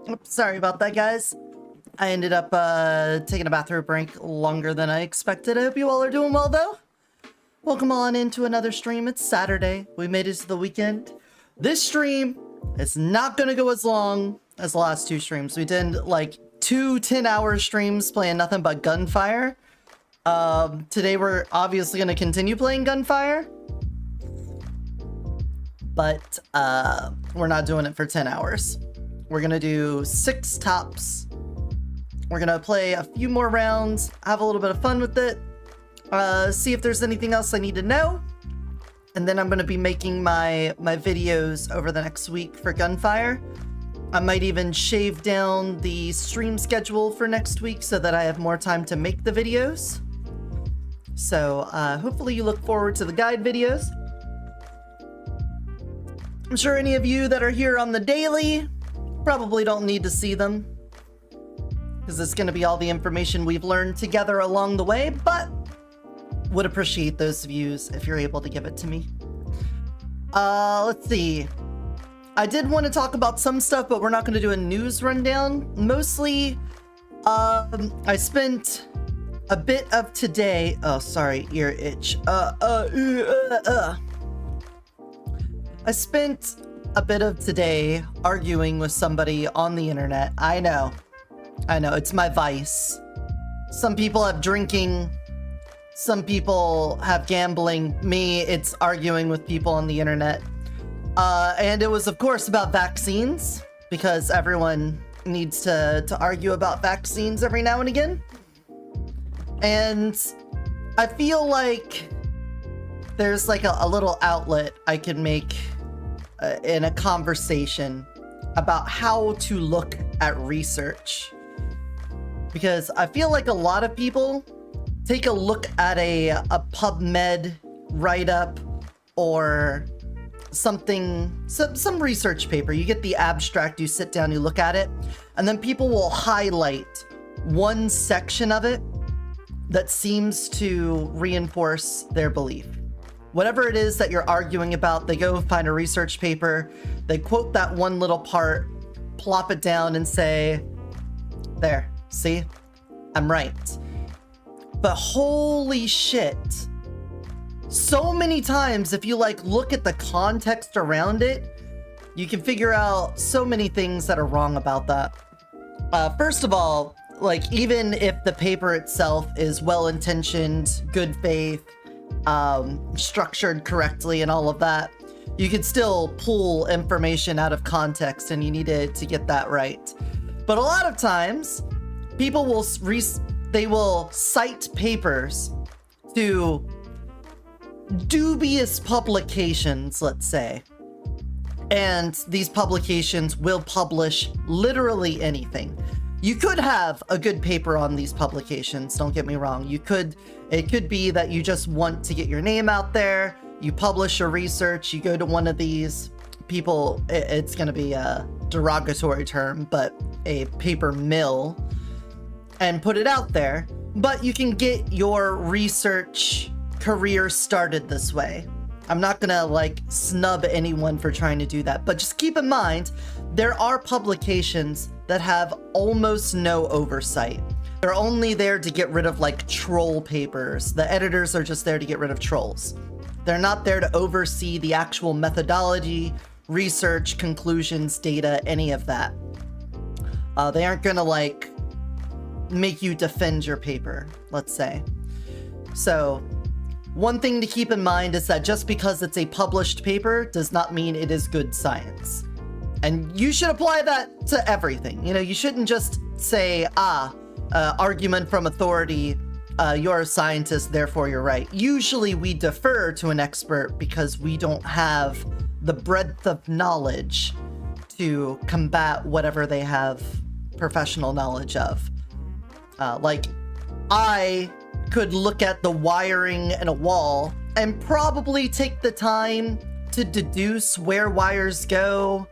Oops, sorry about that, guys. I ended up taking a bathroom break longer than I expected. I hope you all are doing well, though. Welcome on into another stream. It's Saturday. We made it to the weekend. This stream is not going to go as long as the last two streams. We did like 2 10-hour streams playing nothing but Gunfire. Today we're obviously going to continue playing Gunfire. But we're not doing it for 10 hours. We're going to do 6 tops. We're going to play a few more rounds, have a little bit of fun with it, see if there's anything else I need to know. And then I'm going to be making my videos over the next week for Gunfire. I might even shave down the stream schedule for next week so that I have more time to make the videos. So hopefully you look forward to the guide videos. I'm sure any of you that are here on the daily probably don't need to see them, because it's going to be all the information we've learned together along the way, but would appreciate those views if you're able to give it to me. Let's see. I did want to talk about some stuff, but we're not going to do a news rundown. Mostly, I spent a bit of today... Oh, sorry, ear itch. I spent a bit of today arguing with somebody on the internet. I know, it's my vice. Some people have drinking, some people have gambling. Me, it's arguing with people on the internet. And it was, of course, about vaccines, because everyone needs to argue about vaccines every now and again. And I feel like there's like a little outlet I can make in a conversation about how to look at research. Because I feel like a lot of people take a look at a PubMed write-up or something, some research paper. You get the abstract, you sit down, you look at it, and then people will highlight one section of it that seems to reinforce their belief. Whatever it is that you're arguing about, they go find a research paper, they quote that one little part, plop it down and say, there, see, I'm right. But holy shit, so many times if you like look at the context around it, you can figure out so many things that are wrong about that. First of all, like, even if the paper itself is well-intentioned, good faith, structured correctly and all of that, you could still pull information out of context, and you needed to get that right. But a lot of times people will cite papers to dubious publications, let's say, and these publications will publish literally anything. You could have a good paper on these publications, don't get me wrong. It could be that you just want to get your name out there, you publish your research, you go to one of these people, it's going to be a derogatory term, but a paper mill, and put it out there. But you can get your research career started this way. I'm not gonna like snub anyone for trying to do that, but just keep in mind, there are publications that have almost no oversight. They're only there to get rid of like troll papers. The editors are just there to get rid of trolls. They're not there to oversee the actual methodology, research, conclusions, data, any of that. They aren't gonna like make you defend your paper, let's say. So one thing to keep in mind is that just because it's a published paper does not mean it is good science. And you should apply that to everything. You know, you shouldn't just say, argument from authority, you're a scientist, therefore you're right. Usually we defer to an expert because we don't have the breadth of knowledge to combat whatever they have professional knowledge of. Like, I could look at the wiring in a wall and probably take the time to deduce where wires go,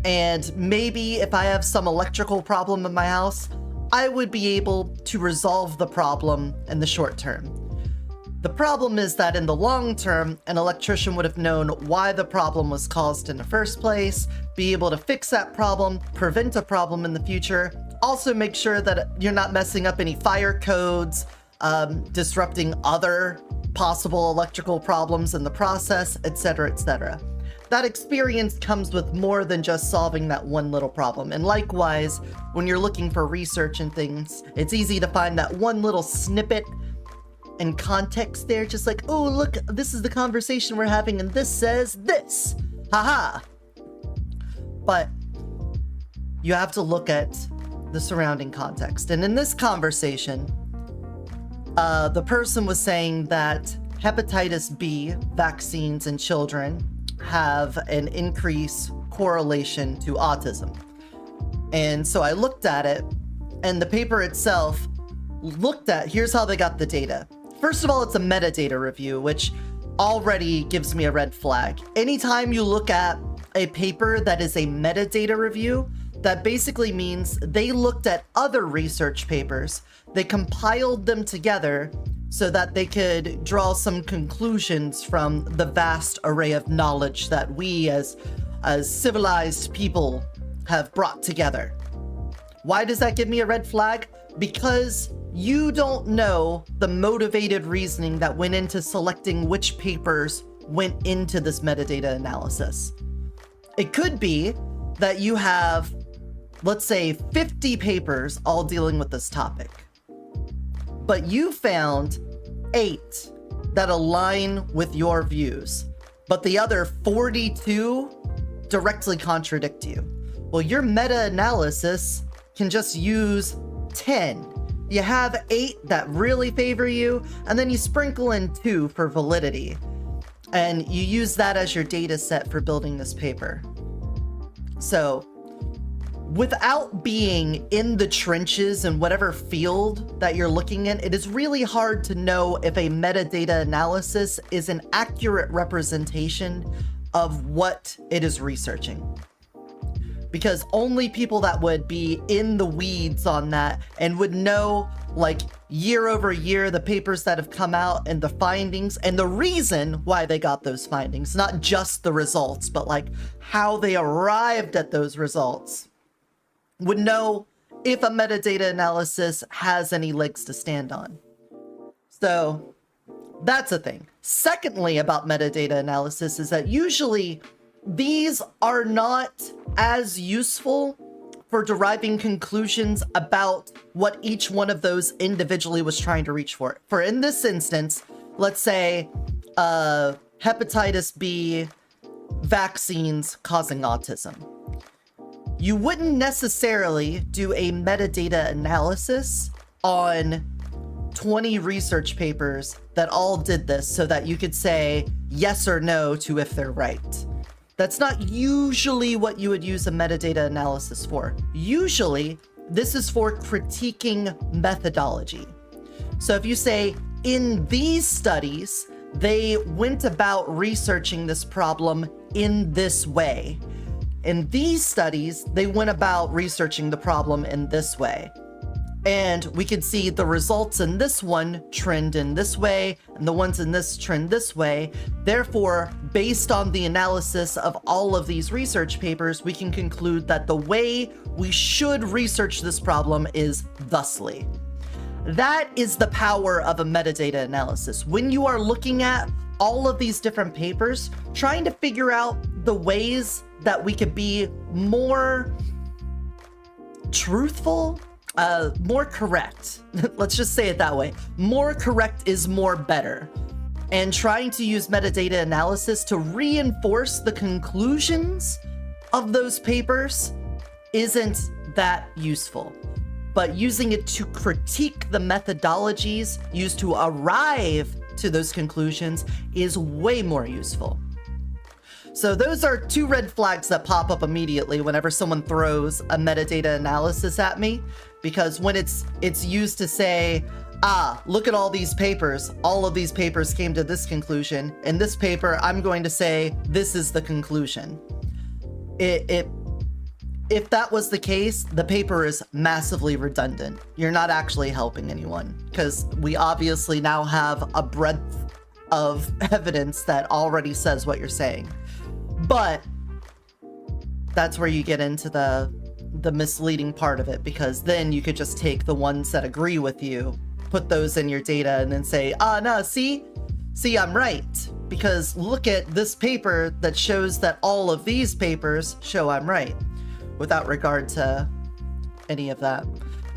and maybe if I have some electrical problem in my house, I would be able to resolve the problem in the short term. The The problem is that in the long term, an electrician would have known why the problem was caused in the first place, be able to fix that problem, prevent a problem in the future, also make sure that you're not messing up any fire codes, disrupting other possible electrical problems in the process, etc., etc. That experience comes with more than just solving that one little problem. And likewise, when you're looking for research and things, it's easy to find that one little snippet and context there, just like, oh, look, this is the conversation we're having, and this says this. Haha. But you have to look at the surrounding context. And in this conversation, the person was saying that hepatitis B vaccines in children have an increased correlation to autism. And so I looked at it, and the paper itself looked at, here's how they got the data. First of all, it's a metadata review, which already gives me a red flag. Anytime you look at a paper that is a metadata review, that basically means they looked at other research papers, they compiled them together so that they could draw some conclusions from the vast array of knowledge that we as civilized people have brought together. Why does that give me a red flag? Because you don't know the motivated reasoning that went into selecting which papers went into this metadata analysis. It could be that you have, let's say, 50 papers all dealing with this topic, but you found 8 that align with your views, but the other 42 directly contradict you. Well, your meta-analysis can just use 10. You have 8 that really favor you, and then you sprinkle in 2 for validity. And you use that as your data set for building this paper. So, without being in the trenches in whatever field that you're looking in, it is really hard to know if a metadata analysis is an accurate representation of what it is researching. Because only people that would be in the weeds on that and would know, like, year over year, the papers that have come out and the findings and the reason why they got those findings, not just the results, but like how they arrived at those results, would know if a metadata analysis has any legs to stand on. So that's a thing. Secondly, about metadata analysis is that usually these are not as useful for deriving conclusions about what each one of those individually was trying to reach for. For in this instance, let's say hepatitis B vaccines causing autism. You wouldn't necessarily do a metadata analysis on 20 research papers that all did this so that you could say yes or no to if they're right. That's not usually what you would use a metadata analysis for. Usually, this is for critiquing methodology. So if you say, in these studies, they went about researching this problem in this way. In these studies, they went about researching the problem in this way. And we could see the results in this one trend in this way, and the ones in this trend this way. Therefore, based on the analysis of all of these research papers, we can conclude that the way we should research this problem is thusly. That is the power of a metadata analysis. When you are looking at all of these different papers, trying to figure out the ways that we could be more truthful, more correct. Let's just say it that way. More correct is more better. And trying to use metadata analysis to reinforce the conclusions of those papers isn't that useful. But using it to critique the methodologies used to arrive to those conclusions is way more useful. So those are 2 red flags that pop up immediately whenever someone throws a metadata analysis at me, because when it's used to say, look at all these papers, all of these papers came to this conclusion. In this paper, I'm going to say, this is the conclusion. It if that was the case, the paper is massively redundant. You're not actually helping anyone, because we obviously now have a breadth of evidence that already says what you're saying. But that's where you get into the misleading part of it, because then you could just take the ones that agree with you, put those in your data, and then say, no, see, I'm right, because look at this paper that shows that all of these papers show I'm right, without regard to any of that.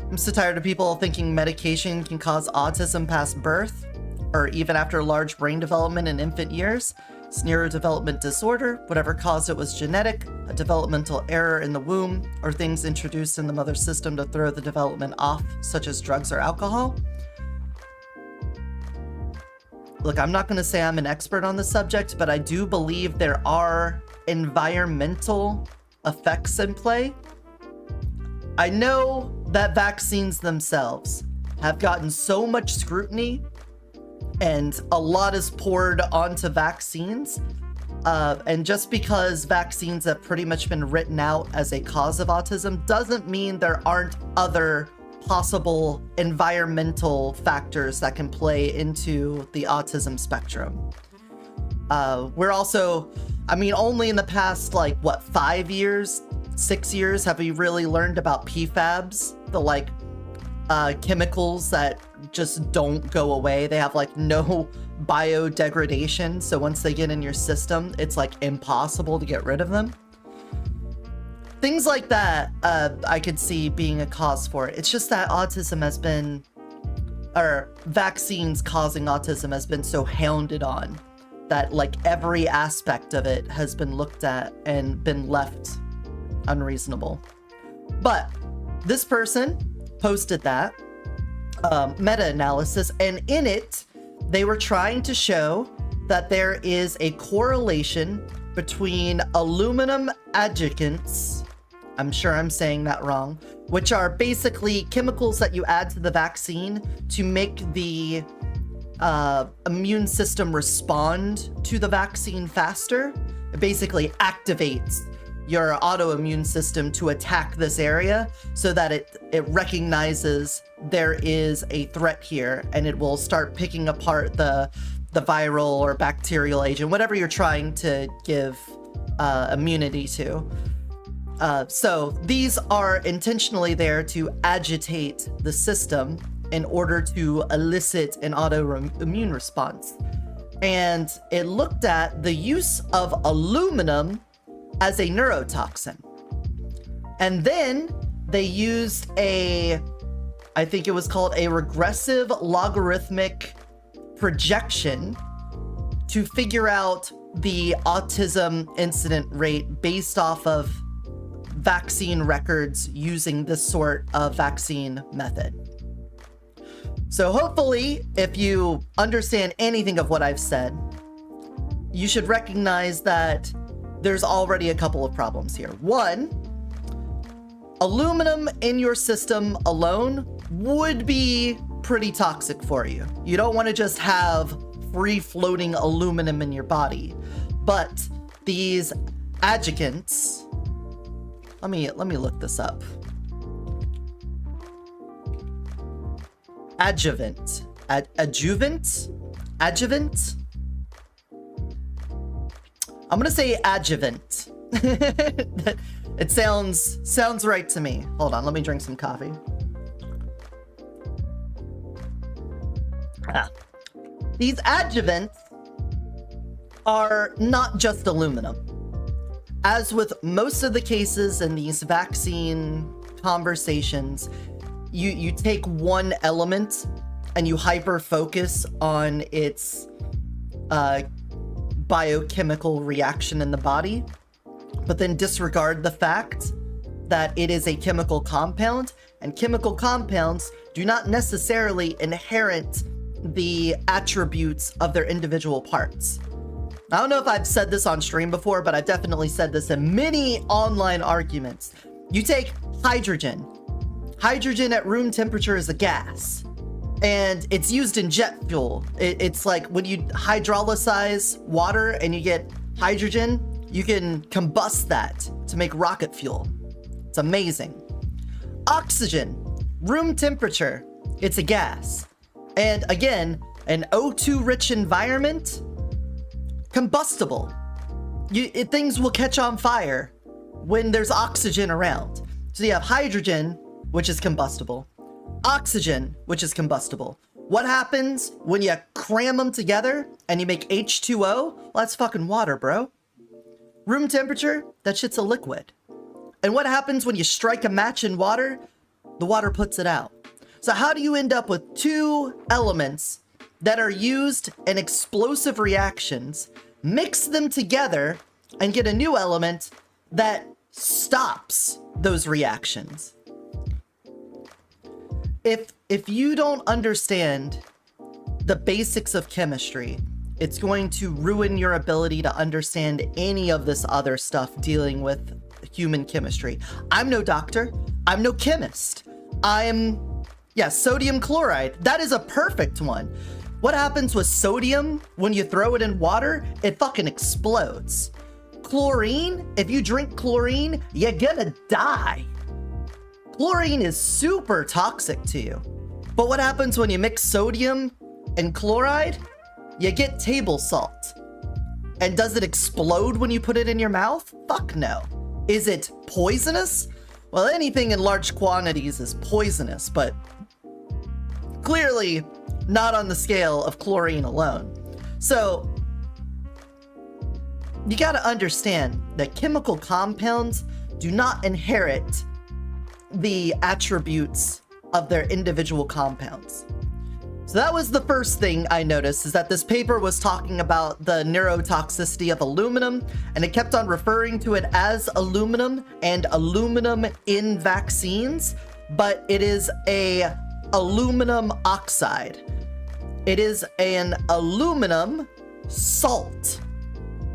I'm so tired of people thinking medication can cause autism past birth, or even after large brain development in infant years. It's neurodevelopment disorder. Whatever caused it was genetic, a developmental error in the womb, or things introduced in the mother's system to throw the development off, such as drugs or alcohol. Look, I'm not going to say I'm an expert on the subject, but I do believe there are environmental effects in play. I know that vaccines themselves have gotten so much scrutiny, and a lot is poured onto vaccines. And just because vaccines have pretty much been written out as a cause of autism doesn't mean there aren't other possible environmental factors that can play into the autism spectrum. We're also, I mean, only in the past, 5 years, 6 years have we really learned about PFABs, the chemicals that just don't go away. They have no biodegradation, so once they get in your system, it's impossible to get rid of them. Things like that, I could see being a cause for it. It's just that autism has been, or vaccines causing autism has been so hounded on that every aspect of it has been looked at and been left unreasonable. But this person posted that meta-analysis, and in it, they were trying to show that there is a correlation between aluminum adjuvants, I'm sure I'm saying that wrong, which are basically chemicals that you add to the vaccine to make the immune system respond to the vaccine faster. It basically activates your autoimmune system to attack this area so that it recognizes there is a threat here, and it will start picking apart the viral or bacterial agent, whatever you're trying to give immunity to. So these are intentionally there to agitate the system in order to elicit an autoimmune response. And it looked at the use of aluminum as a neurotoxin. And then they used I think it was called a regressive logarithmic projection to figure out the autism incident rate based off of vaccine records using this sort of vaccine method. So hopefully, if you understand anything of what I've said, you should recognize that there's already a couple of problems here. One, aluminum in your system alone would be pretty toxic for you. You don't want to just have free-floating aluminum in your body. But these adjuvants, let me look this up. Adjuvant. Adjuvant? I'm gonna say adjuvant. It sounds right to me. Hold on, let me drink some coffee. These adjuvants are not just aluminum. As with most of the cases in these vaccine conversations, you take one element and you hyper focus on its biochemical reaction in the body, but then disregard the fact that it is a chemical compound, and chemical compounds do not necessarily inherit the attributes of their individual parts. I don't know if I've said this on stream before, but I've definitely said this in many online arguments. You take hydrogen. Hydrogen at room temperature is a gas, and it's used in jet fuel. It's like when you hydrolyze water and you get hydrogen, you can combust that to make rocket fuel. It's amazing. Oxygen, room temperature, it's a gas. And again, an O2 rich environment, combustible. Things will catch on fire when there's oxygen around. So you have hydrogen, which is combustible, oxygen, which is combustible. What happens when you cram them together and you make H2O? Well, that's fucking water, bro. Room temperature, that shit's a liquid. And what happens when you strike a match in water? The water puts it out. So how do you end up with two elements that are used in explosive reactions, mix them together, and get a new element that stops those reactions? If you don't understand the basics of chemistry, it's going to ruin your ability to understand any of this other stuff dealing with human chemistry. I'm no doctor. I'm no chemist. Sodium chloride. That is a perfect one. What happens with sodium when you throw it in water? It fucking explodes. Chlorine, if you drink chlorine, you're gonna die. Chlorine is super toxic to you. But what happens when you mix sodium and chloride? You get table salt. And does it explode when you put it in your mouth? Fuck no. Is it poisonous? Well, anything in large quantities is poisonous, but clearly not on the scale of chlorine alone. So you gotta understand that chemical compounds do not inherit the attributes of their individual compounds. So that was the first thing I noticed, is that this paper was talking about the neurotoxicity of aluminum, and it kept on referring to it as aluminum and aluminum in vaccines, but it is a aluminum oxide. It is an aluminum salt.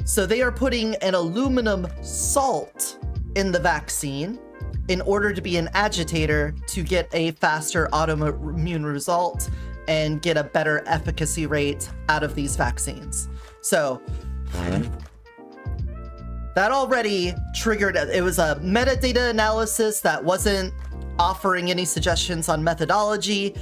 So they are putting an aluminum salt in the vaccine in order to be an agitator to get a faster autoimmune result and get a better efficacy rate out of these vaccines. So that already triggered, it was a metadata analysis that wasn't offering any suggestions on methodology.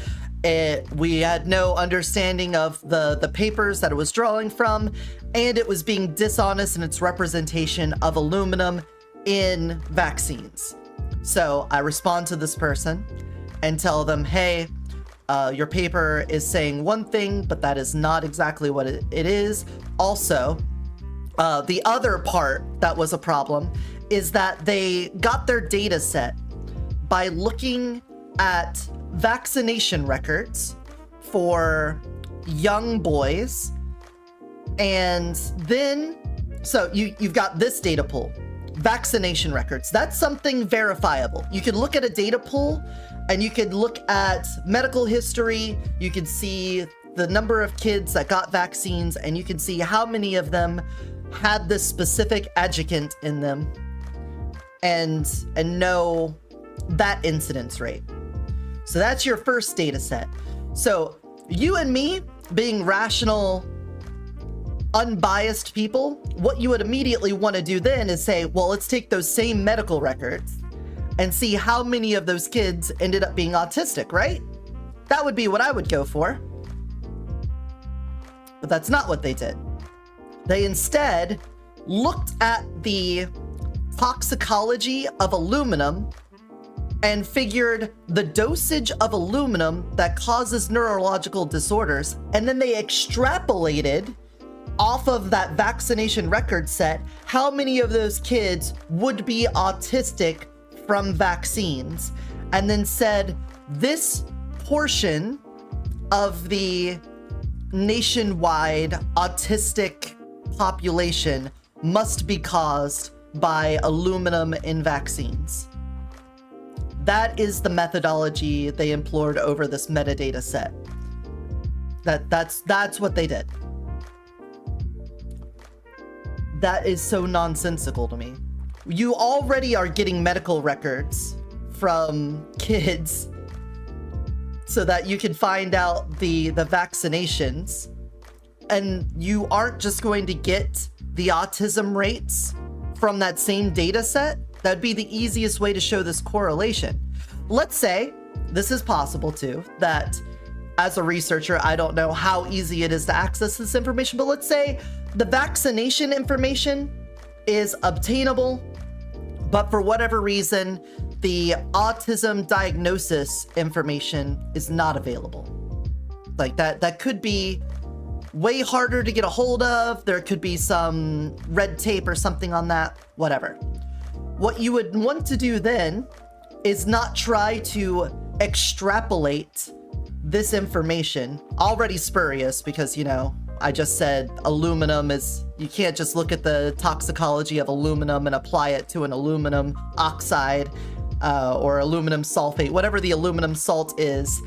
We had no understanding of the papers that it was drawing from, and it was being dishonest in its representation of aluminum in vaccines. So I respond to this person and tell them, hey, your paper is saying one thing, but that is not exactly what it is. Also, the other part that was a problem is that they got their data set by looking at vaccination records for young boys. And then, so you've got this data pool, vaccination records. That's something verifiable. You can look at a data pool and you could look at medical history. You can see the number of kids that got vaccines, and you can see how many of them had this specific adjuvant in them, and know that incidence rate. So that's your first data set. So you and me, being rational, unbiased people, what you would immediately want to do then is say, well, let's take those same medical records and see how many of those kids ended up being autistic, right? That would be what I would go for. But that's not what they did. They instead looked at the toxicology of aluminum and figured the dosage of aluminum that causes neurological disorders, and then they extrapolated off of that vaccination record set how many of those kids would be autistic from vaccines, and then said this portion of the nationwide autistic population must be caused by aluminum in vaccines. That is the methodology they employed over this metadata set. That's what they did. That is so nonsensical to me. You already are getting medical records from kids so that you can find out the vaccinations, and you aren't just going to get the autism rates from that same data set. That'd be the easiest way to show this correlation. Let's say, this is possible too, that as a researcher, I don't know how easy it is to access this information, but let's say the vaccination information is obtainable, but for whatever reason, the autism diagnosis information is not available. Like that could be way harder to get a hold of. There could be some red tape or something on that, whatever. What you would want to do then is not try to extrapolate this information, already spurious because, you know, I just said aluminum is, you can't just look at the toxicology of aluminum and apply it to an aluminum oxide or aluminum sulfate, whatever the aluminum salt is.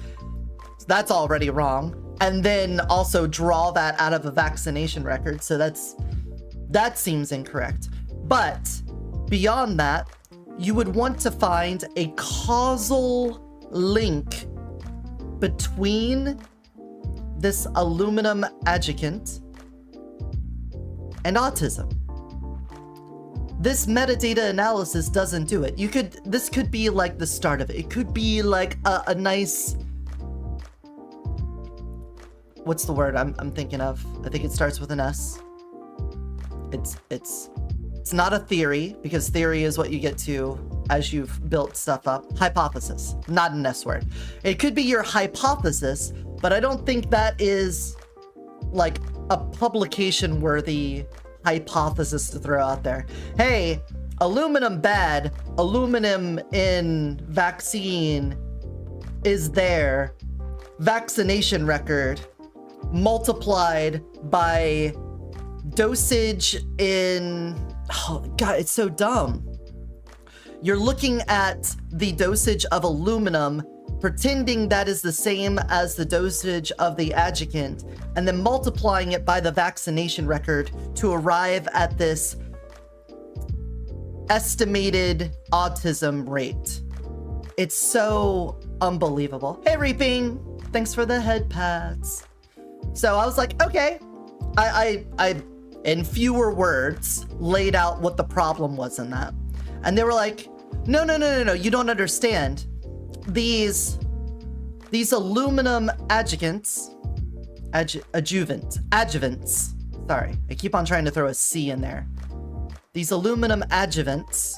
That's already wrong. And then also draw that out of a vaccination record. So that seems incorrect. But beyond that, you would want to find a causal link between this aluminum adjuvant and autism. This metadata analysis doesn't do it. This could be like the start of it. It could be like a nice, what's the word I'm thinking of? I think it starts with an S. It's not a theory, because theory is what you get to as you've built stuff up. Hypothesis, not an S word. It could be your hypothesis, but I don't think that is like a publication worthy hypothesis to throw out there. Hey, aluminum bad, aluminum in vaccine is there, vaccination record multiplied by dosage in, oh god, it's so dumb. You're looking at the dosage of aluminum, pretending that is the same as the dosage of the adjuvant, and then multiplying it by the vaccination record to arrive at this estimated autism rate. It's so unbelievable. Hey, Reaping, thanks for the head pats. So I was like, okay, I in fewer words laid out what the problem was in that. And they were like, no, you don't understand. These aluminum adjuvants, sorry, I keep on trying to throw a C in there. These aluminum adjuvants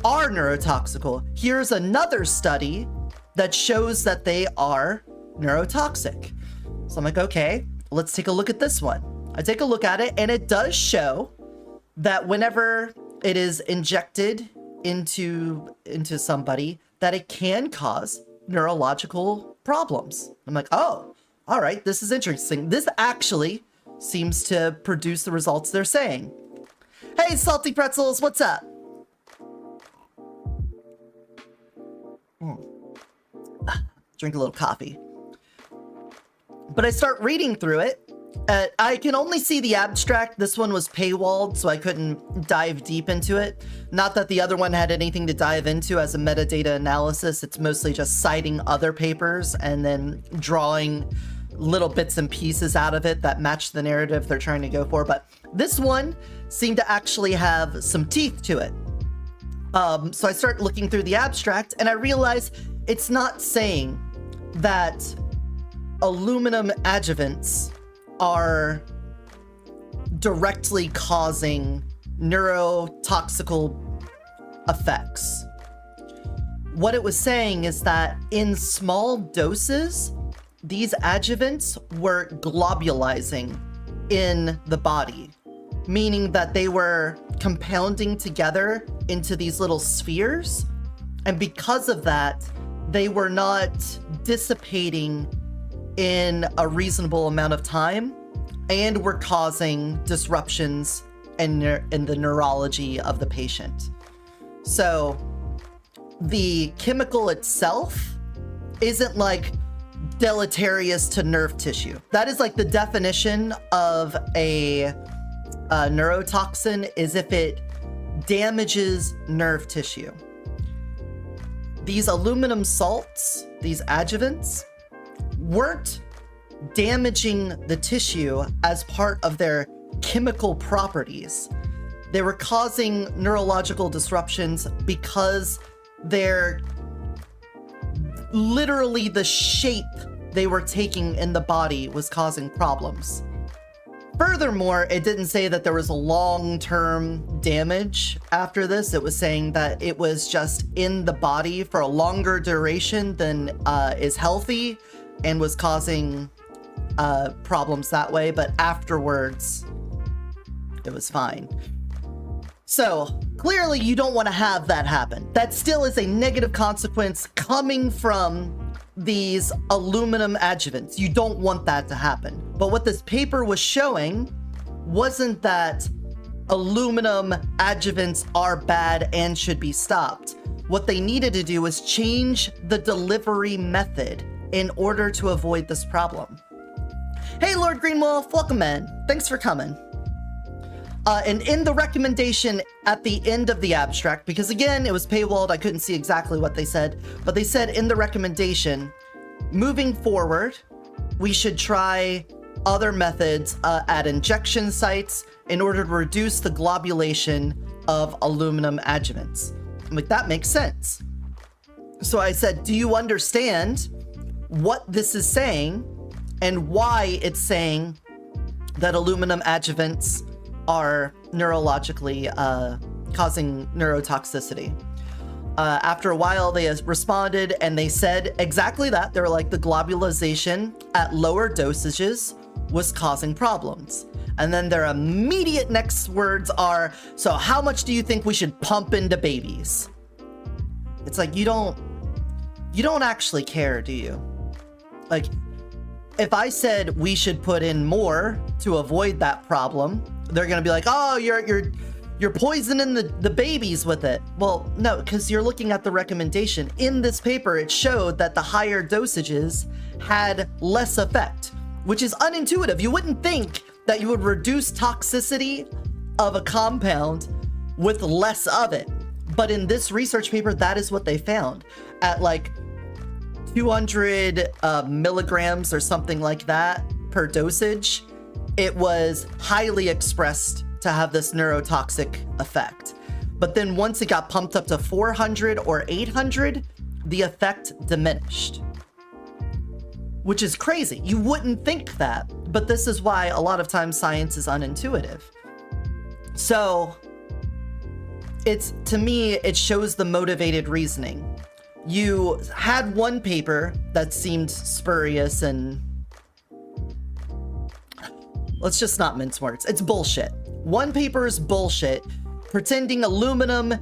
are neurotoxical. Here's another study that shows that they are neurotoxic. So I'm like, okay, let's take a look at this one. I take a look at it, and it does show that whenever it is injected into somebody, that it can cause neurological problems. I'm like, oh, all right, this is interesting. This actually seems to produce the results they're saying. Hey, Salty Pretzels, what's up? Drink a little coffee. But I start reading through it. I can only see the abstract. This one was paywalled, so I couldn't dive deep into it. Not that the other one had anything to dive into as a metadata analysis. It's mostly just citing other papers and then drawing little bits and pieces out of it that match the narrative they're trying to go for. But this one seemed to actually have some teeth to it. So I start looking through the abstract, and I realize it's not saying that aluminum adjuvants are directly causing neurotoxical effects. What it was saying is that in small doses, these adjuvants were globulizing in the body, meaning that they were compounding together into these little spheres. And because of that, they were not dissipating in a reasonable amount of time and were causing disruptions in the neurology of the patient. So the chemical itself isn't like deleterious to nerve tissue. That is like the definition of a neurotoxin, is if it damages nerve tissue. These aluminum salts, these adjuvants, weren't damaging the tissue as part of their chemical properties. They were causing neurological disruptions because they're literally the shape they were taking in the body was causing problems. Furthermore, it didn't say that there was a long-term damage after this. It was saying that it was just in the body for a longer duration than is healthy and was causing problems that way, but afterwards it was fine. So clearly you don't want to have that happen. That still is a negative consequence coming from these aluminum adjuvants. You don't want that to happen. But what this paper was showing wasn't that aluminum adjuvants are bad and should be stopped. What they needed to do was change the delivery method in order to avoid this problem. Hey, Lord Greenwolf, welcome in. Thanks for coming. And in the recommendation at the end of the abstract, because again, it was paywalled, I couldn't see exactly what they said, but they said in the recommendation, moving forward, we should try other methods at injection sites in order to reduce the globulation of aluminum adjuvants. I'm like, that makes sense. So I said, do you understand what this is saying and why it's saying that aluminum adjuvants are neurologically causing neurotoxicity? After a while, they responded and they said exactly that. They were like, the globulization at lower dosages was causing problems. And then their immediate next words are, so how much do you think we should pump into babies? It's like, you don't actually care, do you? Like, if I said we should put in more to avoid that problem, they're gonna be like, oh, you're poisoning the babies with it. Well, no, because you're looking at the recommendation. In this paper, it showed that the higher dosages had less effect, which is unintuitive. You wouldn't think that you would reduce toxicity of a compound with less of it. But in this research paper, that is what they found. At like 200 milligrams or something like that per dosage, it was highly expressed to have this neurotoxic effect. But then once it got pumped up to 400 or 800, the effect diminished. Which is crazy. You wouldn't think that, but this is why a lot of times science is unintuitive. So to me, it shows the motivated reasoning. You had one paper that seemed spurious and let's just not mince words. It's bullshit. One paper is bullshit, pretending aluminum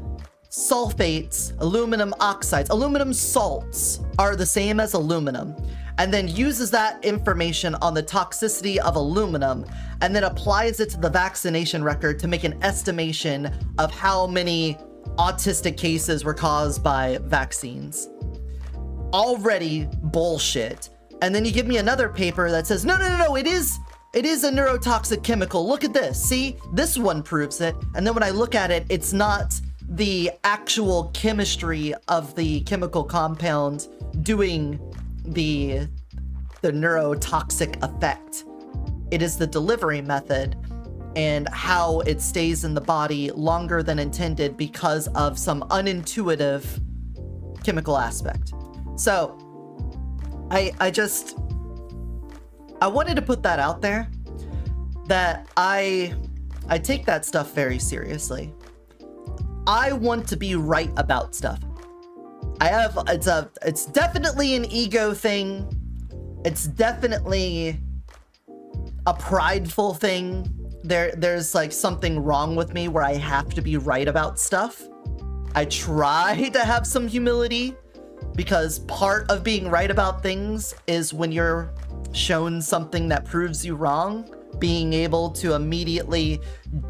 sulfates, aluminum oxides, aluminum salts are the same as aluminum, and then uses that information on the toxicity of aluminum and then applies it to the vaccination record to make an estimation of how many autistic cases were caused by vaccines. Already bullshit. And then you give me another paper that says, no, it is a neurotoxic chemical. Look at this. See, this one proves it. And then when I look at it, it's not the actual chemistry of the chemical compound doing the neurotoxic effect. It is the delivery method and how it stays in the body longer than intended because of some unintuitive chemical aspect. So I wanted to put that out there, that I take that stuff very seriously. I want to be right about stuff. It's definitely an ego thing. It's definitely a prideful thing. There's like something wrong with me where I have to be right about stuff. I try to have some humility because part of being right about things is when you're shown something that proves you wrong, being able to immediately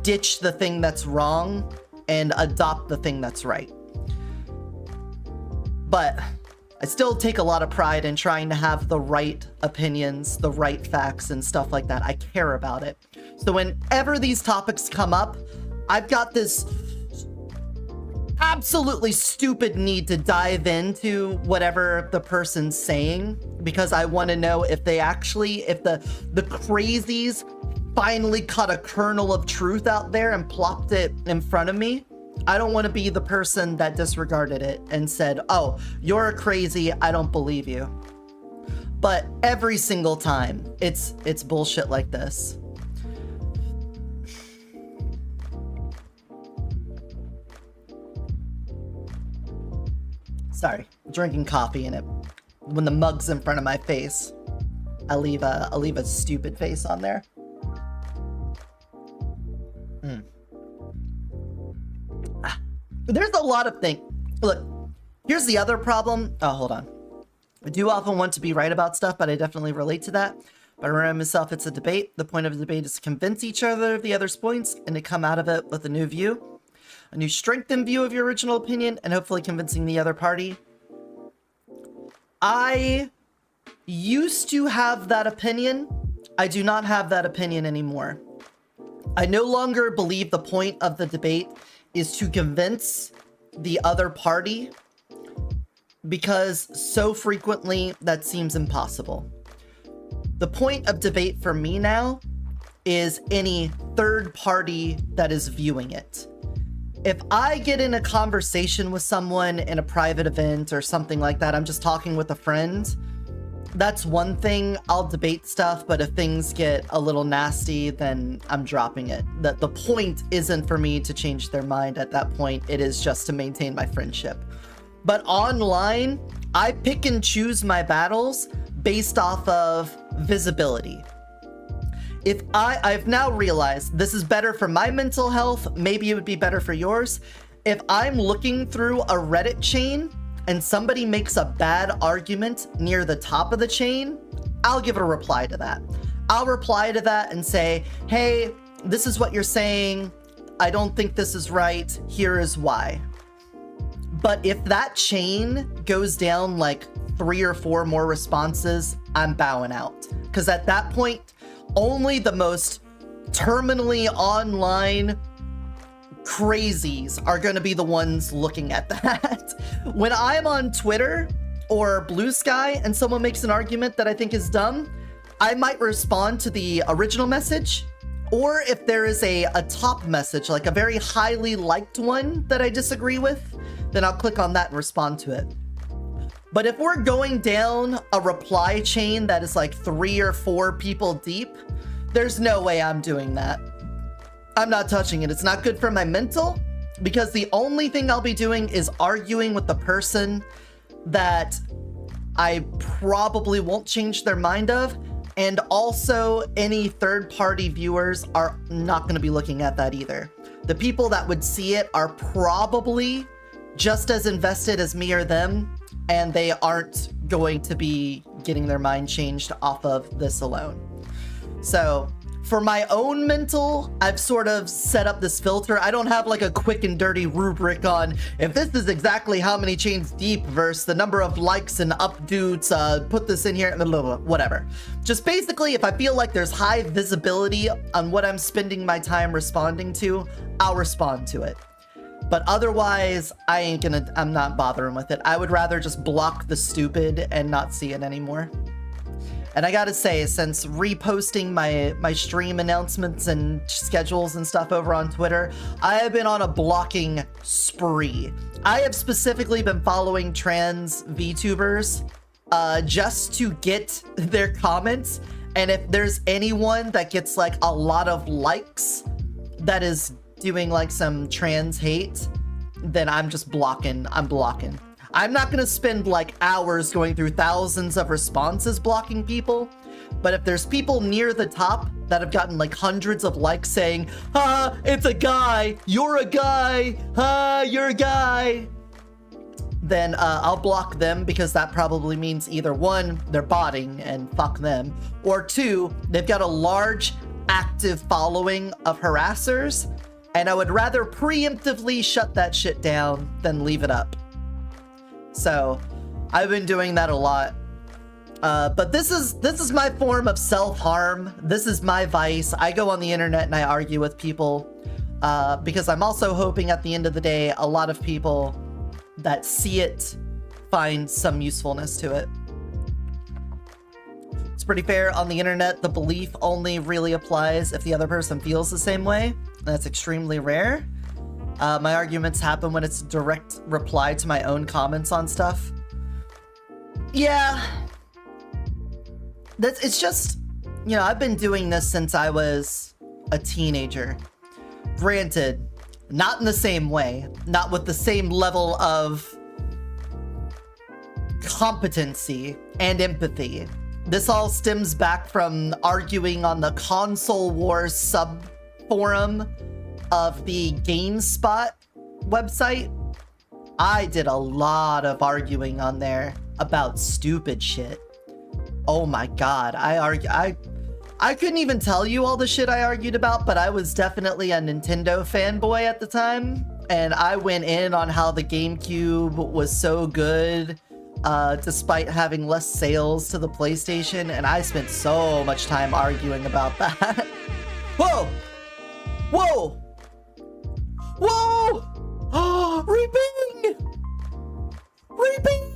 ditch the thing that's wrong and adopt the thing that's right. But I still take a lot of pride in trying to have the right opinions, the right facts and stuff like that. I care about it. So whenever these topics come up, I've got this absolutely stupid need to dive into whatever the person's saying, because I want to know if they actually, if the crazies finally caught a kernel of truth out there and plopped it in front of me, I don't want to be the person that disregarded it and said, oh, you're crazy, I don't believe you. But every single time, it's bullshit like this. Sorry, drinking coffee and it, when the mug's in front of my face, I'll leave a stupid face on there. There's a lot of things. Look, here's the other problem. Oh, hold on. I do often want to be right about stuff, but I definitely relate to that. But I remind myself it's a debate. The point of a debate is to convince each other of the other's points and to come out of it with a new view. A new strengthened view of your original opinion and hopefully convincing the other party. I used to have that opinion. I do not have that opinion anymore. I no longer believe the point of the debate is to convince the other party, because so frequently that seems impossible. The point of debate for me now is any third party that is viewing it. If I get in a conversation with someone in a private event or something like that, I'm just talking with a friend, that's one thing, I'll debate stuff, but if things get a little nasty, then I'm dropping it. The point isn't for me to change their mind at that point, it is just to maintain my friendship. But online, I pick and choose my battles based off of visibility. If I've now realized this is better for my mental health, maybe it would be better for yours. If I'm looking through a Reddit chain and somebody makes a bad argument near the top of the chain, I'll give a reply to that. I'll reply to that and say, hey, this is what you're saying. I don't think this is right. Here is why. But if that chain goes down like 3 or 4 more responses, I'm bowing out. Because at that point, only the most terminally online crazies are going to be the ones looking at that. When I'm on Twitter or Blue Sky and someone makes an argument that I think is dumb, I might respond to the original message, or if there is a top message, like a very highly liked one that I disagree with, then I'll click on that and respond to it. But if we're going down a reply chain that is like 3 or 4 people deep, there's no way I'm doing that. I'm not touching it. It's not good for my mental, because the only thing I'll be doing is arguing with the person that I probably won't change their mind of. And also any third-party viewers are not going to be looking at that either. The people that would see it are probably just as invested as me or them, and they aren't going to be getting their mind changed off of this alone. So for my own mental, I've sort of set up this filter. I don't have like a quick and dirty rubric on if this is exactly how many chains deep versus the number of likes and updates, put this in here, whatever. Just basically, if I feel like there's high visibility on what I'm spending my time responding to, I'll respond to it. But otherwise, I'm not bothering with it. I would rather just block the stupid and not see it anymore. And I gotta say, since reposting my stream announcements and schedules and stuff over on Twitter, I have been on a blocking spree. I have specifically been following trans VTubers just to get their comments. And if there's anyone that gets like a lot of likes that is doing like some trans hate, then I'm just blocking. I'm blocking. I'm not going to spend like hours going through thousands of responses blocking people, but if there's people near the top that have gotten like hundreds of likes saying, "Ah, it's a guy, you're a guy, ah, you're a guy," then I'll block them, because that probably means either 1, they're botting and fuck them, or 2, they've got a large active following of harassers, and I would rather preemptively shut that shit down than leave it up. So I've been doing that a lot. But this is my form of self-harm. This is my vice. I go on the internet and I argue with people because I'm also hoping at the end of the day, a lot of people that see it find some usefulness to it. It's pretty fair. On the internet, the belief only really applies if the other person feels the same way. That's extremely rare. My arguments happen when it's a direct reply to my own comments on stuff. Yeah. It's just, you know, I've been doing this since I was a teenager. Granted, not in the same way, not with the same level of competency and empathy. This all stems back from arguing on the Console Wars sub-forum of the GameSpot website. I did a lot of arguing on there about stupid shit. Oh my god, I couldn't even tell you all the shit I argued about, but I was definitely a Nintendo fanboy at the time, and I went in on how the GameCube was so good, despite having less sales to the PlayStation, and I spent so much time arguing about that. Whoa! Whoa! Whoa! Oh, Reaping! Reaping!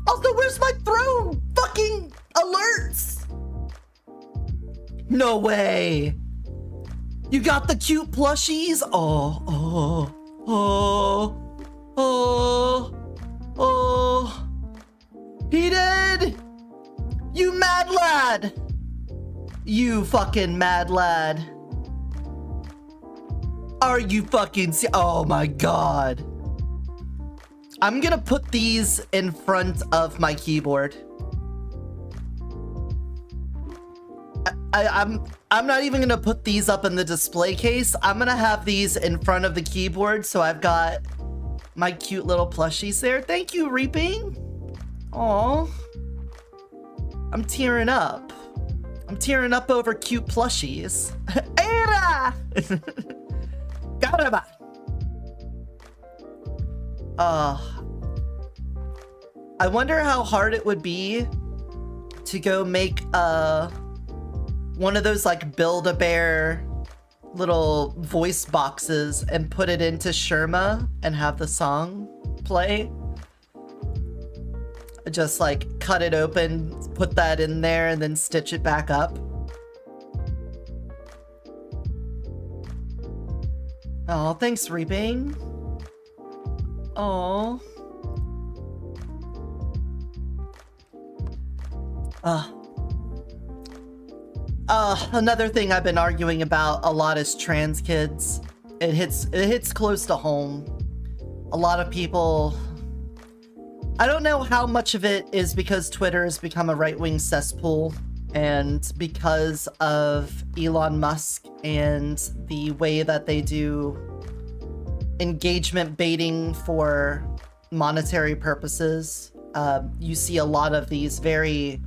Also, where's my throne? Fucking alerts! No way! You got the cute plushies? Oh, oh, oh, oh, oh. He did! You mad lad! You fucking mad lad. Are you fucking oh my god. I'm gonna put these in front of my keyboard. I'm not even gonna put these up in the display case. I'm gonna have these in front of the keyboard, so I've got my cute little plushies there. Thank you, Reaping. Aw. I'm tearing up. I'm tearing up over cute plushies. Era! Caramba! I wonder how hard it would be to go make one of those like Build-A-Bear little voice boxes and put it into Sherma and have the song play. Just like cut it open, put that in there, and then stitch it back up. Oh, thanks, Reaping. Oh. Another thing I've been arguing about a lot is trans kids. It hits close to home. A lot of people, I don't know how much of it is because Twitter has become a right-wing cesspool and because of Elon Musk and the way that they do engagement baiting for monetary purposes. You see a lot of these very,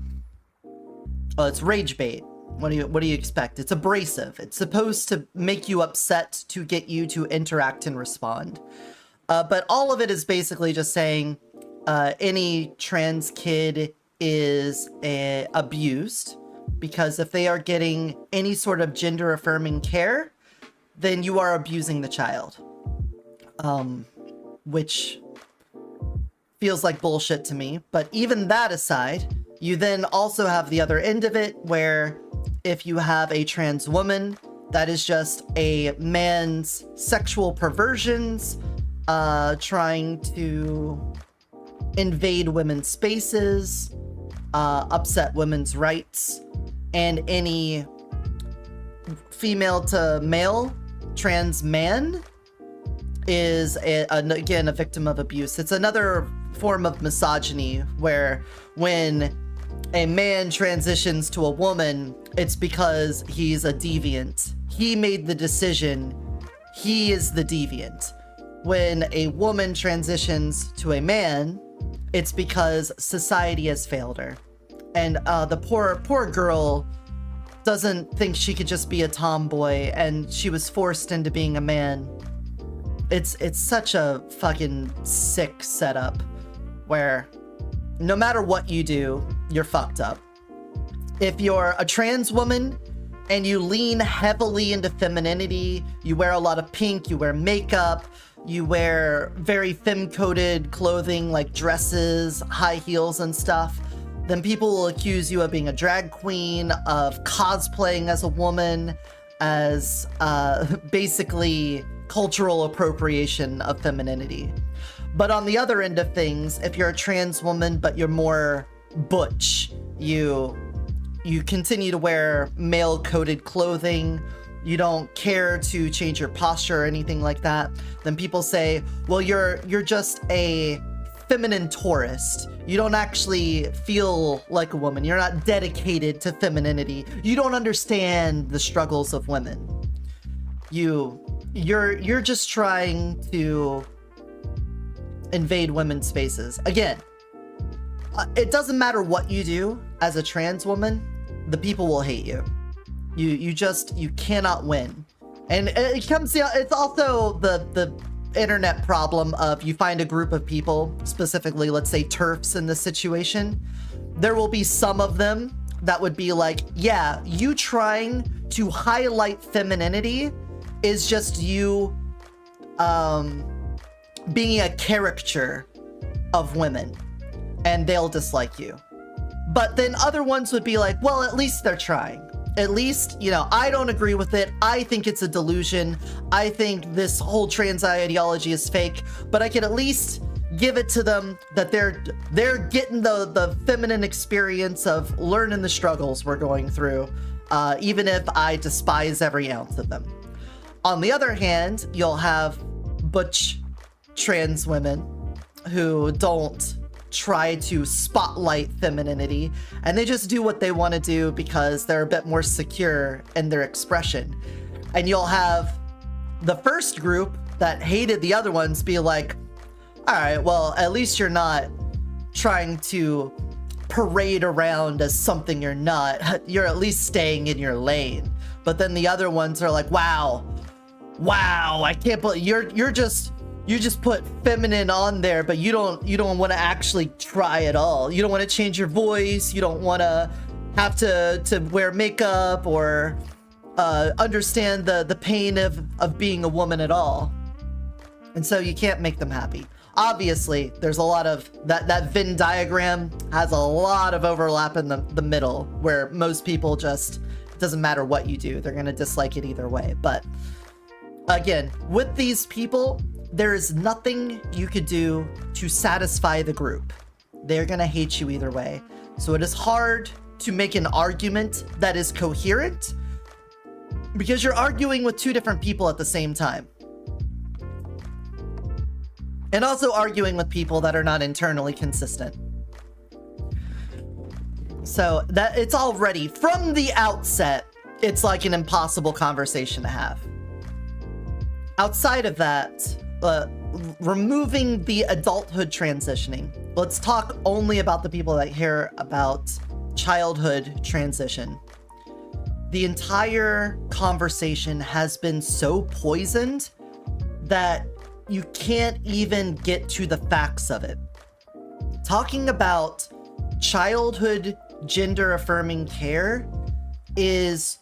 it's rage bait. What do you expect? It's abrasive. It's supposed to make you upset to get you to interact and respond. But all of it is basically just saying any trans kid is abused, because if they are getting any sort of gender affirming care, then you are abusing the child. Which feels like bullshit to me. But even that aside, you then also have the other end of it, where if you have a trans woman, that is just a man's sexual perversions, trying to invade women's spaces, upset women's rights, and any female to male trans man is again a victim of abuse. It's another form of misogyny, where when a man transitions to a woman, it's because he's a deviant. He made the decision. He is the deviant. When a woman transitions to a man, it's because society has failed her. And the poor girl doesn't think she could just be a tomboy, and she was forced into being a man. It's such a fucking sick setup where no matter what you do, you're fucked up. If you're a trans woman and you lean heavily into femininity, you wear a lot of pink, you wear makeup, you wear very femme-coded clothing like dresses, high heels and stuff, then people will accuse you of being a drag queen, of cosplaying as a woman, as basically cultural appropriation of femininity. But on the other end of things, if you're a trans woman but you're more butch, you continue to wear male-coded clothing, you don't care to change your posture or anything like that, then people say, well, you're just a feminine tourist. You don't actually feel like a woman. You're not dedicated to femininity. You don't understand the struggles of women. You're just trying to invade women's spaces. Again, it doesn't matter what you do as a trans woman, the people will hate you. You cannot win. And it comes down, it's also the internet problem of you find a group of people, specifically, let's say TERFs in this situation, there will be some of them that would be like, yeah, you trying to highlight femininity is just you being a caricature of women, and they'll dislike you. But then other ones would be like, well, at least they're trying. At least, you know, I don't agree with it. I think it's a delusion. I think this whole trans ideology is fake, but I can at least give it to them that they're getting the feminine experience of learning the struggles we're going through, even if I despise every ounce of them. On the other hand, you'll have butch trans women who don't try to spotlight femininity, and they just do what they want to do because they're a bit more secure in their expression. And you'll have the first group that hated the other ones be like, all right, well, at least you're not trying to parade around as something you're not. You're at least staying in your lane. But then the other ones are like, wow, I can't believe you just put feminine on there, but you don't want to actually try at all. You don't want to change your voice. You don't want to have to wear makeup or understand the pain of being a woman at all. And so you can't make them happy. Obviously, there's a lot of that Venn diagram has a lot of overlap in the middle, where most people just, it doesn't matter what you do, they're going to dislike it either way. But again, with these people, there is nothing you could do to satisfy the group. They're gonna hate you either way. So it is hard to make an argument that is coherent because you're arguing with two different people at the same time. And also arguing with people that are not internally consistent. So that it's already, from the outset, it's like an impossible conversation to have. Outside of that, removing the adulthood transitioning, let's talk only about the people that care about childhood transition. The entire conversation has been so poisoned that you can't even get to the facts of it. Talking about childhood gender affirming care is,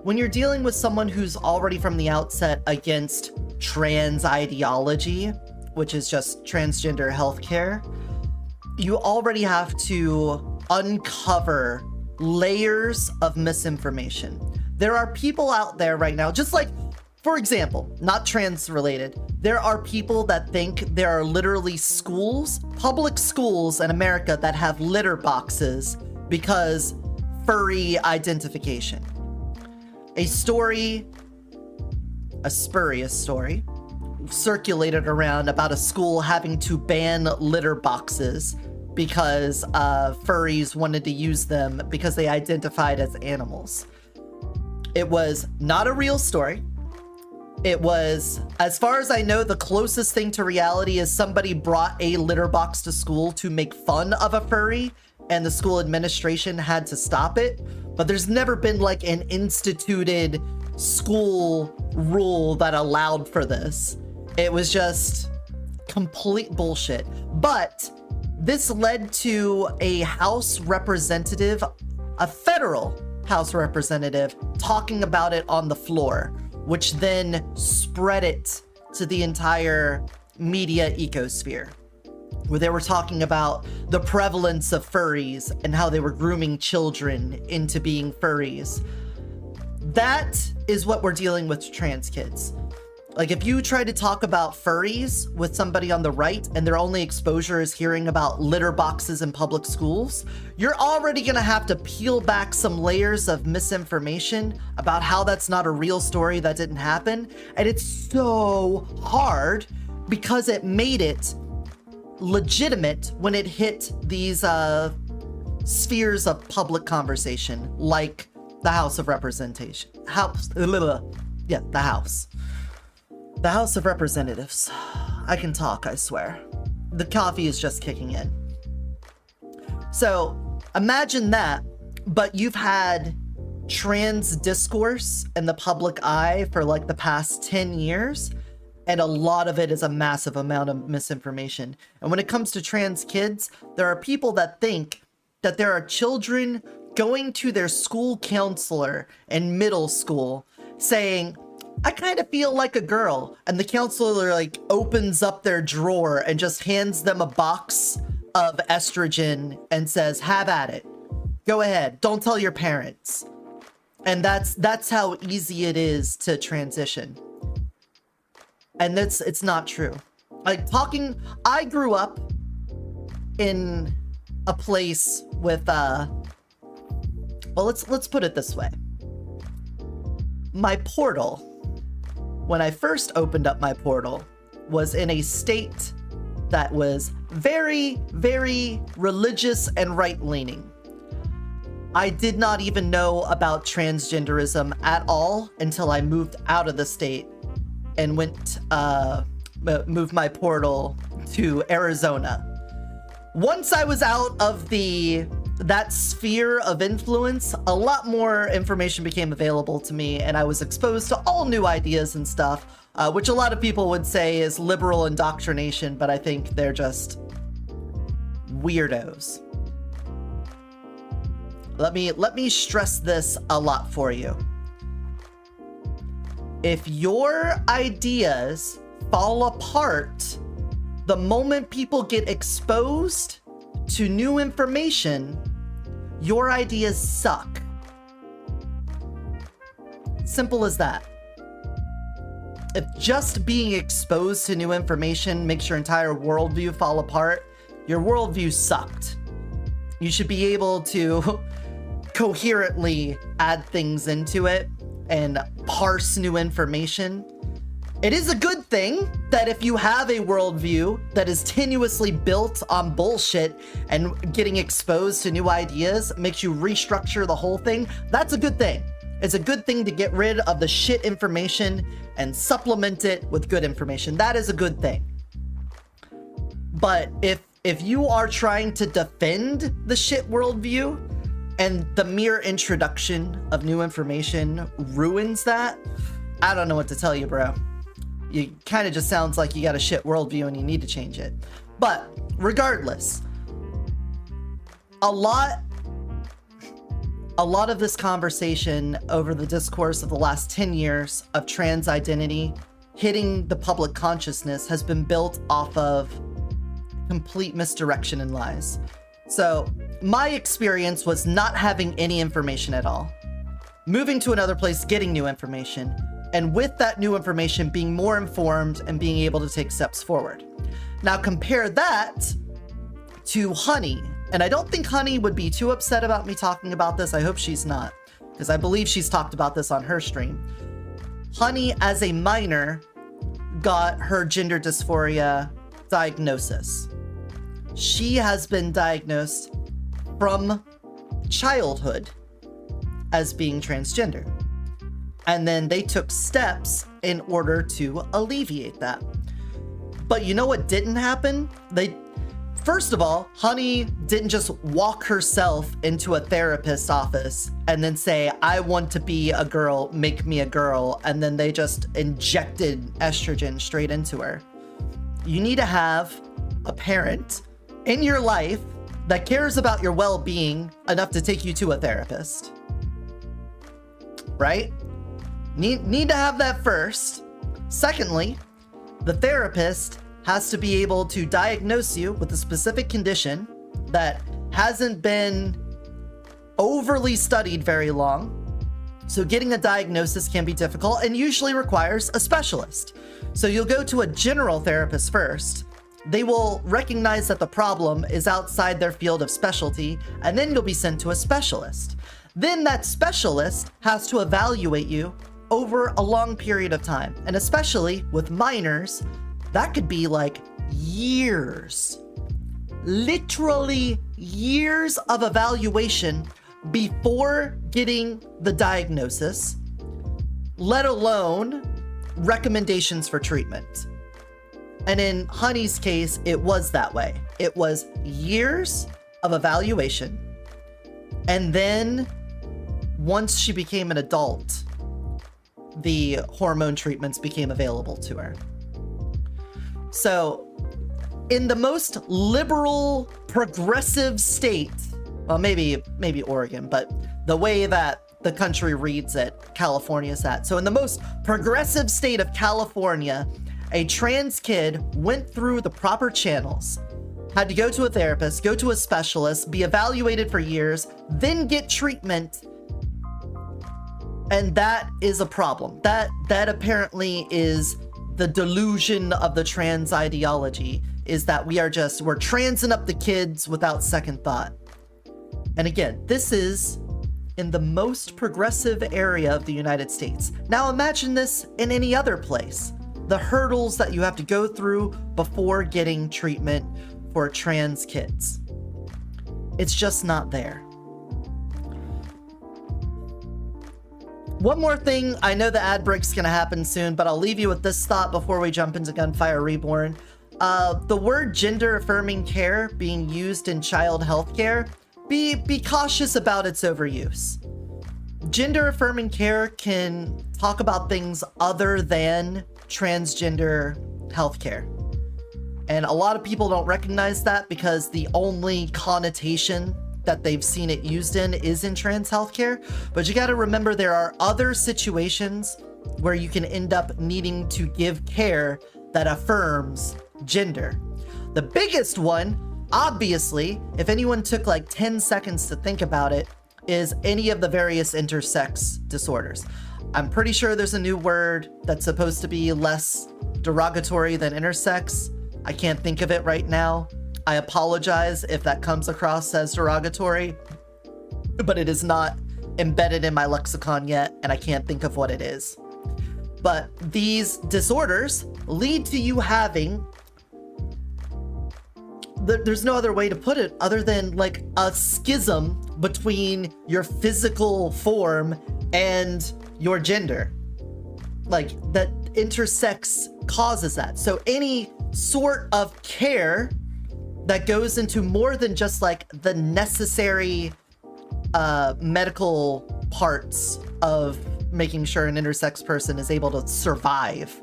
when you're dealing with someone who's already from the outset against trans ideology, which is just transgender healthcare, you already have to uncover layers of misinformation. There are people out there right now, just like, for example, not trans related, there are people that think there are literally schools, public schools in America that have litter boxes because furry identification. A spurious story, circulated around about a school having to ban litter boxes because furries wanted to use them because they identified as animals. It was not a real story. It was, as far as I know, the closest thing to reality is somebody brought a litter box to school to make fun of a furry, and the school administration had to stop it. But there's never been like an instituted school rule that allowed for this. It was just complete bullshit. But this led to a House representative, a federal House representative, talking about it on the floor, which then spread it to the entire media ecosphere. where they were talking about the prevalence of furries and how they were grooming children into being furries. That is what we're dealing with trans kids. Like, if you try to talk about furries with somebody on the right and their only exposure is hearing about litter boxes in public schools, you're already gonna have to peel back some layers of misinformation about how that's not a real story, that didn't happen. And it's so hard because it made it legitimate when it hit these spheres of public conversation, like the House of Representation. The House of Representatives. I can talk, I swear. The coffee is just kicking in. So imagine that, but you've had trans discourse in the public eye for like the past 10 years, and a lot of it is a massive amount of misinformation. And when it comes to trans kids, there are people that think that there are children going to their school counselor in middle school saying, I kind of feel like a girl. And the counselor like opens up their drawer and just hands them a box of estrogen and says, have at it. Go ahead. Don't tell your parents. And that's how easy it is to transition. And it's not true. Like I grew up in a place with, well, let's put it this way. My portal, when I first opened up my portal, was in a state that was very, very religious and right-leaning. I did not even know about transgenderism at all until I moved out of the state and moved my portal to Arizona. Once I was out of that sphere of influence, a lot more information became available to me, and I was exposed to all new ideas and stuff, which a lot of people would say is liberal indoctrination, but I think they're just weirdos. Let me stress this a lot for you. If your ideas fall apart the moment people get exposed to new information, your ideas suck. Simple as that. If just being exposed to new information makes your entire worldview fall apart, your worldview sucked. You should be able to coherently add things into it and parse new information. It is a good thing that if you have a worldview that is tenuously built on bullshit and getting exposed to new ideas makes you restructure the whole thing, that's a good thing. It's a good thing to get rid of the shit information and supplement it with good information. That is a good thing. But if you are trying to defend the shit worldview and the mere introduction of new information ruins that, I don't know what to tell you, bro. You kind of just sounds like you got a shit worldview and you need to change it. But regardless, a lot of this conversation over the discourse of the last 10 years of trans identity hitting the public consciousness has been built off of complete misdirection and lies. So my experience was not having any information at all, moving to another place, getting new information, and with that new information being more informed and being able to take steps forward. Now compare that to Honey, and I don't think Honey would be too upset about me talking about this. I hope she's not, because I believe she's talked about this on her stream. Honey, as a minor, got her gender dysphoria diagnosis. She has been diagnosed from childhood as being transgender. And then they took steps in order to alleviate that. But you know what didn't happen? First of all, Honey didn't just walk herself into a therapist's office and then say, I want to be a girl, make me a girl. And then they just injected estrogen straight into her. You need to have a parent in your life that cares about your well-being enough to take you to a therapist. Right? Need to have that first. Secondly, the therapist has to be able to diagnose you with a specific condition that hasn't been overly studied very long. So getting a diagnosis can be difficult and usually requires a specialist. So you'll go to a general therapist first. They will recognize that the problem is outside their field of specialty, and then you'll be sent to a specialist. Then that specialist has to evaluate you over a long period of time. And especially with minors, that could be like years. Literally years of evaluation before getting the diagnosis, let alone recommendations for treatment. And in Honey's case, it was that way. It was years of evaluation. And then once she became an adult, the hormone treatments became available to her. So in the most liberal, progressive state, well, maybe Oregon, but the way that the country reads it, California's at. So in the most progressive state of California, a trans kid went through the proper channels, had to go to a therapist, go to a specialist, be evaluated for years, then get treatment. And that is a problem. That apparently is the delusion of the trans ideology, is that we're transing up the kids without second thought. And again, this is in the most progressive area of the United States. Now imagine this in any other place. The hurdles that you have to go through before getting treatment for trans kids. It's just not there. One more thing, I know the ad break's gonna happen soon, but I'll leave you with this thought before we jump into Gunfire Reborn. The word gender-affirming care being used in child healthcare, be cautious about its overuse. Gender-affirming care can talk about things other than transgender healthcare. And a lot of people don't recognize that because the only connotation that they've seen it used in is in trans healthcare. But you got to remember there are other situations where you can end up needing to give care that affirms gender. The biggest one, obviously, if anyone took like 10 seconds to think about it, is any of the various intersex disorders. I'm pretty sure there's a new word that's supposed to be less derogatory than intersex. I can't think of it right now. I apologize if that comes across as derogatory, but it is not embedded in my lexicon yet, and I can't think of what it is. But these disorders lead to you having, there's no other way to put it other than like a schism between your physical form and your gender. Like that intersex causes that. So any sort of care that goes into more than just like the necessary medical parts of making sure an intersex person is able to survive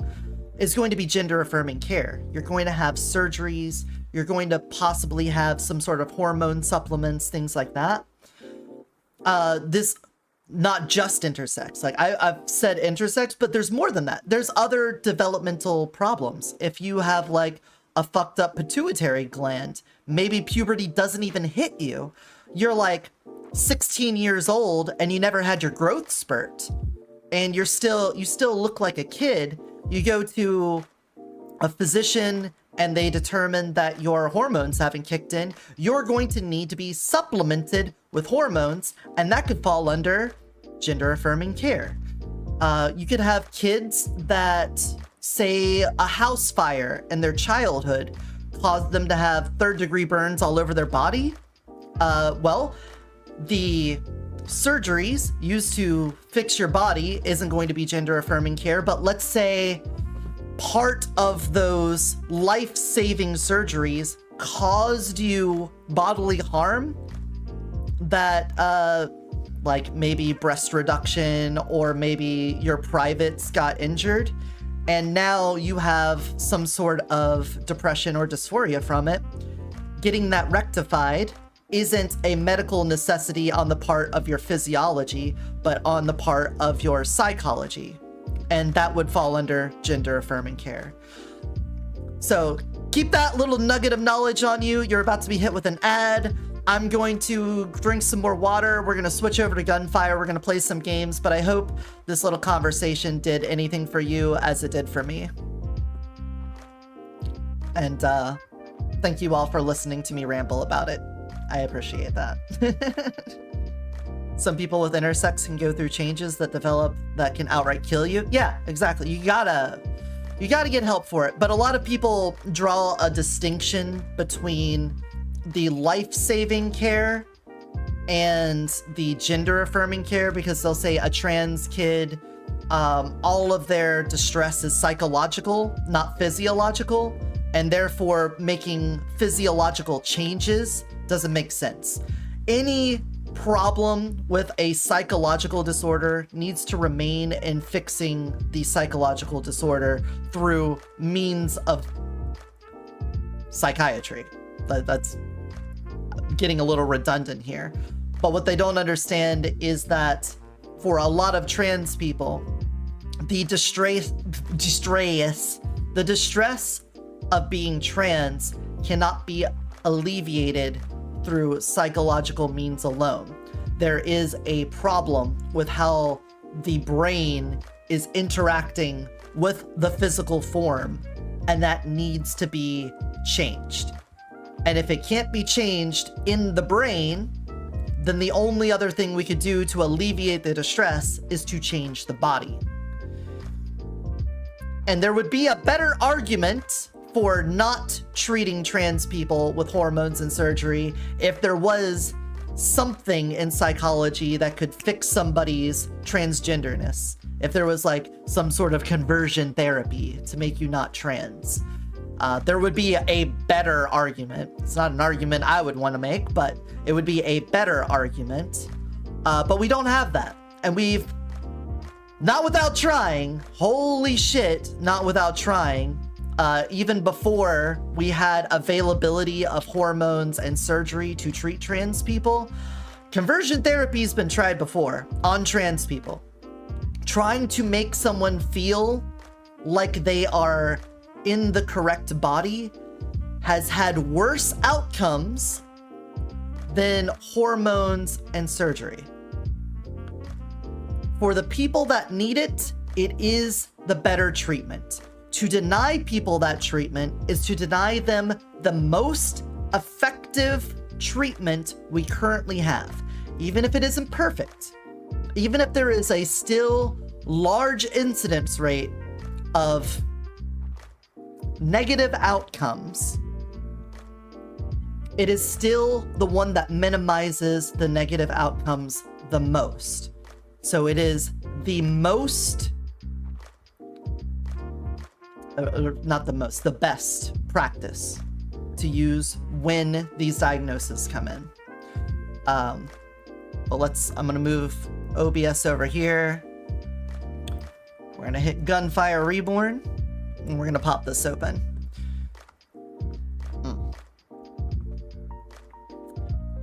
is going to be gender affirming care. You're going to have surgeries. You're going to possibly have some sort of hormone supplements, things like that. This, not just intersex. Like I've said intersex, but there's more than that. There's other developmental problems. If you have like a fucked up pituitary gland, maybe puberty doesn't even hit you. You're like 16 years old and you never had your growth spurt. And you still look like a kid. You go to a physician and they determine that your hormones haven't kicked in. You're going to need to be supplemented with hormones, and that could fall under gender affirming care. You could have kids that, say, a house fire in their childhood caused them to have third-degree burns all over their body. Well, the surgeries used to fix your body isn't going to be gender affirming care, but let's say part of those life-saving surgeries caused you bodily harm that, like maybe breast reduction or maybe your privates got injured, and now you have some sort of depression or dysphoria from it. Getting that rectified isn't a medical necessity on the part of your physiology, but on the part of your psychology. And that would fall under gender affirming care. So keep that little nugget of knowledge on you. You're about to be hit with an ad. I'm going to drink some more water. We're going to switch over to Gunfire. We're going to play some games, but I hope this little conversation did anything for you as it did for me. And thank you all for listening to me ramble about it. I appreciate that. Some people with intersex can go through changes that develop that can outright kill you. Yeah, exactly. You gotta get help for it. But a lot of people draw a distinction between the life-saving care and the gender-affirming care, because they'll say a trans kid, all of their distress is psychological, not physiological, and therefore making physiological changes doesn't make sense. Any problem with a psychological disorder needs to remain in fixing the psychological disorder through means of psychiatry. That's getting a little redundant here. But what they don't understand is that for a lot of trans people, the distress of being trans cannot be alleviated through psychological means alone. There is a problem with how the brain is interacting with the physical form, and that needs to be changed. And if it can't be changed in the brain, then the only other thing we could do to alleviate the distress is to change the body. And there would be a better argument for not treating trans people with hormones and surgery if there was something in psychology that could fix somebody's transgenderness. If there was like some sort of conversion therapy to make you not trans. There would be a better argument. It's not an argument I would want to make, but it would be a better argument. But we don't have that. And we've, not without trying, holy shit, not without trying, even before we had availability of hormones and surgery to treat trans people, conversion therapy has been tried before on trans people. Trying to make someone feel like they are in the correct body has had worse outcomes than hormones and surgery. For the people that need it, it is the better treatment. To deny people that treatment is to deny them the most effective treatment we currently have. Even if it isn't perfect, even if there is a still large incidence rate of negative outcomes, it is still the one that minimizes the negative outcomes the most. So it is the most, not the most, the best practice to use when these diagnoses come in. But I'm gonna move OBS over here. We're gonna hit Gunfire Reborn, and we're gonna pop this open.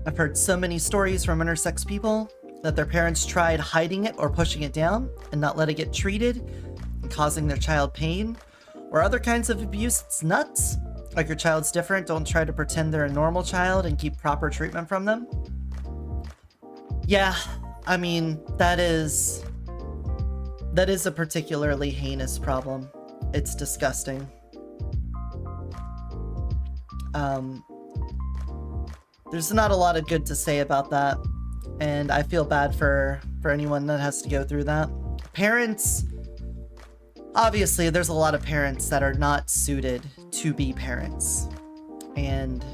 I've heard so many stories from intersex people that their parents tried hiding it or pushing it down and not letting it get treated and causing their child pain or other kinds of abuse. It's nuts. Like, your child's different, don't try to pretend they're a normal child and keep proper treatment from them. Yeah, I mean, that is a particularly heinous problem. It's disgusting. There's not a lot of good to say about that, and I feel bad for anyone that has to go through that. Parents, obviously, there's a lot of parents that are not suited to be parents, and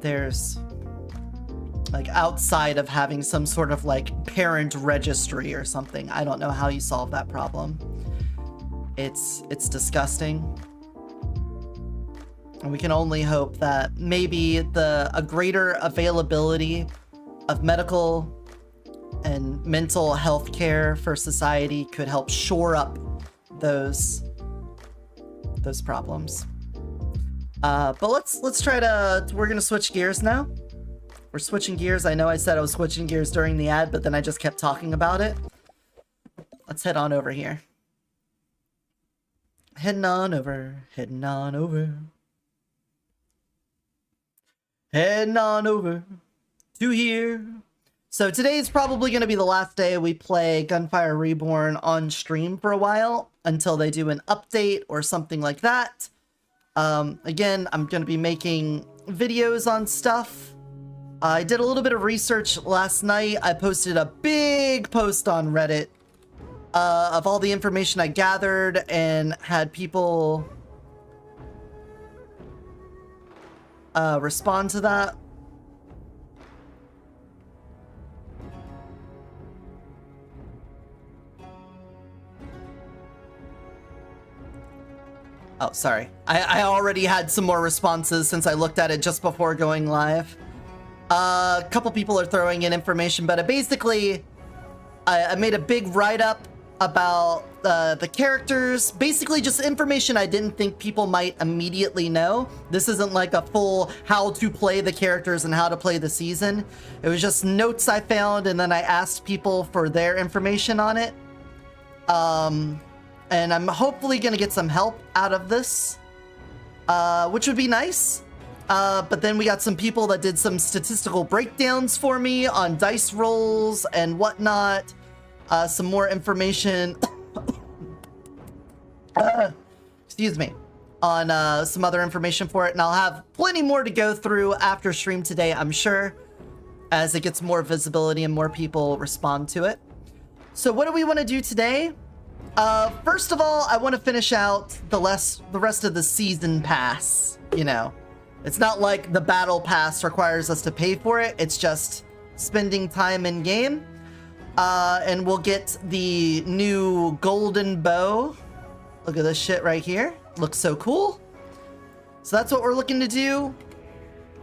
there's, like, outside of having some sort of, like, parent registry or something, I don't know how you solve that problem. It's disgusting. And we can only hope that maybe a greater availability of medical and mental health care for society could help shore up those problems. But let's try to, we're gonna switch gears now. We're switching gears. I know I said I was switching gears during the ad, but then I just kept talking about it. Let's head on over here. Heading on over. Heading on over to here. So today's probably going to be the last day we play Gunfire Reborn on stream for a while until they do an update or something like that. Again, I'm going to be making videos on stuff. I did a little bit of research last night. I posted a big post on Reddit of all the information I gathered and had people respond to that. Oh, sorry. I already had some more responses since I looked at it just before going live. A couple people are throwing in information, but basically, I made a big write-up about the characters. Basically, just information I didn't think people might immediately know. This isn't like a full how to play the characters and how to play the season. It was just notes I found, and then I asked people for their information on it. And I'm hopefully going to get some help out of this, which would be nice. But then we got some people that did some statistical breakdowns for me on dice rolls and whatnot. Some more information, excuse me, on some other information for it. And I'll have plenty more to go through after stream today, I'm sure, as it gets more visibility and more people respond to it. So what do we want to do today? First of all, I want to finish out the rest of the season pass. You know, it's not like the battle pass requires us to pay for it. It's just spending time in game. And we'll get the new golden bow. Look at this shit right here. Looks so cool. So that's what we're looking to do.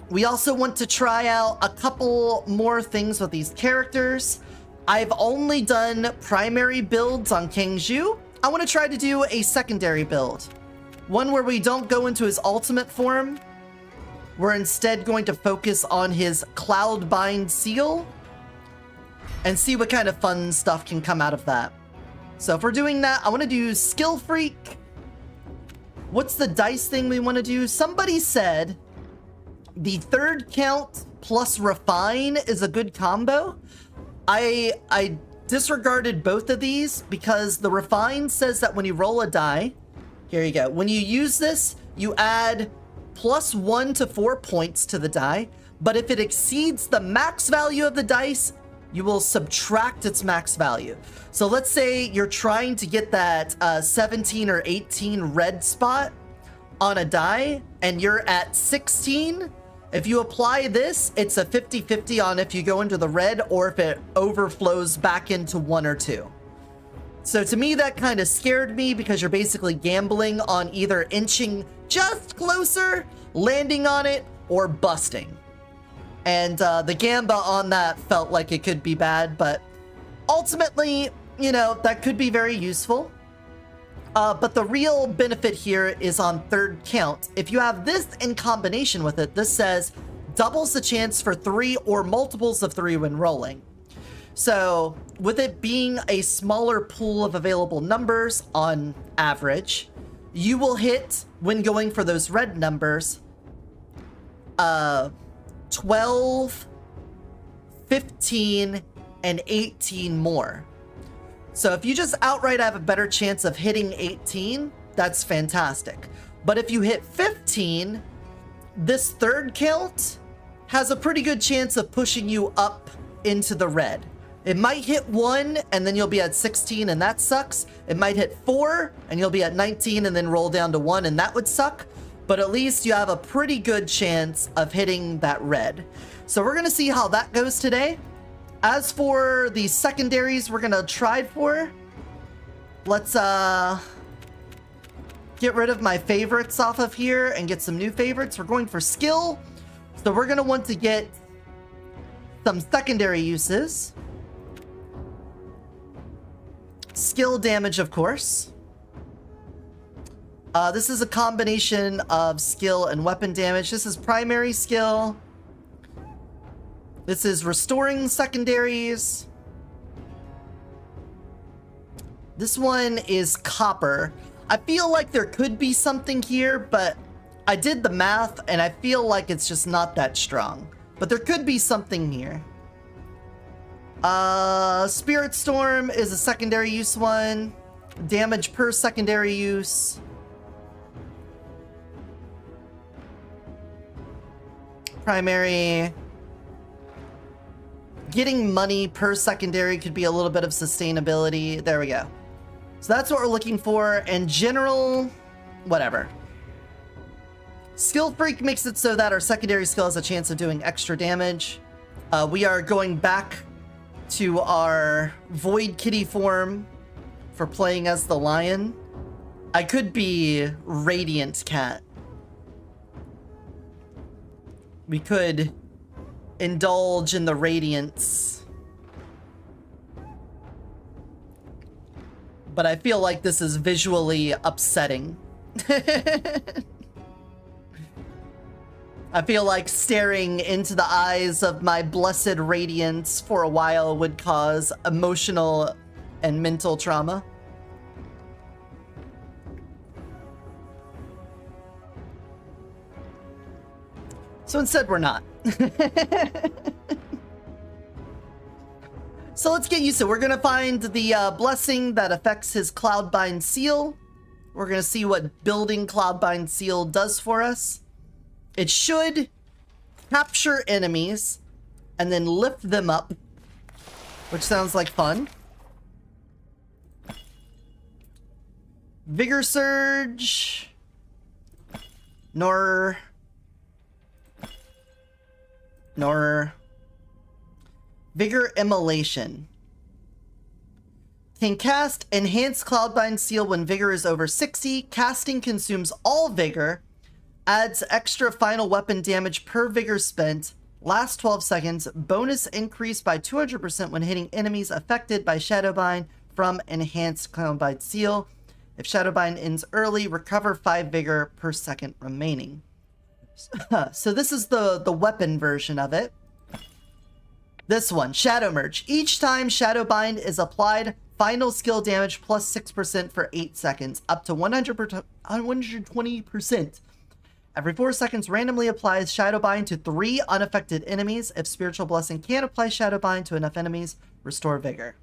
We also want to try out a couple more things with these characters. I've only done primary builds on King Zhu. I want to try to do a secondary build. One where we don't go into his ultimate form. We're instead going to focus on his Cloudbind seal and see what kind of fun stuff can come out of that. So if we're doing that, I want to do Skill Freak. What's the dice thing we want to do? Somebody said the third count plus Refine is a good combo. I disregarded both of these because the Refine says that when you roll a die, here you go. When you use this, you add +1 to 4 points to the die, but if it exceeds the max value of the dice, you will subtract its max value. So let's say you're trying to get that 17 or 18 red spot on a die, and you're at 16. If you apply this, it's a 50-50 on if you go into the red or if it overflows back into 1 or 2. So to me, that kind of scared me because you're basically gambling on either inching just closer, landing on it, or busting. And the gamba on that felt like it could be bad, but ultimately, you know, that could be very useful. But the real benefit here is on third count. If you have this in combination with it, this says doubles the chance for 3 or multiples of 3 when rolling. So with it being a smaller pool of available numbers on average, you will hit, when going for those red numbers, 12, 15, and 18 more. So if you just outright have a better chance of hitting 18, that's fantastic. But if you hit 15, this third count has a pretty good chance of pushing you up into the red. It might hit 1 and then you'll be at 16 and that sucks. It might hit 4 and you'll be at 19 and then roll down to 1 and that would suck. But at least you have a pretty good chance of hitting that red. So we're gonna see how that goes today. As for the secondaries we're gonna try for, let's get rid of my favorites off of here and get some new favorites. We're going for skill. So we're gonna want to get some secondary uses. Skill damage, of course. This is a combination of skill and weapon damage. This is primary skill. This is restoring secondaries. This one is copper. I feel like there could be something here, but I did the math, and I feel like it's just not that strong. But there could be something here. Spirit Storm is a secondary use one. Damage per secondary use. Primary. Getting money per secondary could be a little bit of sustainability. There we go. So that's what we're looking for. And general, whatever. Skill Freak makes it so that our secondary skill has a chance of doing extra damage. We are going back to our Void Kitty form for playing as the lion. I could be Radiant Cat. We could indulge in the radiance. But I feel like this is visually upsetting. I feel like staring into the eyes of my blessed radiance for a while would cause emotional and mental trauma. So instead, we're not. So let's get used to it. We're going to find the blessing that affects his Cloudbind Seal. We're going to see what building Cloudbind Seal does for us. It should capture enemies and then lift them up, which sounds like fun. Vigor Surge. Nor. Vigor Immolation. Can cast Enhanced Cloudbind Seal when Vigor is over 60. Casting consumes all Vigor. Adds extra final weapon damage per Vigor spent. Last 12 seconds. Bonus increase by 200% when hitting enemies affected by Shadowbind from Enhanced Cloudbind Seal. If Shadowbind ends early, recover 5 Vigor per second remaining. So this is the weapon version of it. This one, Shadow Merge. Each time Shadowbind is applied, final skill damage plus 6% for 8 seconds, up to 120%. Every 4 seconds, randomly applies Shadowbind to 3 unaffected enemies. If Spiritual Blessing can't apply Shadowbind to enough enemies, restore Vigor.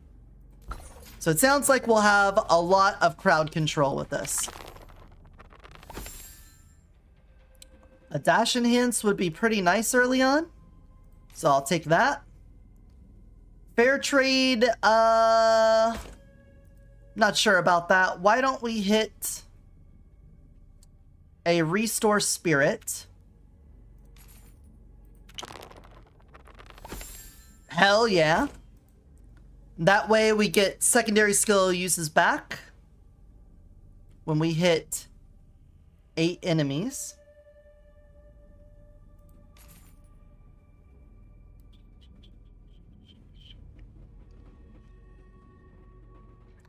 So it sounds like we'll have a lot of crowd control with this. A Dash Enhance would be pretty nice early on. So I'll take that. Fair Trade, not sure about that. Why don't we hit a Restore Spirit? Hell yeah. That way we get secondary skill uses back when we hit 8 enemies.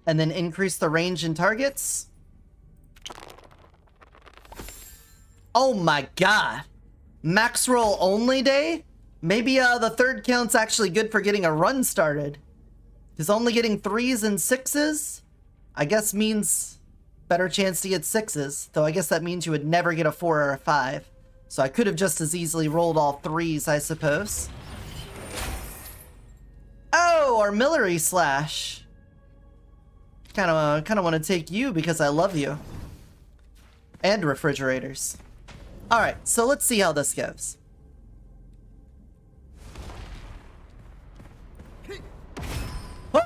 And then increase the range in targets. Oh my god. Max roll only day? Maybe the third count's actually good for getting a run started. Because only getting 3s and 6s, I guess means better chance to get 6s. Though I guess that means you would never get a 4 or a 5. So I could have just as easily rolled all 3s, I suppose. Oh, Artillery Slash. Kind of want to take you because I love you. And refrigerators. Alright, so let's see how this goes. Whoa.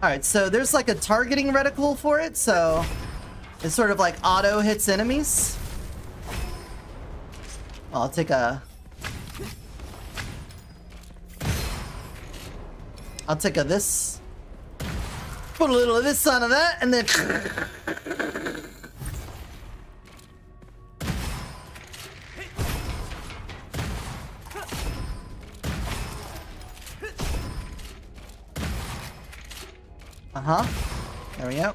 Alright, so there's like a targeting reticle for it, so it sort of like auto hits enemies. I'll take a this. Put a little of this onto that, and then there we go.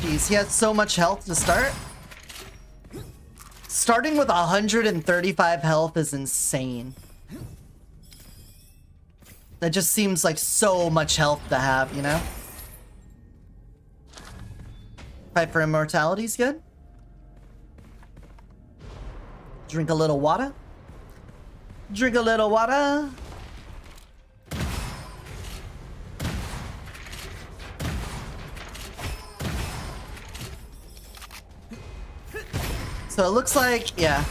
Jeez, he had so much health to start. Starting with 135 health is insane. That just seems like so much health to have, you know? Fight for immortality is good. Drink a little water. Drink a little water. So it looks like, yeah.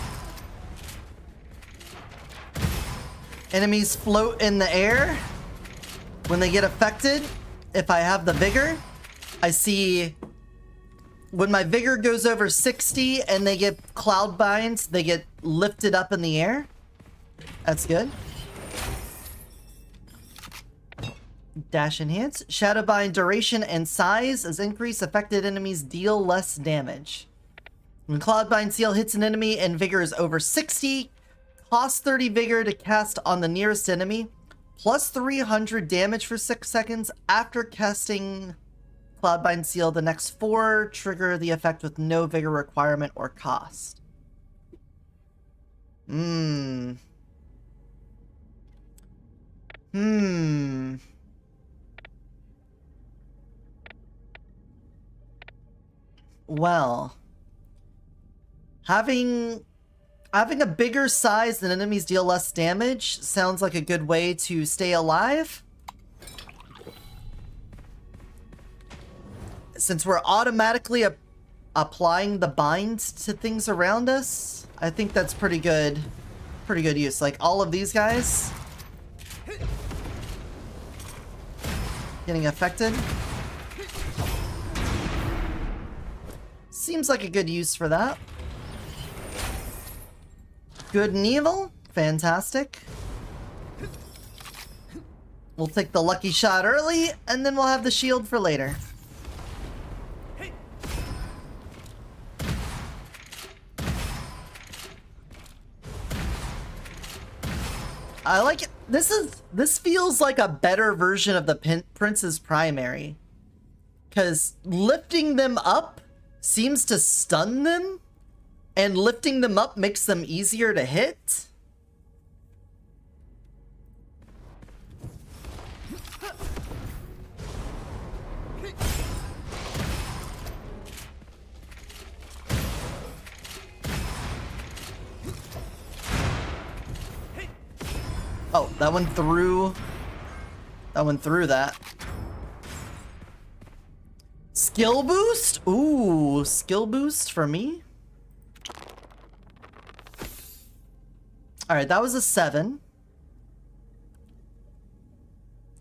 Enemies float in the air when they get affected. If I have the vigor, I see when my vigor goes over 60 and they get cloud binds, they get lifted up in the air. That's good. Dash enhance. Shadow bind duration and size is increased. Affected enemies deal less damage. When Cloudbind Seal hits an enemy and vigor is over 60, cost 30 vigor to cast on the nearest enemy, plus 300 damage for 6 seconds. After casting Cloudbind Seal, the next 4 trigger the effect with no vigor requirement or cost. Well, having a bigger size than enemies deal less damage sounds like a good way to stay alive. Since we're automatically applying the bind to things around us, I think that's pretty good use. Like all of these guys getting affected. Seems like a good use for that. Good and evil. Fantastic. We'll take the lucky shot early, and then we'll have the shield for later. I like it. This feels like a better version of the Prince's Primary. Because lifting them up seems to stun them, and lifting them up makes them easier to hit. Oh, that went through. That went through that. Skill boost? Ooh, skill boost for me? Alright, that was a 7.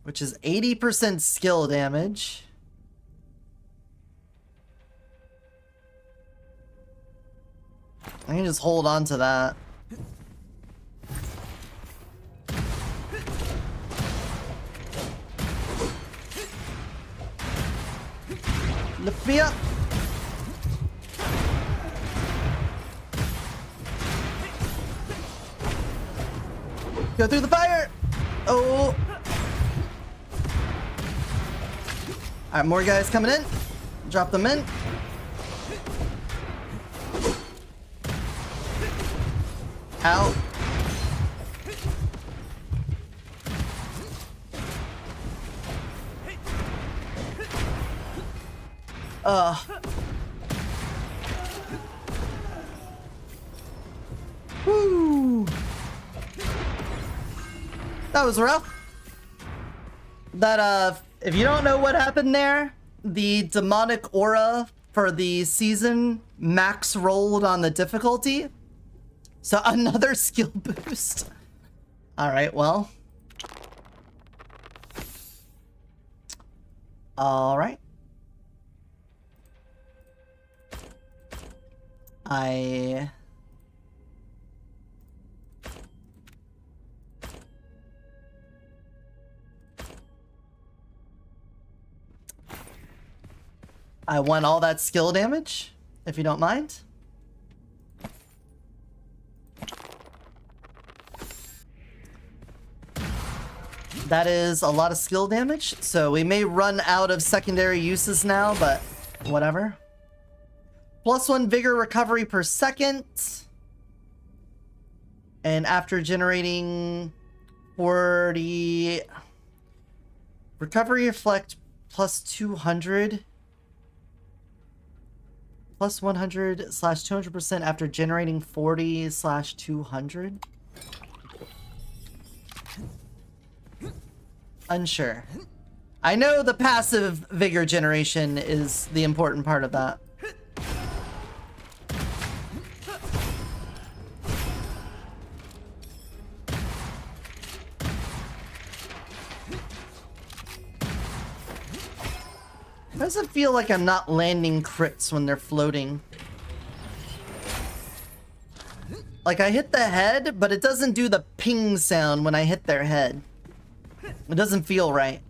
Which is 80% skill damage. I can just hold on to that. Lift me up. Go through the fire. Oh. Alright, more guys coming in. Drop them in. Ow. Woo. That was rough. That, if you don't know what happened there, the demonic aura for the season max rolled on the difficulty. So another skill boost. Alright, well. Alright. I want all that skill damage, if you don't mind. That is a lot of skill damage, so we may run out of secondary uses now, but whatever. +1 vigor recovery per second. And after generating 40... Recovery reflect +200. +100/200% after generating 40/200. Unsure. I know the passive vigor generation is the important part of that. Does it feel like I'm not landing crits when they're floating? Like I hit the head, but it doesn't do the ping sound when I hit their head. It doesn't feel right.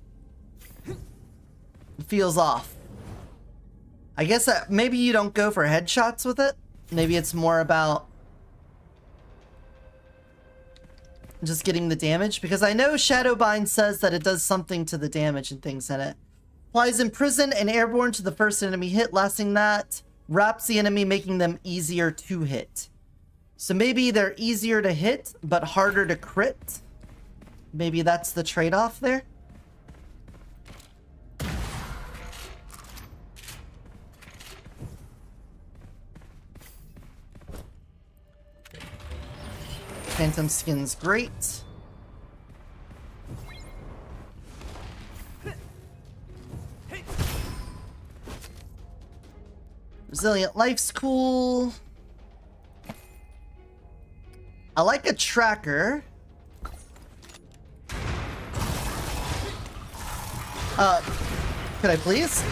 It feels off. I guess maybe you don't go for headshots with it. Maybe it's more about just getting the damage. Because I know Shadowbind says that it does something to the damage and things in it. Applies Imprison and Airborne to the first enemy hit. Lasting that wraps the enemy, making them easier to hit. So maybe they're easier to hit, but harder to crit. Maybe that's the trade-off there. Phantom Skin's great. Resilient Life's cool. I like a tracker. Could I please?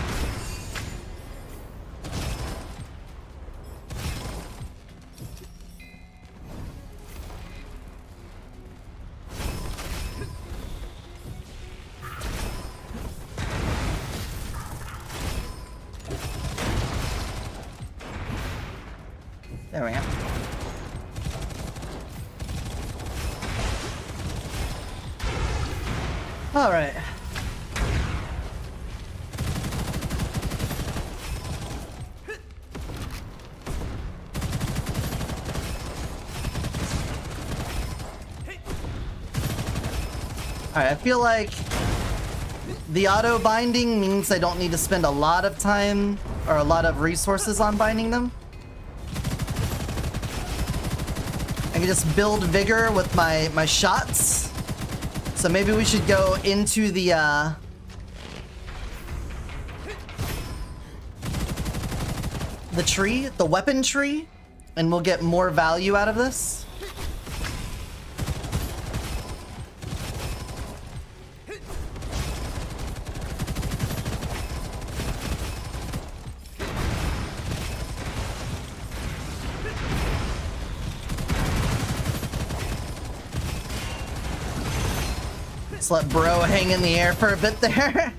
There we go. All right. Alright, I feel like the auto binding means I don't need to spend a lot of time or a lot of resources on binding them. I can just build vigor with my shots. So maybe we should go into the tree, the weapon tree, and we'll get more value out of this. Let's let bro hang in the air for a bit there.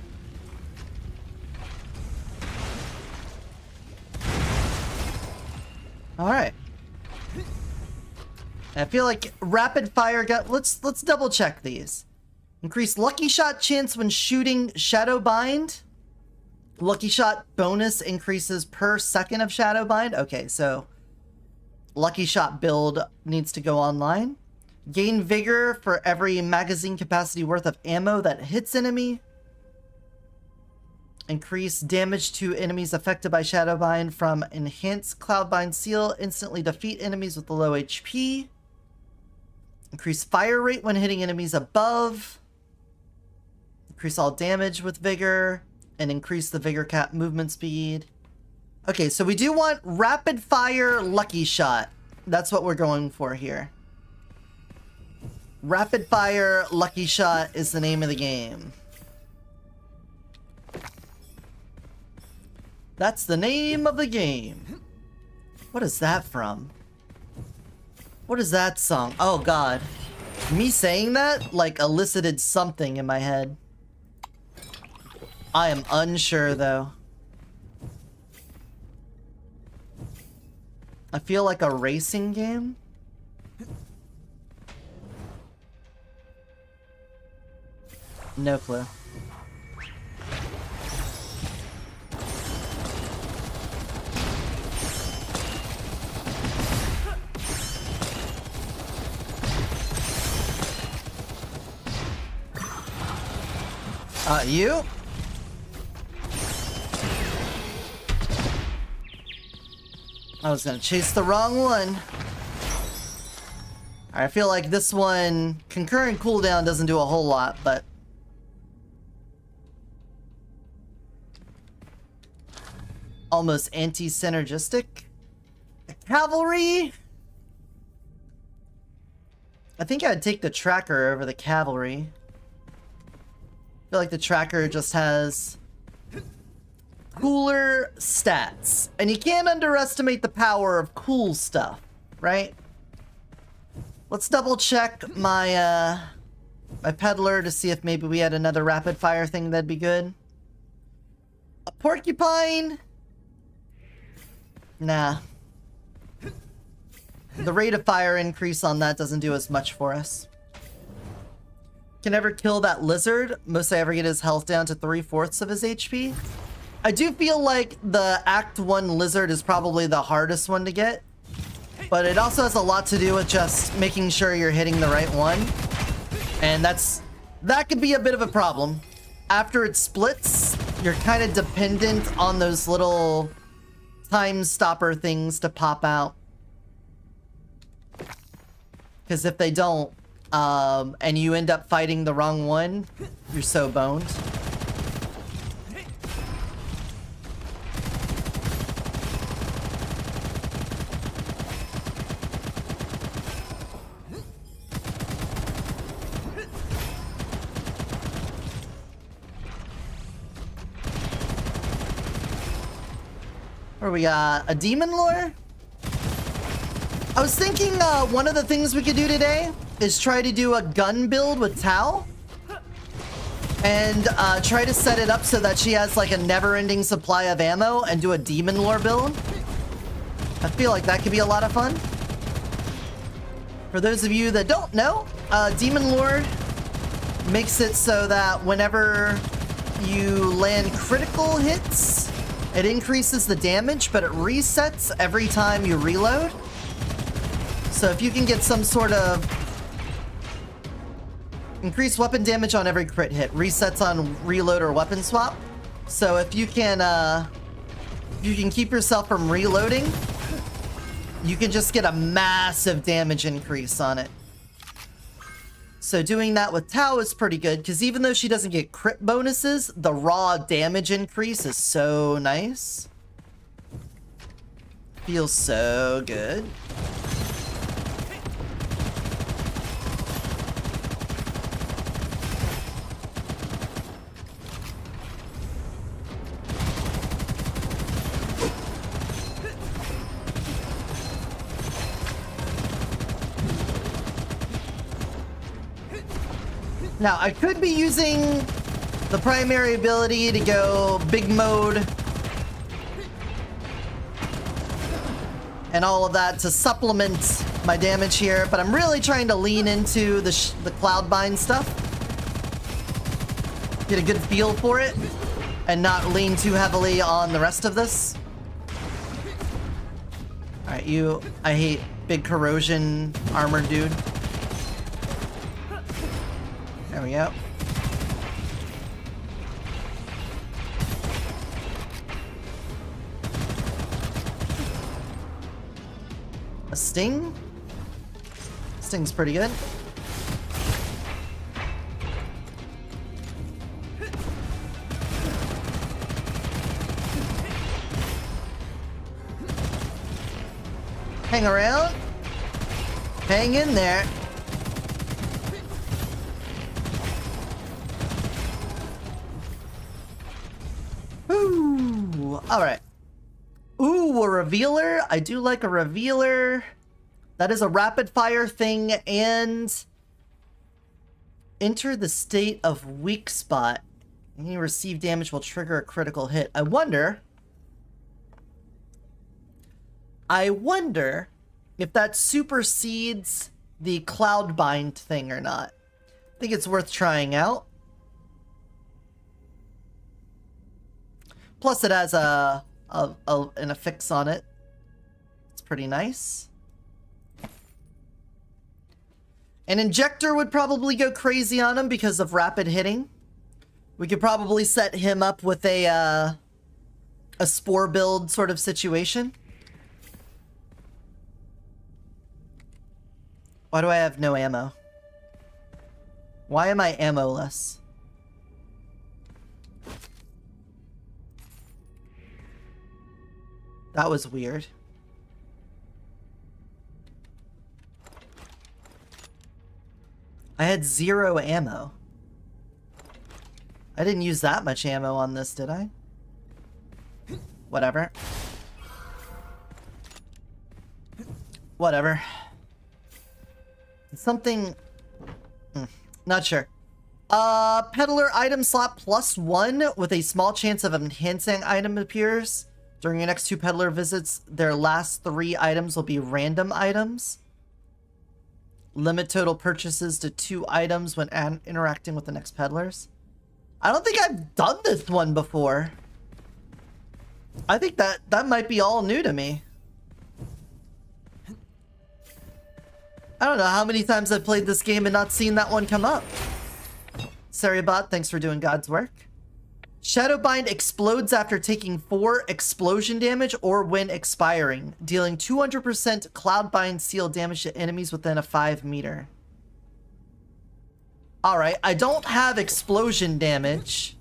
All right. I feel like rapid fire got. Let's double check these. Increase lucky shot chance when shooting shadow bind. Lucky shot bonus increases per second of shadow bind. Okay, so lucky shot build needs to go online. Gain vigor for every magazine capacity worth of ammo that hits enemy. Increase damage to enemies affected by Shadowbind from Enhanced Cloudbind Seal. Instantly defeat enemies with low HP. Increase fire rate when hitting enemies above. Increase all damage with vigor. And increase the vigor cap movement speed. Okay, so we do want rapid fire lucky shot. That's what we're going for here. Rapid fire lucky shot is the name of the game. That's the name of the game. What is that from? What is that song? Oh god. Me saying that like elicited something in my head. I am unsure though. I feel like a racing game. No clue. You? I was gonna chase the wrong one. I feel like this one, concurrent cooldown doesn't do a whole lot, but... almost anti-synergistic. The cavalry? I think I'd take the tracker over the cavalry. I feel like the tracker just has cooler stats. And you can't underestimate the power of cool stuff, right? Let's double check my my peddler to see if maybe we had another rapid fire thing that'd be good. A porcupine? Nah. The rate of fire increase on that doesn't do as much for us. Can never kill that lizard. Most I ever get his health down to 3/4 of his HP. I do feel like the Act 1 lizard is probably the hardest one to get. But it also has a lot to do with just making sure you're hitting the right one. And that could be a bit of a problem. After it splits, you're kind of dependent on those little time stopper things to pop out. Because if they don't, and you end up fighting the wrong one, you're so boned. Where we got a demon lore? I was thinking one of the things we could do today is try to do a gun build with Tao. And try to set it up so that she has like a never-ending supply of ammo and do a demon lore build. I feel like that could be a lot of fun. For those of you that don't know, demon lore makes it so that whenever you land critical hits, it increases the damage, but it resets every time you reload. So if you can get some sort of increased weapon damage on every crit hit, resets on reload or weapon swap. So if you can keep yourself from reloading, you can just get a massive damage increase on it. So doing that with Tao is pretty good, because even though she doesn't get crit bonuses, the raw damage increase is so nice. Feels so good. Now, I could be using the primary ability to go big mode and all of that to supplement my damage here, but I'm really trying to lean into the Cloudbind stuff. Get a good feel for it and not lean too heavily on the rest of this. Alright, I hate big corrosion armor dude. There we go. A sting? Sting's pretty good. Hang around. Hang in there. Ooh, all right. Ooh, a revealer. I do like a revealer. That is a rapid fire thing, and enter the state of weak spot. Any received damage will trigger a critical hit. I wonder if that supersedes the Cloudbind thing or not. I think it's worth trying out. Plus, it has an affix on it. It's pretty nice. An injector would probably go crazy on him because of rapid hitting. We could probably set him up with a spore build sort of situation. Why do I have no ammo? Why am I ammo-less? That was weird. I had 0 ammo. I didn't use that much ammo on this, did I? Whatever. Whatever. Something... not sure. Peddler item slot +1 with a small chance of enhancing item appears. During your next 2 peddler visits, their last 3 items will be random items. Limit total purchases to 2 items when interacting with the next peddlers. I don't think I've done this one before. I think that might be all new to me. I don't know how many times I've played this game and not seen that one come up. Seriabot, thanks for doing God's work. Shadowbind explodes after taking 4 explosion damage or when expiring, dealing 200% Cloudbind seal damage to enemies within a 5 meter. Alright, I don't have explosion damage.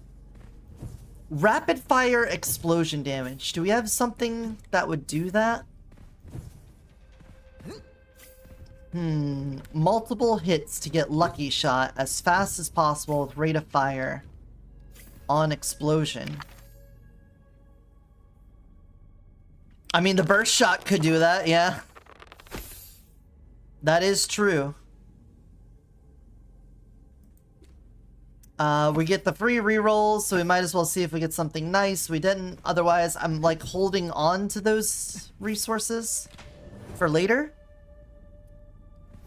Rapid fire explosion damage. Do we have something that would do that? Multiple hits to get lucky shot as fast as possible with rate of fire on explosion. I mean, the burst shot could do that, yeah. That is true. We get the free rerolls, so we might as well see if we get something nice. We didn't. Otherwise, I'm like holding on to those resources for later.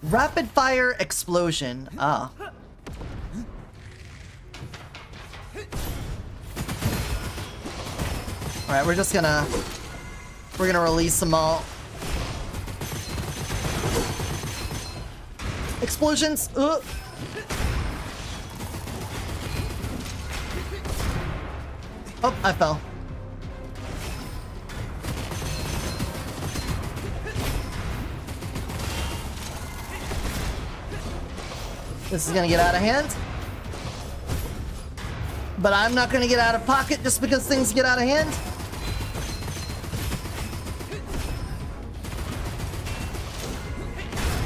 Rapid fire explosion. Ah. Alright, we're gonna release them all. Explosions! Oh, I fell. This is gonna get out of hand. But I'm not gonna get out of pocket just because things get out of hand.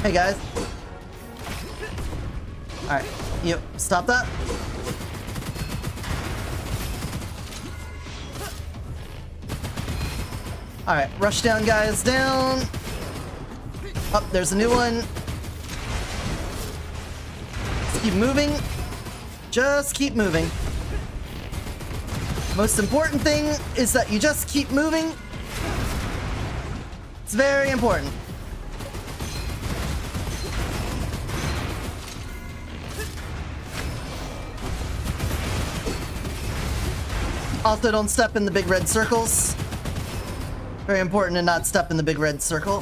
Hey guys. Alright, you stop that. Alright, rush down guys, down. Oh, there's a new one. Just keep moving. Just keep moving. Most important thing is that you just keep moving. It's very important. Also, don't step in the big red circles. Very important to not step in the big red circle.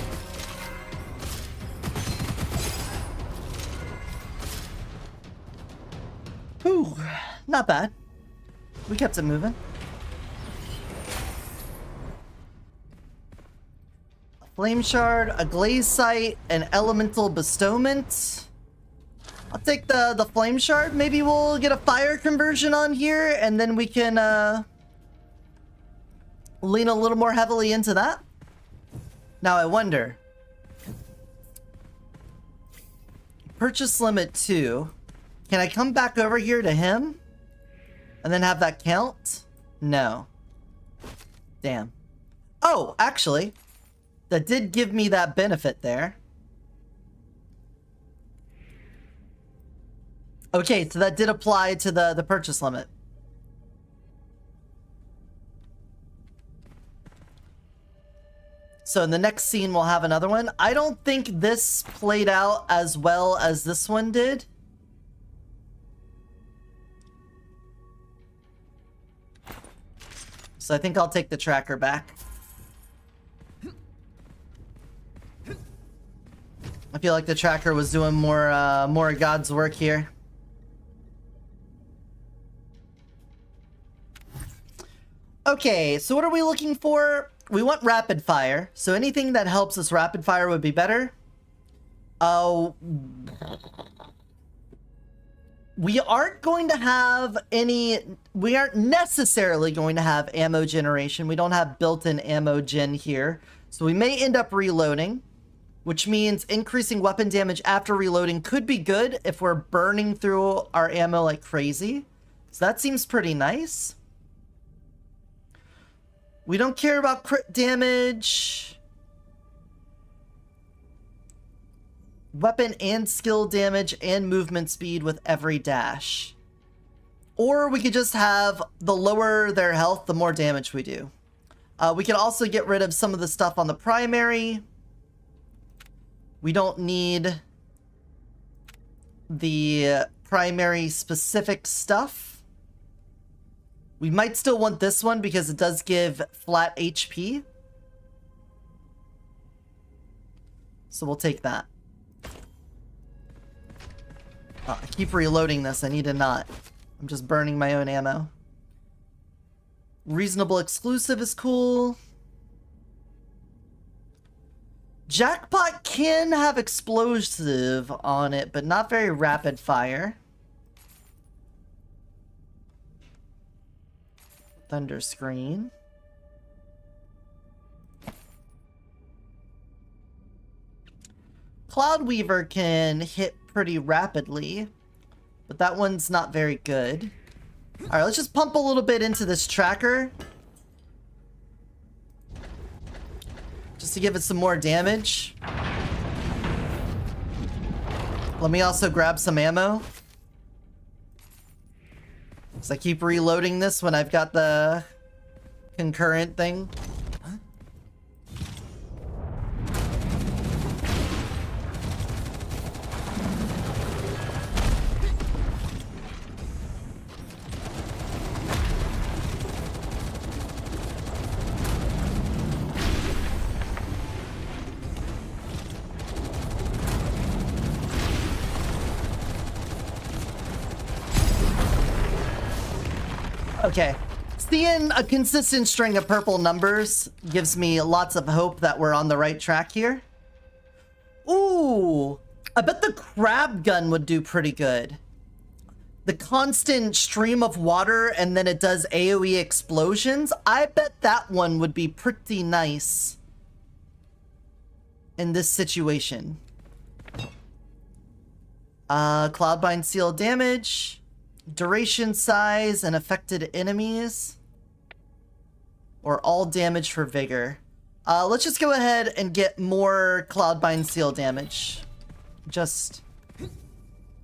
Whew, not bad. We kept it moving. A flame shard, a glaze sight, an elemental bestowment. I'll take the flame shard. Maybe we'll get a fire conversion on here, and then we can lean a little more heavily into that. Now I wonder. Purchase limit 2. Can I come back over here to him? And then have that count? No. Damn. Oh, actually, that did give me that benefit there. Okay, so that did apply to the purchase limit. So in the next scene, we'll have another one. I don't think this played out as well as this one did. So I think I'll take the tracker back. I feel like the tracker was doing more God's work here. Okay, so what are we looking for? We want rapid fire. So anything that helps us rapid fire would be better. Oh, we aren't going to have any, we aren't necessarily going to have ammo generation. We don't have built-in ammo gen here. So we may end up reloading, which means increasing weapon damage after reloading could be good if we're burning through our ammo like crazy. So that seems pretty nice. We don't care about crit damage. Weapon and skill damage and movement speed with every dash. Or we could just have the lower their health, the more damage we do. We can also get rid of some of the stuff on the primary. We don't need the primary specific stuff. We might still want this one because it does give flat HP. So we'll take that. Oh, I keep reloading this. I need to not. I'm just burning my own ammo. Reasonable exclusive is cool. Jackpot can have explosive on it, but not very rapid fire. Thunder screen. Cloudweaver can hit pretty rapidly, but that one's not very good. Alright, let's just pump a little bit into this tracker. Just to give it some more damage. Let me also grab some ammo. So I keep reloading this when I've got the concurrent thing. Okay, seeing a consistent string of purple numbers gives me lots of hope that we're on the right track here. Ooh, I bet the crab gun would do pretty good. The constant stream of water and then it does AoE explosions. I bet that one would be pretty nice in this situation. Cloudbind seal damage. Duration size and affected enemies. Or all damage for vigor. Let's just go ahead and get more Cloudbind seal damage. Just...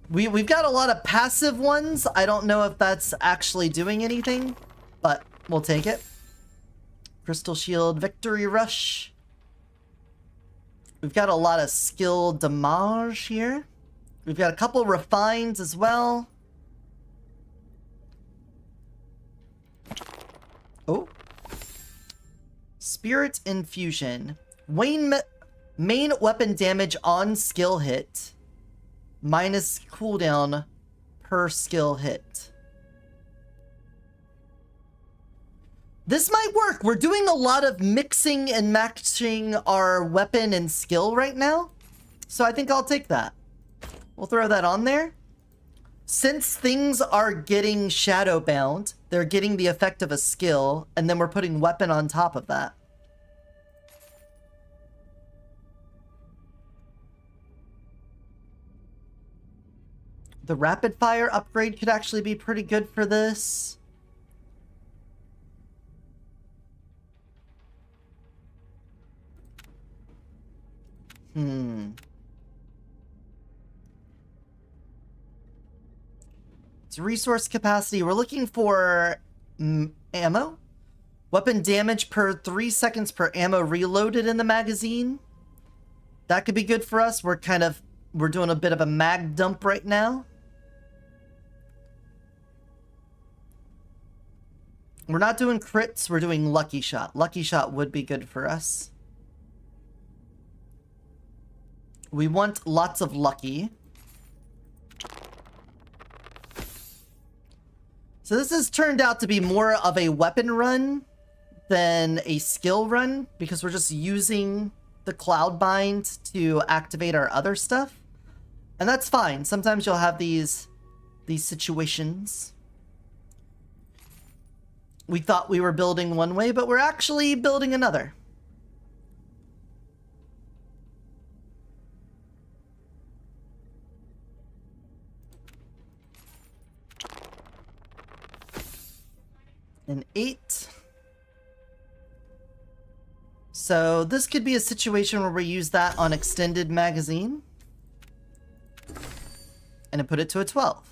We've got a lot of passive ones. I don't know if that's actually doing anything, but we'll take it. Crystal Shield Victory Rush. We've got a lot of skill damage here. We've got a couple refines as well. Oh. Spirit Infusion. Main weapon damage on skill hit. Minus cooldown per skill hit. This might work. We're doing a lot of mixing and matching our weapon and skill right now. So I think I'll take that. We'll throw that on there. Since things are getting shadowbound, they're getting the effect of a skill, and then we're putting weapon on top of that. The rapid fire upgrade could actually be pretty good for this. It's resource capacity. We're looking for ammo. Weapon damage per 3 seconds per ammo reloaded in the magazine. That could be good for us. We're doing a bit of a mag dump right now. We're not doing crits, we're doing Lucky Shot. Lucky Shot would be good for us. We want lots of lucky. So this has turned out to be more of a weapon run than a skill run because we're just using the cloud bind to activate our other stuff. And that's fine. Sometimes you'll have these situations. We thought we were building one way, but we're actually building another. An 8. So this could be a situation where we use that on extended magazine. And then put it to a 12.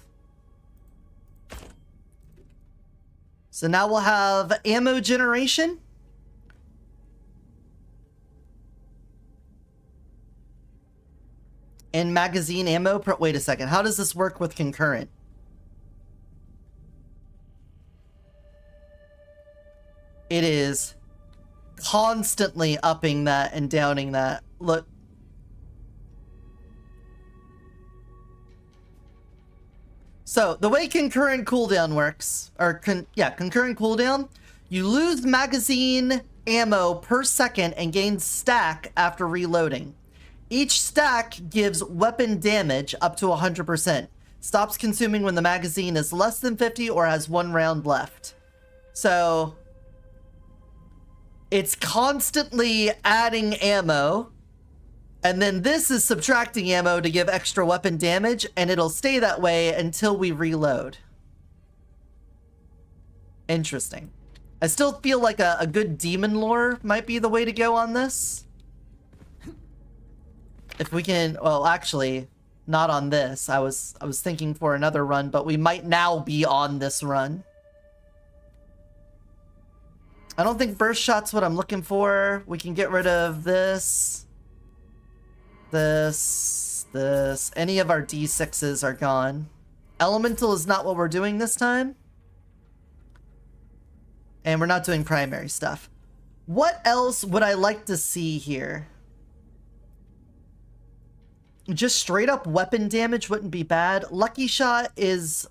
So now we'll have ammo generation. And magazine ammo. Wait a second. How does this work with concurrent? It is constantly upping that and downing that. Look. So, the way concurrent cooldown works, or concurrent cooldown, you lose magazine ammo per second and gain stack after reloading. Each stack gives weapon damage up to 100%. Stops consuming when the magazine is less than 50 or has 1 round left. So, it's constantly adding ammo. And then this is subtracting ammo to give extra weapon damage, and it'll stay that way until we reload. Interesting. I still feel like a good demon lore might be the way to go on this. If we can, well, actually, not on this. I was thinking for another run, but we might now be on this run. I don't think burst shot's what I'm looking for. We can get rid of this. This. Any of our D6s are gone. Elemental is not what we're doing this time. And we're not doing primary stuff. What else would I like to see here? Just straight up weapon damage wouldn't be bad. Lucky shot is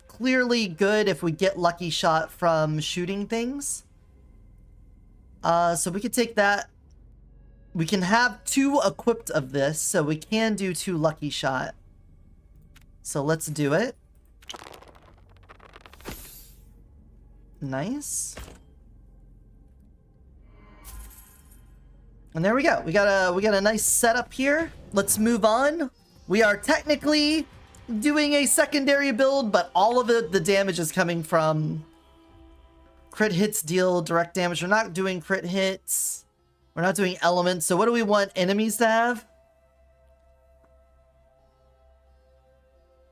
clearly good if we get lucky shot from shooting things. So we could take that. We can have 2 equipped of this, so we can do 2 lucky shot. So let's do it. Nice. And there we go. We got a nice setup here. Let's move on. We are technically doing a secondary build, but all of it, the damage is coming from crit hits deal direct damage. We're not doing crit hits. We're not doing elements. So what do we want enemies to have?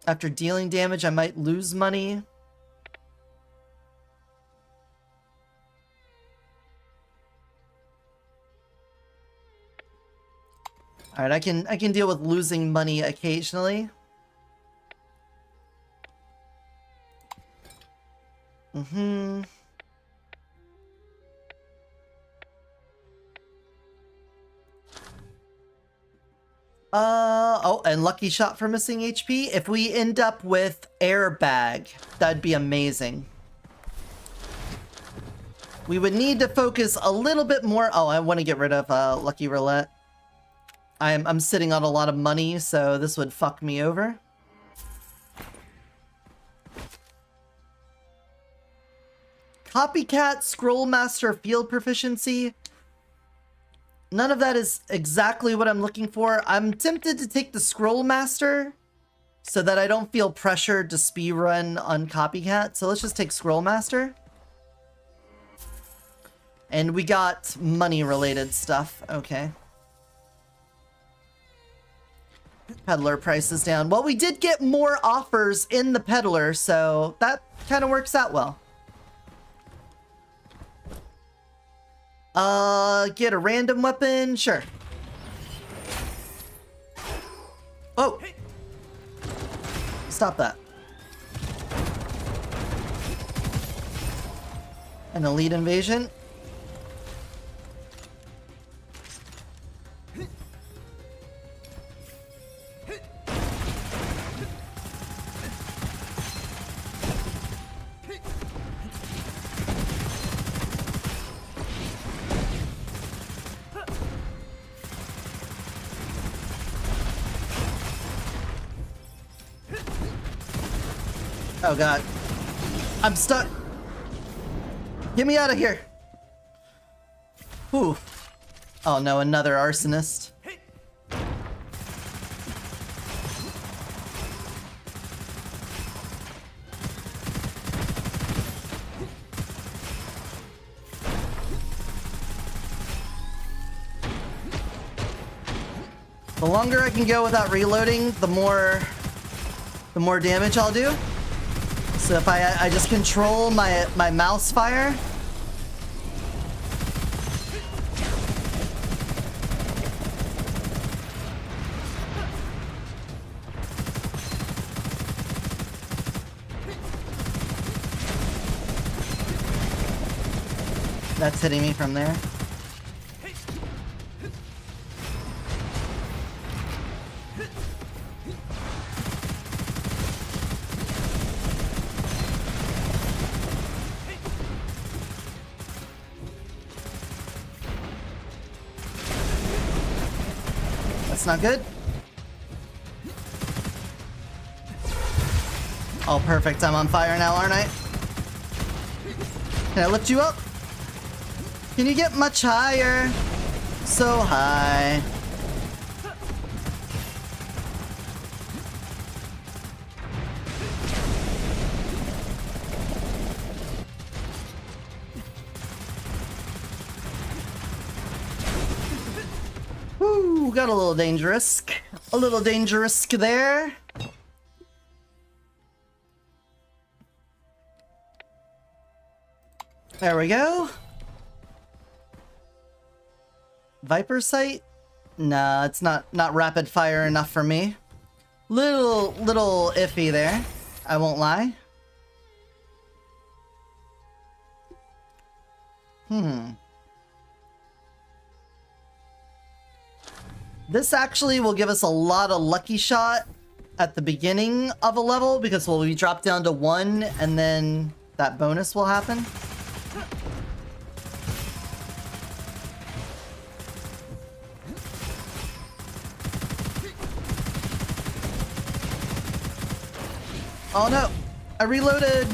After dealing damage, I might lose money. All right, I can deal with losing money occasionally. Oh, and lucky shot for missing HP. If we end up with airbag, that'd be amazing. We would need to focus a little bit more. Oh, I want to get rid of lucky roulette. I'm sitting on a lot of money, so this would fuck me over. Copycat, Scroll Master, Field Proficiency. None of that is exactly what I'm looking for. I'm tempted to take the Scroll Master so that I don't feel pressured to speedrun on Copycat. So let's just take Scroll Master. And we got money-related stuff. Okay. Peddler price is down. Well, we did get more offers in the Peddler, so that kind of works out well. Get a random weapon? Sure. Oh! Stop that. An elite invasion. Oh god. I'm stuck. Get me out of here. Whew. Oh no, another arsonist. The longer I can go without reloading, the more damage I'll do. So if I just control my mouse fire. That's hitting me from there. That's not good. Oh, perfect. I'm on fire now, aren't I? Can I lift you up? Can you get much higher? So high. Woo, got a little dangerous. A little dangerous there. There we go. Viper sight? Nah, it's not rapid fire enough for me. Little iffy there. I won't lie. This actually will give us a lot of lucky shot at the beginning of a level because we'll be dropped down to 1 and then that bonus will happen. Oh no! I reloaded!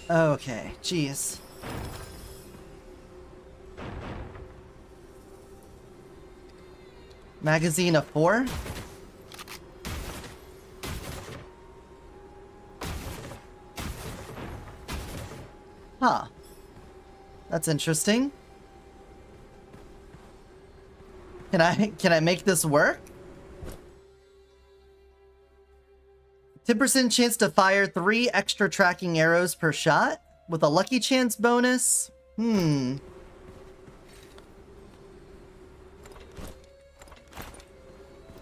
Okay, jeez. Magazine of 4? Huh. That's interesting. Can I make this work? 10% chance to fire 3 extra tracking arrows per shot with a lucky chance bonus.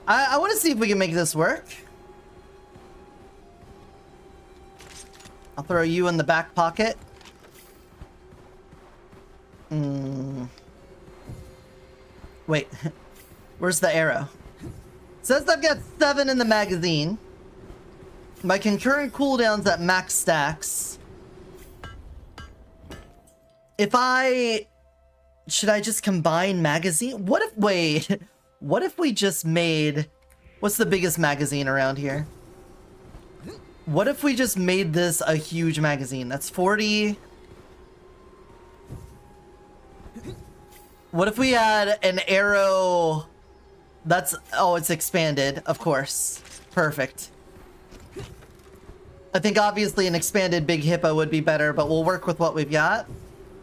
I want to see if we can make this work. I'll throw you in the back pocket. Wait, where's the arrow? Says I've got 7 in the magazine. My concurrent cooldowns at max stacks. Should I just combine magazine? What if, wait, what if we just made, what's the biggest magazine around here? What if we just made this a huge magazine? That's 40. What if we had an arrow that's, oh, it's expanded, of course. Perfect. I think obviously an expanded Big Hippo would be better, but we'll work with what we've got.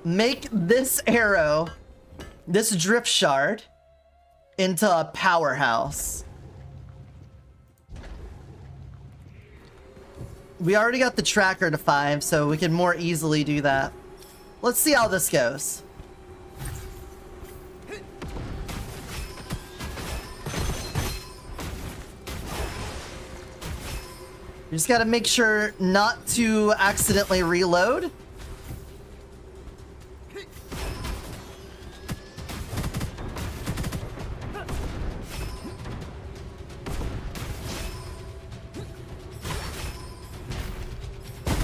Make this arrow, this drift shard, into a powerhouse. We already got the tracker to 5, so we can more easily do that. Let's see how this goes. You just gotta make sure not to accidentally reload.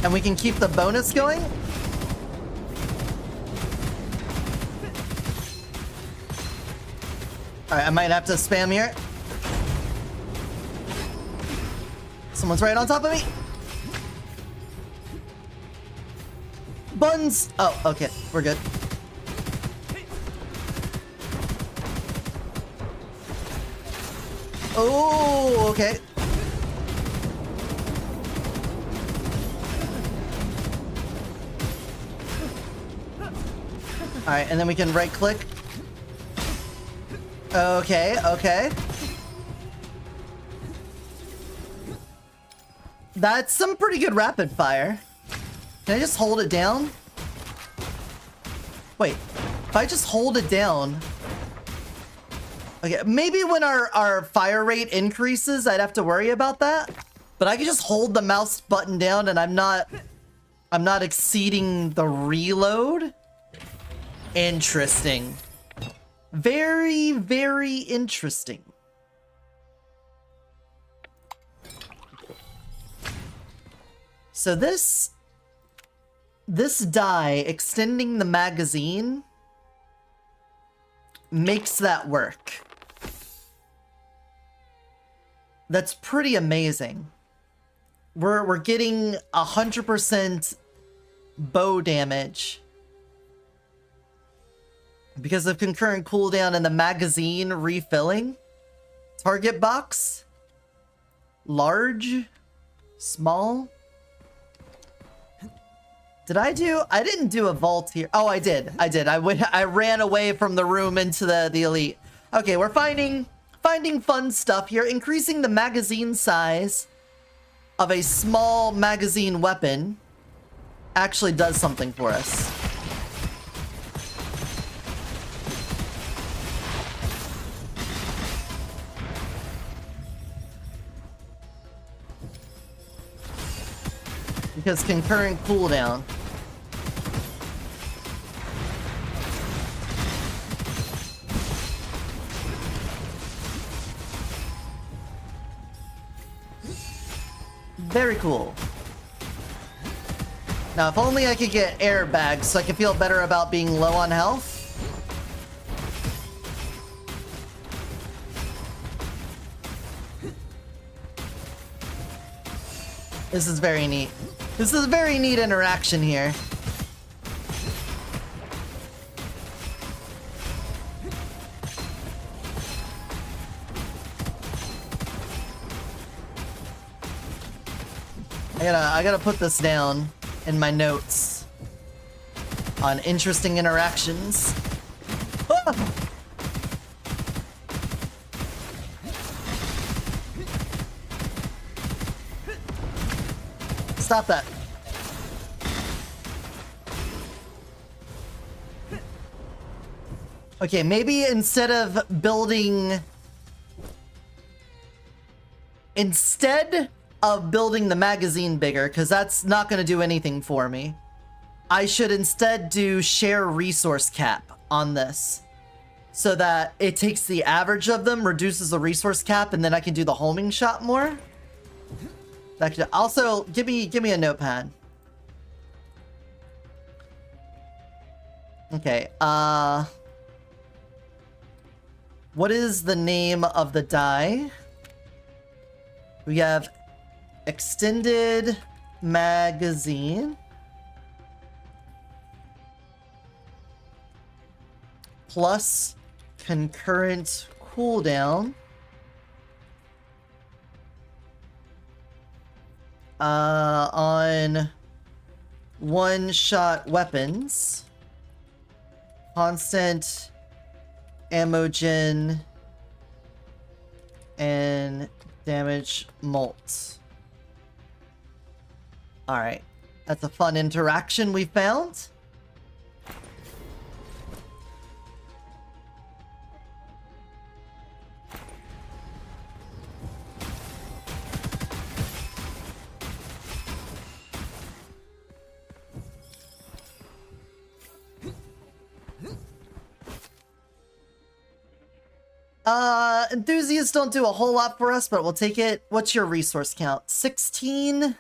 And we can keep the bonus going. Alright, I might have to spam here. Someone's right on top of me. Buns! Oh, okay. We're good. Oh, okay. Alright, and then we can right click. Okay, okay. That's some pretty good rapid fire. Can I just hold it down? Wait, if I just hold it down... Okay, maybe when our fire rate increases, I'd have to worry about that. But I can just hold the mouse button down and I'm not exceeding the reload. Interesting. Very, very interesting. So this die, extending the magazine, makes that work. That's pretty amazing. We're getting 100% bow damage because of concurrent cooldown and the magazine refilling. Target box. Large. Small. I didn't do a vault here. Oh, I did. I ran away from the room into the elite. Okay, we're finding fun stuff here. Increasing the magazine size of a small magazine weapon actually does something for us. Because concurrent cooldown. Very cool. Now, if only I could get airbags so I could feel better about being low on health. This is very neat. This is a very neat interaction here. I gotta put this down in my notes on interesting interactions. Ah! Stop that. Okay, maybe instead of building the magazine bigger, because that's not going to do anything for me, I should instead do share resource cap on this so that it takes the average of them, reduces the resource cap, and then I can do the homing shot more. That could also give me a notepad. Okay, what is the name of the die? We have extended magazine plus concurrent cooldown on one-shot weapons, constant ammo gen, and damage molt. Alright, that's a fun interaction we found. Enthusiasts don't do a whole lot for us, but we'll take it. What's your resource count? 16?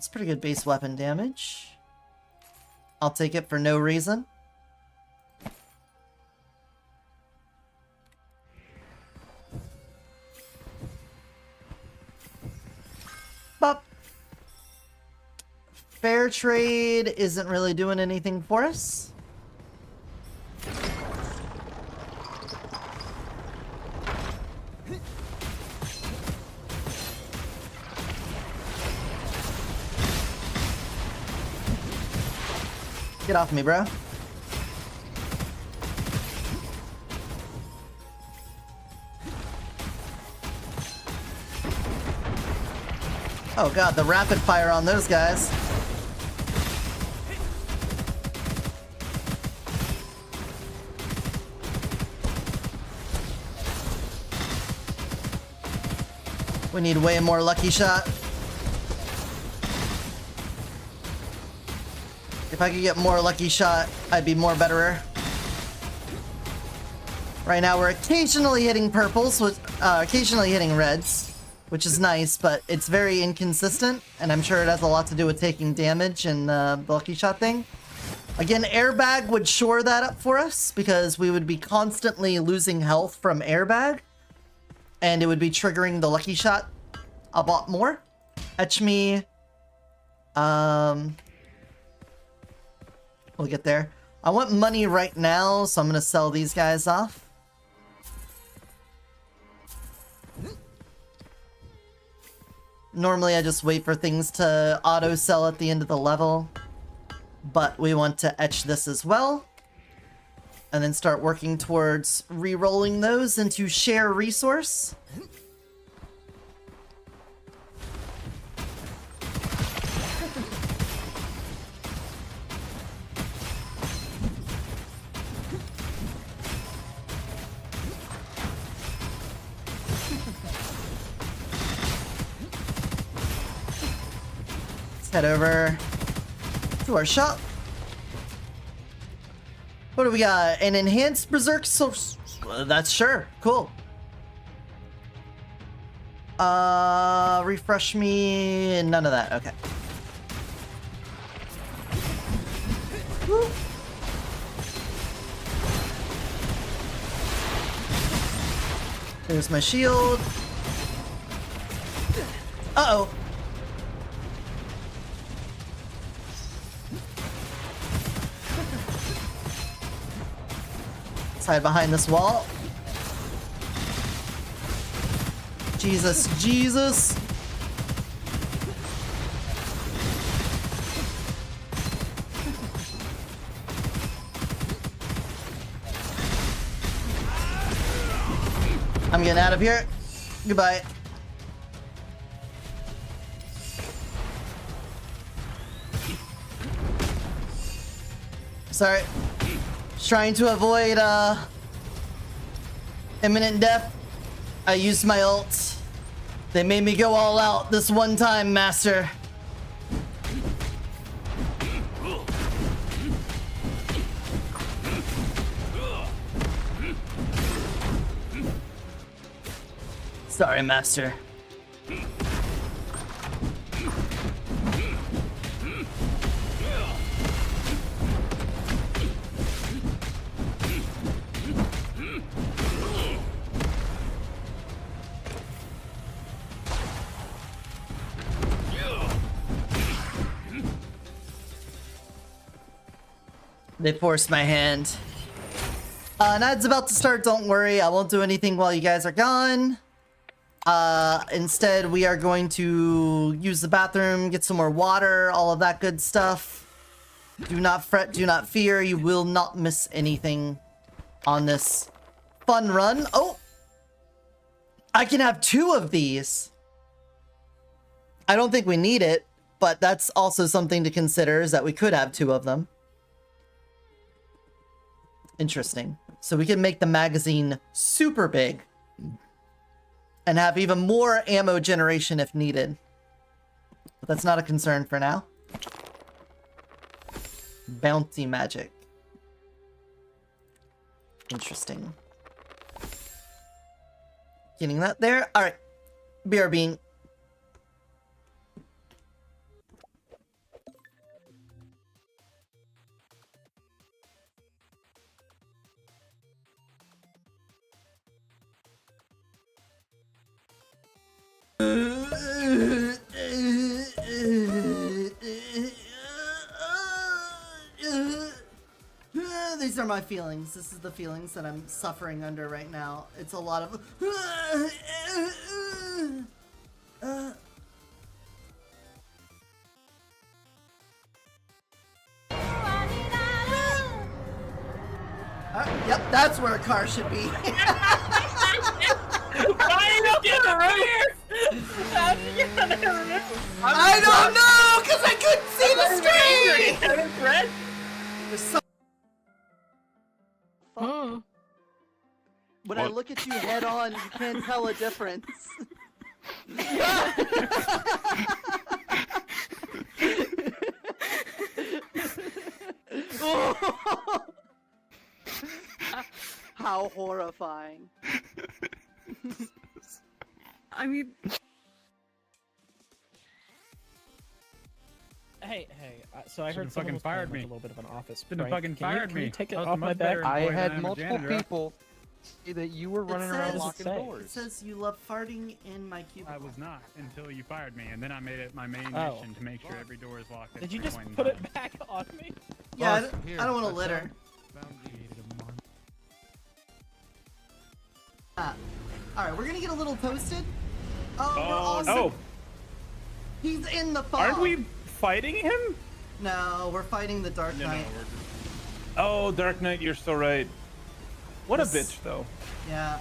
It's pretty good base weapon damage. I'll take it for no reason. Bop. Fair trade isn't really doing anything for us. Get off me, bro. Oh god, the rapid fire on those guys. We need way more lucky shot. If I could get more lucky shot, I'd be more betterer. Right now we're occasionally hitting purples, occasionally hitting reds, which is nice, but it's very inconsistent, and I'm sure it has a lot to do with taking damage and the lucky shot thing. Again, airbag would shore that up for us, because we would be constantly losing health from airbag, and it would be triggering the lucky shot a lot more. Etch me. We'll get there. I want money right now, so I'm gonna sell these guys off. Normally I just wait for things to auto sell at the end of the level, but we want to etch this as well, and then start working towards re-rolling those into share resource. Head over to our shop. What do we got? An enhanced berserk? So that's sure. Cool. Refresh me. None of that. Okay. Woo. There's my shield. Uh-oh. Hide behind this wall. Jesus, Jesus. I'm getting out of here. Goodbye. Sorry. Trying to avoid imminent death. I used my ult. They made me go all out this one time, Master. Sorry, Master. They forced my hand. Nad's about to start, don't worry. I won't do anything while you guys are gone. Instead, we are going to use the bathroom, get some more water, all of that good stuff. Do not fret, do not fear. You will not miss anything on this fun run. Oh! I can have 2 of these. I don't think we need it, but that's also something to consider, is that we could have 2 of them. Interesting. So we can make the magazine super big and have even more ammo generation if needed. But that's not a concern for now. Bounty magic. Interesting. Getting that there. Alright. BRB. my feelings. This is the feelings that I'm suffering under right now. It's a lot of... Yep, that's where a car should be. Why you don't get the roof? How'd you get on the roof? I don't know, because I couldn't see the screen! It's red. There's so... When I look at you head on, you can't tell a difference. How horrifying. I mean... Hey, so I heard someone was fired playing me. with a little bit of an office. Shouldn't have fucking fired Can me. you take it I was off a my much back? better I employee had than I'm a multiple janitor. people say that you were running around says- locking It doors. It says you love farting in my cubicle. I was not until you fired me, and then I made it my main Oh. mission to make sure every door is locked. at Did you every just point in put time. it back on me? Yeah, I Boss, don't, here, I don't want to that's litter. Alright, we're gonna get a little toasted. Oh, we're awesome. Oh, He's in the fog. aren't we fighting him? No, we're fighting the Dark No, Knight. we're just... Oh, Dark Knight, you're so right. What a This- bitch, though. Yeah.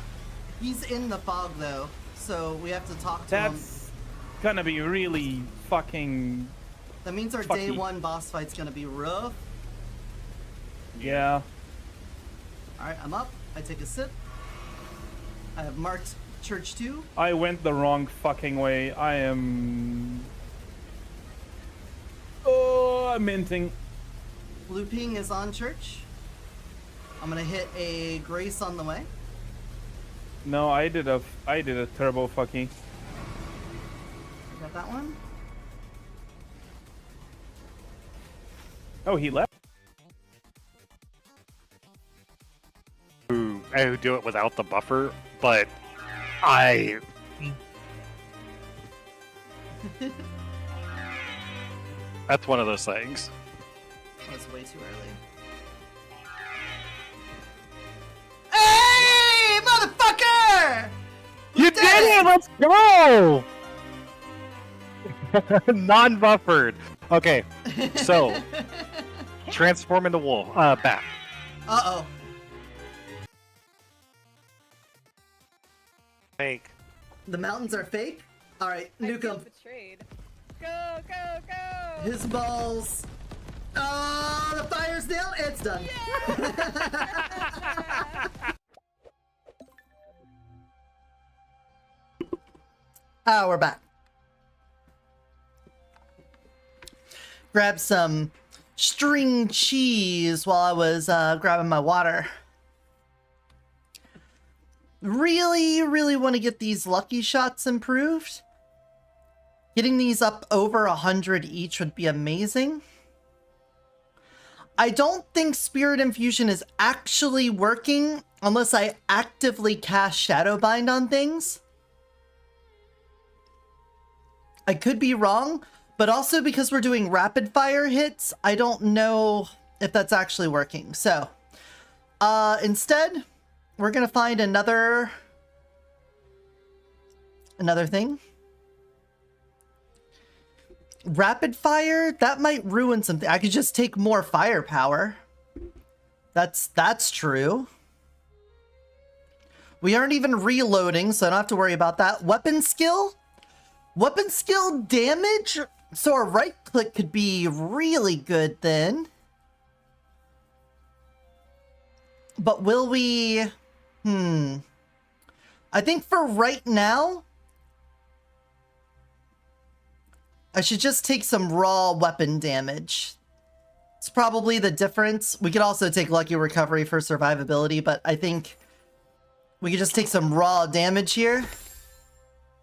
He's in the fog, though, so we have to talk to him. That's gonna be really fucking... That means our day fucky. one boss fight's gonna be rough. Yeah. Alright, I'm up. I take a sip. I have marked Church 2. I went the wrong fucking way. I am... Oh, I'm minting. Blue ping is on Church. I'm gonna hit a Grace on the way. No, I did a turbo fucky. Got that one. Oh, he left? I would do it without the buffer, but I... That's one of those things. Oh, it's way too early. Hey, motherfucker! You did it! Let's go! Non-buffered. Okay, so transform into wolf. Bat. Uh-oh. Fake. The mountains are fake? Alright, nuke him. betrayed. Go, go, go! His balls. Oh, the fire's down. It's done. We're back. Grab some string cheese while I was grabbing my water. Really want to get these lucky shots improved. Getting these up over 100 each would be amazing. I don't think Spirit Infusion is actually working unless I actively cast Shadowbind on things. I could be wrong, but also because we're doing rapid fire hits, I don't know if that's actually working. So, instead, we're gonna find another thing. Rapid fire, that might ruin something. I could just take more firepower. That's true. We aren't even reloading, so I don't have to worry about that. Weapon skill damage. So our right click could be really good then. But will we? I think for right now, I should just take some raw weapon damage. It's probably the difference. We could also take Lucky Recovery for survivability, but I think we could just take some raw damage here.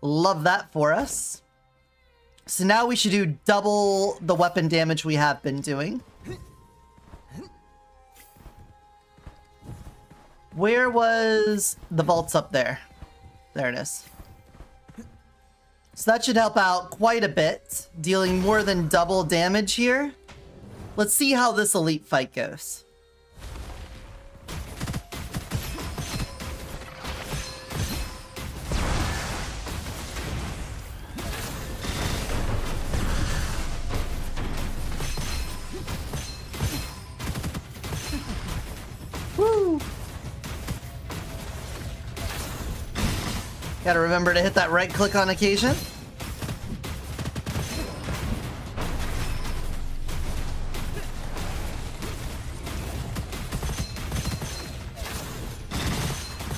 Love that for us. So now we should do double the weapon damage we have been doing. Where was the vaults up there? There it is. So that should help out quite a bit, dealing more than double damage here. Let's see how this elite fight goes. Gotta remember to hit that right click on occasion.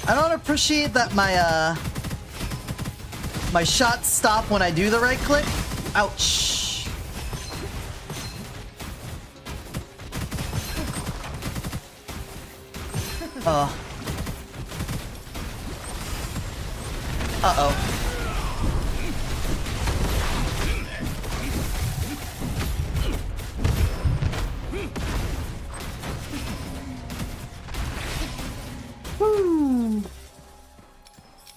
I don't appreciate that my shots stop when I do the right click. Ouch. Uh-oh. Woo.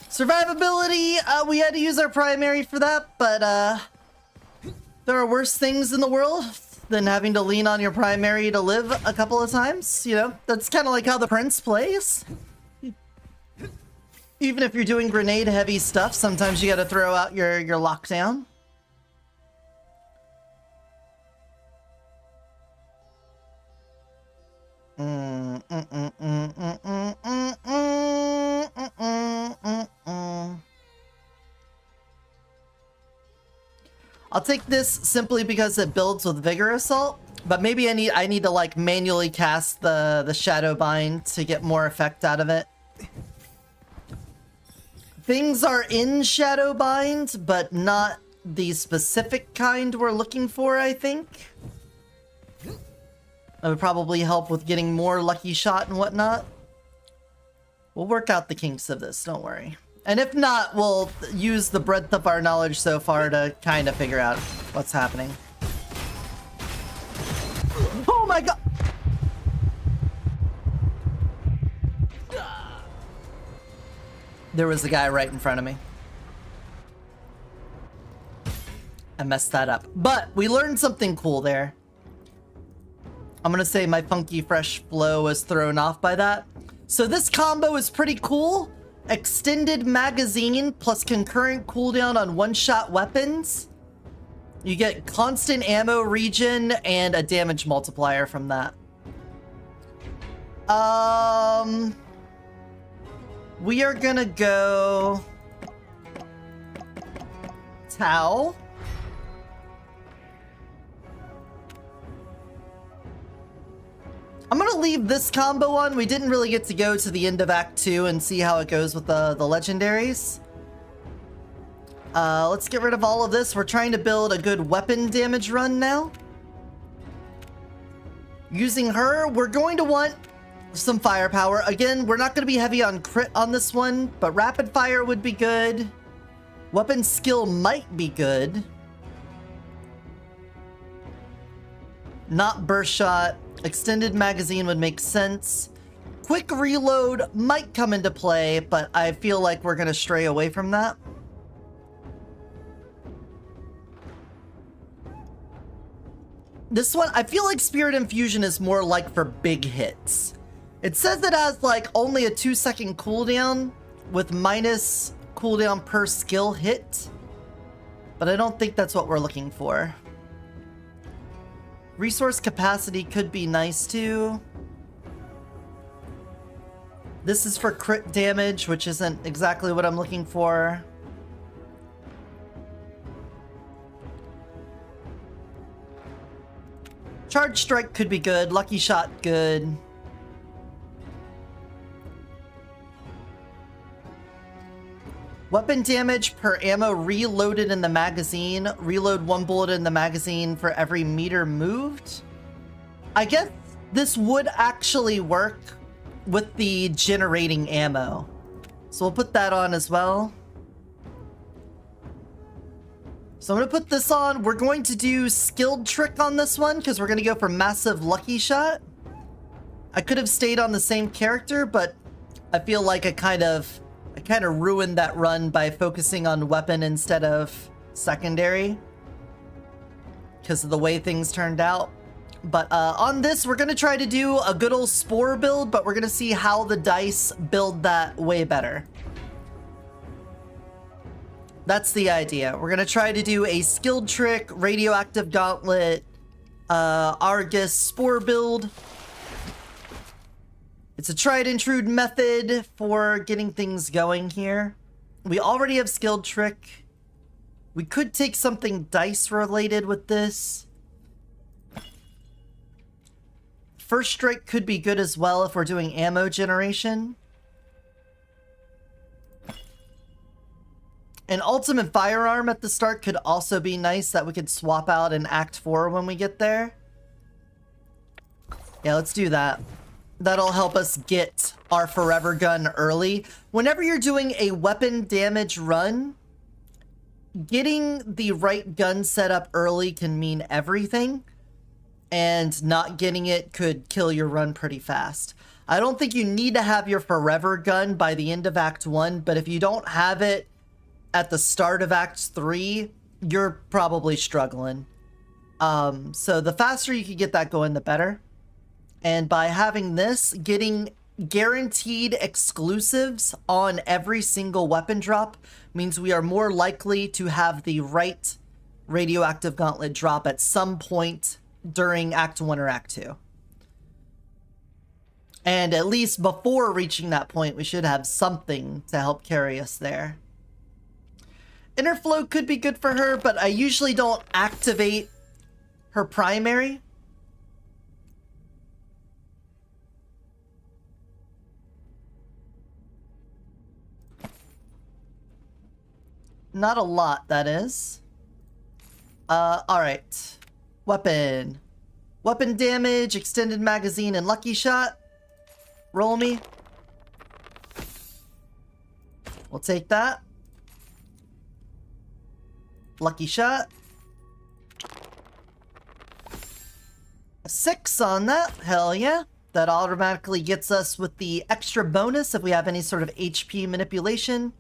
Survivability, we had to use our primary for that, but there are worse things in the world than having to lean on your primary to live a couple of times. You know, that's kind of like how the Prince plays. Even if you're doing grenade heavy stuff, sometimes you gotta throw out your lockdown. I'll take this simply because it builds with Vigor Assault, but maybe I need to like manually cast the Shadow Bind to get more effect out of it. Things are in Shadow Bind, but not the specific kind we're looking for, I think. That would probably help with getting more lucky shot and whatnot. We'll work out the kinks of this, don't worry. And if not, we'll use the breadth of our knowledge so far to kind of figure out what's happening. Oh my god! There was a guy right in front of me. I messed that up. But we learned something cool there. I'm gonna say my funky fresh flow was thrown off by that. So this combo is pretty cool. Extended magazine plus concurrent cooldown on one-shot weapons. You get constant ammo regen and a damage multiplier from that. We are gonna go Tau. I'm gonna leave this combo on. We didn't really get to go to the end of Act 2 and see how it goes with the legendaries. Let's get rid of all of this. We're trying to build a good weapon damage run now. Using her, we're going to want some firepower. Again, we're not going to be heavy on crit on this one, but rapid fire would be good. Weapon skill might be good. Not burst shot. Extended magazine would make sense. Quick reload might come into play, but I feel like we're going to stray away from that. This one, I feel like Spirit Infusion is more like for big hits. It says it has like only a 2-second cooldown with minus cooldown per skill hit, but I don't think that's what we're looking for. Resource capacity could be nice too. This is for crit damage, which isn't exactly what I'm looking for. Charge strike could be good. Lucky shot good. Weapon damage per ammo reloaded in the magazine. Reload 1 bullet in the magazine for every meter moved. I guess this would actually work with the generating ammo. So we'll put that on as well. So I'm going to put this on. We're going to do skilled trick on this one because we're going to go for massive lucky shot. I could have stayed on the same character, but I feel like I kind of ruined that run by focusing on weapon instead of secondary because of the way things turned out. But on this, we're going to try to do a good old Spore build, but we're going to see how the dice build that way better. That's the idea. We're going to try to do a skilled trick, radioactive gauntlet, Argus Spore build. It's a tried and true method for getting things going here. We already have skilled trick. We could take something dice related with this. First strike could be good as well if we're doing ammo generation. An ultimate firearm at the start could also be nice that we could swap out in Act 4 when we get there. Yeah, let's do that. That'll help us get our forever gun early. Whenever you're doing a weapon damage run, getting the right gun set up early can mean everything, and not getting it could kill your run pretty fast. I don't think you need to have your forever gun by the end of Act 1, but if you don't have it at the start of Act 3, you're probably struggling. So the faster you can get that going, the better. And by having this, getting guaranteed exclusives on every single weapon drop means we are more likely to have the right radioactive gauntlet drop at some point during Act 1 or Act 2. And at least before reaching that point, we should have something to help carry us there. Inner flow could be good for her, but I usually don't activate her primary. Not a lot, that is. Alright. Weapon. Weapon damage, extended magazine, and lucky shot. Roll me. We'll take that. Lucky shot. A 6 on that. Hell yeah. That automatically gets us with the extra bonus if we have any sort of HP manipulation.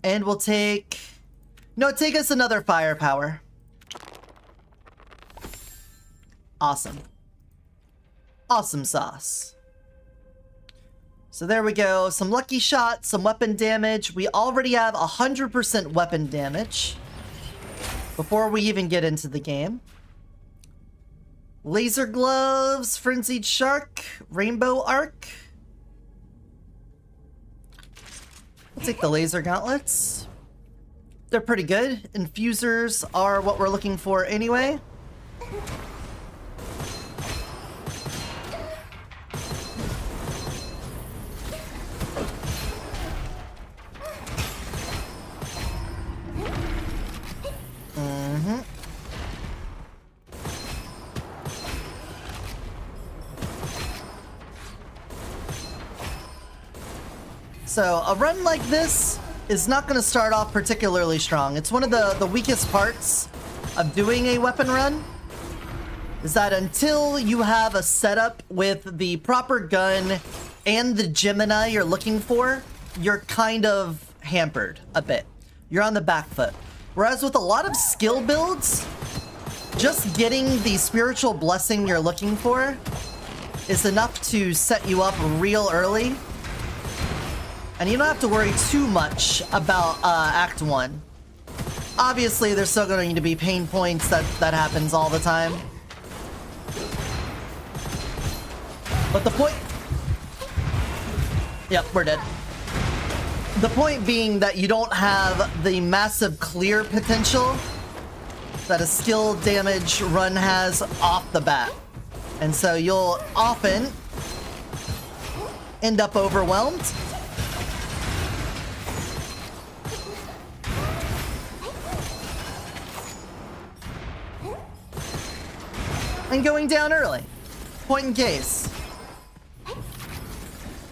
And we'll take... No, take us another firepower. Awesome. Awesome sauce. So there we go. Some lucky shots, some weapon damage. We already have 100% weapon damage before we even get into the game. Laser gloves, frenzied shark, rainbow arc. We'll take the laser gauntlets. They're pretty good. Infusers are what we're looking for anyway. So a run like this is not going to start off particularly strong. It's one of the weakest parts of doing a weapon run, is that until you have a setup with the proper gun and the Gemini you're looking for, you're kind of hampered a bit. You're on the back foot. Whereas with a lot of skill builds, just getting the spiritual blessing you're looking for is enough to set you up real early. And you don't have to worry too much about Act 1. Obviously, there's still going to be pain points that happens all the time. But the point... Yep, we're dead. The point being that you don't have the massive clear potential that a skill damage run has off the bat. And so you'll often end up overwhelmed. And going down early. Point in case.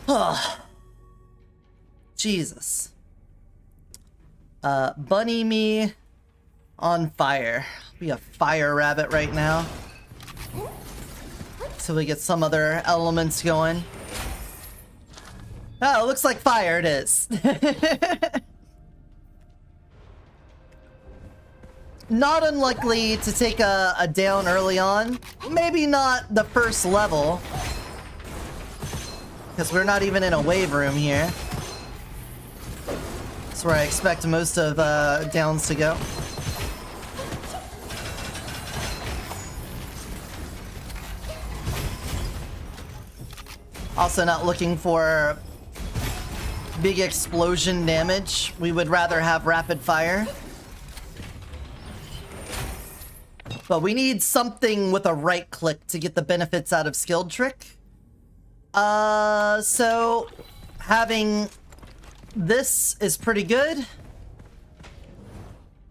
Ugh. Jesus. Bunny me on fire. Be a fire rabbit right now. So we get some other elements going. Oh, it looks like fire it is. Not unlikely to take a down early on. Maybe not the first level, because we're not even in a wave room here. That's where I expect most of downs to go. Also not looking for big explosion damage. We would rather have rapid fire. But we need something with a right click to get the benefits out of skilled trick. So having this is pretty good.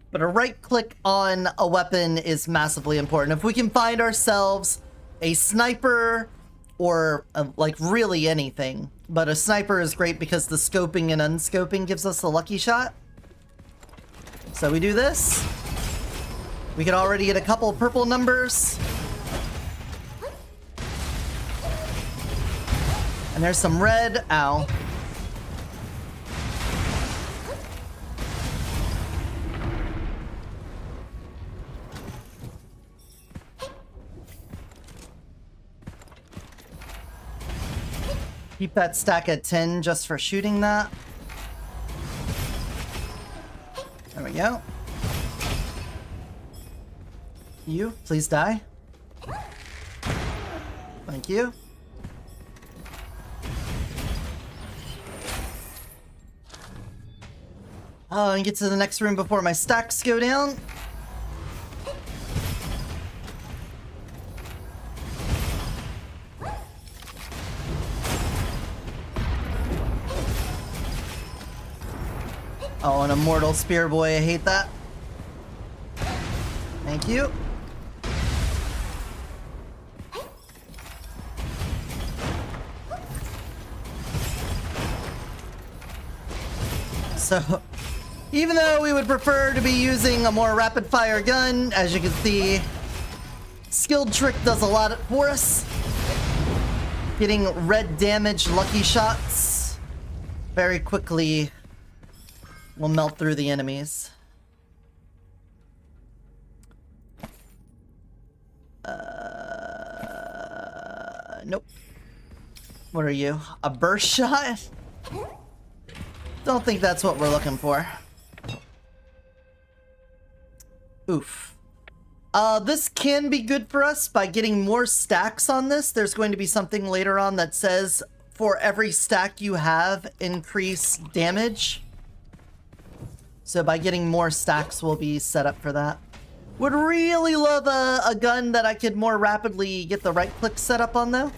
But a right click on a weapon is massively important. If we can find ourselves a sniper or like really anything, but a sniper is great because the scoping and unscoping gives us a lucky shot. So we do this. We can already get a couple purple numbers. And there's some red. Ow. Keep that stack at 10 just for shooting that. There we go. You, please die. Thank you. Oh, and get to the next room before my stacks go down. Oh, an immortal spear boy. I hate that. Thank you. So, even though we would prefer to be using a more rapid fire gun, as you can see, skilled trick does a lot for us. Getting red damage lucky shots very quickly will melt through the enemies. Nope. What are you? A burst shot? Don't think that's what we're looking for. Oof. This can be good for us by getting more stacks on this. There's going to be something later on that says for every stack you have, increase damage. So by getting more stacks, we'll be set up for that. Would really love a gun that I could more rapidly get the right click set up on though.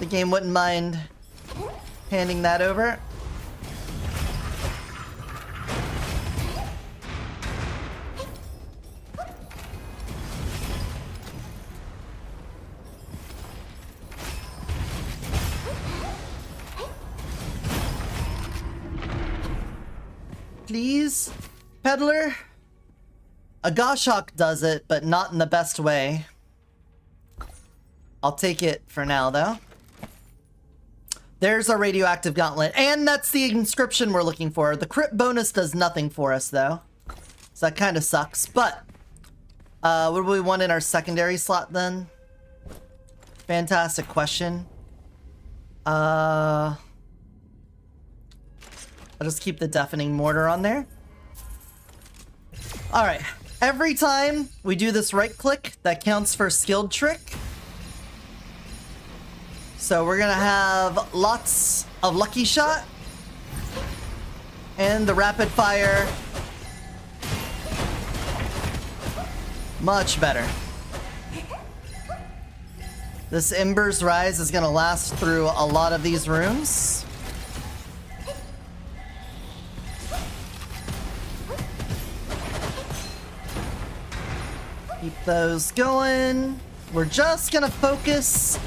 The game wouldn't mind handing that over. Please, peddler? A Goshawk does it, but not in the best way. I'll take it for now, though. There's our radioactive gauntlet, and that's the inscription we're looking for. The crit bonus does nothing for us, though. So that kind of sucks, but... what do we want in our secondary slot, then? Fantastic question. I'll just keep the deafening mortar on there. Alright. Every time we do this right click, that counts for skilled trick. So we're gonna have lots of lucky shot. And the rapid fire. Much better. This Ember's Rise is gonna last through a lot of these rooms. Keep those going. We're just gonna focus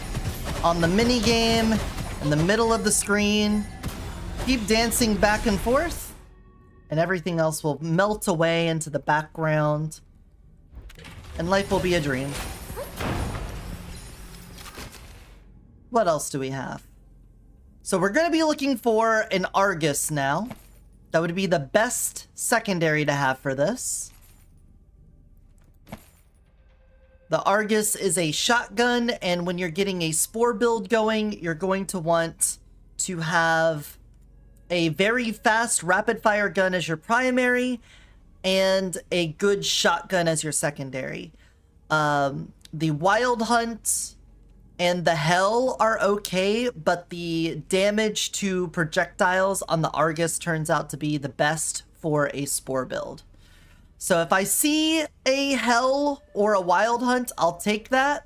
on the mini game in the middle of the screen. Keep dancing back and forth, and everything else will melt away into the background, and life will be a dream. What else do we have? So we're gonna be looking for an Argus now. That would be the best secondary to have for this. The Argus is a shotgun, and when you're getting a spore build going, you're going to want to have a very fast rapid-fire gun as your primary, and a good shotgun as your secondary. The Wild Hunt and the Hell are okay, but the damage to projectiles on the Argus turns out to be the best for a Spore build. So if I see a Hell or a Wild Hunt, I'll take that.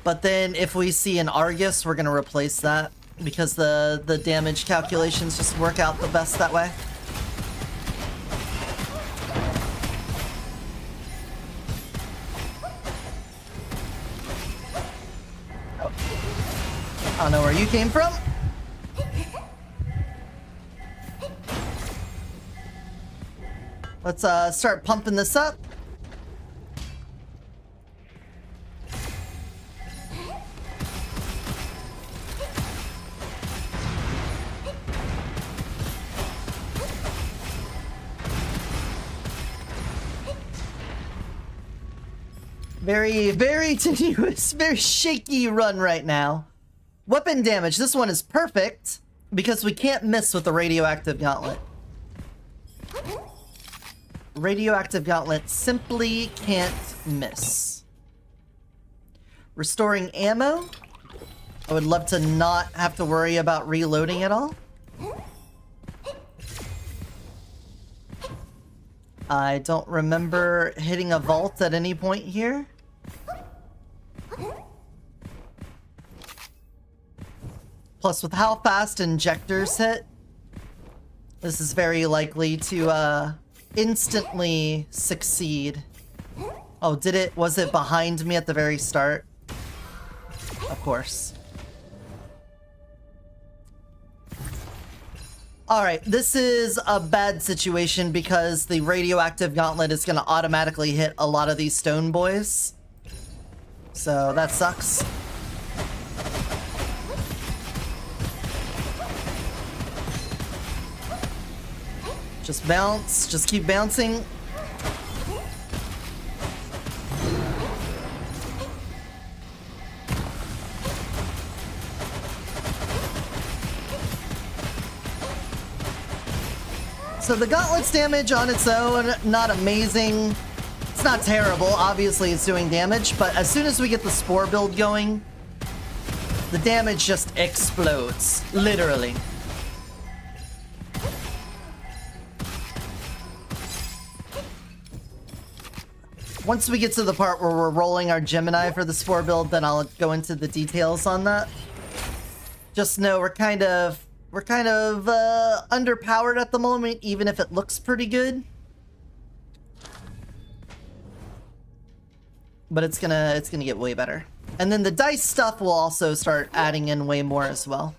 But then if we see an Argus, we're going to replace that because the damage calculations just work out the best that way. I don't know where you came from. Let's start pumping this up. Very, very tenuous, very shaky run right now. Weapon damage, this one is perfect because we can't miss with the radioactive gauntlet. Radioactive gauntlet simply can't miss. Restoring ammo. I would love to not have to worry about reloading at all. I don't remember hitting a vault at any point here. Plus, with how fast injectors hit, this is very likely to instantly succeed. Oh, did it? Was it behind me at the very start? Of course. Alright, this is a bad situation because the radioactive gauntlet is going to automatically hit a lot of these stone boys. So that sucks. Just bounce, just keep bouncing. So the gauntlet's damage on its own, not amazing. It's not terrible, obviously it's doing damage, but as soon as we get the Spore build going, the damage just explodes, literally. Once we get to the part where we're rolling our Gemini for the Spore build, then I'll go into the details on that. Just know we're kind of underpowered at the moment, even if it looks pretty good. But it's gonna get way better. And then the dice stuff will also start adding in way more as well.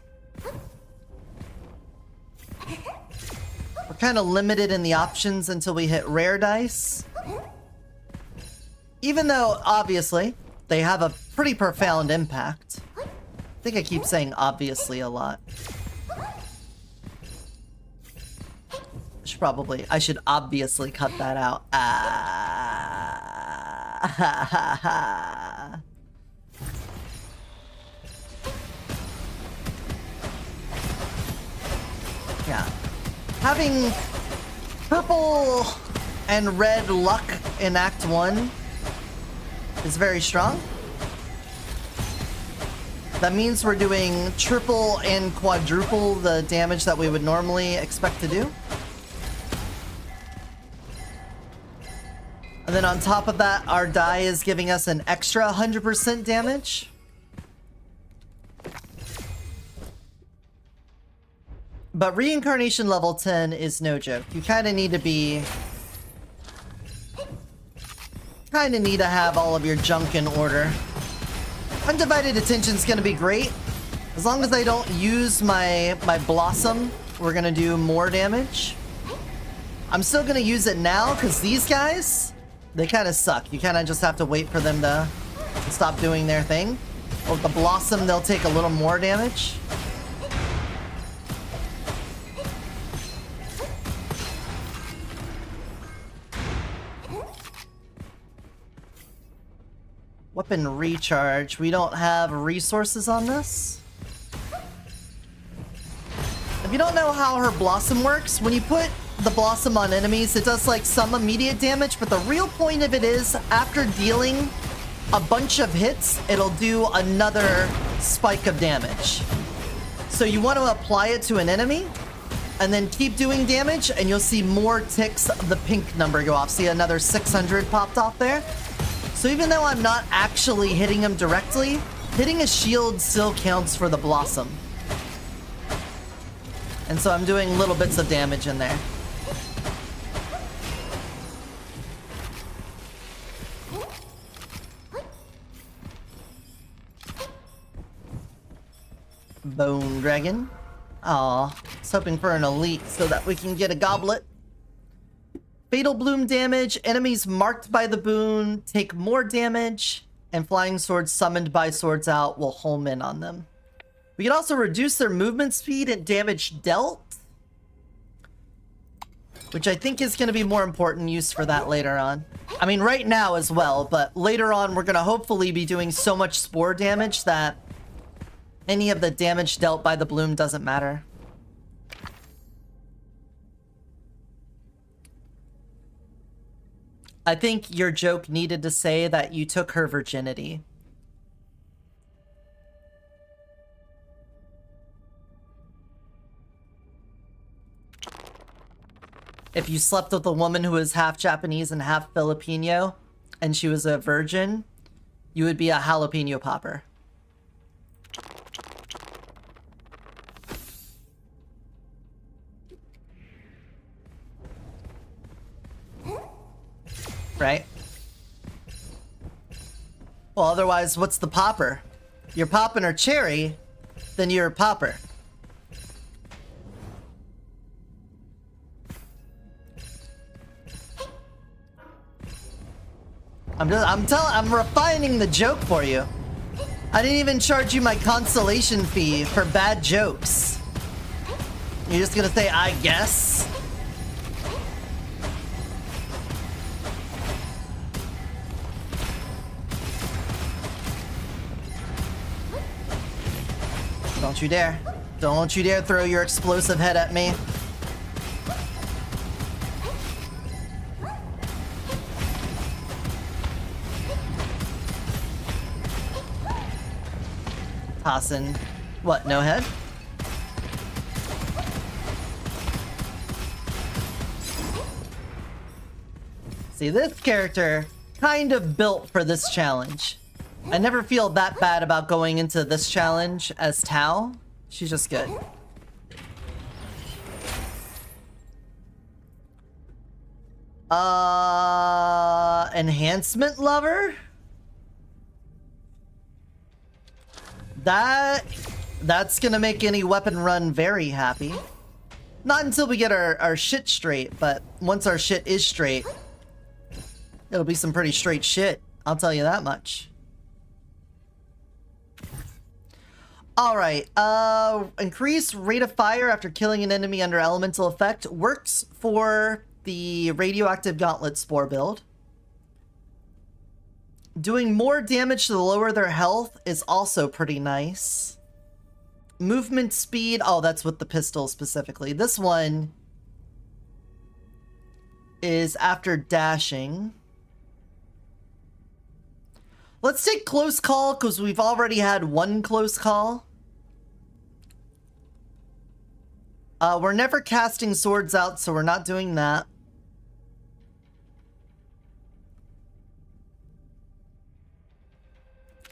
We're kind of limited in the options until we hit rare dice. Even though, obviously, they have a pretty profound impact. I think I keep saying obviously a lot. I should obviously cut that out. Yeah. Having purple and red luck in Act 1 is very strong. That means we're doing triple and quadruple the damage that we would normally expect to do. And then on top of that, our die is giving us an extra 100% damage. But reincarnation level 10 is no joke. You kind of need to have all of your junk in order. Undivided attention is going to be great. As long as I don't use my Blossom, we're going to do more damage. I'm still going to use it now because these guys, they kind of suck. You kind of just have to wait for them to stop doing their thing. With the Blossom, they'll take a little more damage. Weapon recharge. We don't have resources on this. If you don't know how her Blossom works, when you put the Blossom on enemies, it does like some immediate damage, but the real point of it is after dealing a bunch of hits, it'll do another spike of damage. So you want to apply it to an enemy, and then keep doing damage, and you'll see more ticks of the pink number go off. See another 600 popped off there? So even though I'm not actually hitting him directly, hitting a shield still counts for the blossom. And so I'm doing little bits of damage in there. Bone Dragon. Aw, I was hoping for an elite so that we can get a goblet. Fatal Bloom damage. Enemies marked by the boon take more damage, and flying swords summoned by swords out will home in on them. We can also reduce their movement speed and damage dealt, which I think is going to be more important use for that later on. I mean, right now as well, but later on we're going to hopefully be doing so much spore damage that any of the damage dealt by the bloom doesn't matter. I think your joke needed to say that you took her virginity. If you slept with a woman who was half Japanese and half Filipino, and she was a virgin, you would be a jalapeno popper. Right? Well, otherwise, what's the popper? You're popping her cherry, then you're a popper. I'm refining the joke for you. I didn't even charge you my consolation fee for bad jokes. You're just gonna say, I guess? Don't you dare. Don't you dare throw your explosive head at me. Tossing. What, no head? See, this character kind of built for this challenge. I never feel that bad about going into this challenge as Tao. She's just good. Enhancement lover? That's gonna make any weapon run very happy. Not until we get our shit straight, but once our shit is straight, it'll be some pretty straight shit. I'll tell you that much. Alright, increase rate of fire after killing an enemy under elemental effect works for the radioactive gauntlet spore build. Doing more damage to lower their health is also pretty nice. Movement speed, oh, that's with the pistol specifically. This one is after dashing. Let's take close call because we've already had one close call. We're never casting swords out, so we're not doing that.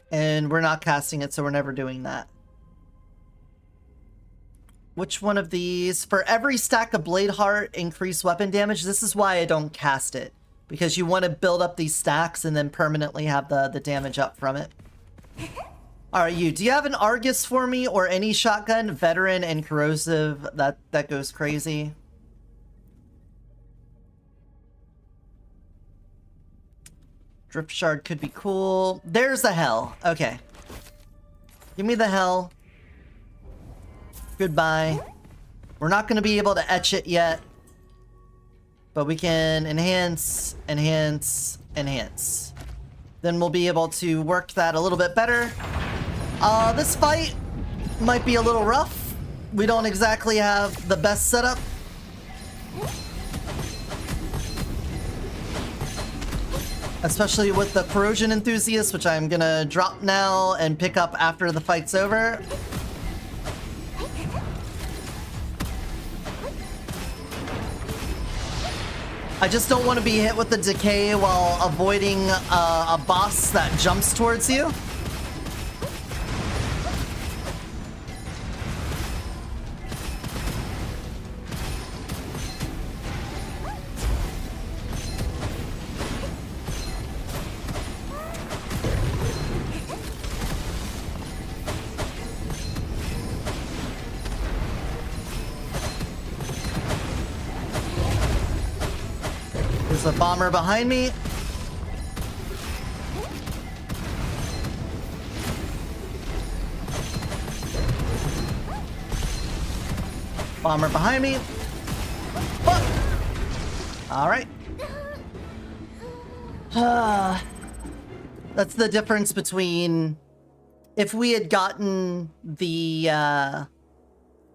And we're not casting it, so we're never doing that. Which one of these? For every stack of Blade Heart, increase weapon damage. This is why I don't cast it. Because you want to build up these stacks and then permanently have the damage up from it. Alright, you. Do you have an Argus for me or any shotgun? Veteran and corrosive. That goes crazy. Drift Shard could be cool. There's the hell. Okay. Give me the hell. Goodbye. We're not going to be able to etch it yet. But we can enhance, enhance, enhance. Then we'll be able to work that a little bit better. This fight might be a little rough. We don't exactly have the best setup. Especially with the corrosion enthusiast, which I'm gonna drop now and pick up after the fight's over. I just don't want to be hit with the decay while avoiding a boss that jumps towards you. There's a bomber behind me. Bomber behind me. Fuck! Alright. That's the difference between if we had gotten the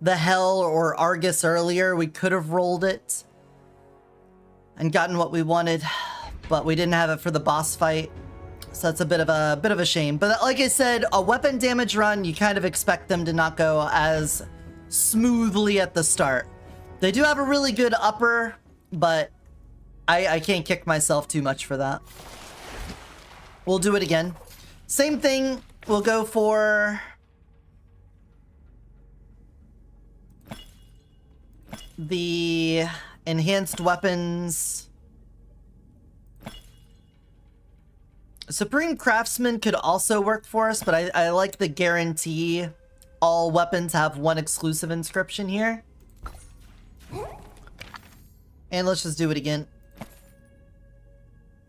Hell or Argus earlier, we could have rolled it and gotten what we wanted, but we didn't have it for the boss fight. So that's a bit of a shame. But like I said, a weapon damage run, you kind of expect them to not go as smoothly at the start. They do have a really good upper, but I can't kick myself too much for that. We'll do it again. Same thing, we'll go for the enhanced weapons. Supreme Craftsman could also work for us, but I like the guarantee all weapons have one exclusive inscription here. And let's just do it again.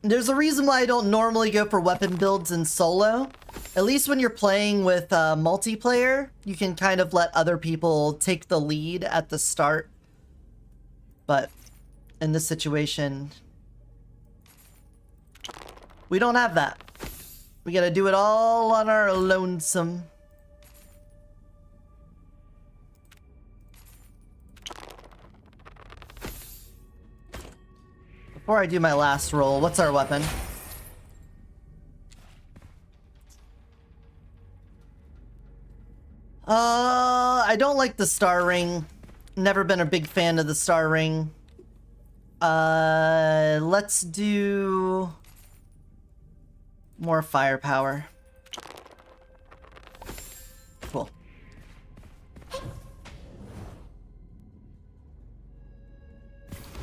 There's a reason why I don't normally go for weapon builds in solo. At least when you're playing with multiplayer, you can kind of let other people take the lead at the start. But in this situation, we don't have that. We gotta do it all on our lonesome. Before I do my last roll, what's our weapon? I don't like the star ring. Never been a big fan of the star ring. Let's do more firepower. Cool.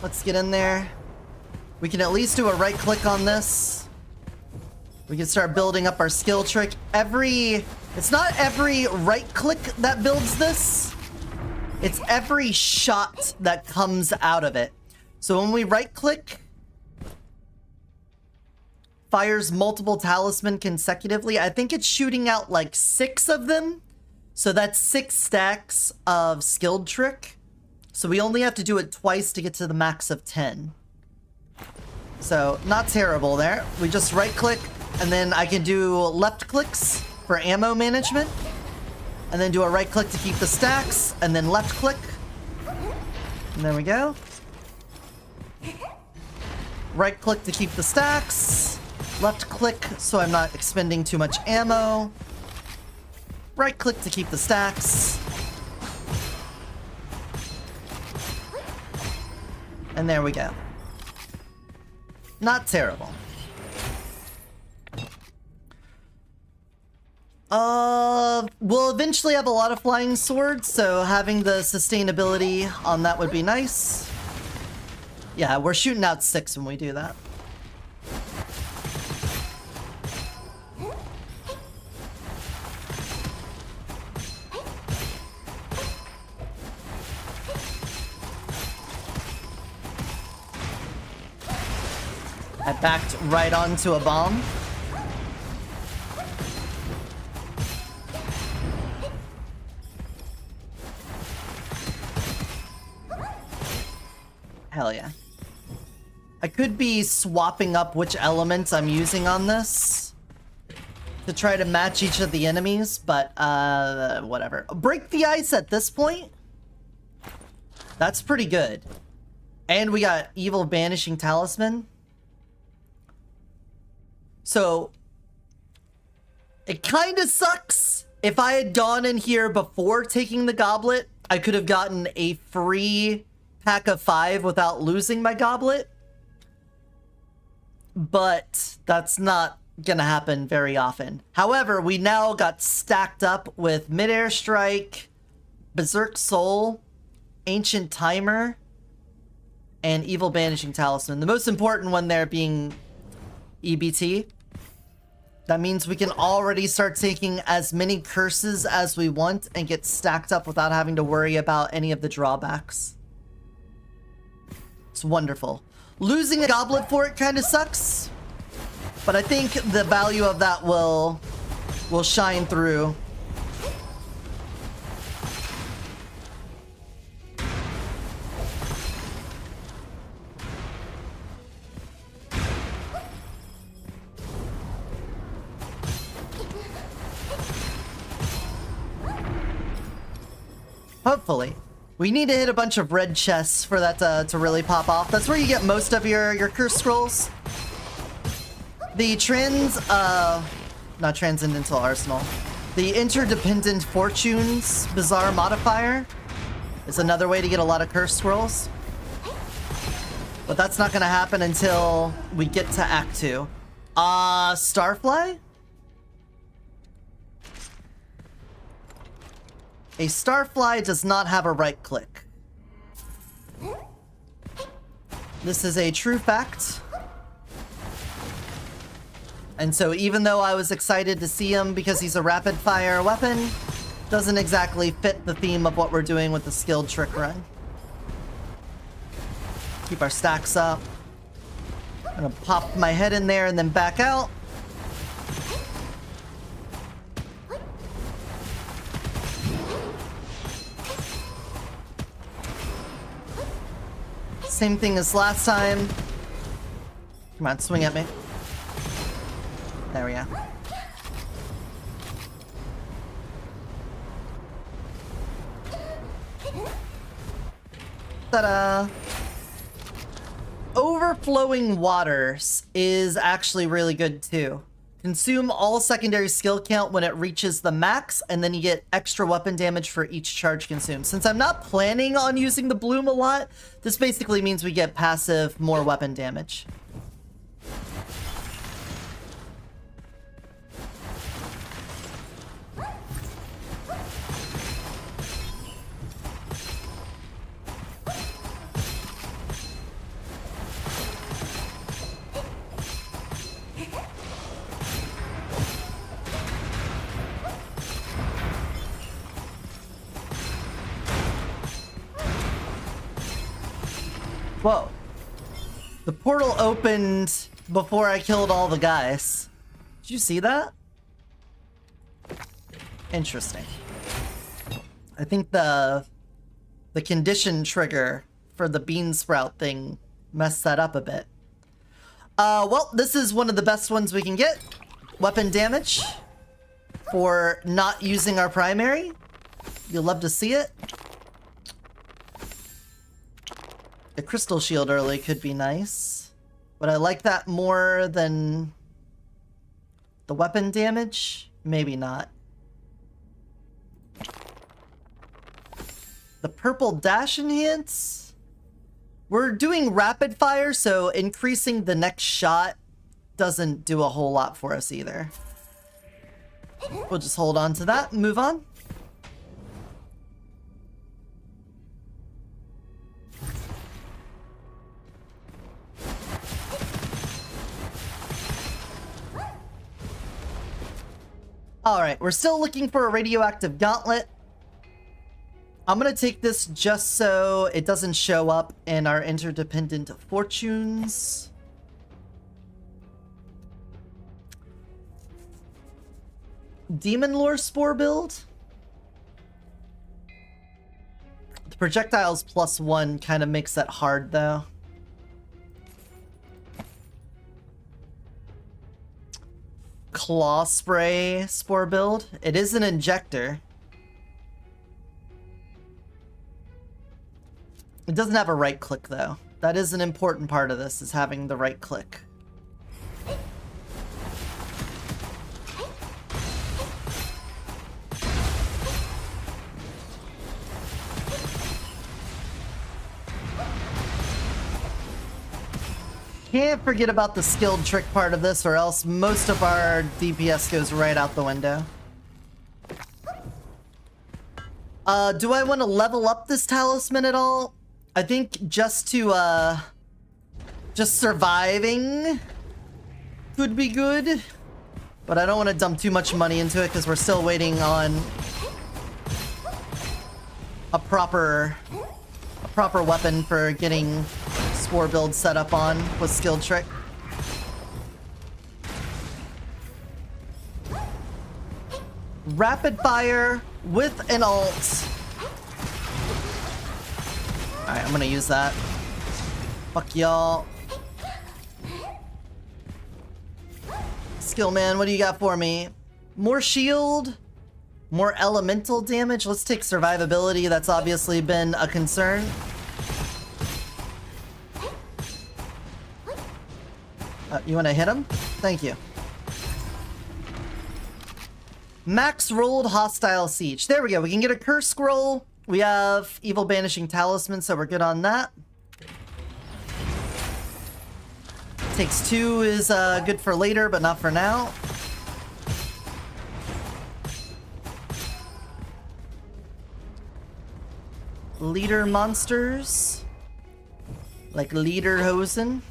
Let's get in there. We can at least do a right click on this. We can start building up our skill trick. It's not every right click that builds this. It's every shot that comes out of it. So when we right click, fires multiple talisman consecutively. I think it's shooting out like 6 of them. So that's 6 stacks of skilled trick. So we only have to do it twice to get to the max of 10. So not terrible there. We just right click and then I can do left clicks for ammo management. And then do a right click to keep the stacks, and then left click. And there we go. Right click to keep the stacks. Left click so I'm not expending too much ammo. Right click to keep the stacks. And there we go. Not terrible. We'll eventually have a lot of flying swords, so having the sustainability on that would be nice. Yeah, we're shooting out 6 when we do that. I backed right onto a bomb. Hell yeah. I could be swapping up which elements I'm using on this to try to match each of the enemies, but whatever. Break the ice at this point? That's pretty good. And we got Evil Banishing Talisman. So it kind of sucks. If I had gone in here before taking the goblet, I could have gotten a free pack of 5 without losing my goblet. But that's not gonna happen very often. However, we now got stacked up with Mid-Air Strike, Berserk Soul, Ancient Timer, and Evil Banishing Talisman. The most important one there being EBT. That means we can already start taking as many curses as we want and get stacked up without having to worry about any of the drawbacks. It's wonderful. Losing a goblet for it kind of sucks, but I think the value of that will shine through. Hopefully. We need to hit a bunch of red chests for that to really pop off. That's where you get most of your curse scrolls. The not Transcendental Arsenal. The Interdependent Fortunes Bizarre Modifier is another way to get a lot of curse scrolls. But that's not gonna happen until we get to Act 2. Starfly? A Starfly does not have a right click. This is a true fact. And so even though I was excited to see him because he's a rapid fire weapon, doesn't exactly fit the theme of what we're doing with the skilled trick run. Keep our stacks up. I'm gonna pop my head in there and then back out. Same thing as last time. Come on, swing at me. There we go. Ta-da! Overflowing Waters is actually really good too. Consume all secondary skill count when it reaches the max, and then you get extra weapon damage for each charge consumed. Since I'm not planning on using the bloom a lot, this basically means we get passive more weapon damage. Whoa. The portal opened before I killed all the guys. Did you see that? Interesting. I think the condition trigger for the bean sprout thing messed that up a bit. Well, this is one of the best ones we can get. Weapon damage for not using our primary. You'll love to see it. The crystal shield early could be nice, but I like that more than the weapon damage. Maybe not. The purple dash enhance. We're doing rapid fire, so increasing the next shot doesn't do a whole lot for us either. We'll just hold on to that and move on. Alright, we're still looking for a radioactive gauntlet. I'm gonna take this just so it doesn't show up in our interdependent fortunes. Demon Lore Spore build? The projectiles +1 kind of makes that hard though. Claw Spray Spore build. It is an injector. It doesn't have a right click though. That is an important part of this, is having the right click. Can't forget about the skilled trick part of this, or else most of our DPS goes right out the window. Do I want to level up this talisman at all? I think just to, just surviving could be good. But I don't want to dump too much money into it because we're still waiting on a proper weapon for getting Spore build set up on with skilled trick. Rapid fire with an ult. Alright, I'm gonna use that. Fuck y'all. Skillman, what do you got for me? More shield? More elemental damage? Let's take survivability. That's obviously been a concern. You want to hit him? Thank you. Max rolled hostile siege. There we go. We can get a curse scroll. We have evil banishing talisman, so we're good on that. Takes 2 is good for later, but not for now. Leader monsters. Like Lederhosen.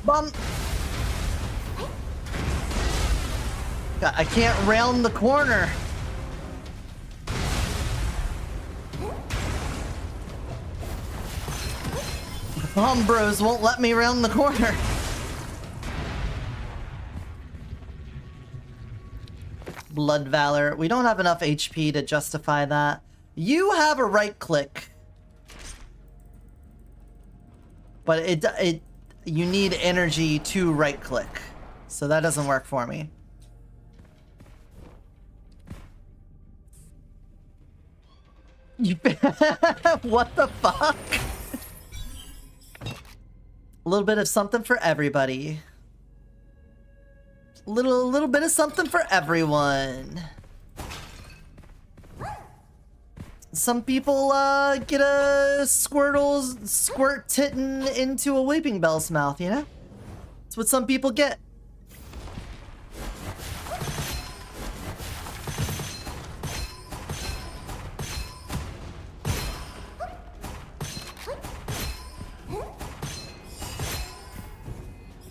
Bum. God, I can't round the corner. The bomb bros won't let me round the corner. Blood Valor. We don't have enough HP to justify that. You have a right click. But you need energy to right click. So that doesn't work for me. What the fuck? A little bit of something for everybody. Little bit of something for everyone. Some people get a squirt tittin into a Weeping Bell's mouth, you know? That's what some people get.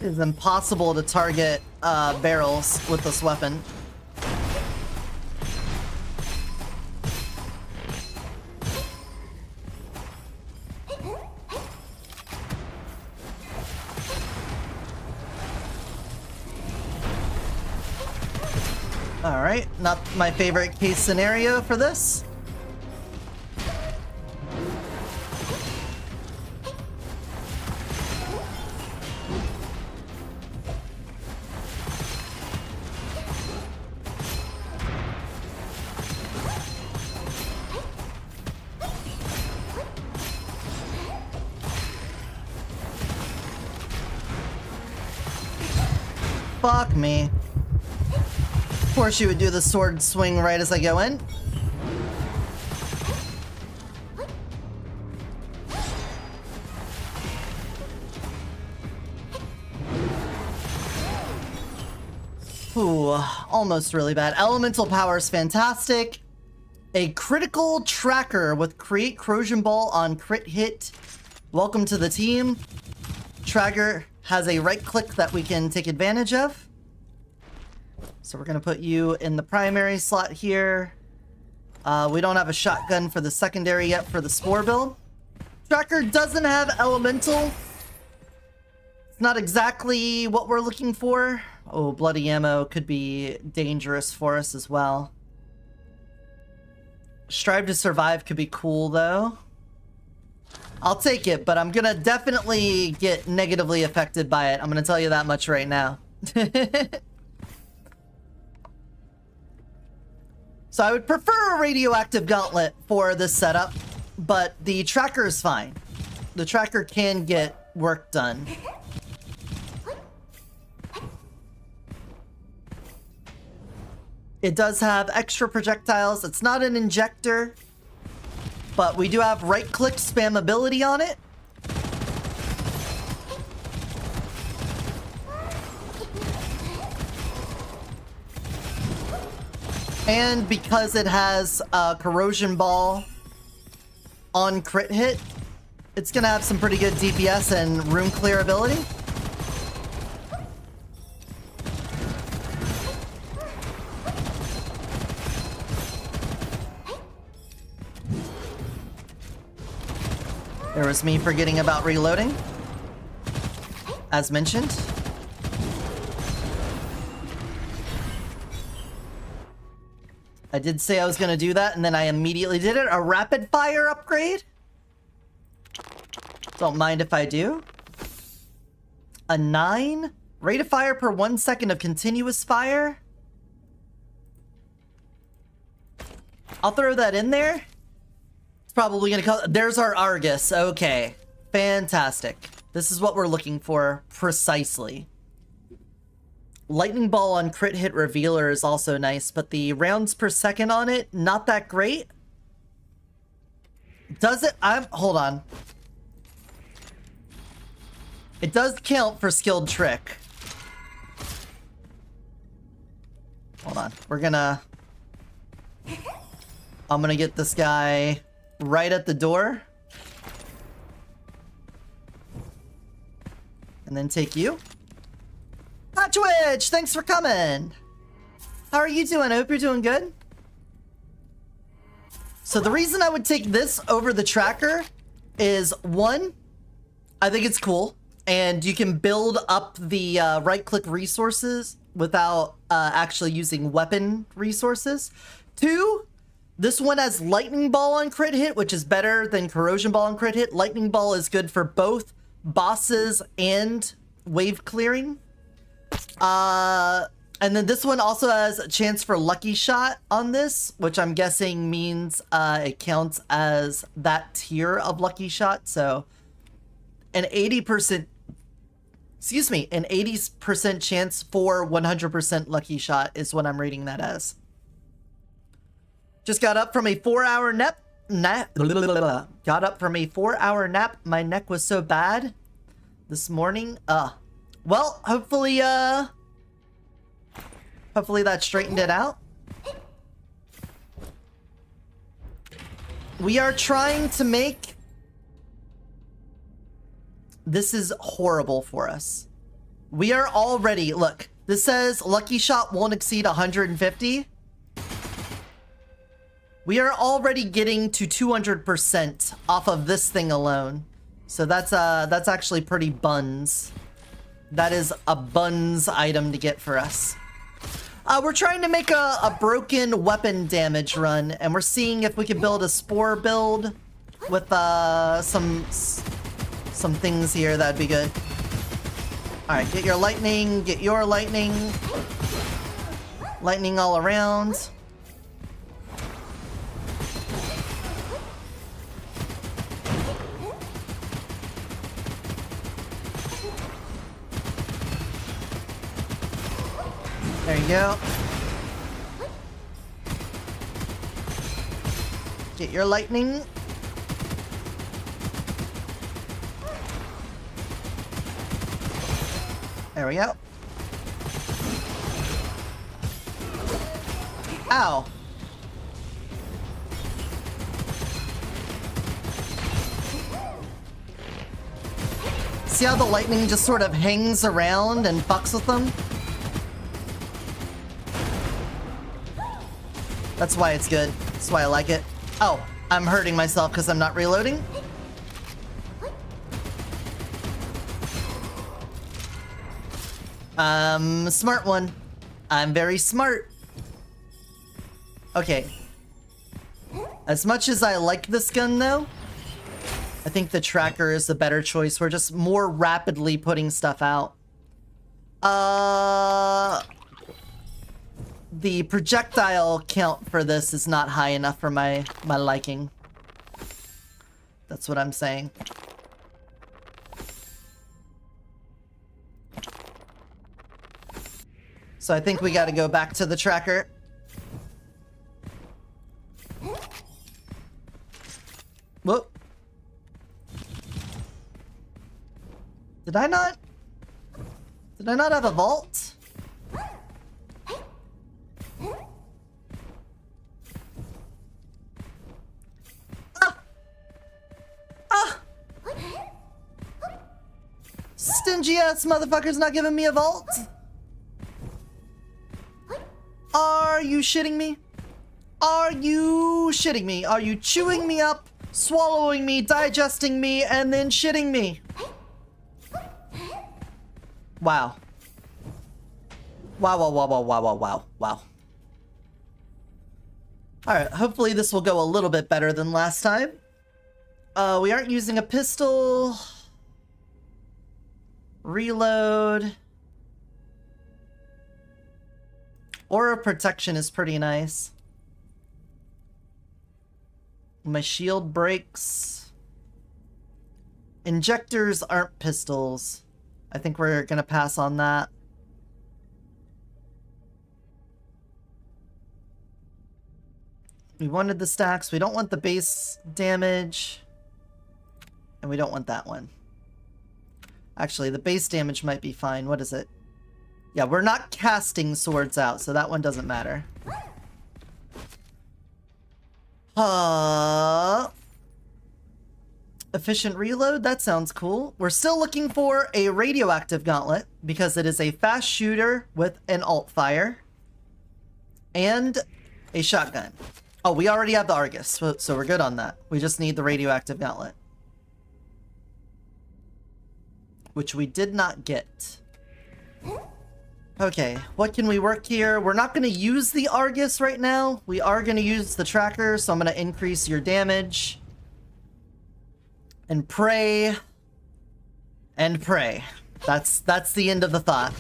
It is impossible to target barrels with this weapon. Alright, not my favorite case scenario for this. Fuck me. Of course you would do the sword swing right as I go in. Ooh, almost really bad. Elemental power is fantastic. A critical tracker with create corrosion ball on crit hit. Welcome to the team. Tracker has a right click that we can take advantage of. So we're gonna put you in the primary slot here. We don't have a shotgun for the secondary yet for the Spore build. Tracker doesn't have elemental. It's not exactly what we're looking for. Oh, bloody ammo could be dangerous for us as well. Strive to survive could be cool though. I'll take it, but I'm gonna definitely get negatively affected by it. I'm gonna tell you that much right now. So I would prefer a radioactive gauntlet for this setup, but the tracker is fine. The tracker can get work done. It does have extra projectiles. It's not an injector, but we do have right-click spammability on it. And because it has a corrosion ball on crit hit, it's gonna have some pretty good DPS and room clear ability. There was me forgetting about reloading, as mentioned. I did say I was going to do that, and then I immediately did it. A rapid fire upgrade? Don't mind if I do. A 9? Rate of fire per 1 second of continuous fire? I'll throw that in there. It's probably going to come... There's our Argus. Okay. Fantastic. This is what we're looking for precisely. Lightning Ball on crit hit revealer is also nice, but the rounds per second on it, not that great. Does it? Hold on. It does count for skilled trick. Hold on. I'm gonna get this guy right at the door. And then take you. Hi, Twitch! Thanks for coming! How are you doing? I hope you're doing good. So the reason I would take this over the tracker is, one, I think it's cool, and you can build up the right-click resources without actually using weapon resources. Two, this one has Lightning Ball on crit hit, which is better than Corrosion Ball on crit hit. Lightning Ball is good for both bosses and wave clearing. And then this one also has a chance for Lucky Shot on this, which I'm guessing means it counts as that tier of Lucky Shot. So an 80%, excuse me, an 80% chance for 100% Lucky Shot is what I'm reading that as. Just got up from a 4-hour nap. Got up from a 4-hour nap. My neck was so bad this morning. Well, hopefully that straightened it out. We are trying to make... This is horrible for us. We are already... Look, this says Lucky Shot won't exceed 150. We are already getting to 200% off of this thing alone. So that's actually pretty buns. That is a buns item to get for us. We're trying to make a broken weapon damage run, and we're seeing if we can build a spore build with some things here. That'd be good. All right, get your lightning. Get your lightning. Lightning all around. There you go. Get your lightning. There we go. Ow. See how the lightning just sort of hangs around and fucks with them? That's why it's good. That's why I like it. Oh, I'm hurting myself because I'm not reloading. Smart one. I'm very smart. Okay. As much as I like this gun, though, I think the tracker is the better choice. We're just more rapidly putting stuff out. The projectile count for this is not high enough for my liking. That's what I'm saying. So I think we gotta go back to the tracker. Whoop. Did I not have a vault? Stingy ass motherfucker's not giving me a vault? Are you shitting me? Are you shitting me? Are you chewing me up, swallowing me, digesting me, and then shitting me? Wow. Wow, wow, wow, wow, wow, wow, wow, wow. Alright, hopefully this will go a little bit better than last time. We aren't using a pistol. Reload. Aura protection is pretty nice. My shield breaks. Injectors aren't pistols. I think we're gonna pass on that. We wanted the stacks. We don't want the base damage. And we don't want that one. Actually, the base damage might be fine. What is it? Yeah, we're not casting swords out, so that one doesn't matter. Efficient reload? That sounds cool. We're still looking for a radioactive gauntlet because it is a fast shooter with an alt fire. And a shotgun. Oh, we already have the Argus, so we're good on that. We just need the radioactive gauntlet. Which we did not get. Okay, what can we work here? We're not going to use the Argus right now. We are going to use the tracker, so I'm going to increase your damage. And pray. And pray. That's the end of the thought.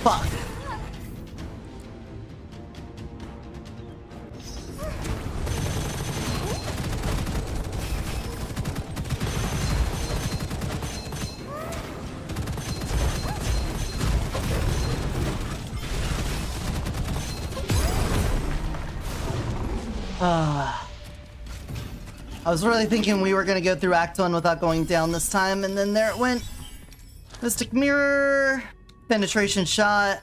Fuck. I was really thinking we were gonna go through Act 1 without going down this time, and then there it went. Mystic Mirror. Penetration shot.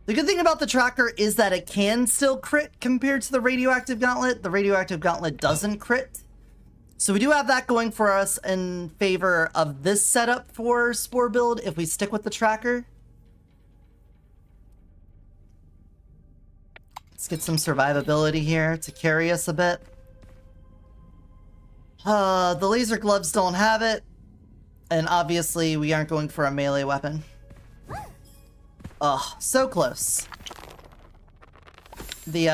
The good thing about the tracker is that it can still crit compared to the radioactive gauntlet. The radioactive gauntlet doesn't crit. So we do have that going for us in favor of this setup for Spore build if we stick with the tracker. Let's get some survivability here to carry us a bit. The laser gloves don't have it. And obviously we aren't going for a melee weapon. Oh, so close. The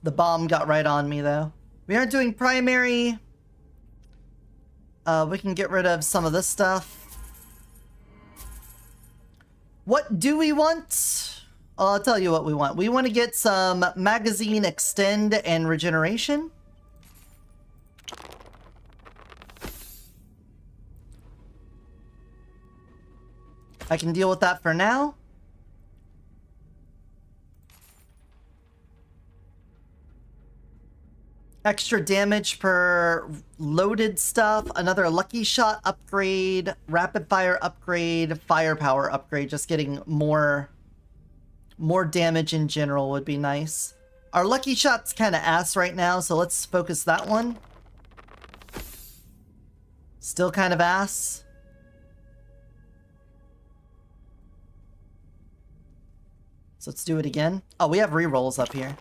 bomb got right on me, though. We aren't doing primary. We can get rid of some of this stuff. What do we want? I'll tell you what we want. We want to get some magazine extend and regeneration. I can deal with that for now. Extra damage per loaded stuff, another lucky shot upgrade, rapid fire upgrade, firepower upgrade, just getting more damage in general would be nice. Our lucky shot's kind of ass right now, so let's focus that one. Still kind of ass. So let's do it again. Oh, we have rerolls up here.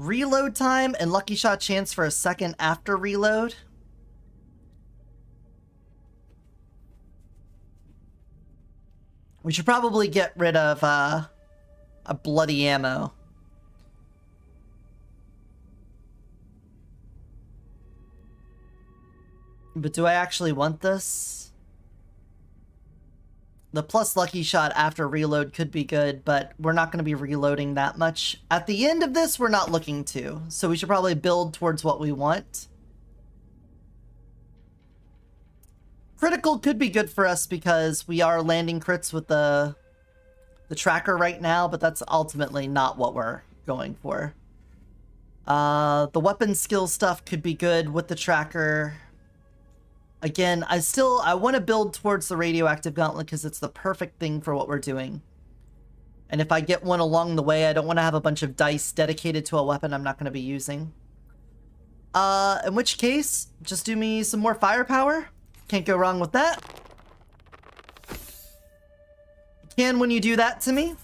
Reload time and lucky shot chance for a second after reload. We should probably get rid of a bloody ammo. But do I actually want this? The plus lucky shot after reload could be good, but we're not going to be reloading that much. At the end of this, we're not looking to. So we should probably build towards what we want. Critical could be good for us because we are landing crits with the tracker right now, but that's ultimately not what we're going for. The weapon skill stuff could be good with the tracker. Again, I want to build towards the radioactive gauntlet because it's the perfect thing for what we're doing. And if I get one along the way, I don't want to have a bunch of dice dedicated to a weapon I'm not going to be using. In which case, just do me some more firepower. Can't go wrong with that. Can when you do that to me.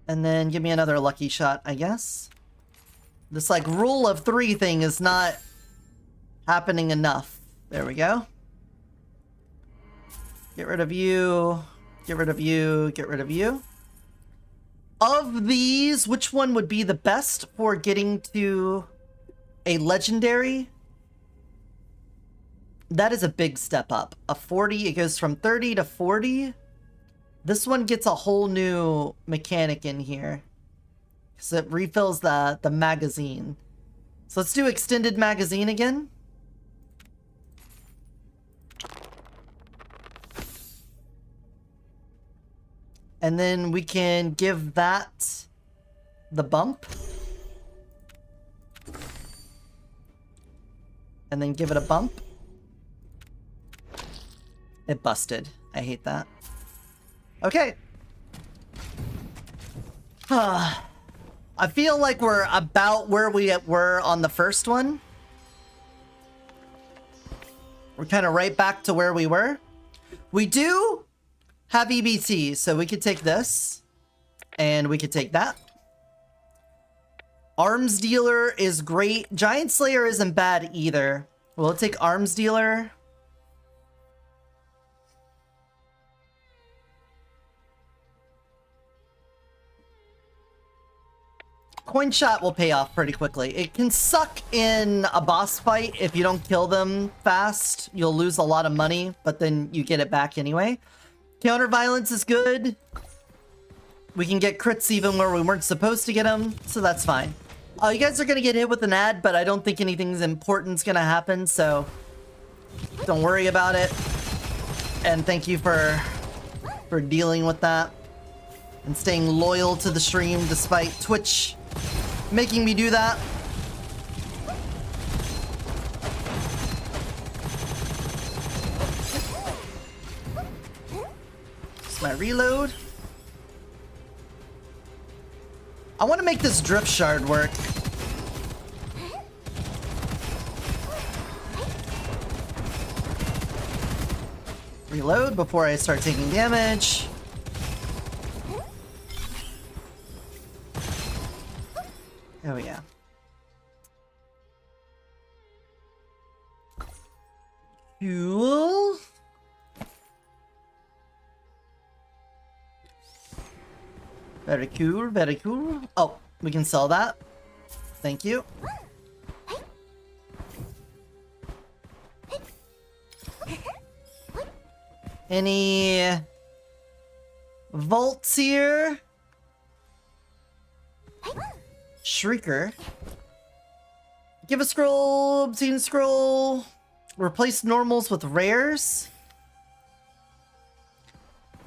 And then give me another lucky shot, I guess. This, like, rule of 3 thing is not happening enough. There we go. Get rid of you. Get rid of you. Get rid of you. Of these, which one would be the best for getting to a legendary? That is a big step up. A 40, it goes from 30 to 40. This one gets a whole new mechanic in here. So it refills the magazine. So let's do extended magazine again. And then we can give that the bump. And then give it a bump. It busted. I hate that. Okay. I feel like we're about where we were on the first one. We're kind of right back to where we were. We do have EBT, so we could take this. And we could take that. Arms Dealer is great. Giant Slayer isn't bad either. We'll take Arms Dealer. Coin shot will pay off pretty quickly. It can suck in a boss fight if you don't kill them fast. You'll lose a lot of money, but then you get it back anyway. Counter violence is good. We can get crits even where we weren't supposed to get them, so that's fine. You guys are gonna get hit with an ad, but I don't think anything's important's gonna happen, so don't worry about it. And thank you for dealing with that and staying loyal to the stream despite Twitch making me do that. It's my reload. I want to make this drift shard work. Reload before I start taking damage. Oh yeah. Cool. Very cool, very cool. Oh, we can sell that. Thank you. Any vaults here? Shrieker. Give a scroll, obscene scroll. Replace normals with rares.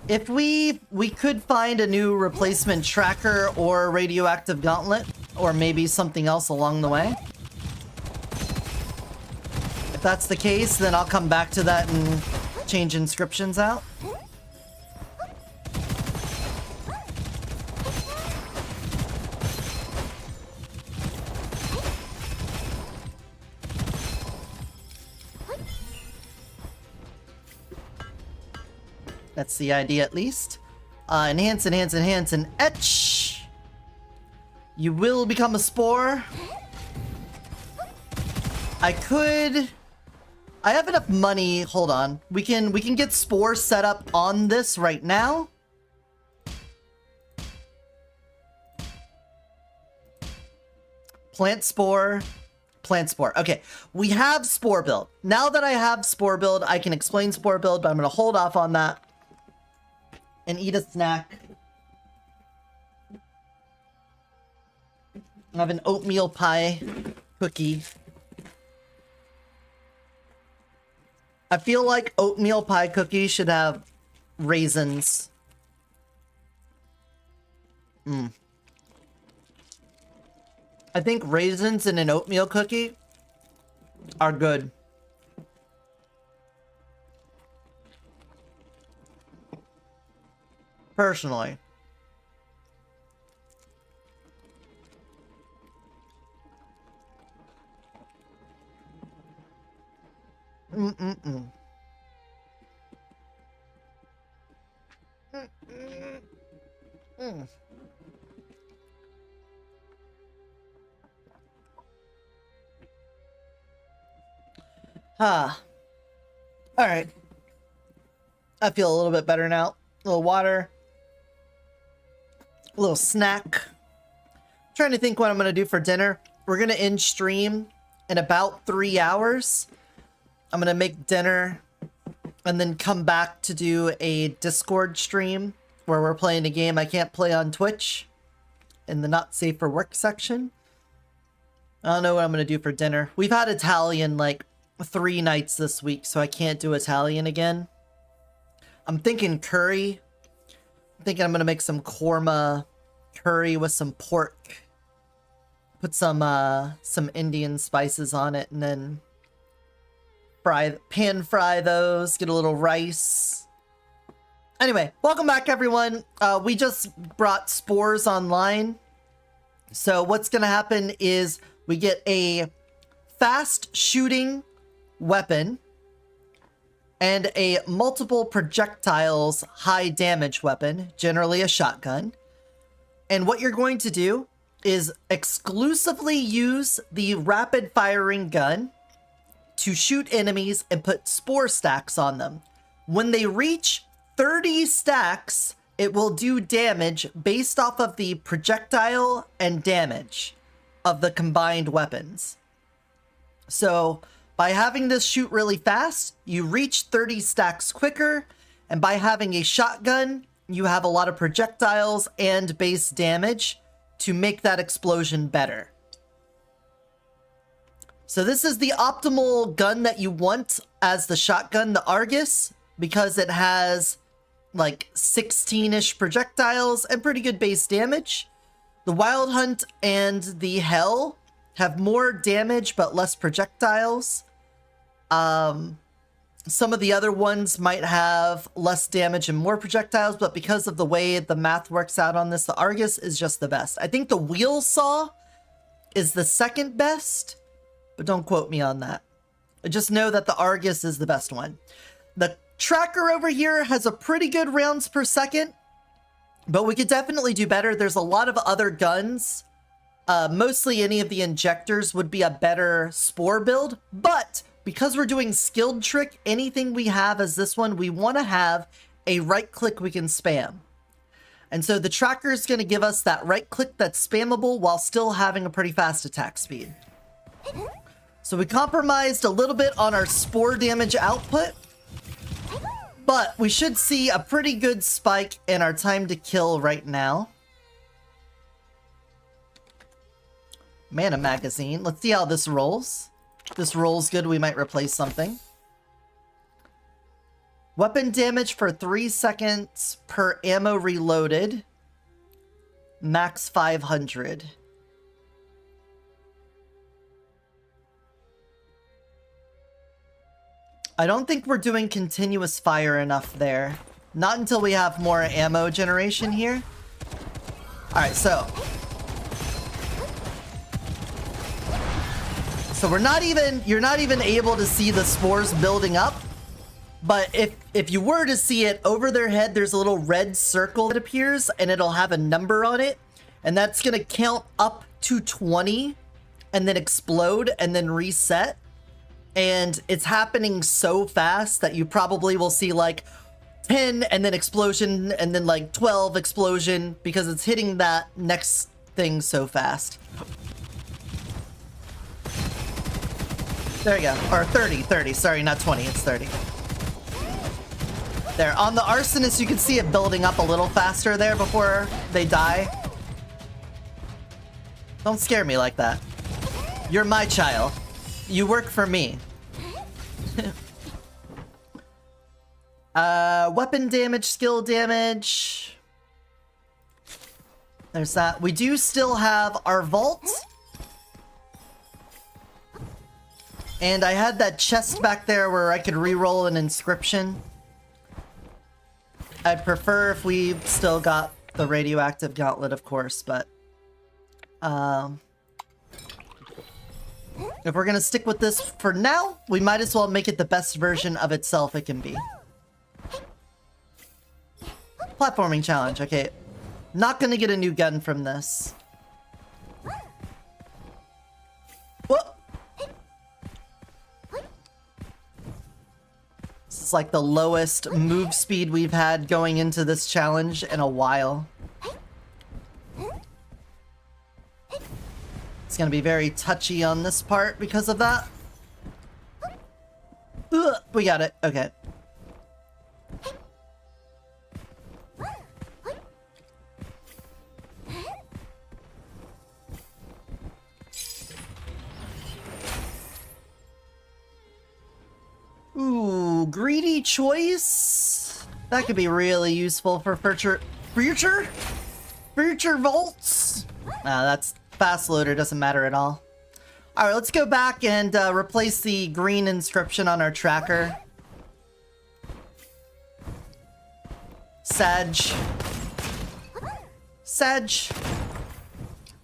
If we could find a new replacement tracker or radioactive gauntlet, or maybe something else along the way. If that's the case, then I'll come back to that and change inscriptions out. That's the idea at least. Enhance, enhance, enhance, and etch. You will become a spore. I have enough money. Hold on. We can get spore set up on this right now. Plant spore. Plant spore. Okay, we have spore build. Now that I have spore build, I can explain spore build, but I'm going to hold off on that and eat a snack. I have an oatmeal pie cookie. I feel like oatmeal pie cookies should have raisins. I think raisins in an oatmeal cookie are good. Personally. Alright. I feel a little bit better now. A little water. A little snack. Trying to think what I'm going to do for dinner. We're going to end stream in about 3 hours. I'm going to make dinner and then come back to do a Discord stream where we're playing a game I can't play on Twitch in the not safe for work section. I don't know what I'm going to do for dinner. We've had Italian like 3 nights this week, so I can't do Italian again. I'm thinking curry. I'm thinking I'm going to make some korma curry with some pork. Put some Indian spices on it and then pan fry those, get a little rice. Anyway, welcome back everyone. We just brought spores online. So what's gonna happen is we get a fast shooting weapon and a multiple projectiles high damage weapon, generally a shotgun. And what you're going to do is exclusively use the rapid firing gun to shoot enemies and put spore stacks on them. When they reach 30 stacks, it will do damage based off of the projectile and damage of the combined weapons. So by having this shoot really fast, you reach 30 stacks quicker, and by having a shotgun, you have a lot of projectiles and base damage to make that explosion better. So this is the optimal gun that you want as the shotgun, the Argus, because it has like 16-ish projectiles and pretty good base damage. The Wild Hunt and the Hell have more damage but less projectiles. Some of the other ones might have less damage and more projectiles, but because of the way the math works out on this, the Argus is just the best. I think the Wheel Saw is the second best, but don't quote me on that. Just know that the Argus is the best one. The Tracker over here has a pretty good rounds per second, but we could definitely do better. There's a lot of other guns. Mostly any of the injectors would be a better spore build, but because we're doing skilled trick, anything we have as this one, we want to have a right click we can spam. And so the Tracker is going to give us that right click that's spammable while still having a pretty fast attack speed. So we compromised a little bit on our spore damage output, but we should see a pretty good spike in our time to kill right now. Mana magazine. Let's see how this rolls. If this rolls good, we might replace something. Weapon damage for 3 seconds per ammo reloaded. Max 500. I don't think we're doing continuous fire enough there. Not until we have more ammo generation here. Alright, so you're not even able to see the spores building up, But if you were to see it over their head, there's a little red circle that appears, and it'll have a number on it, and that's gonna count up to 20, and then explode, and then reset. And it's happening so fast that you probably will see like 10, and then explosion, and then like 12 explosion, because it's hitting that next thing so fast. There you go. Or 30, sorry, not 20, it's 30. There, on the arsonist, you can see it building up a little faster there before they die. Don't scare me like that. You're my child. You work for me. Weapon damage, skill damage. There's that. We do still have our vault. And I had that chest back there where I could re-roll an inscription. I'd prefer if we still got the radioactive gauntlet, of course, but if we're gonna stick with this for now, we might as well make it the best version of itself it can be. Platforming challenge, okay. Not gonna get a new gun from this. Whoa! This is like the lowest move speed we've had going into this challenge in a while. It's gonna be very touchy on this part because of that. Ugh, we got it. Okay. Ooh, greedy choice. That could be really useful for future vaults. That's fast loader, doesn't matter at all. All right, let's go back and replace the green inscription on our tracker. Sag.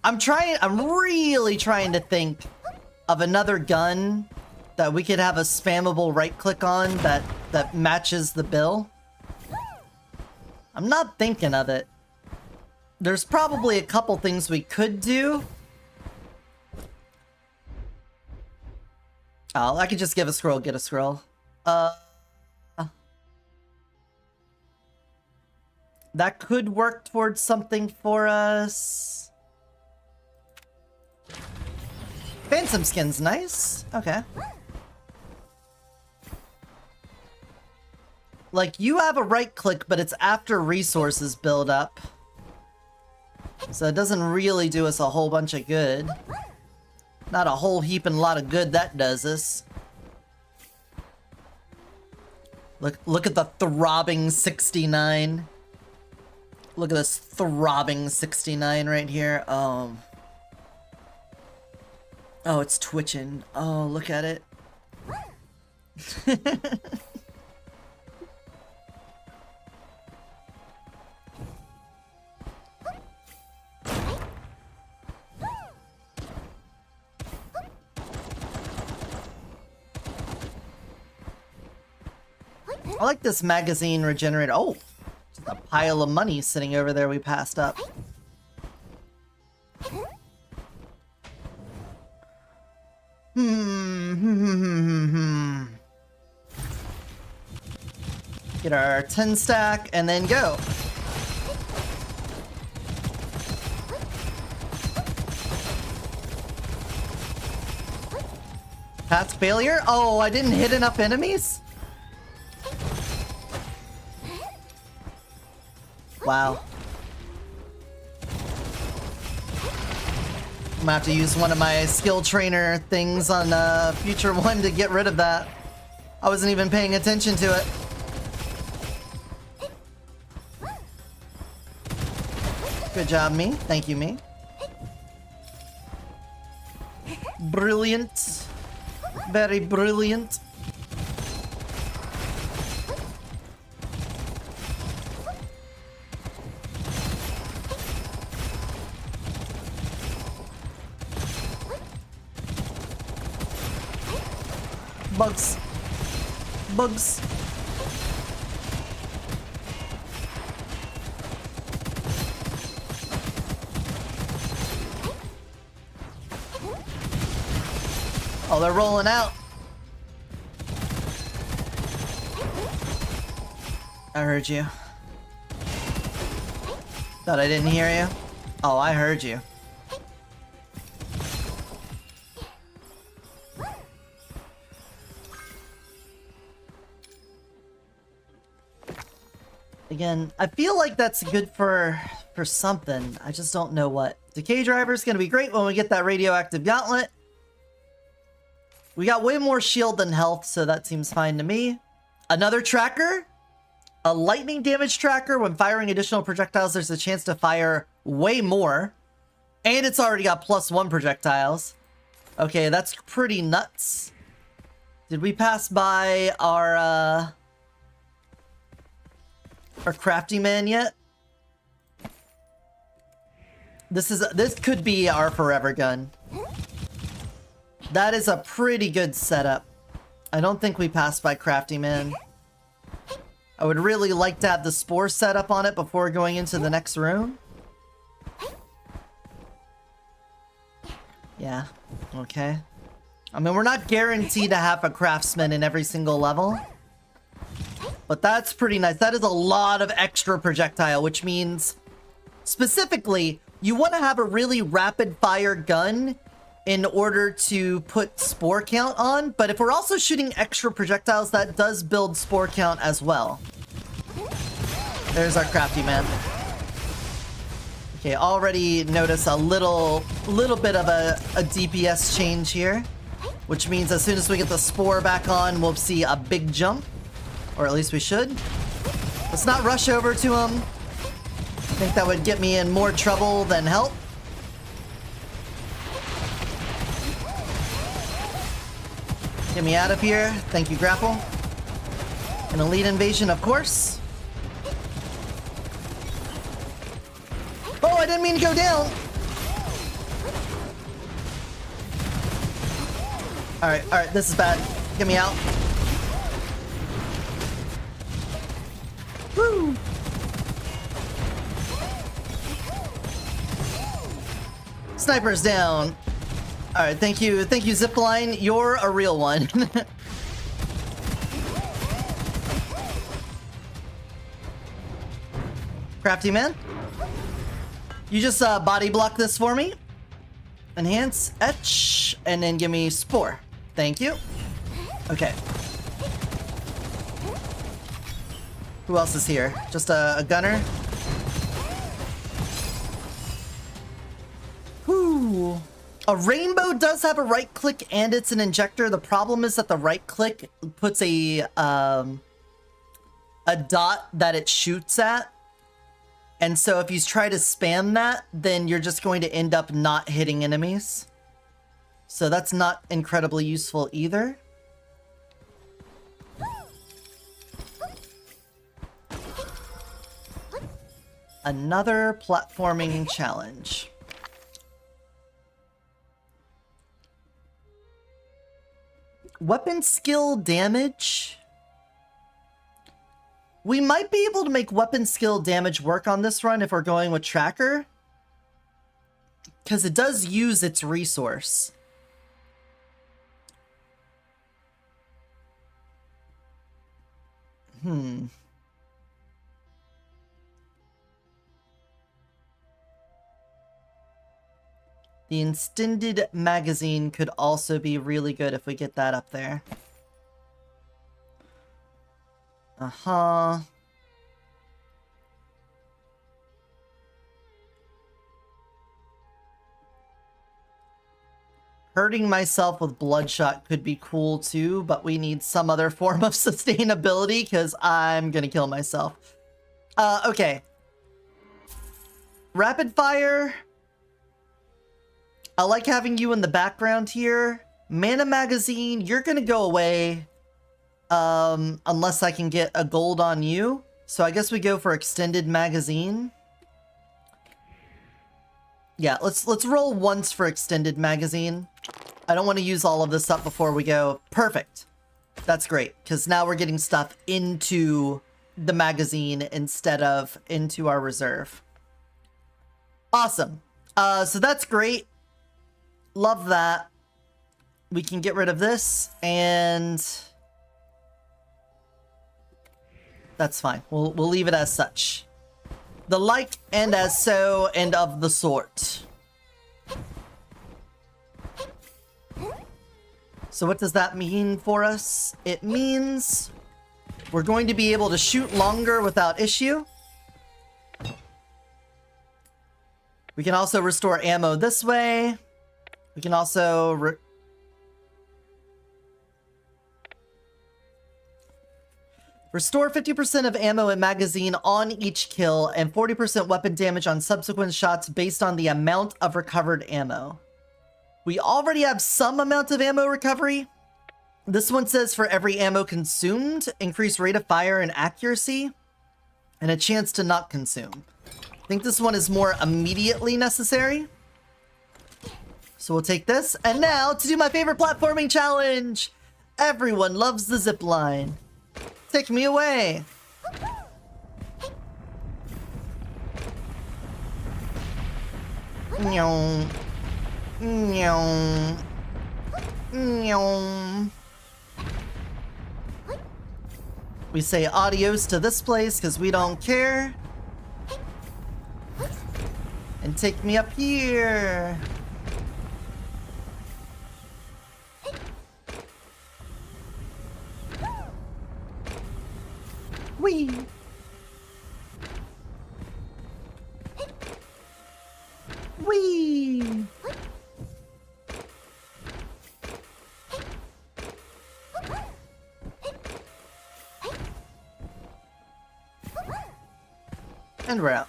I'm really trying to think of another gun that we could have a spammable right click on that matches the bill. I'm not thinking of it. There's probably a couple things we could do. Oh, I could just give a scroll, get a scroll. That could work towards something for us. Phantom skin's nice. Okay. Like, you have a right click, but it's after resources build up. So it doesn't really do us a whole bunch of good. Not a whole heap and a lot of good that does us. Look at the throbbing 69. Look at this throbbing 69 right here. Oh, it's twitching. Oh, look at it. I like this magazine regenerator. Oh, just a pile of money sitting over there we passed up. Get our 10 stack and then go. Task failure? Oh, I didn't hit enough enemies? Wow. I'm gonna have to use one of my skill trainer things on future one to get rid of that. I wasn't even paying attention to it. Good job, me. Thank you, me. Brilliant. Very brilliant. Bugs. Bugs. Oh, they're rolling out. I heard you. Thought I didn't hear you? Oh, I heard you. Again, I feel like that's good for something. I just don't know what. Decay Driver is going to be great when we get that radioactive gauntlet. We got way more shield than health, so that seems fine to me. Another tracker. A lightning damage tracker. When firing additional projectiles, there's a chance to fire way more. And it's already got +1 projectiles. Okay, that's pretty nuts. Did we pass by our crafty man yet? This could be our forever gun. That is a pretty good setup. I don't think we passed by crafty man. I would really like to have the spore set up on it before going into the next room. Yeah, okay. I mean, we're not guaranteed to have a craftsman in every single level. But that's pretty nice. That is a lot of extra projectile, which means specifically, you want to have a really rapid fire gun in order to put spore count on. But if we're also shooting extra projectiles, that does build spore count as well. There's our crafty man. Okay, already notice a little bit of a DPS change here, which means as soon as we get the spore back on, we'll see a big jump. Or at least we should. Let's not rush over to him. I think that would get me in more trouble than help. Get me out of here. Thank you, Grapple. An elite invasion, of course. Oh, I didn't mean to go down. Alright, this is bad. Get me out. Woo! Sniper's down. Alright, thank you, Zipline. You're a real one. Crafty man. You just body block this for me. Enhance, etch, and then give me spore. Thank you. Okay. Who else is here? Just a gunner? Whew. A rainbow does have a right click and it's an injector. The problem is that the right click puts a dot that it shoots at. And so if you try to spam that, then you're just going to end up not hitting enemies. So that's not incredibly useful either. Another platforming challenge. Weapon skill damage. We might be able to make weapon skill damage work on this run if we're going with Tracker. Because it does use its resource. The extended magazine could also be really good if we get that up there. Hurting myself with Bloodshot could be cool too, but we need some other form of sustainability because I'm gonna kill myself. Okay. Rapid fire. I like having you in the background here. Mana magazine, you're gonna go away. Unless I can get a gold on you. So I guess we go for extended magazine. Yeah, let's roll once for extended magazine. I don't want to use all of this up before we go. Perfect. That's great, because now we're getting stuff into the magazine instead of into our reserve. Awesome. So that's great. Love that. we can get rid of this, and that's fine. We'll leave it as such. The like and as so and of the sort. So what does that mean for us? It means we're going to be able to shoot longer without issue. We can also restore ammo this way. We can also restore 50% of ammo and magazine on each kill and 40% weapon damage on subsequent shots based on the amount of recovered ammo. We already have some amount of ammo recovery. This one says for every ammo consumed, increased rate of fire and accuracy, and a chance to not consume. I think this one is more immediately necessary. So we'll take this. And now to do my favorite platforming challenge. Everyone loves the zip line. Take me away. Nyong. Nyong. Nyong. We say adios to this place because we don't care. And take me up here. Whee! Whee! And we're out.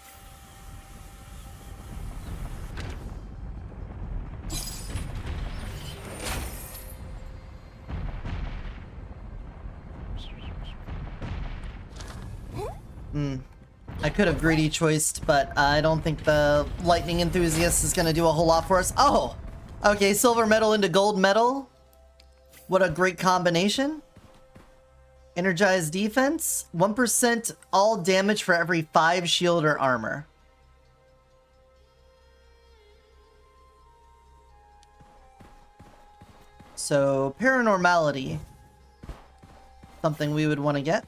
I could have greedy choiced, but I don't think the lightning enthusiast is going to do a whole lot for us. Oh! Okay, silver metal into gold metal. What a great combination. Energized defense. 1% all damage for every 5 shield or armor. So, paranormality. Something we would want to get.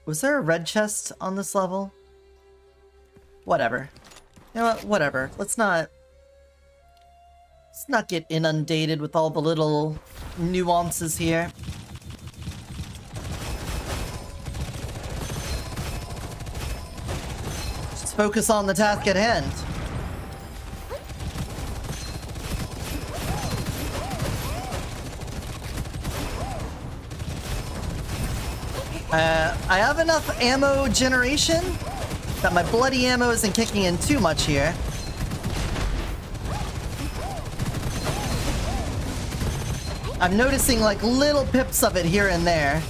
Was there a red chest on this level? Whatever. You know what? Whatever. Let's not get inundated with all the little nuances here. Just focus on the task at hand. I have enough ammo generation that my bloody ammo isn't kicking in too much here. I'm noticing like little pips of it here and there.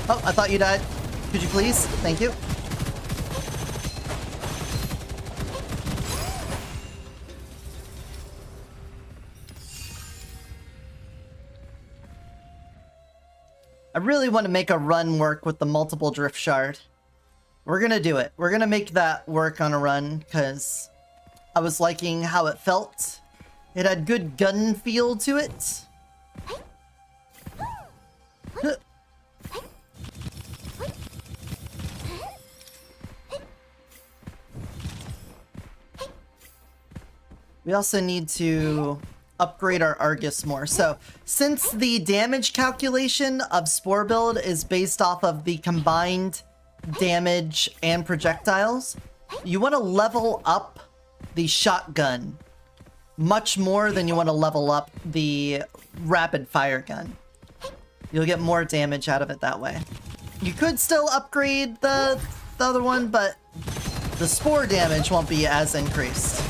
Oh, I thought you died. Could you please? Thank you. I really want to make a run work with the multiple drift shard. We're gonna do it. We're gonna make that work on a run, because I was liking how it felt. It had good gun feel to it. We also need to upgrade our Argus more. So, since the damage calculation of Spore Build is based off of the combined damage and projectiles, you want to level up the shotgun much more than you want to level up the rapid fire gun. You'll get more damage out of it that way. You could still upgrade the other one, but the spore damage won't be as increased.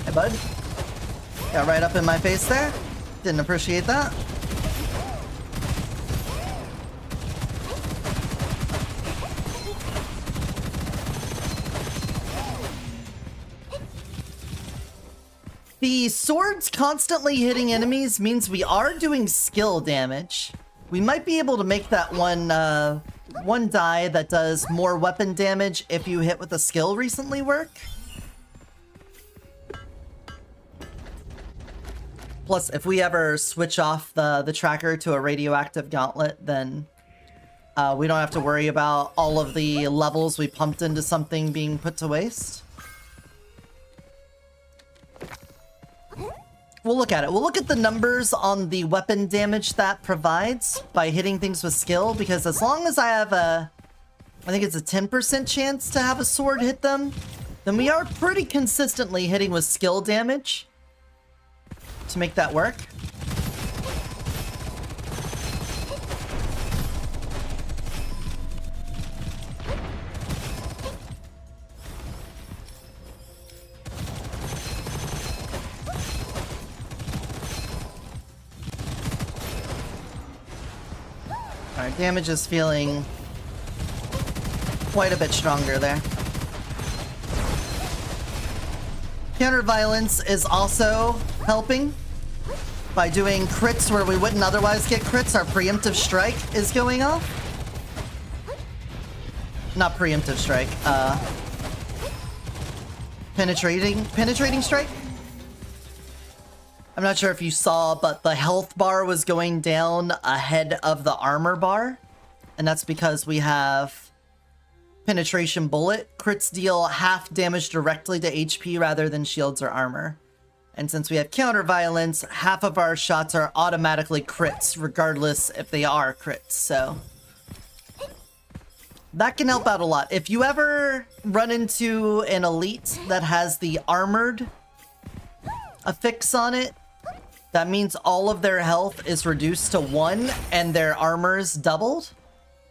Hey, bud. Got right up in my face there. Didn't appreciate that. the swords constantly hitting enemies means we are doing skill damage. We might be able to make that one die that does more weapon damage if you hit with a skill recently work. Plus, if we ever switch off the tracker to a radioactive gauntlet, then we don't have to worry about all of the levels we pumped into something being put to waste. We'll look at it. We'll look at the numbers on the weapon damage that provides by hitting things with skill, because as long as I have I think it's a 10% chance to have a sword hit them, then we are pretty consistently hitting with skill damage to make that work. Alright, damage is feeling quite a bit stronger there. Counter violence is also helping by doing crits where we wouldn't otherwise get crits. Our preemptive strike is going off. Not preemptive strike, penetrating strike. I'm not sure if you saw, but the health bar was going down ahead of the armor bar. And that's because we have penetration bullet. Crits deal half damage directly to HP rather than shields or armor. And since we have counter violence, half of our shots are automatically crits, regardless if they are crits, so that can help out a lot. If you ever run into an elite that has the armored affix on it, that means all of their health is reduced to 1 and their armor's doubled.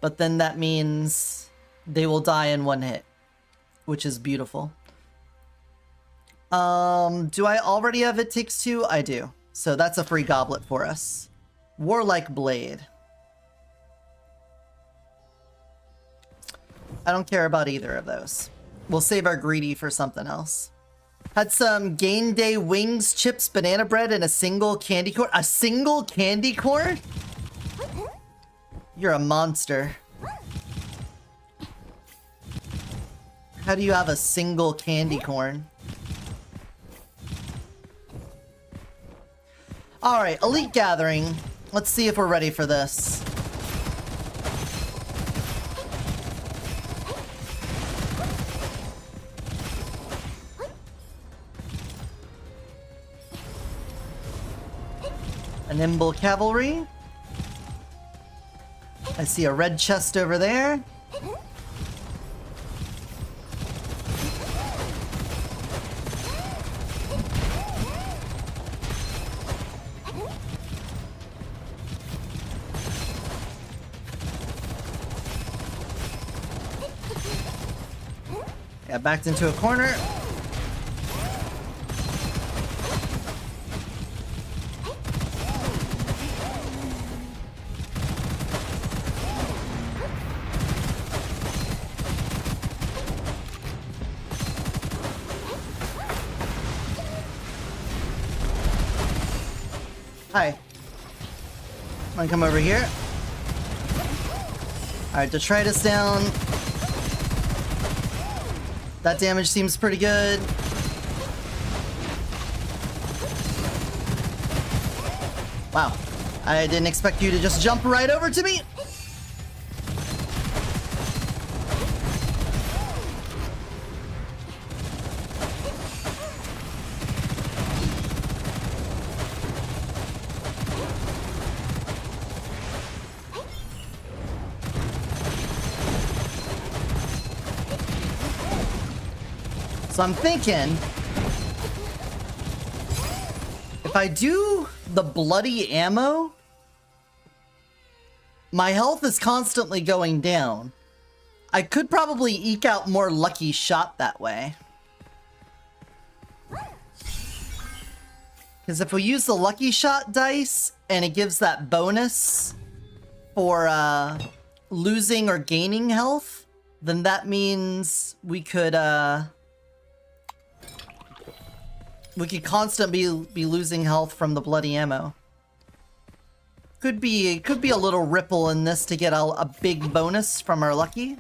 But then that means they will die in 1 hit, which is beautiful. Do I already have It Takes Two? I do. So that's a free goblet for us. Warlike Blade. I don't care about either of those. We'll save our greedy for something else. Had some Game Day wings, chips, banana bread, and a single candy corn. A single candy corn? You're a monster. How do you have a single candy corn? Alright, Elite Gathering. Let's see if we're ready for this. A Nimble Cavalry. I see a red chest over there. Yeah, backed into a corner. Hi. Wanna come over here? Alright, Detritus down. That damage seems pretty good. Wow. I didn't expect you to just jump right over to me. So I'm thinking, if I do the bloody ammo, my health is constantly going down. I could probably eke out more lucky shot that way. Because if we use the lucky shot dice, and it gives that bonus for losing or gaining health, then that means we could We could constantly be losing health from the bloody ammo. Could be a little ripple in this to get a big bonus from our lucky.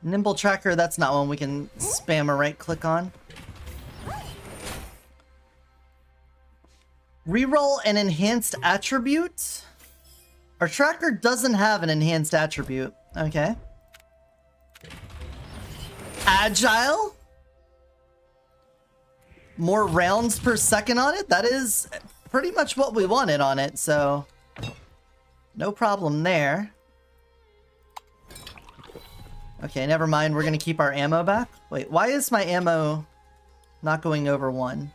Nimble Tracker, that's not one we can spam a right click on. Reroll an enhanced attribute? Our tracker doesn't have an enhanced attribute. Okay. Agile? More rounds per second on it? That is pretty much what we wanted on it, so no problem there. Okay, never mind. We're gonna keep our ammo back. Wait, why is my ammo not going over 1?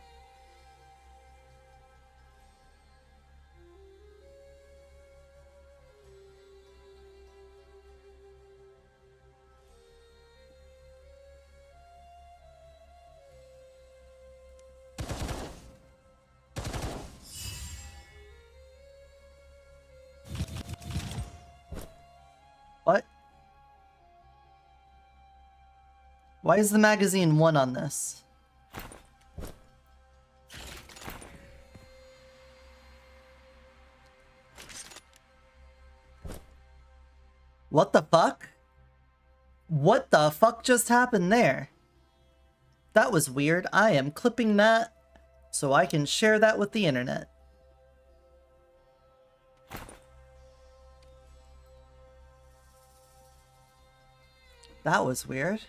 What? Why is the magazine 1 on this? What the fuck? What the fuck just happened there? That was weird. I am clipping that so I can share that with the internet. That was weird.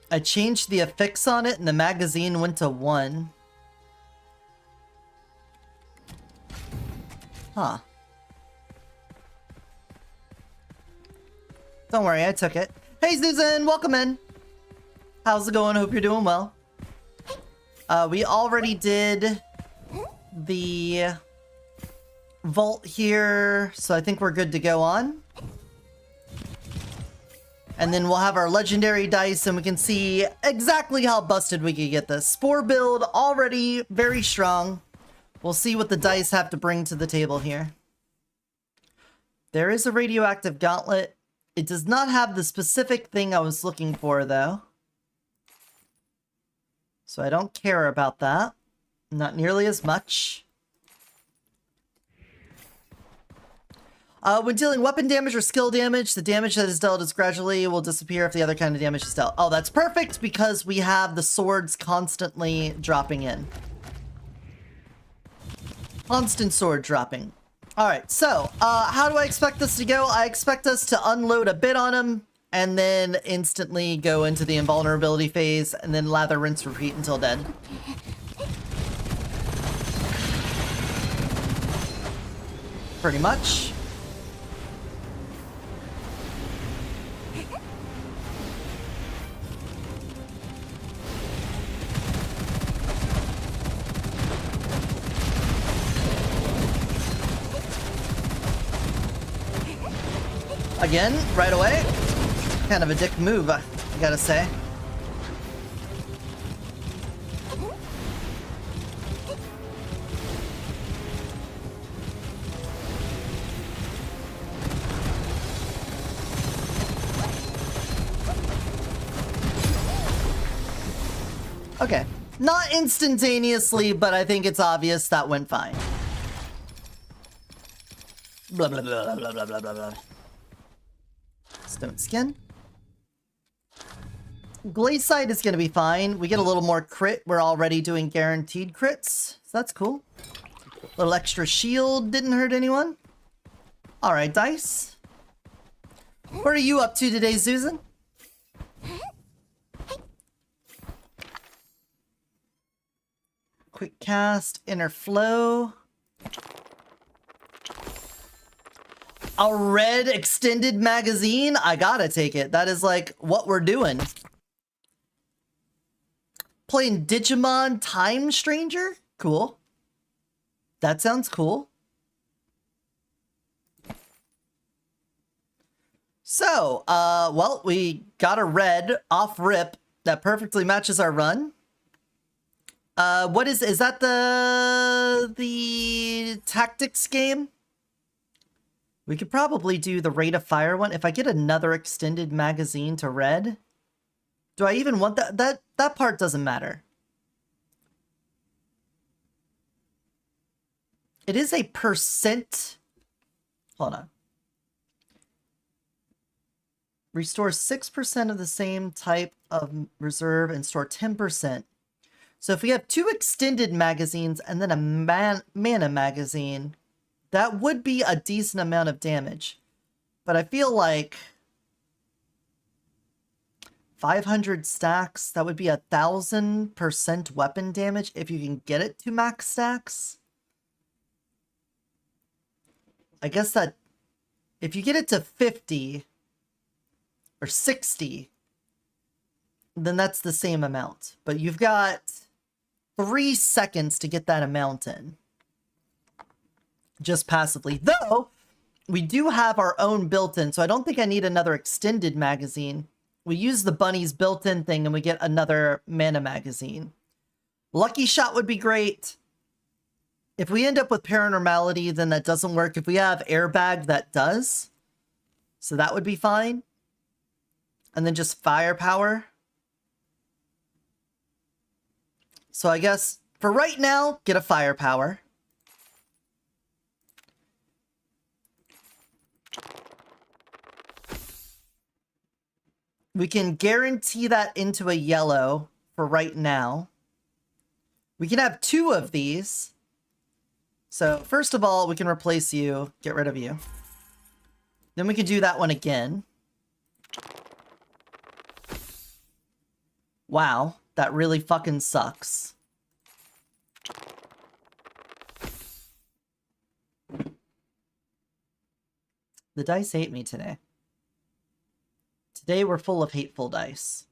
I changed the affix on it and the magazine went to 1. Huh. Don't worry, I took it. Hey Susan, welcome in. How's it going? Hope you're doing well. We already did the vault here, so I think we're good to go on. And then we'll have our legendary dice and we can see exactly how busted we can get this. Spore build already very strong. We'll see what the dice have to bring to the table here. There is a radioactive gauntlet. It does not have the specific thing I was looking for though. So I don't care about that. Not nearly as much. When dealing weapon damage or skill damage, the damage that is dealt is gradually will disappear if the other kind of damage is dealt. Oh, that's perfect because we have the swords constantly dropping in. Constant sword dropping. Alright, so, how do I expect this to go? I expect us to unload a bit on him, and then instantly go into the invulnerability phase, and then lather, rinse, repeat until dead. Pretty much. Again, right away. Kind of a dick move, I gotta say. Okay. Not instantaneously, but I think it's obvious that went fine. Blah, blah, blah, blah, blah, blah, blah, blah. Stone skin. Glazeside is going to be fine. We get a little more crit. We're already doing guaranteed crits. So that's cool. A little extra shield didn't hurt anyone. Alright, dice. What are you up to today, Susan? Quick cast, inner flow. A red extended magazine? I gotta take it. That is like what we're doing. Playing Digimon Time Stranger? Cool. That sounds cool. So, well, we got a red off rip that perfectly matches our run. What is that the tactics game? We could probably do the rate of fire one. If I get another extended magazine to red, do I even want that? That part doesn't matter. It is a percent. Hold on. Restore 6% of the same type of reserve and store 10%. So if we have 2 extended magazines and then a mana magazine, that would be a decent amount of damage. But I feel like 500 stacks, that would be 1,000% weapon damage if you can get it to max stacks. I guess that if you get it to 50 or 60, then that's the same amount. But you've got 3 seconds to get that amount in. Just passively. Though, we do have our own built-in, so I don't think I need another extended magazine. We use the bunny's built-in thing and we get another mana magazine. Lucky shot would be great. If we end up with paranormality, then that doesn't work. If we have airbag, that does. So that would be fine. And then just firepower. So I guess for right now, get a firepower. We can guarantee that into a yellow for right now. We can have 2 of these. So first of all, we can replace you, get rid of you. Then we can do that one again. Wow, that really fucking sucks. The dice hate me today. Today we're full of hateful dice.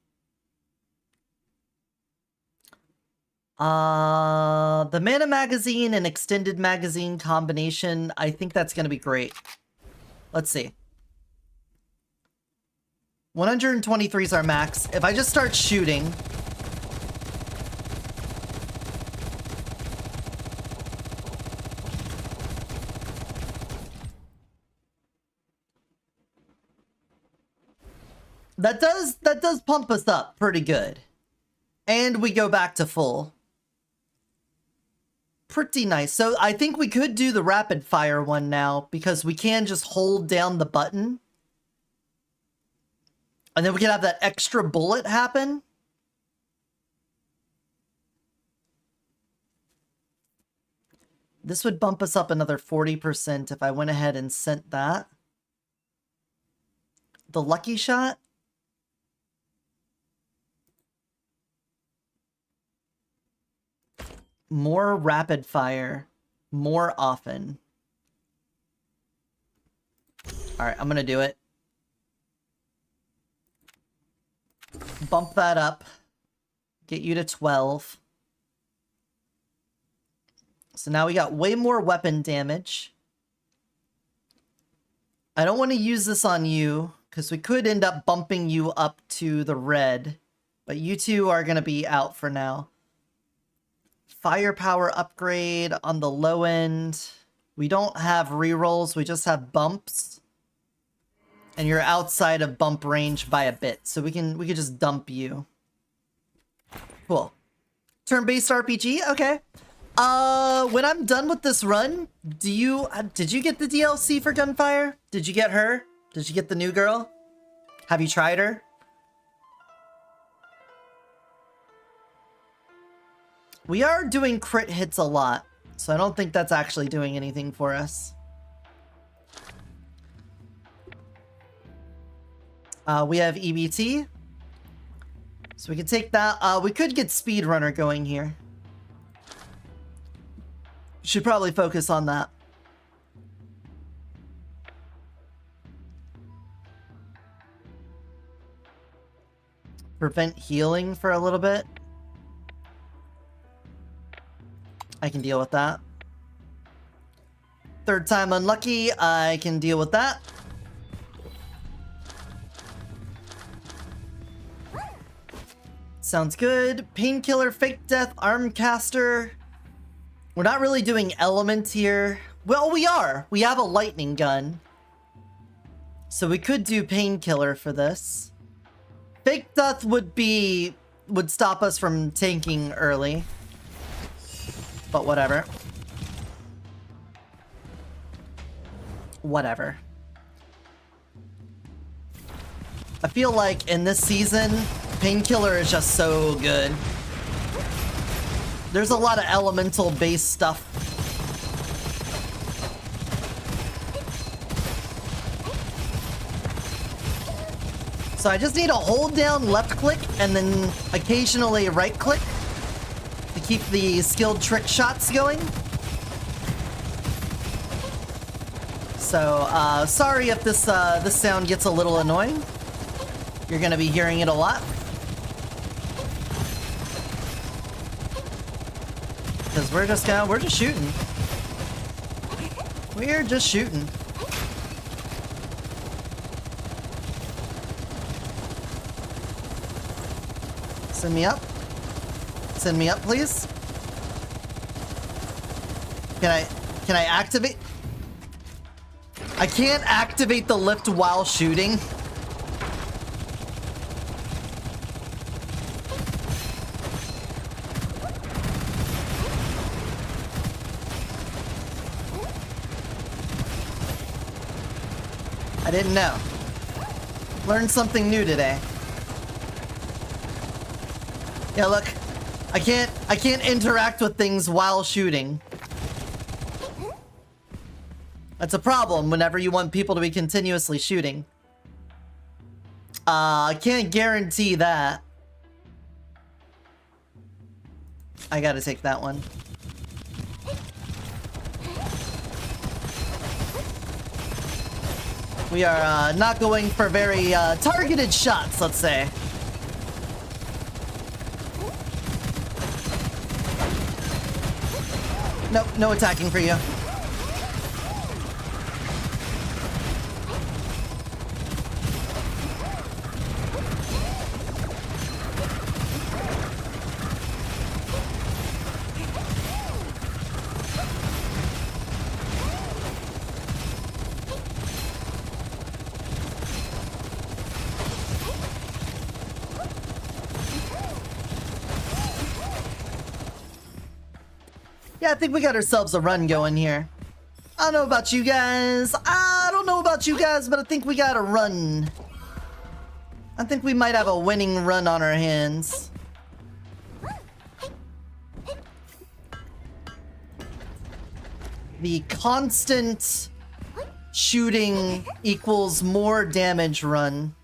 The mana magazine and extended magazine combination, I think that's going to be great. Let's see. 123 is our max. If I just start shooting... That does pump us up pretty good. And we go back to full. Pretty nice. So I think we could do the rapid fire one now because we can just hold down the button. And then we can have that extra bullet happen. This would bump us up another 40% if I went ahead and sent that. The lucky shot. More rapid fire, more often. Alright, I'm gonna do it. Bump that up. Get you to 12. So now we got way more weapon damage. I don't want to use this on you, because we could end up bumping you up to the red. But you two are going to be out for now. Firepower upgrade on the low end. We don't have rerolls, we just have bumps. And you're outside of bump range by a bit, so we can just dump you. Cool. Turn-based RPG? Okay. When I'm done with this run, did you get the DLC for Gunfire? Did you get her? Did you get the new girl? Have you tried her? We are doing crit hits a lot, so I don't think that's actually doing anything for us. We have EBT. So we can take that. We could get Speedrunner going here. Should probably focus on that. Prevent healing for a little bit. I can deal with that. Third time unlucky, I can deal with that. Sounds good. Painkiller, fake death, arm caster. We're not really doing element here. Well, we are. We have a lightning gun. So we could do Painkiller for this. Fake Death would stop us from tanking early. But whatever. Whatever. I feel like in this season, Painkiller is just so good. There's a lot of elemental-based stuff. So I just need to hold down left click and then occasionally right click to keep the skilled trick shots going. So, sorry if this sound gets a little annoying. You're gonna be hearing it a lot. Because we're just shooting. We're just shooting. Send me up. Send me up, please. Can I activate? I can't activate the lift while shooting. I didn't know. Learned something new today. Yeah, look. I can't interact with things while shooting. That's a problem whenever you want people to be continuously shooting. I can't guarantee that. I gotta take that one. We are not going for very targeted shots, let's say. Nope, no attacking for you. Yeah, I think we got ourselves a run going here. I don't know about you guys. But I think we got a run. I think we might have a winning run on our hands. The constant shooting equals more damage run.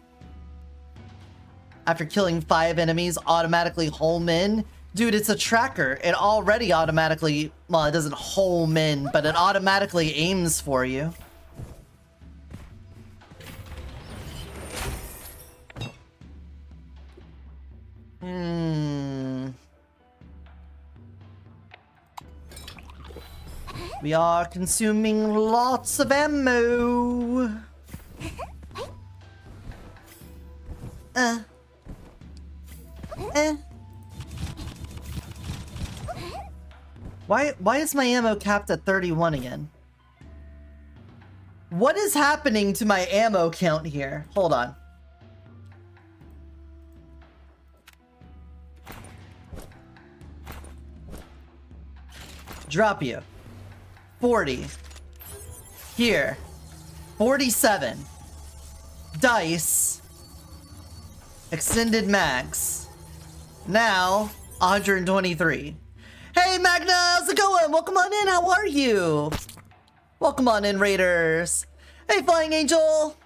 After killing 5 enemies, automatically home in. Dude, it's a tracker. It already automatically, well, it doesn't home in, but it automatically aims for you. We are consuming lots of ammo. Why is my ammo capped at 31 again? What is happening to my ammo count here? Hold on. Drop you. 40. Here. 47. Dice. Extended mags. Now, 123. Hey Magna, how's it going? Welcome on in, how are you? Welcome on in, Raiders. Hey Flying Angel.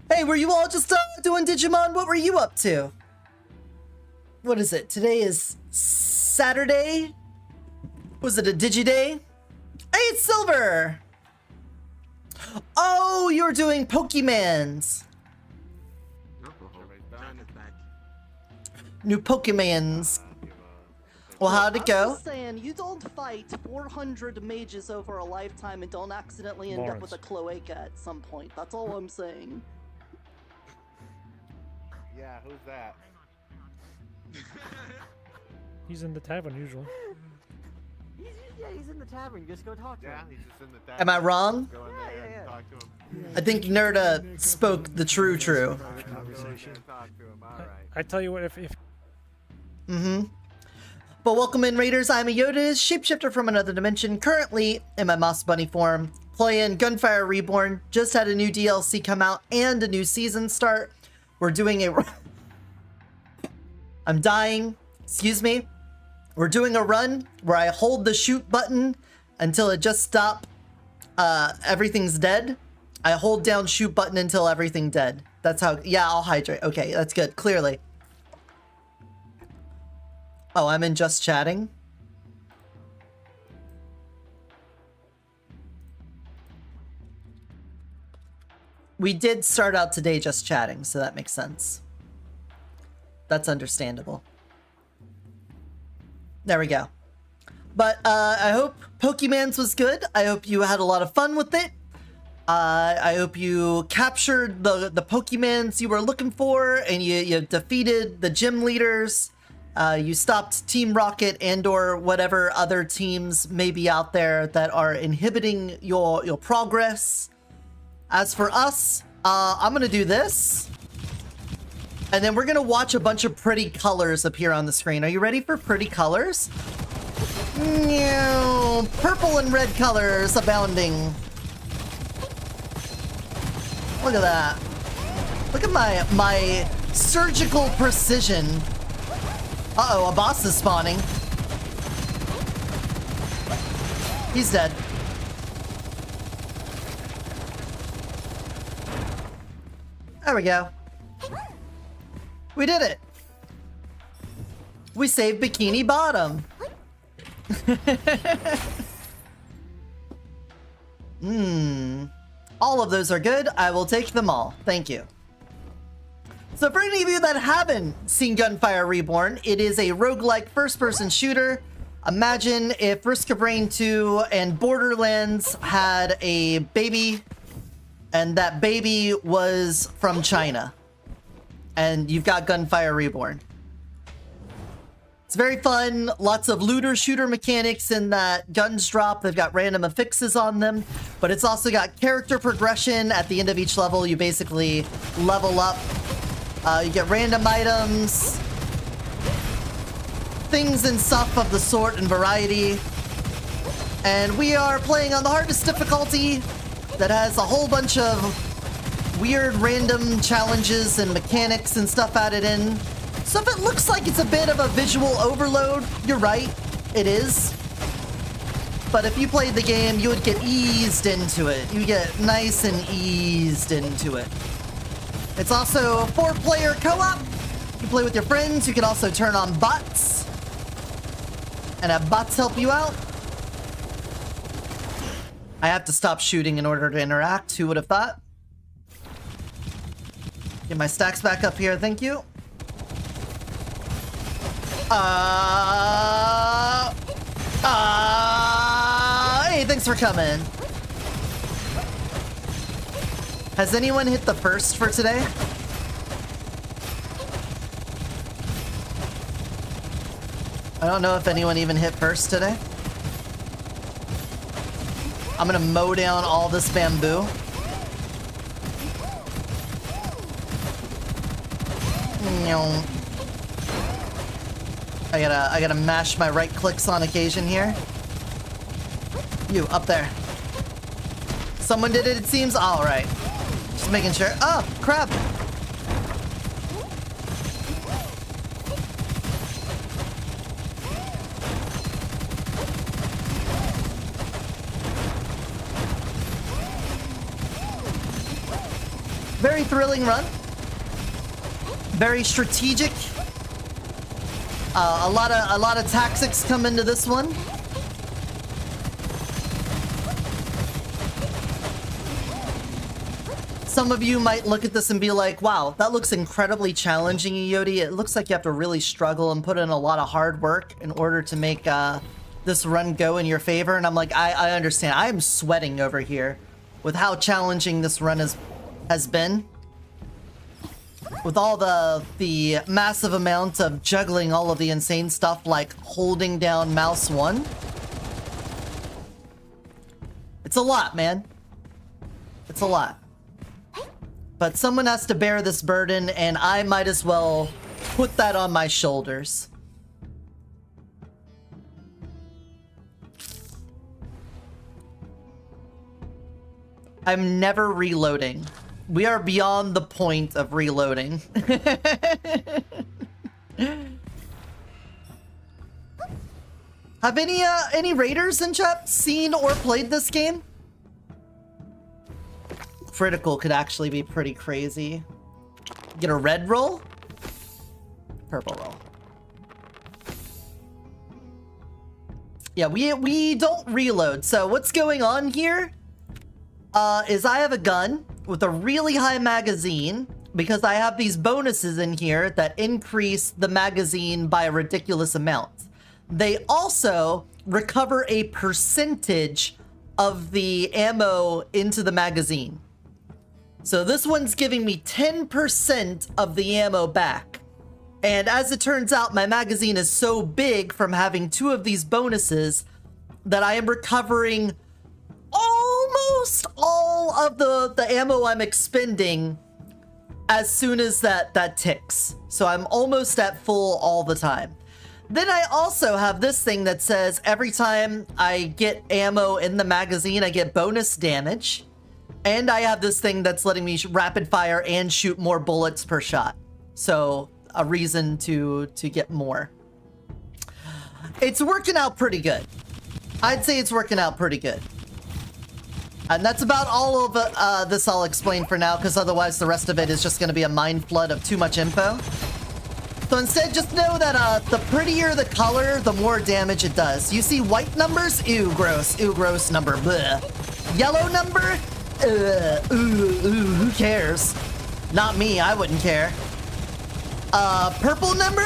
Hey, were you all just doing Digimon? What were you up to? What is it? Today is Saturday? Was it a Digiday? Hey, it's Silver! Oh, you're doing Pokemans. New Pokemans. Well, how'd it go? I'm just saying, you don't fight 400 mages over a lifetime and don't accidentally end up with a cloaca at some point. That's all I'm saying. Yeah, who's that? He's in the tavern usually. he's in the tavern. Just go talk to him. Yeah, he's just in the tavern. Am I wrong? Go in there and talk to him. I think Nerda spoke the true. Go in there and talk to him. All right. I tell you what, if Mm-hmm. But welcome in, Raiders. I'm Eotidiss, Shapeshifter from another dimension, currently in my Moss Bunny form, playing Gunfire Reborn. Just had a new DLC come out and a new season start. We're doing a... I'm dying. Excuse me. We're doing a run where I hold the shoot button until it just stops. Everything's dead. I hold down shoot button until everything dead. That's how... Yeah, I'll hydrate. Okay, that's good. Clearly. Oh, I'm in just chatting? We did start out today just chatting, so that makes sense. That's understandable. There we go. But I hope Pokemans was good. I hope you had a lot of fun with it. I hope you captured the Pokemans you were looking for, and you defeated the gym leaders. You stopped Team Rocket and or whatever other teams may be out there that are inhibiting your progress. As for us, I'm gonna do this. And then we're gonna watch a bunch of pretty colors appear on the screen. Are you ready for pretty colors? Purple and red colors abounding. Look at that. Look at my surgical precision. Uh-oh, a boss is spawning. He's dead. There we go. We did it. We saved Bikini Bottom. All of those are good. I will take them all. Thank you. So for any of you that haven't seen Gunfire Reborn, it is a roguelike first-person shooter. Imagine if Risk of Rain 2 and Borderlands had a baby, and that baby was from China. And you've got Gunfire Reborn. It's very fun. Lots of looter-shooter mechanics in that guns drop. They've got random affixes on them. But it's also got character progression. At the end of each level, you basically level up. You get random items. Things and stuff of the sort and variety. And we are playing on the hardest difficulty that has a whole bunch of weird random challenges and mechanics and stuff added in. So if it looks like it's a bit of a visual overload, you're right, it is. But if you played the game, you would get eased into it. You get nice and eased into it. It's also 4-player co-op. You play with your friends. You can also turn on bots and have bots help you out. I have to stop shooting in order to interact. Who would have thought? Get my stacks back up here. Thank you. Hey, thanks for coming. Has anyone hit the first for today? I don't know if anyone even hit first today. I'm gonna mow down all this bamboo. I gotta mash my right clicks on occasion here. You, up there. Someone did it seems? Alright. Just making sure. Oh, crap! Very thrilling run. Very strategic. A lot of tactics come into this one. Some of you might look at this and be like, wow, that looks incredibly challenging, Eoti. It looks like you have to really struggle and put in a lot of hard work in order to make this run go in your favor. And I'm like, I understand. I am sweating over here with how challenging this run has been. With all the massive amount of juggling all of the insane stuff like holding down mouse 1. It's a lot, man. It's a lot. But someone has to bear this burden, and I might as well put that on my shoulders. I'm never reloading. We are beyond the point of reloading. Have any raiders in chat seen or played this game? Critical could actually be pretty crazy. Get a red roll? Purple roll. Yeah, we don't reload. So what's going on here is I have a gun with a really high magazine because I have these bonuses in here that increase the magazine by a ridiculous amount. They also recover a percentage of the ammo into the magazine. So this one's giving me 10% of the ammo back. And as it turns out, my magazine is so big from having 2 of these bonuses that I am recovering almost all of the ammo I'm expending as soon as that ticks. So I'm almost at full all the time. Then I also have this thing that says every time I get ammo in the magazine, I get bonus damage. And I have this thing that's letting me rapid fire and shoot more bullets per shot. So a reason to get more. It's working out pretty good. I'd say it's working out pretty good. And that's about all of this I'll explain for now, because otherwise the rest of it is just going to be a mind flood of too much info. So instead, just know that the prettier the color, the more damage it does. You see white numbers? Ew, gross. Ew, gross number. Bleh. Yellow number? Who cares? Not me, I wouldn't care. Purple number?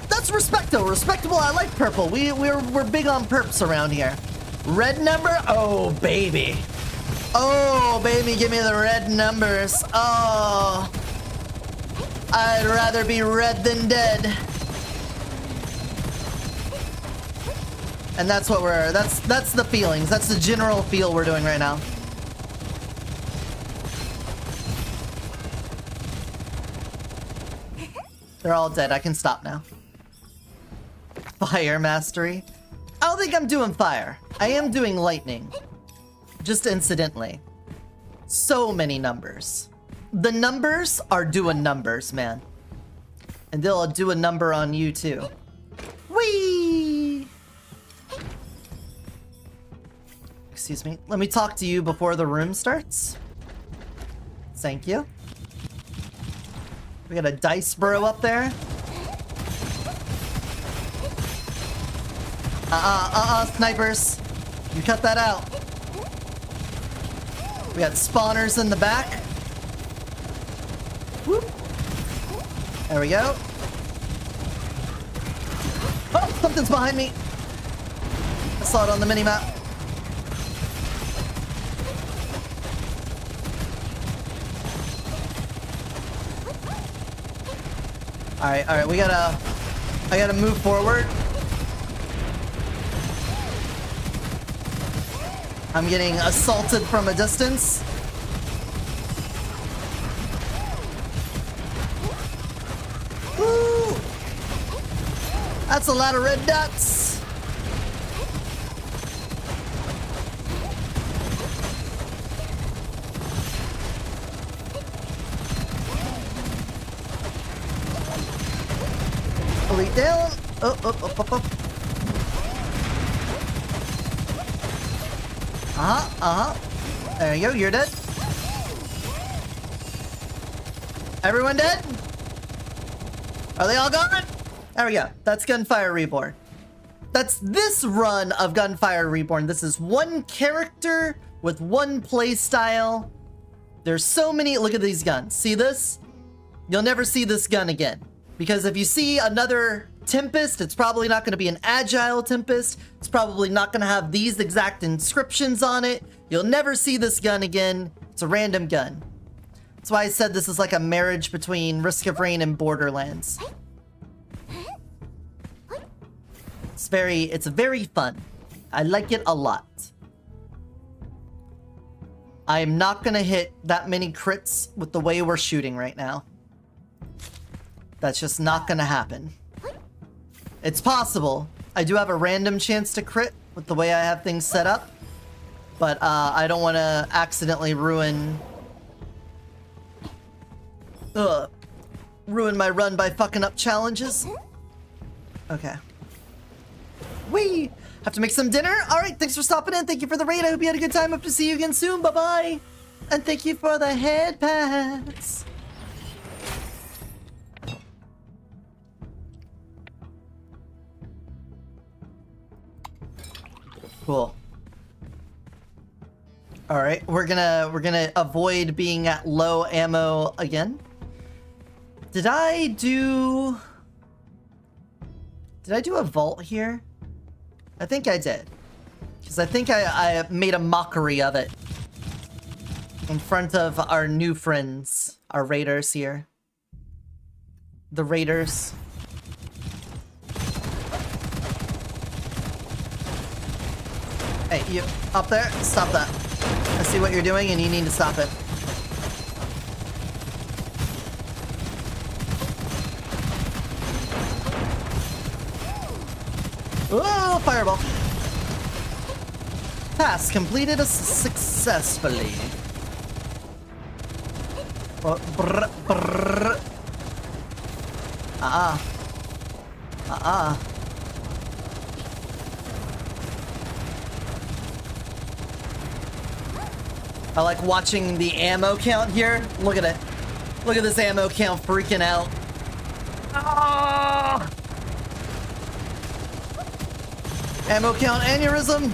That's respectable. I like purple. We're big on perps around here. Red number? Oh, baby. Oh, baby, give me the red numbers. Oh. I'd rather be red than dead. And that's what that's the feelings. That's the general feel we're doing right now. They're all dead. I can stop now. Fire mastery. I don't think I'm doing fire. I am doing lightning. Just incidentally. So many numbers. The numbers are doing numbers, man. And they'll do a number on you too. Whee! Excuse me. Let me talk to you before the room starts. Thank you. We got a dice bro up there. Snipers. You cut that out. We got spawners in the back. Whoop. There we go. Oh, something's behind me. I saw it on the minimap. Alright, I gotta move forward. I'm getting assaulted from a distance. Woo! That's a lot of red dots. Pull it down. Up. There you go, you're dead. Everyone dead? Are they all gone? There we go. That's Gunfire Reborn. That's this run of Gunfire Reborn. This is one character with one play style. There's so many. Look at these guns. See this? You'll never see this gun again. Because if you see another Tempest, it's probably not going to be an agile Tempest. It's probably not going to have these exact inscriptions on it. You'll never see this gun again. It's a random gun. That's why I said this is like a marriage between Risk of Rain and Borderlands. It's very fun. I like it a lot. I'm not gonna hit that many crits with the way we're shooting right now. That's just not gonna happen. It's possible. I do have a random chance to crit with the way I have things set up, but I don't want to accidentally ruin my run by fucking up challenges. Okay. We have to make some dinner. All right, thanks for stopping in. Thank you for the raid. I hope you had a good time. Hope to see you again soon. Bye-bye. And thank you for the head pads. Cool. All right, we're gonna avoid being at low ammo again. Did I do a vault here? I think I did. Because I think I made a mockery of it in front of our new friends, our raiders here. The raiders. Hey, you up there? Stop that. I see what you're doing and you need to stop it. Oh, fireball. Task completed successfully. Oh, brr, brr. I like watching the ammo count here. Look at it. Look at this ammo count freaking out. Ah! Ammo count aneurysm.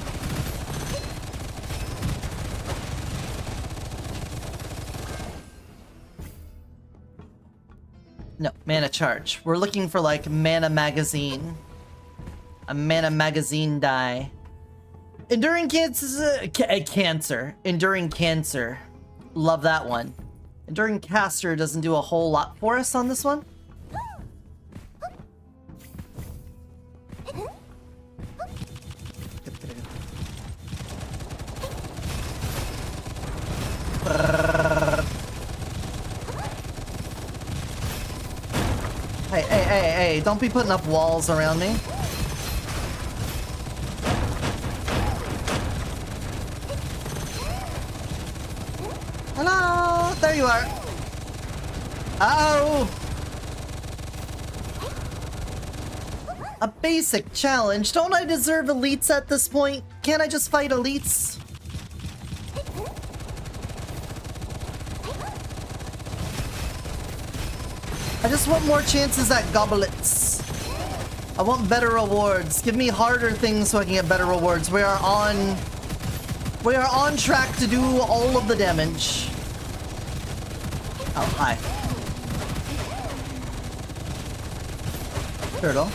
No, mana charge. We're looking for like mana magazine. A mana magazine die. Enduring cancer. Enduring cancer. Love that one. Enduring caster doesn't do a whole lot for us on this one. Hey, don't be putting up walls around me. Hello! There you are! Oh! A basic challenge? Don't I deserve elites at this point? Can't I just fight elites? I just want more chances at goblets. I want better rewards. Give me harder things so I can get better rewards. We are on track to do all of the damage. Oh, hi. Turtle.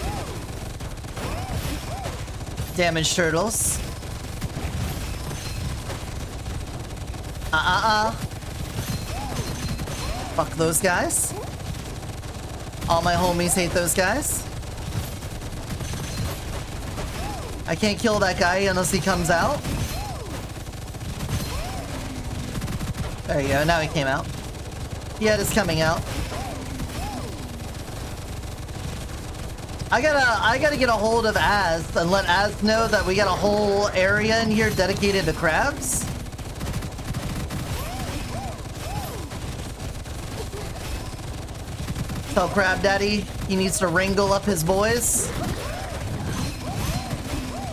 Damage turtles. Fuck those guys. All my homies hate those guys. I can't kill that guy unless he comes out. There you go, now he came out. He had his coming out. I gotta get a hold of Az and let Az know that we got a whole area in here dedicated to crabs. Tell Crab Daddy he needs to wrangle up his boys.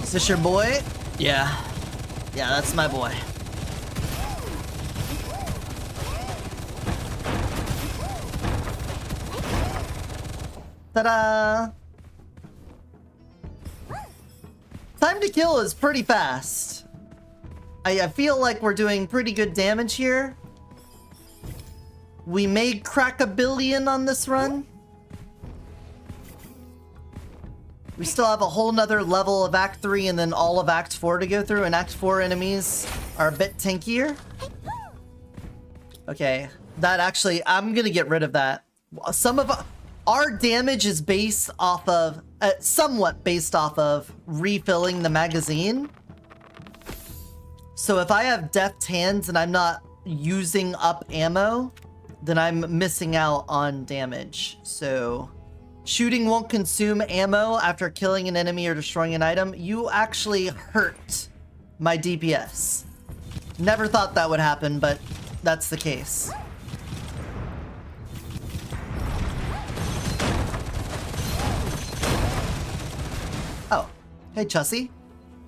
Is this your boy? Yeah. Yeah, that's my boy. Ta-da! Time to kill is pretty fast. I feel like we're doing pretty good damage here. We may crack 1 billion on this run. We still have a whole nother level of Act 3 and then all of Act 4 to go through, and Act 4 enemies are a bit tankier. Okay, that actually, I'm gonna get rid of that. Some of our damage is based off of, somewhat based off of refilling the magazine. So if I have deft hands and I'm not using up ammo, then I'm missing out on damage. So shooting won't consume ammo after killing an enemy or destroying an item. You actually hurt my DPS. Never thought that would happen, but that's the case. Oh, hey Chussie.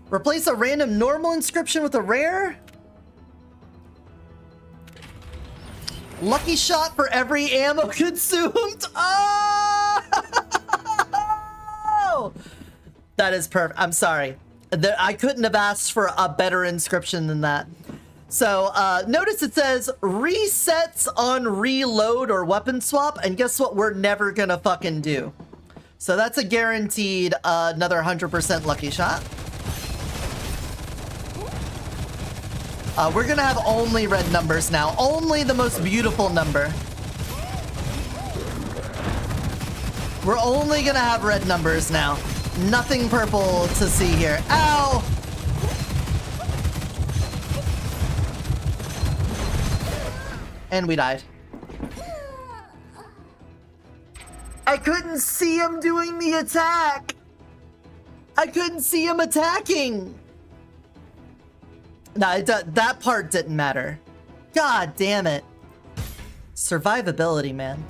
Replace a random normal inscription with a rare? Lucky shot for every ammo consumed. Oh! That is perfect. I'm sorry. I couldn't have asked for a better inscription than that. So notice it says resets on reload or weapon swap. And guess what? We're never gonna fucking do. So that's a guaranteed another 100% lucky shot. We're gonna have only red numbers now. Only the most beautiful number. We're only gonna have red numbers now. Nothing purple to see here. Ow! And we died. I couldn't see him doing the attack! I couldn't see him attacking! No, that part didn't matter. God damn it. Survivability, man.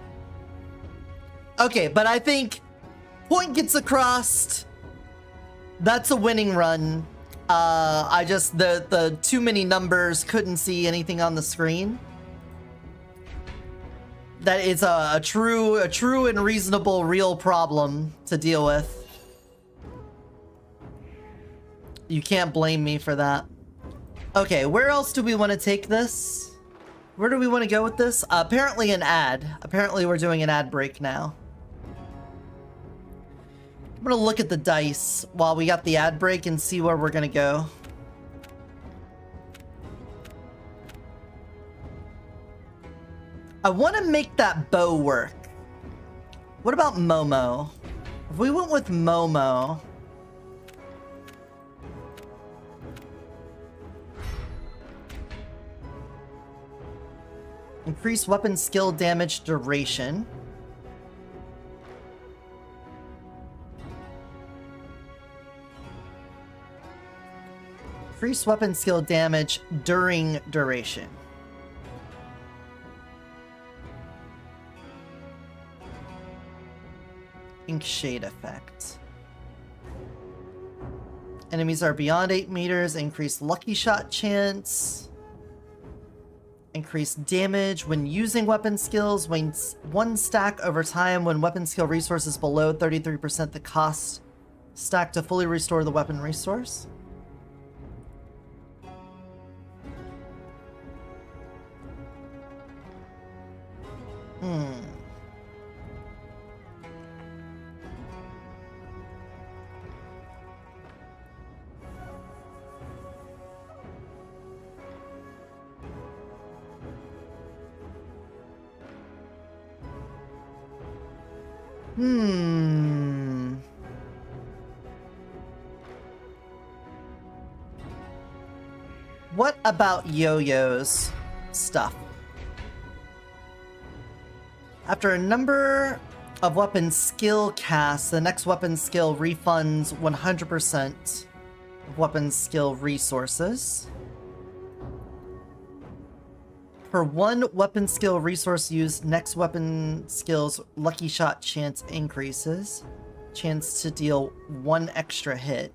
Okay, but I think point gets across. That's a winning run. I just, the too many numbers, couldn't see anything on the screen. That is a true and reasonable real problem to deal with. You can't blame me for that. Okay, where else do we want to take this? Where do we want to go with this? Apparently an ad. Apparently we're doing an ad break now. I'm gonna look at the dice while we got the ad break and see where we're gonna go. I want to make that bow work. What about Momo? If we went with Momo... Increase weapon skill damage duration. Increase weapon skill damage during duration. Ink shade effect. Enemies are beyond 8 meters. Increase lucky shot chance. Increase damage when using weapon skills. Wanes 1 stack over time when weapon skill resource is below 33% the cost stack to fully restore the weapon resource. What about Yo-Yo's stuff? After a number of weapon skill casts, the next weapon skill refunds 100% of weapon skill resources. For 1 weapon skill resource used, next weapon skill's lucky shot chance increases. Chance to deal 1 extra hit.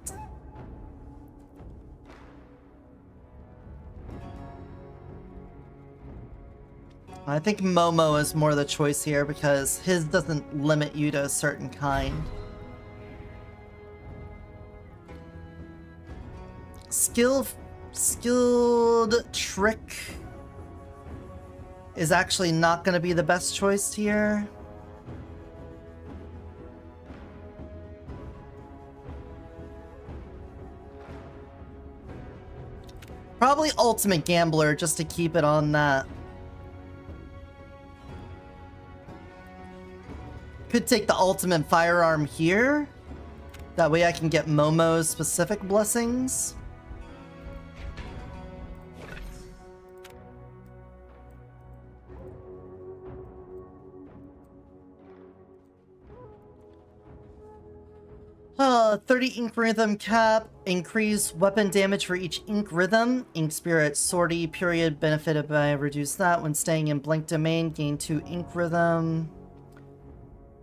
I think Momo is more the choice here because his doesn't limit you to a certain kind. Skilled trick is actually not going to be the best choice here. Probably Ultimate Gambler just to keep it on that. Could take the ultimate firearm here. That way I can get Momo's specific blessings. 30 ink rhythm cap, increase weapon damage for each ink rhythm. Ink spirit sortie period benefited by reduce that when staying in blank domain. Gain 2 ink rhythm.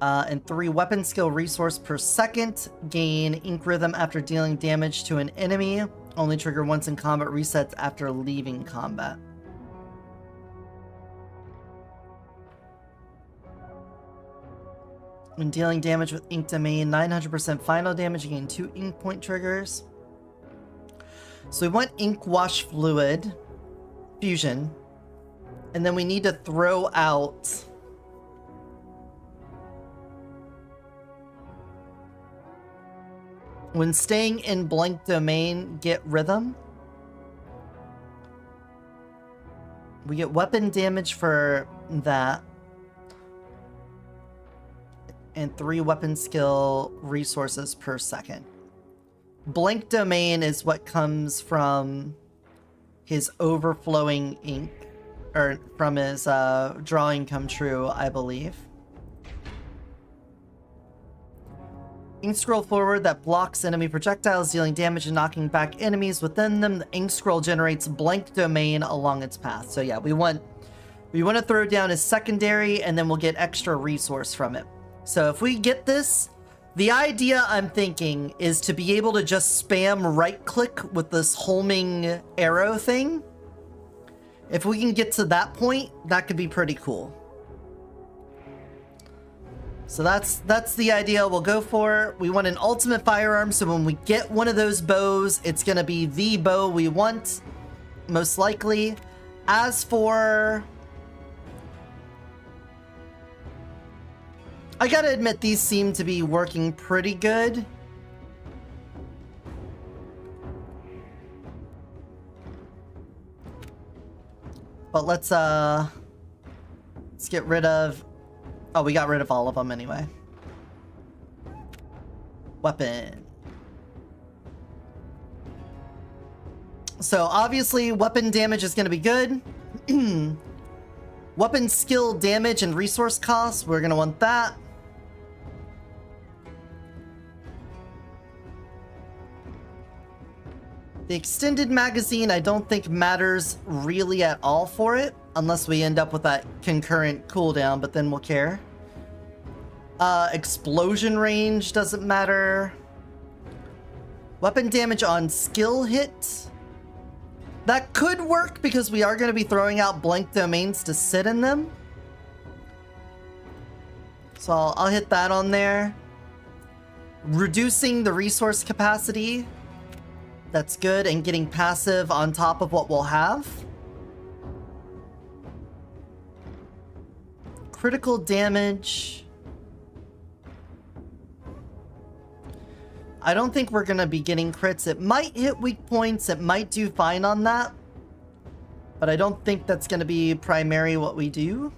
And 3 weapon skill resource per second. Gain ink rhythm after dealing damage to an enemy. Only trigger once in combat, resets after leaving combat. When dealing damage with ink domain, 900% final damage, you gain 2 ink point triggers. So we want ink wash fluid fusion, and then we need to throw out when staying in blank domain, get rhythm. We get weapon damage for that. And 3 weapon skill resources per second. Blank domain is what comes from his overflowing ink, or from his drawing come true, I believe. Ink scroll forward that blocks enemy projectiles, dealing damage and knocking back enemies within them. The ink scroll generates blank domain along its path. So yeah, we want to throw down his secondary, and then we'll get extra resource from it. So if we get this, the idea I'm thinking is to be able to just spam right-click with this homing arrow thing. If we can get to that point, that could be pretty cool. So that's the idea we'll go for. We want an ultimate firearm, so when we get one of those bows, it's going to be the bow we want, most likely. As for... I gotta admit, these seem to be working pretty good. But let's get rid of... Oh, we got rid of all of them anyway. Weapon. So obviously weapon damage is gonna be good. Weapon skill damage and resource costs, we're gonna want that. The extended magazine I don't think matters really at all for it, unless we end up with that concurrent cooldown, but then we'll care. Explosion range doesn't matter. Weapon damage on skill hit. That could work because we are going to be throwing out blank domains to sit in them. So I'll hit that on there. Reducing the resource capacity. That's good, and getting passive on top of what we'll have. Critical damage. I don't think we're going to be getting crits. It might hit weak points. It might do fine on that. But I don't think that's going to be primary what we do.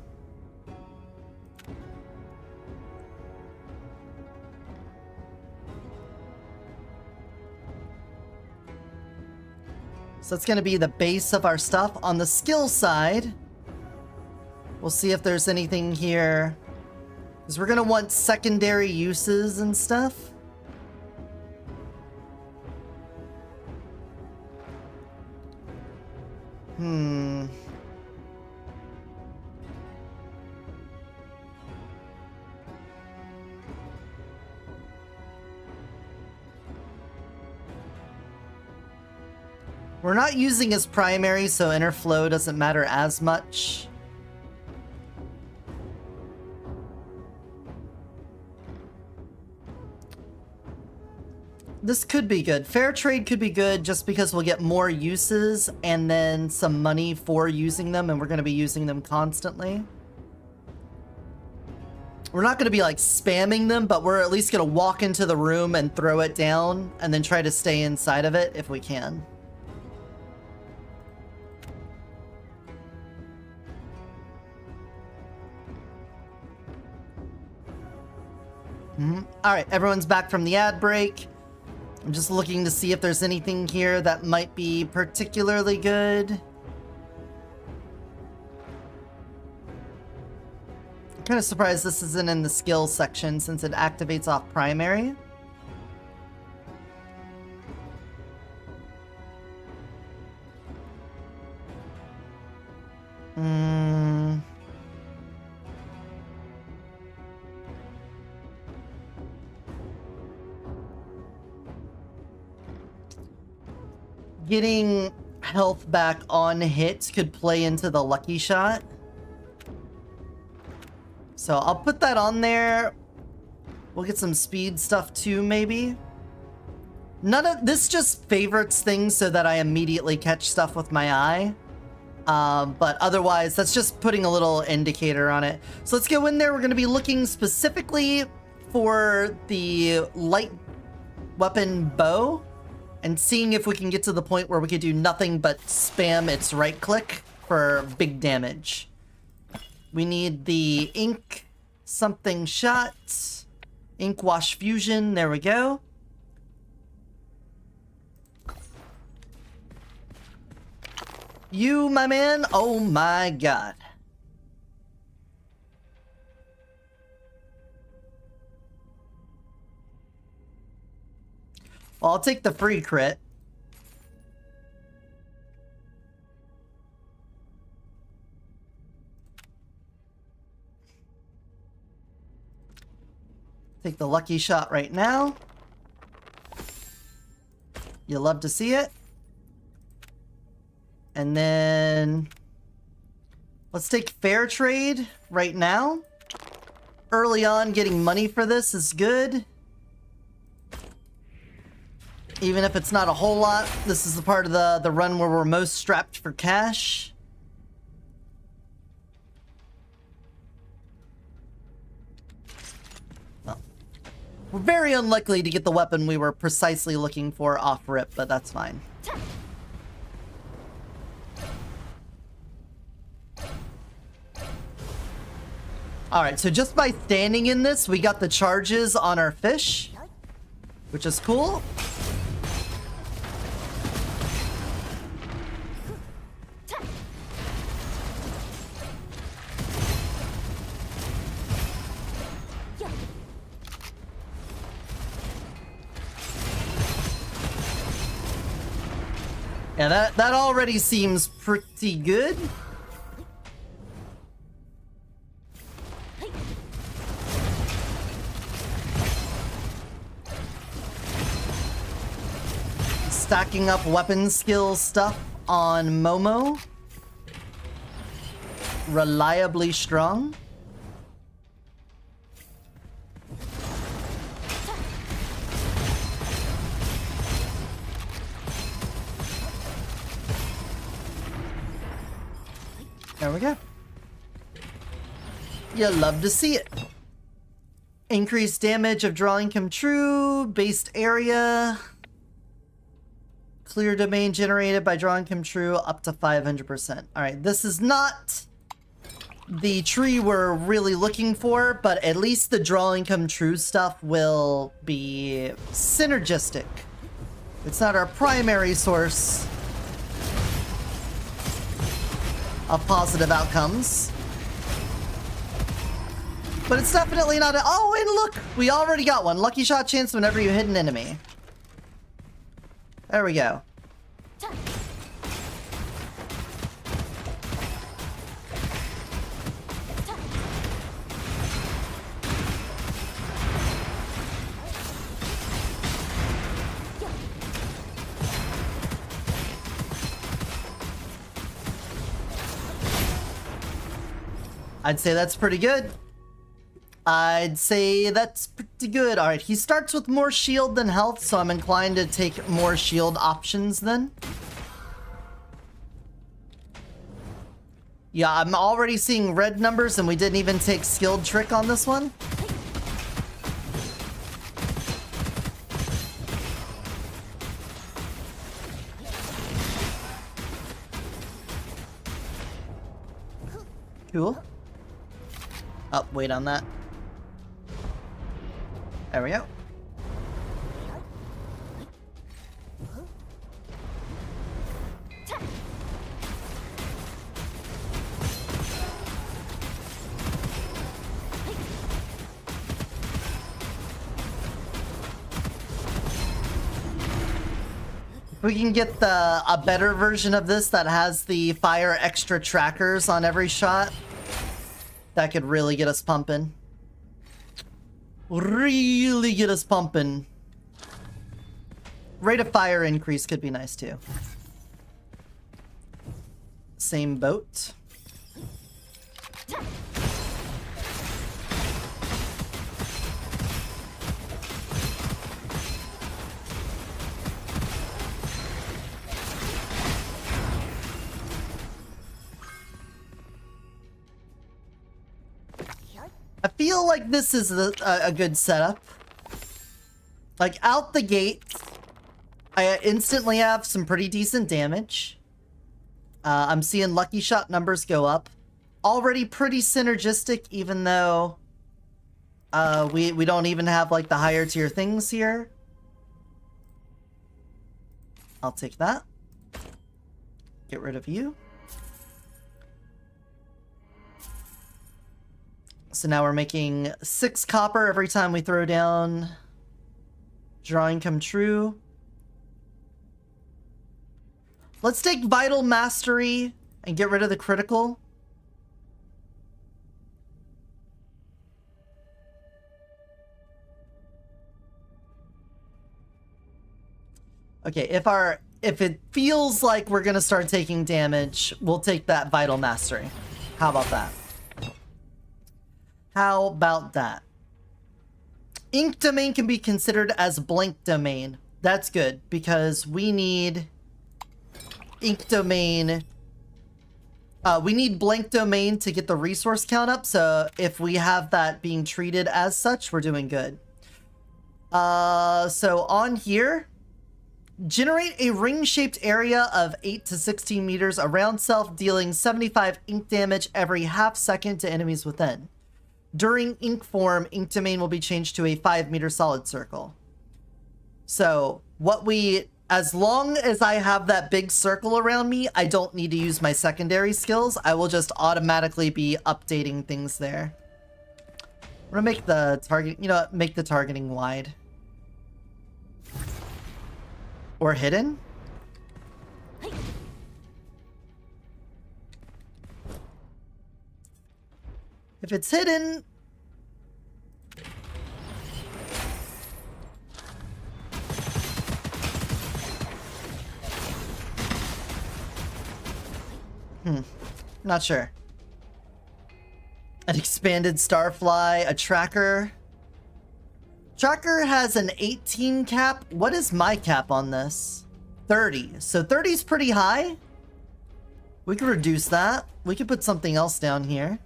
So that's going to be the base of our stuff. On the skill side, we'll see if there's anything here. Because we're going to want secondary uses and stuff. We're not using his primary, so inner flow doesn't matter as much. This could be good. Fair trade could be good just because we'll get more uses and then some money for using them, and we're going to be using them constantly. We're not going to be like spamming them, but we're at least going to walk into the room and throw it down and then try to stay inside of it if we can. Alright, everyone's back from the ad break. I'm just looking to see if there's anything here that might be particularly good. I'm kind of surprised this isn't in the skills section since it activates off primary. Mm. Getting health back on hits could play into the lucky shot. So I'll put that on there. We'll get some speed stuff too, maybe. None of this just favorites things so that I immediately catch stuff with my eye. But otherwise, that's just putting a little indicator on it. So let's go in there. We're going to be looking specifically for the light weapon bow and seeing if we can get to the point where we could do nothing but spam its right click for big damage. We need the ink something shot. Ink wash fusion. There we go. You, my man, oh my god. Well, I'll take the free crit. Take the lucky shot right now. You love to see it. And then let's take fair trade right now. Early on, getting money for this is good. Even if it's not a whole lot, this is the part of the run where we're most strapped for cash. Well, we're very unlikely to get the weapon we were precisely looking for off rip, but that's fine. Alright, so just by standing in this, we got the charges on our fish, which is cool. Yeah, that already seems pretty good. Stacking up weapon skill stuff on Momo. Reliably strong. There we go. You'll love to see it. Increased damage of drawing come true. Based area. Clear domain generated by drawing come true up to 500%. Alright, this is not the tree we're really looking for, but at least the drawing come true stuff will be synergistic. It's not our primary source of positive outcomes. But it's definitely not a— oh, and look! We already got one. Lucky shot chance whenever you hit an enemy. There we go. I'd say that's pretty good. I'd say that's pretty good. Alright, he starts with more shield than health, so I'm inclined to take more shield options then. Yeah, I'm already seeing red numbers and we didn't even take skilled trick on this one. Cool. Oh, wait on that. There we go. If we can get a better version of this that has the fire extra trackers on every shot, that could really get us pumping. Really get us pumping. Rate of fire increase could be nice too. Same boat. I feel like this is a good setup. Like, out the gate, I instantly have some pretty decent damage. I'm seeing lucky shot numbers go up. Already pretty synergistic, even though we don't even have, like, the higher tier things here. I'll take that. Get rid of you. So now we're making 6 copper every time we throw down drawing come true. Let's take Vital Mastery and get rid of the critical. Okay, if it feels like we're gonna start taking damage, we'll take that Vital Mastery. How about that? How about that? Ink domain can be considered as blank domain. That's good, because we need ink domain. We need blank domain to get the resource count up, so if we have that being treated as such, we're doing good. So on here, generate a ring-shaped area of 8 to 16 meters around self, dealing 75 ink damage every half second to enemies within. During ink form, ink domain will be changed to a 5-meter solid circle. So, as long as I have that big circle around me, I don't need to use my secondary skills. I will just automatically be updating things there. I'm gonna make the target, make the targeting wide. Or hidden? If it's hidden... Not sure. An expanded Starfly, a tracker. Tracker has an 18 cap. What is my cap on this? 30. So 30 is pretty high. We could reduce that. We could put something else down here.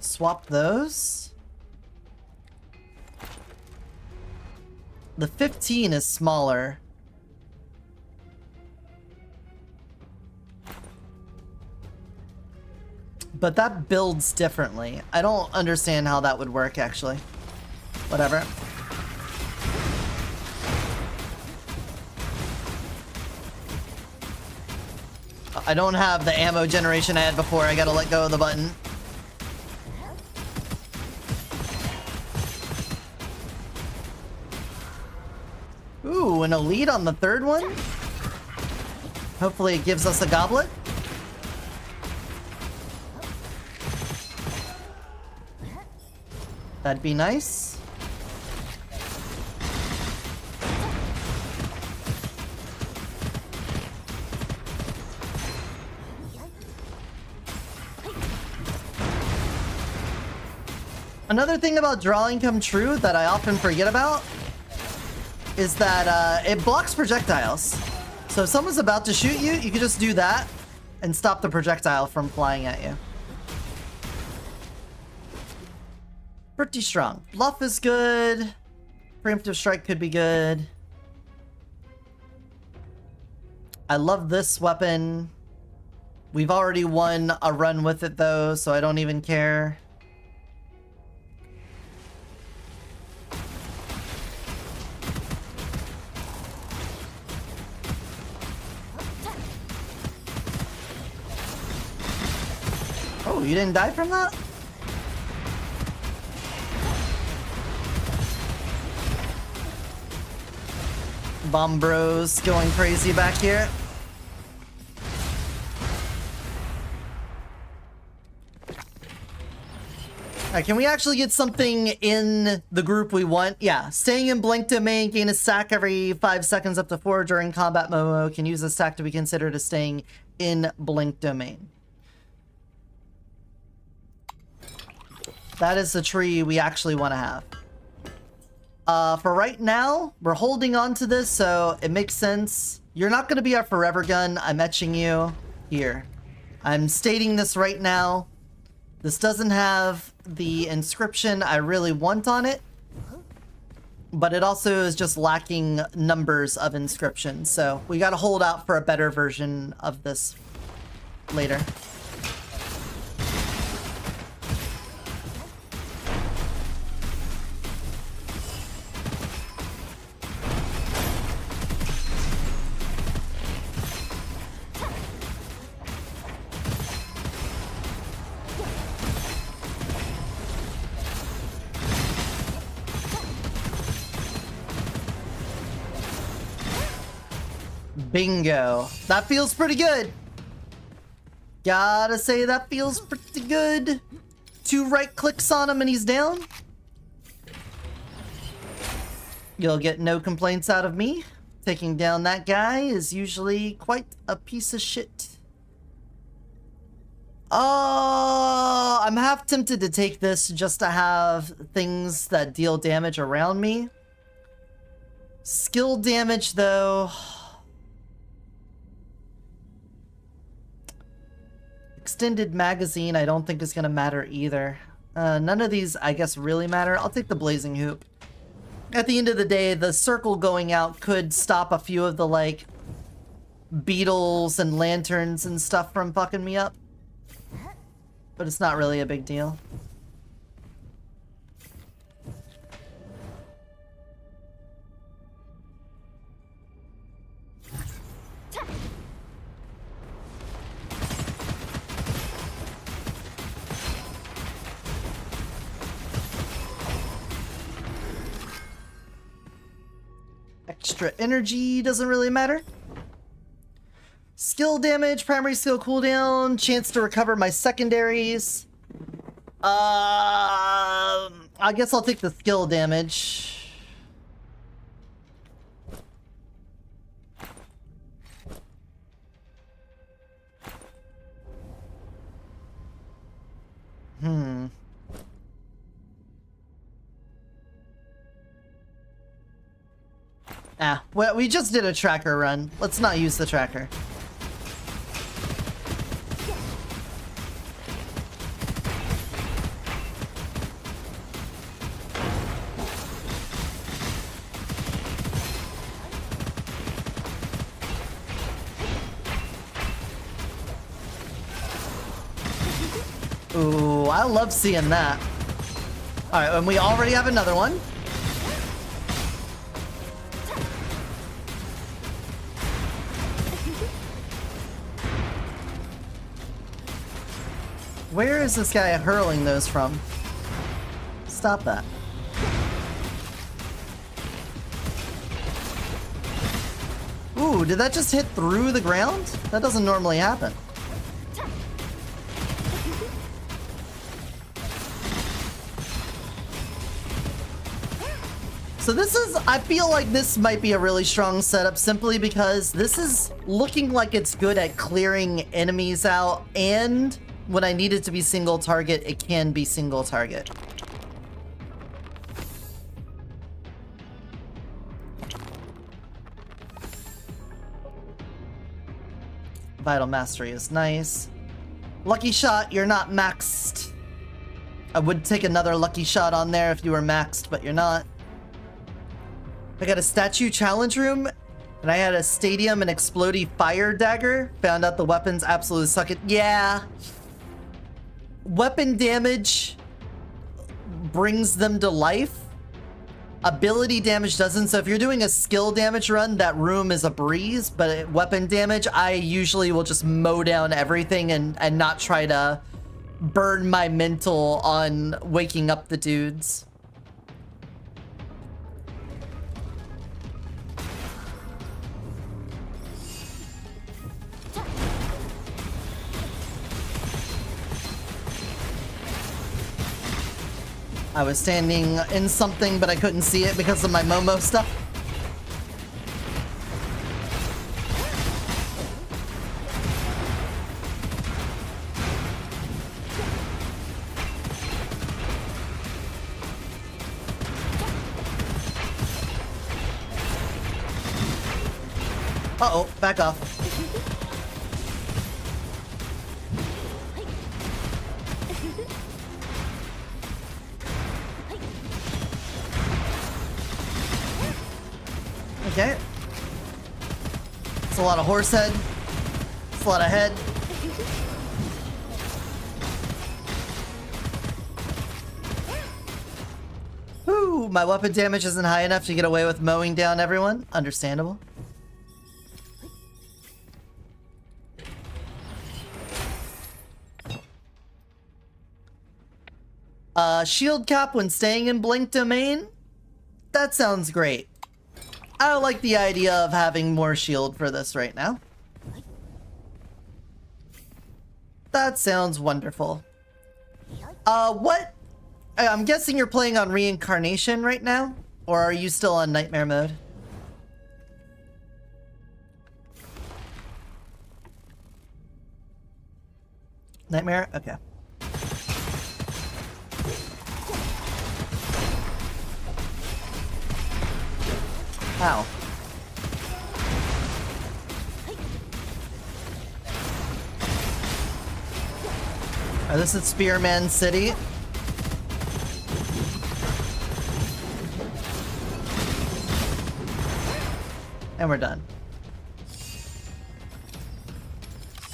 Swap those. The 15 is smaller. But that builds differently. I don't understand how that would work, actually. Whatever. I don't have the ammo generation I had before. I gotta let go of the button. Ooh, an elite on the third one? Hopefully it gives us a goblet. That'd be nice. Another thing about drawing come true that I often forget about is that it blocks projectiles. So if someone's about to shoot you, you can just do that and stop the projectile from flying at you. Pretty strong. Bluff is good. Preemptive strike could be good. I love this weapon. We've already won a run with it though, so I don't even care. Ooh, you didn't die from that? Bomb Bros going crazy back here. Alright, can we actually get something in the group we want? Yeah, staying in Blink Domain, gain a stack every 5 seconds up to 4 during combat Momo. Can use a stack to be considered as staying in Blink Domain. That is the tree we actually want to have. For right now, we're holding on to this, so it makes sense. You're not going to be our forever gun. I'm etching you here. I'm stating this right now. This doesn't have the inscription I really want on it, but it also is just lacking numbers of inscriptions, so we gotta hold out for a better version of this later. Bingo. That feels pretty good. Gotta say that feels pretty good. 2 right clicks on him and he's down. You'll get no complaints out of me. Taking down that guy is usually quite a piece of shit. Oh, I'm half tempted to take this just to have things that deal damage around me. Skill damage, though. Extended magazine, I don't think is going to matter either. None of these, I guess, really matter. I'll take the Blazing Hoop. At the end of the day, the circle going out could stop a few of the, like, beetles and lanterns and stuff from fucking me up. But it's not really a big deal. Extra energy doesn't really matter. Skill damage, primary skill cooldown, chance to recover my secondaries. I guess I'll take the skill damage. Well, we just did a tracker run. Let's not use the tracker. Ooh, I love seeing that. Alright, and we already have another one. Where is this guy hurling those from? Stop that. Ooh, did that just hit through the ground? That doesn't normally happen. So this is, I feel like this might be a really strong setup simply because this is looking like it's good at clearing enemies out, and when I need it to be single target, it can be single target. Vital Mastery is nice. Lucky Shot, you're not maxed. I would take another Lucky Shot on there if you were maxed, but you're not. I got a Statue Challenge Room, and I had a Stadium and Explodey Fire Dagger. Found out the weapons absolutely suck it. Yeah. Weapon damage brings them to life. Ability damage doesn't, so if you're doing a skill damage run, that room is a breeze, but weapon damage, I usually will just mow down everything and not try to burn my mental on waking up the dudes. I was standing in something, but I couldn't see it because of my Momo stuff. Uh-oh, back off. Okay. It's a lot of horse head. It's a lot of head. Whew, my weapon damage isn't high enough to get away with mowing down everyone. Understandable. Shield cap when staying in Blink Domain? That sounds great. I like the idea of having more shield for this right now. That sounds wonderful. What? I'm guessing you're playing on Reincarnation right now? Or are you still on Nightmare mode? Nightmare? Okay. Ow. Oh, this is Spearman City. And we're done.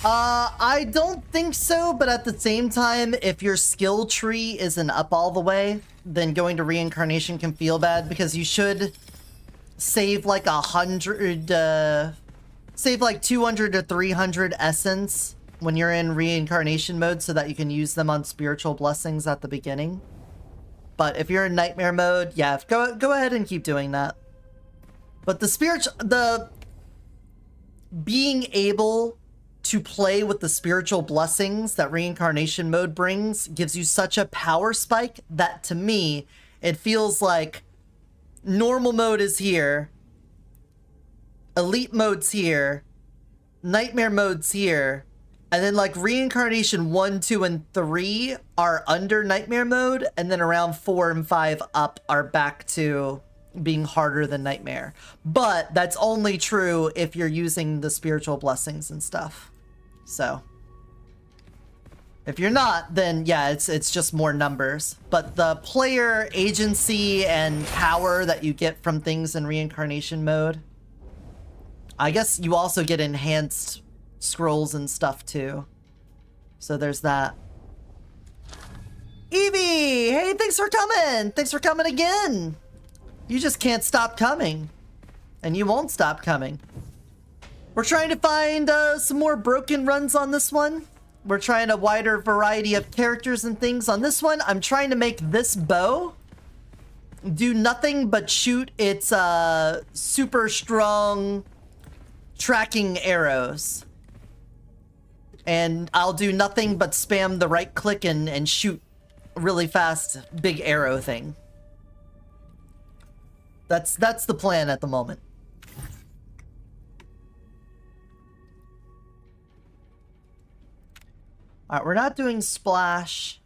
I don't think so, but at the same time, if your skill tree isn't up all the way, then going to Reincarnation can feel bad because you should save like 100, save like 200 to 300 essence when you're in Reincarnation mode so that you can use them on spiritual blessings at the beginning. But if you're in Nightmare mode, yeah, go ahead and keep doing that. But the being able to play with the spiritual blessings that Reincarnation mode brings gives you such a power spike that to me, it feels like normal mode is here, elite mode's here, nightmare mode's here, and then like Reincarnation 1, 2, and 3 are under nightmare mode, and then around 4 and 5 up are back to being harder than nightmare. But that's only true if you're using the spiritual blessings and stuff. So if you're not, then yeah, it's just more numbers. But the player agency and power that you get from things in Reincarnation mode, I guess you also get enhanced scrolls and stuff too. So there's that. Evie! Hey, thanks for coming! Thanks for coming again! You just can't stop coming. And you won't stop coming. We're trying to find some more broken runs on this one. We're trying a wider variety of characters and things. On this one, I'm trying to make this bow do nothing but shoot its super strong tracking arrows. And I'll do nothing but spam the right click and shoot really fast big arrow thing. That's the plan at the moment. Alright, we're not doing splash.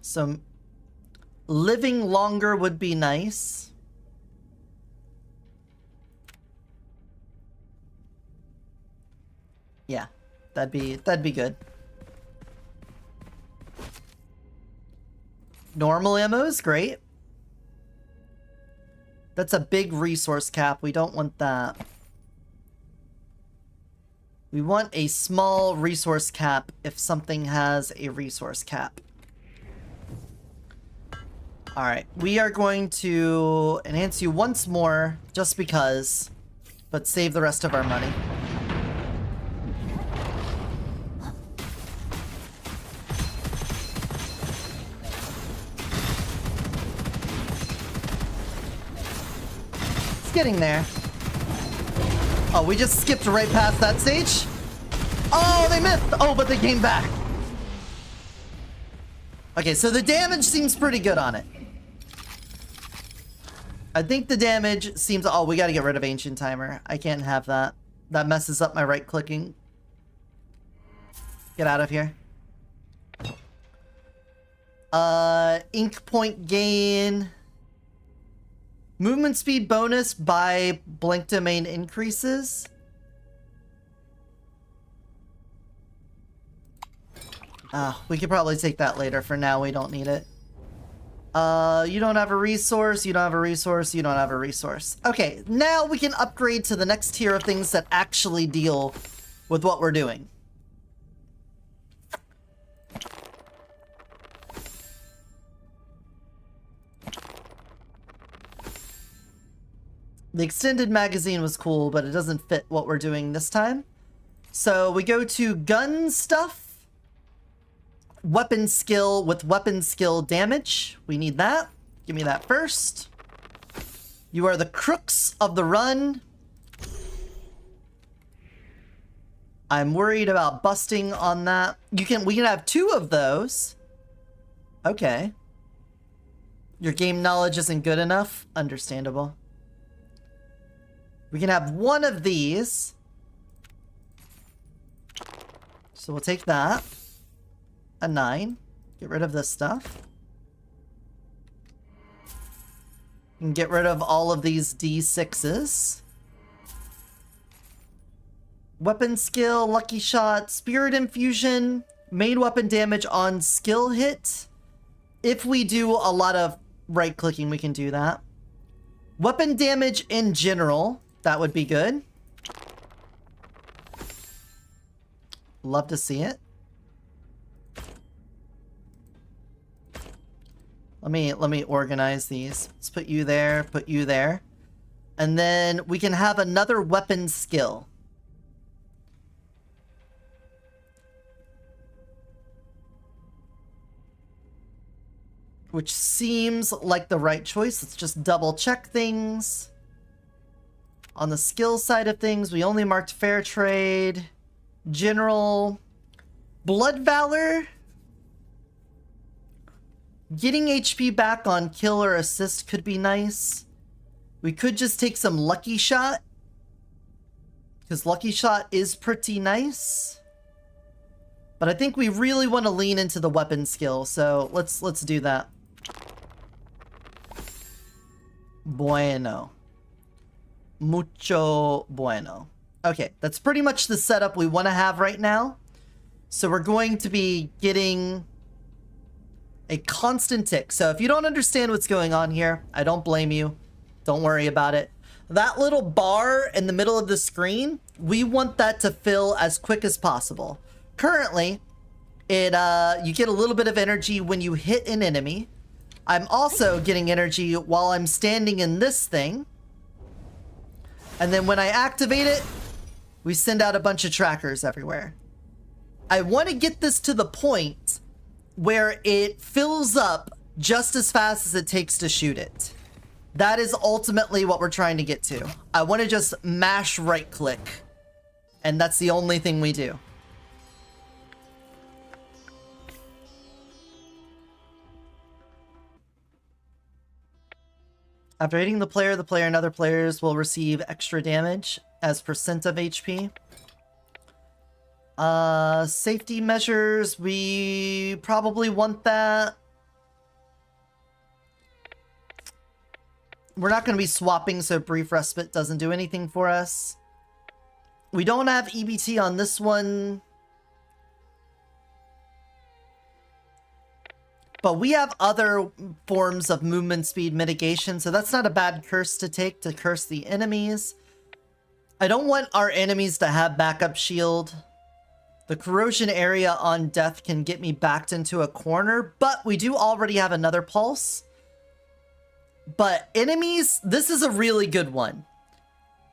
So living longer would be nice. Yeah, that'd be good. Normal ammo is great. That's a big resource cap. We don't want that. We want a small resource cap if something has a resource cap. Alright, we are going to enhance you once more, just because, but save the rest of our money. getting there. Oh, we just skipped right past that stage. Oh, they missed. Oh, but they came back. Okay, so the damage seems pretty good on it. I think the damage seems... Oh, we got to get rid of Ancient Timer. I can't have that. That messes up my right-clicking. Get out of here. Ink point gain. Movement speed bonus by blink domain increases. We could probably take that later. For now, we don't need it. You don't have a resource, you don't have a resource, you don't have a resource. Okay, now we can upgrade to the next tier of things that actually deal with what we're doing. The extended magazine was cool, but it doesn't fit what we're doing this time. So we go to gun stuff. Weapon skill with weapon skill damage. We need that. Give me that first. You are the crooks of the run. I'm worried about busting on that. We can have 2 of those. Okay. Your game knowledge isn't good enough. Understandable. We can have 1 of these. So we'll take that. A 9. Get rid of this stuff. And get rid of all of these D6s. Weapon skill, lucky shot, spirit infusion, main weapon damage on skill hit. If we do a lot of right clicking, we can do that. Weapon damage in general, that would be good. Love to see it. Let me organize these. Let's put you there, put you there. And then we can have another weapon skill. Which seems like the right choice. Let's just double check things. On the skill side of things, we only marked fair trade, general, blood valor. Getting HP back on kill or assist could be nice. We could just take some lucky shot, because lucky shot is pretty nice. But I think we really want to lean into the weapon skill, so let's do that. Bueno. Mucho bueno. Okay, that's pretty much the setup we want to have right now. So we're going to be getting a constant tick. So if you don't understand what's going on here, I don't blame you. Don't worry about it. That little bar in the middle of the screen, we want that to fill as quick as possible. Currently, you get a little bit of energy when you hit an enemy. I'm also getting energy while I'm standing in this thing. And then when I activate it, we send out a bunch of trackers everywhere. I want to get this to the point where it fills up just as fast as it takes to shoot it. That is ultimately what we're trying to get to. I want to just mash right click. And that's the only thing we do. After hitting the player and other players will receive extra damage as percent of HP. Safety measures, we probably want that. We're not going to be swapping, so brief respite doesn't do anything for us. We don't have EBT on this one. But we have other forms of movement speed mitigation, so that's not a bad curse to take, to curse the enemies. I don't want our enemies to have backup shield. The corrosion area on death can get me backed into a corner, but we do already have another pulse. But enemies, this is a really good one.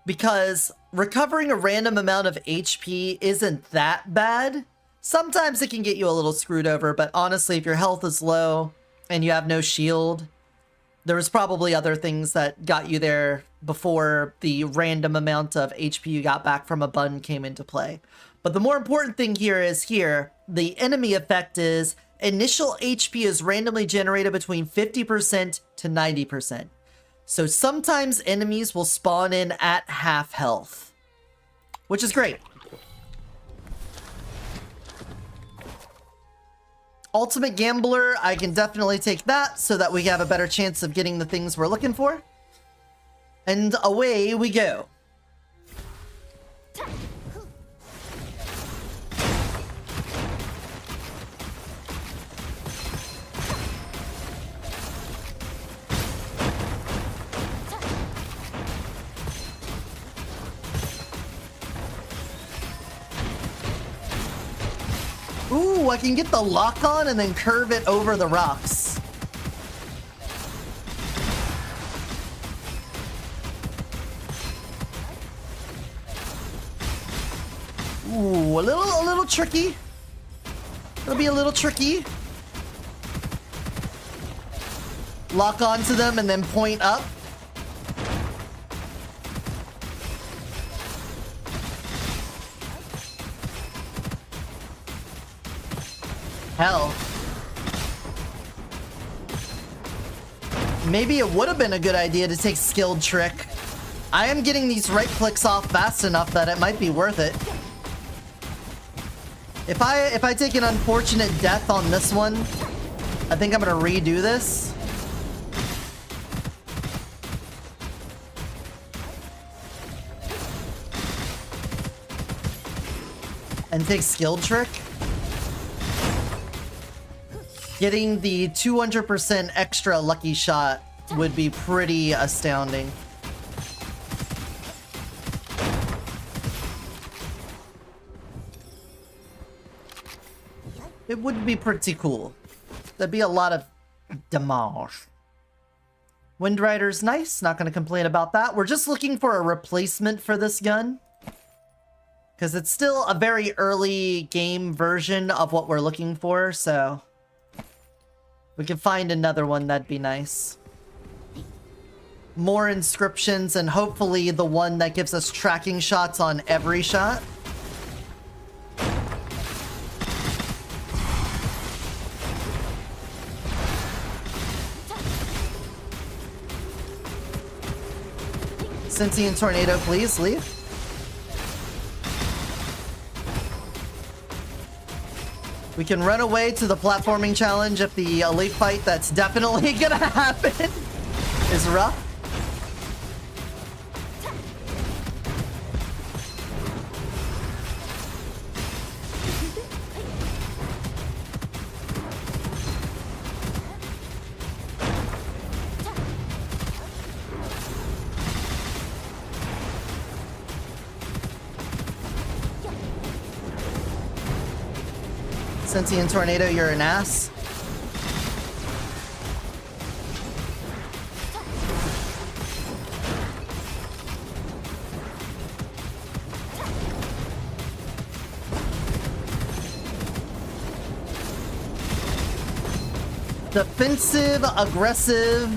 Because recovering a random amount of HP isn't that bad. Sometimes it can get you a little screwed over, but honestly, if your health is low and you have no shield, There was probably other things that got you there before the random amount of HP you got back from a bun came into play. But the more important thing here is the enemy effect is initial HP is randomly generated between 50% to 90%. So sometimes enemies will spawn in at half health, which is great. Ultimate Gambler, I can definitely take that so that we have a better chance of getting the things we're looking for. And away we go. Ooh, I can get the lock on and then curve it over the rocks. Ooh, a little tricky. It'll be a little tricky. Lock onto them and then point up. Hell. Maybe it would have been a good idea to take Skilled Trick. I am getting these right clicks off fast enough that it might be worth it. If I take an unfortunate death on this one, I think I'm gonna redo this. And take Skilled Trick. Getting the 200% extra lucky shot would be pretty astounding. It would be pretty cool. There'd be a lot of damage. Wind Rider's nice, not gonna complain about that. We're just looking for a replacement for this gun, because it's still a very early game version of what we're looking for, so we can find another one, that'd be nice. More inscriptions, and hopefully the one that gives us tracking shots on every shot. Sentient Tornado, please leave. We can run away to the platforming challenge if the elite fight that's definitely gonna happen is rough. Sentient Tornado, you're an ass. Defensive, aggressive.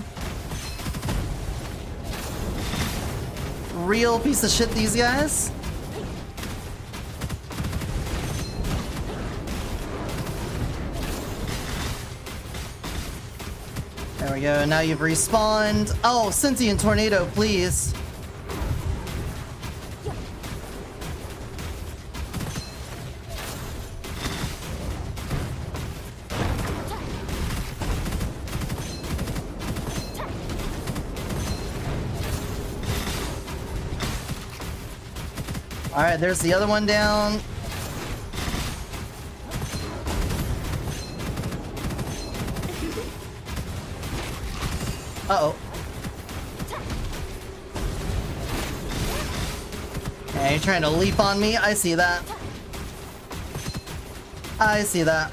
Real piece of shit, these guys. There we go, now you've respawned. Oh, Sentient Tornado, please. Alright, there's the other one down. Uh-oh. Yeah, you're trying to leap on me? I see that. I see that.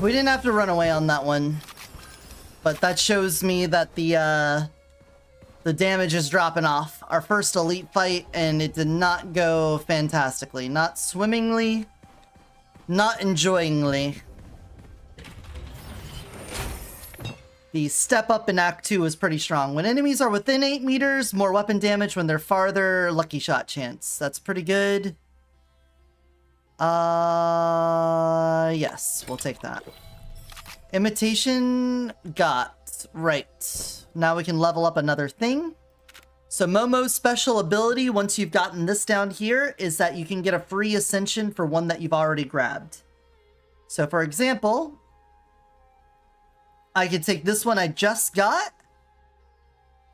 We didn't have to run away on that one. But that shows me that the damage is dropping off. Our first elite fight, and it did not go fantastically. Not swimmingly, Not enjoyingly. The step up in Act 2 is pretty strong. When enemies are within 8 meters, more weapon damage. When they're farther, lucky shot chance. That's pretty good. Yes, we'll take that. Imitation got. Right. Now we can level up another thing. So Momo's special ability, once you've gotten this down here, is that you can get a free ascension for one that you've already grabbed. So for example, I could take this one I just got,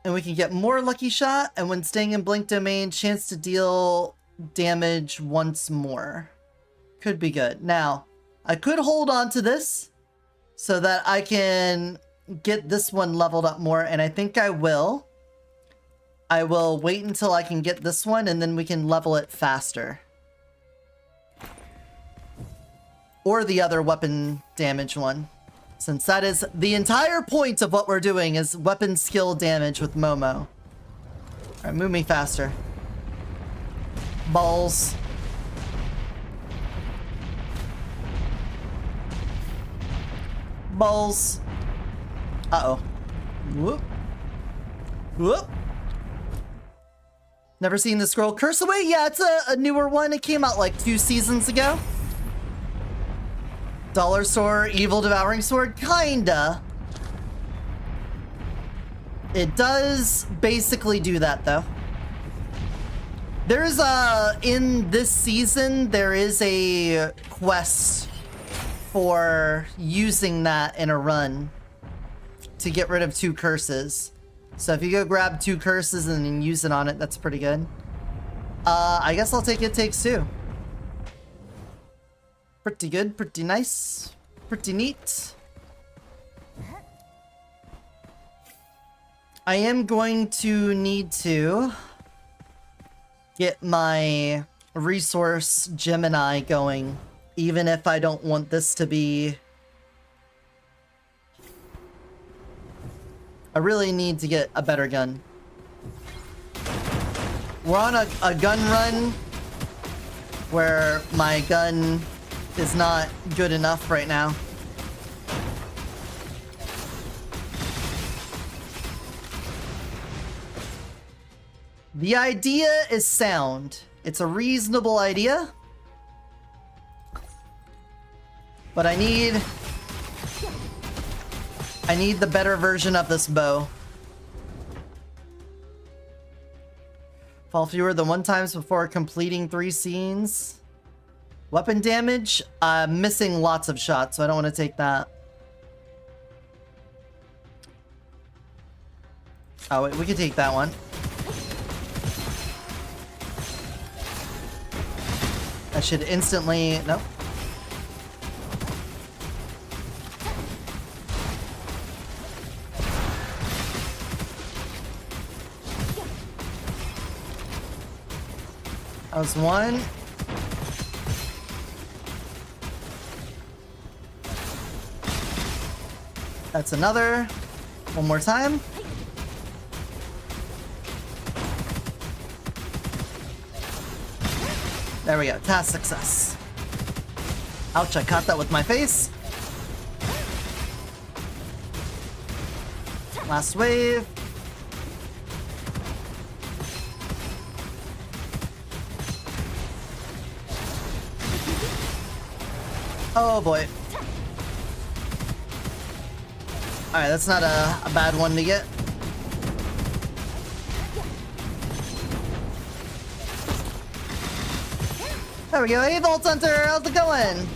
and we can get more lucky shot, and when staying in blink domain, chance to deal damage once more. Could be good. Now, I could hold on to this so that I can get this one leveled up more, and I think I will. I will wait until I can get this one, and then we can level it faster. Or the other weapon damage one. Since that is the entire point of what we're doing is weapon skill damage with Momo. Alright, move me faster. Balls. Balls. Uh-oh. Whoop. Whoop. Never seen the scroll. Curse Away? Yeah, it's a newer one. It came out like 2 seasons ago. Dollar Store, Evil Devouring Sword? Kinda. It does basically do that, though. There's in this season, there is a quest for using that in a run to get rid of 2 curses. So if you go grab 2 curses and then use it on it, that's pretty good. I guess I'll take It Takes Two. Pretty good, pretty nice, pretty neat. I am going to need to get my resource Gemini going, even if I don't want this to be... I really need to get a better gun. We're on a gun run where my gun is not good enough right now. The idea is sound. It's a reasonable idea. But I need the better version of this bow. Fall fewer than 1 times before completing 3 scenes. Weapon damage? I'm missing lots of shots, so I don't want to take that. Oh, wait, we can take that one. I should instantly... Nope. That was one. That's another. One more time. There we go. Task success. Ouch, I caught that with my face. Last wave. Oh boy. Alright, that's not a bad one to get. There we go. Hey, Vault Hunter, how's it going?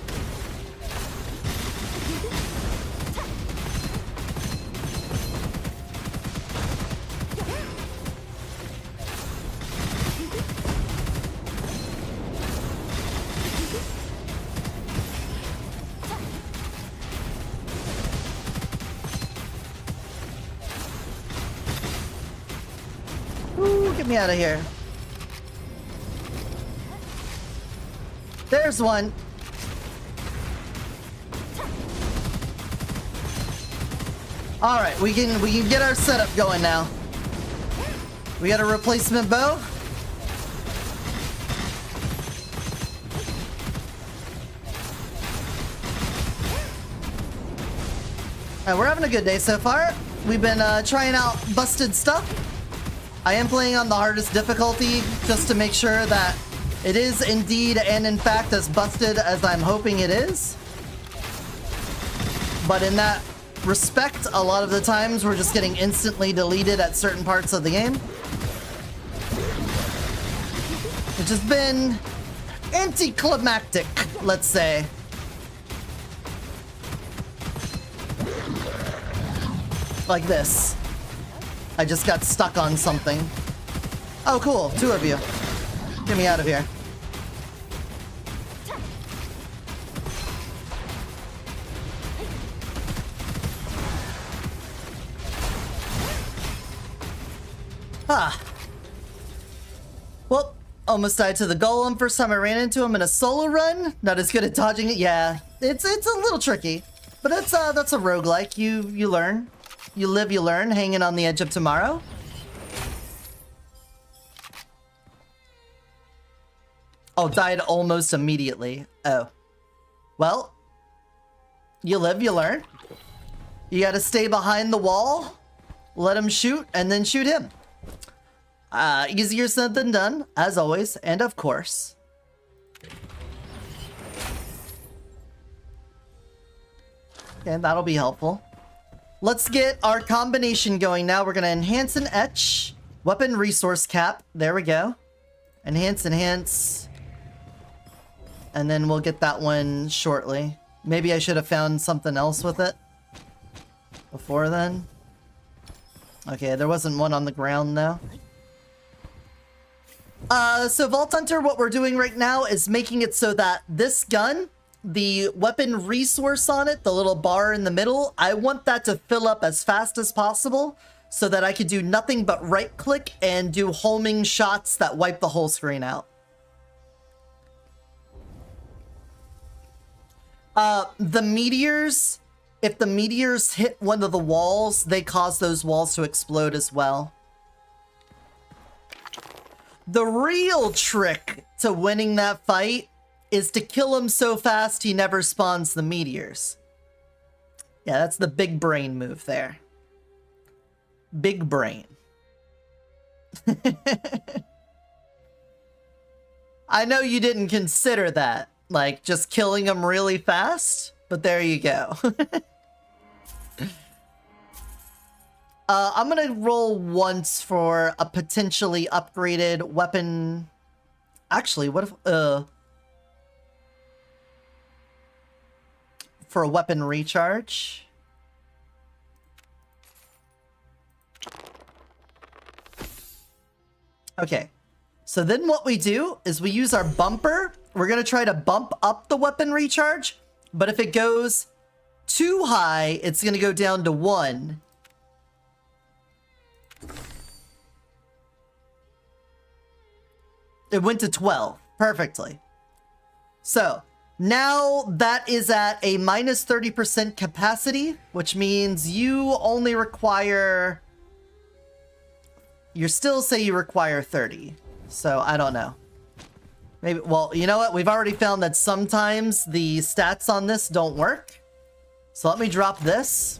Ooh, get me out of here. There's one. All right, we can get our setup going now. We got a replacement bow. We're having a good day so far. We've been trying out busted stuff. I am playing on the hardest difficulty just to make sure that it is indeed and in fact as busted as I'm hoping it is. But in that respect, a lot of the times we're just getting instantly deleted at certain parts of the game. Which has been anticlimactic, let's say. Like this. I just got stuck on something. Oh, cool. 2 of you. Get me out of here. Ah. Well, almost died to the golem. First time I ran into him in a solo run. Not as good at dodging it. Yeah, it's a little tricky. But that's a roguelike. You learn. You live, you learn, hanging on the edge of tomorrow. Oh, died almost immediately. Oh. Well, you live, you learn. You gotta stay behind the wall, let him shoot, and then shoot him. Easier said than done, as always, and of course. And that'll be helpful. Let's get our combination going now. We're going to enhance and etch. Weapon resource cap. There we go. Enhance, enhance. And then we'll get that one shortly. Maybe I should have found something else with it before then. Okay, there wasn't one on the ground though. So Vault Hunter, what we're doing right now is making it so that this gun, the weapon resource on it, the little bar in the middle, I want that to fill up as fast as possible so that I could do nothing but right click and do homing shots that wipe the whole screen out. The meteors, if the meteors hit one of the walls, they cause those walls to explode as well. The real trick to winning that fight is to kill him so fast he never spawns the meteors. Yeah, that's the big brain move there. Big brain. I know you didn't consider that, like just killing him really fast, but there you go. I'm gonna roll once for a potentially upgraded weapon. Actually, what if, for a weapon recharge. Okay, so then what we do is we use our bumper. We're gonna try to bump up the weapon recharge, but if it goes too high, it's gonna go down to 1. It went to 12, perfectly. So, now that is at a minus 30% capacity, which means you only require... You still say you require 30, so I don't know. Maybe, well, you know what? We've already found that sometimes the stats on this don't work. So let me drop this.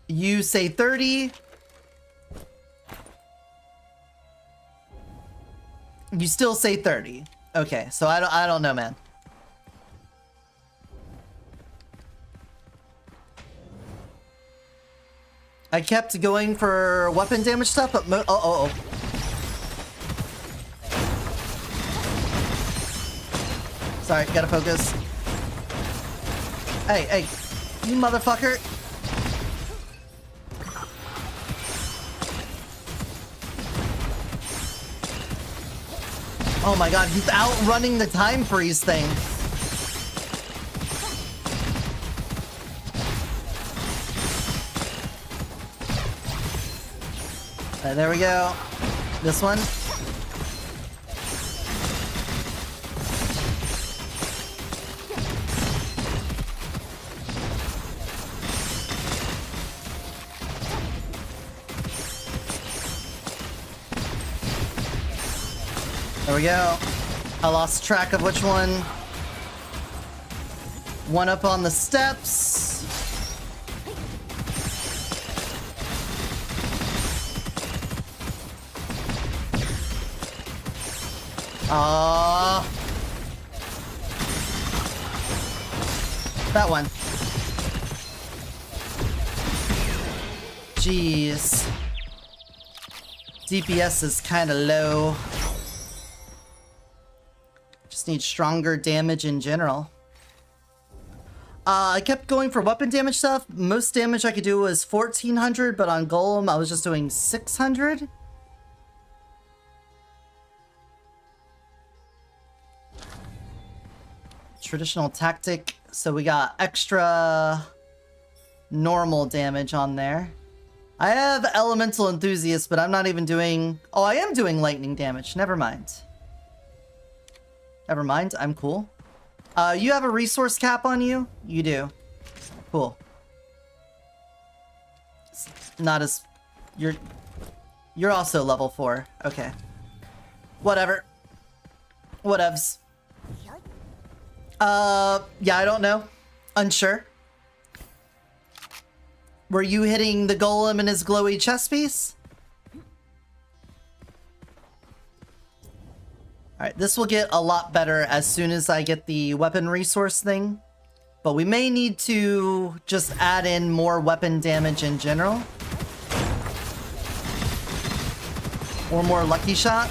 You say 30. You still say 30. Okay, so I don't know, man. I kept going for weapon damage stuff, but Sorry, gotta focus. Hey, hey, you motherfucker. Oh my god, he's outrunning the time freeze thing. There we go. This one. There we go. I lost track of which one. One up on the steps. That one. Jeez. DPS is kind of low. Just need stronger damage in general. I kept going for weapon damage stuff. Most damage I could do was 1400, but on Golem I was just doing 600. Traditional tactic. So we got extra normal damage on there. I have elemental enthusiast, but I'm not even doing... Oh, I am doing lightning damage. Never mind. Never mind. I'm cool. You have a resource cap on you? You do. Cool. It's not as... You're also level 4. Okay. Whatever. Whatevs. Yeah, I don't know. Unsure. Were you hitting the golem in his glowy chest piece? Alright, this will get a lot better as soon as I get the weapon resource thing. But we may need to just add in more weapon damage in general. Or more lucky shot.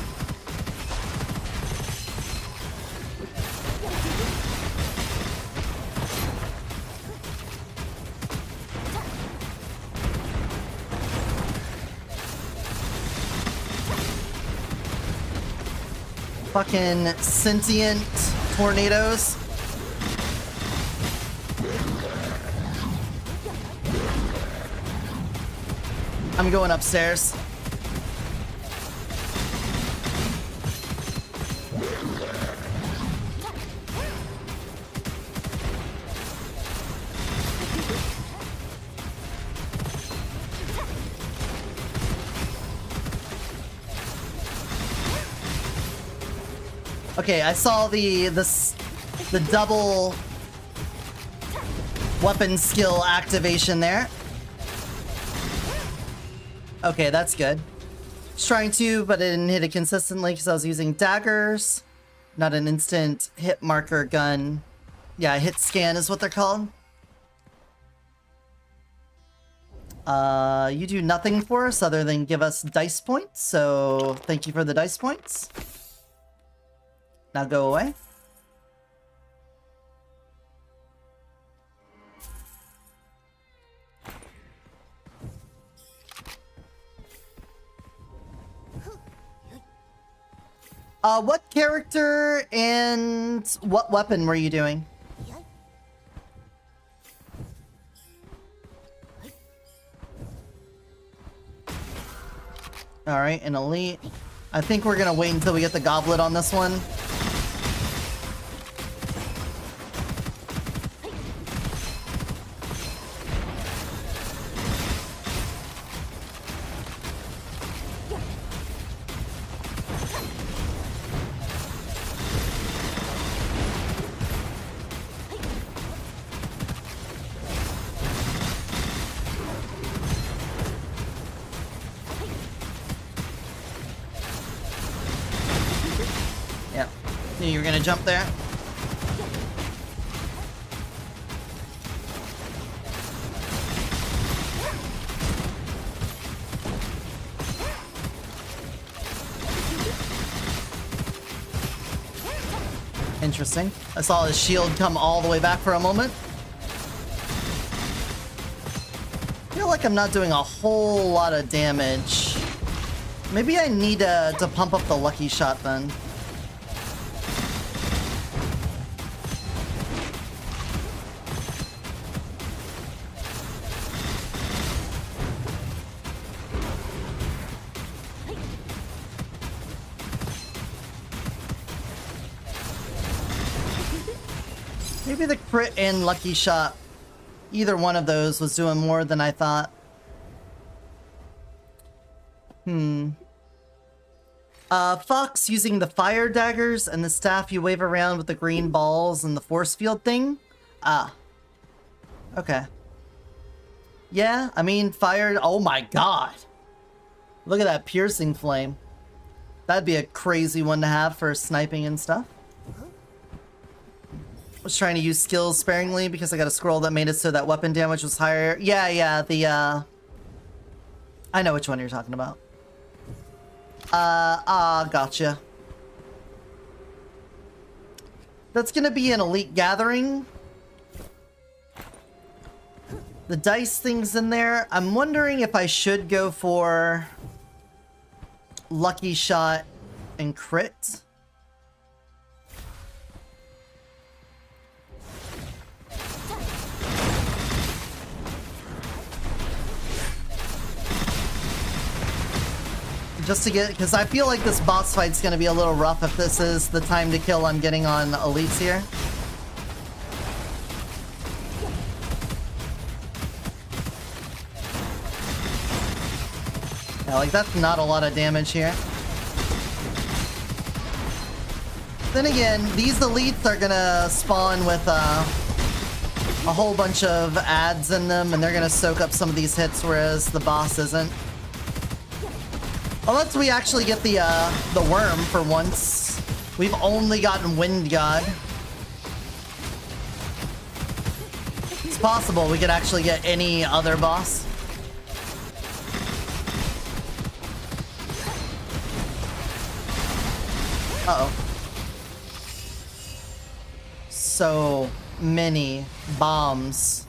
Fucking sentient tornadoes. I'm going upstairs. Okay, I saw the double weapon skill activation there. Okay, that's good. Just trying to, but I didn't hit it consistently because I was using daggers, not an instant hit marker gun. Yeah, hit scan is what they're called. You do nothing for us other than give us dice points, so thank you for the dice points. Now go away. What character and what weapon were you doing? Alright, an elite. I think we're gonna wait until we get the goblet on this one. You're gonna jump there. Interesting. I saw his shield come all the way back for a moment. I feel like I'm not doing a whole lot of damage. Maybe I need to pump up the lucky shot then. Maybe the crit and lucky shot, either one of those was doing more than I thought. Fox using the fire daggers and the staff you wave around with the green balls and the force field thing? Ah. Okay. Yeah, I mean, fire... Oh my god! Look at that piercing flame. That'd be a crazy one to have for sniping and stuff. Was trying to use skills sparingly because I got a scroll that made it so that weapon damage was higher. Yeah, the, I know which one you're talking about. Gotcha. That's gonna be an elite gathering. The dice thing's in there. I'm wondering if I should go for lucky shot and crit. Just to get, because I feel like this boss fight's gonna be a little rough if this is the time to kill I'm getting on elites here. Yeah, like that's not a lot of damage here. Then again, these elites are gonna spawn with a whole bunch of ads in them, and they're gonna soak up some of these hits, whereas the boss isn't. Unless we actually get the worm for once. We've only gotten Wind God. It's possible we could actually get any other boss. Uh-oh. So many bombs.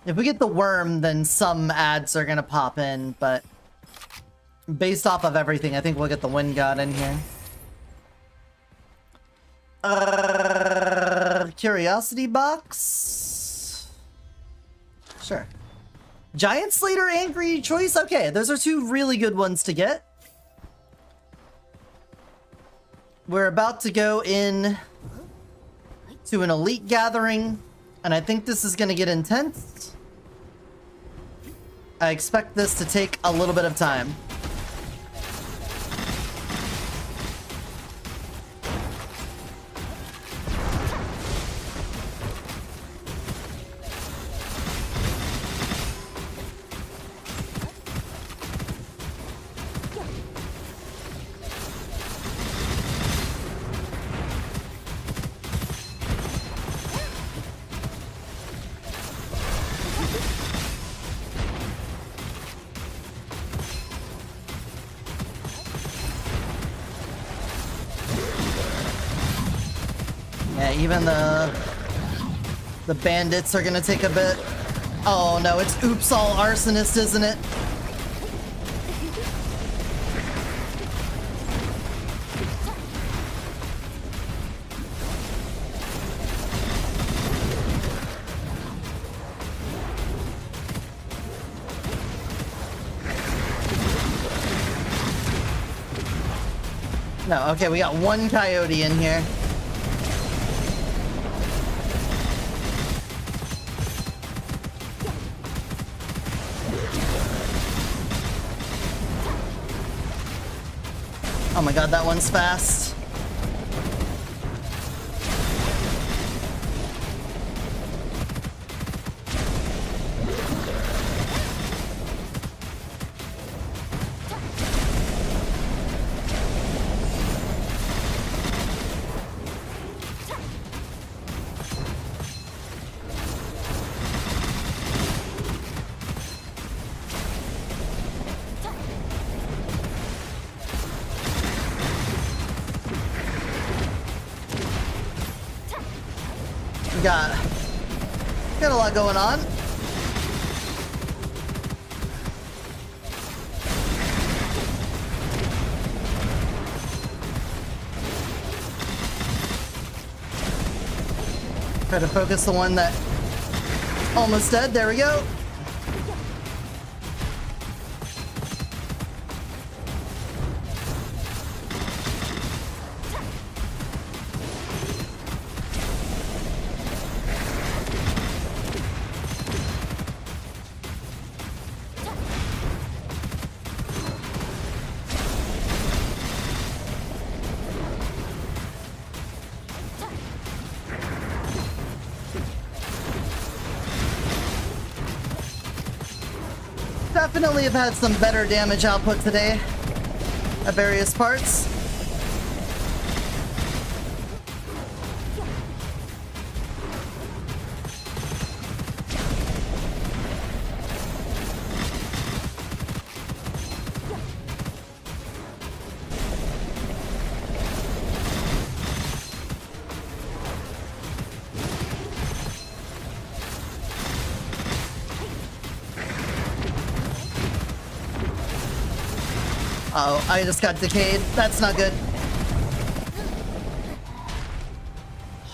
If we get the worm, then some ads are gonna pop in, but based off of everything, I think we'll get the Wind God in here. Curiosity box? Sure. Giant Slater and Greedy Choice? Okay, those are two really good ones to get. We're about to go in to an elite gathering, and I think this is gonna get intense. I expect this to take a little bit of time. Even the bandits are gonna take a bit. Oh no, it's Oops All Arsonist, isn't it? No, okay, we got one coyote in here. Oh my god, that one's fast. Got a lot going on. Try to focus the one that almost dead. There we go. definitely have had some better damage output today at various parts. Uh-oh, I just got decayed. That's not good.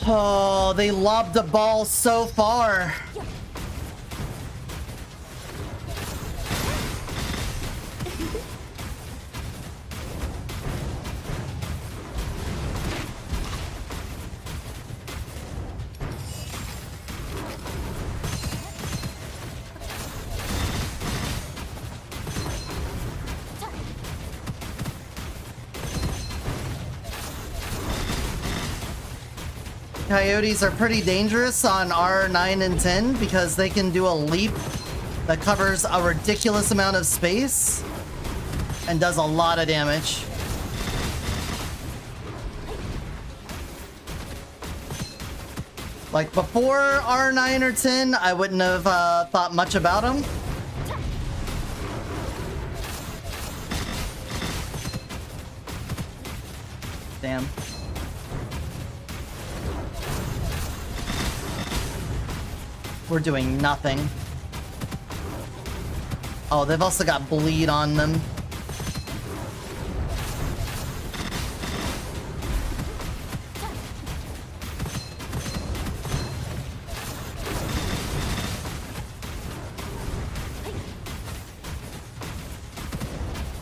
Oh, they lobbed the ball so far. Coyotes are pretty dangerous on R9 and 10 because they can do a leap that covers a ridiculous amount of space and does a lot of damage. Like before R9 or 10, I wouldn't have thought much about them. Damn. We're doing nothing. Oh, they've also got bleed on them.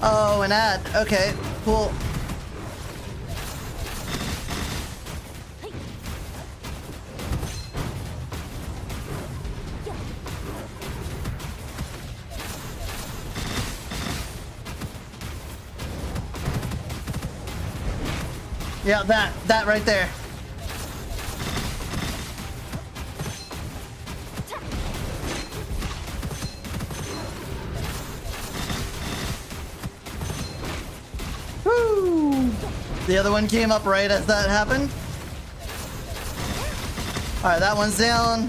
Oh, an ad. Okay, cool. Yeah, that right there. Woo! The other one came up right as that happened. All right, that one's down.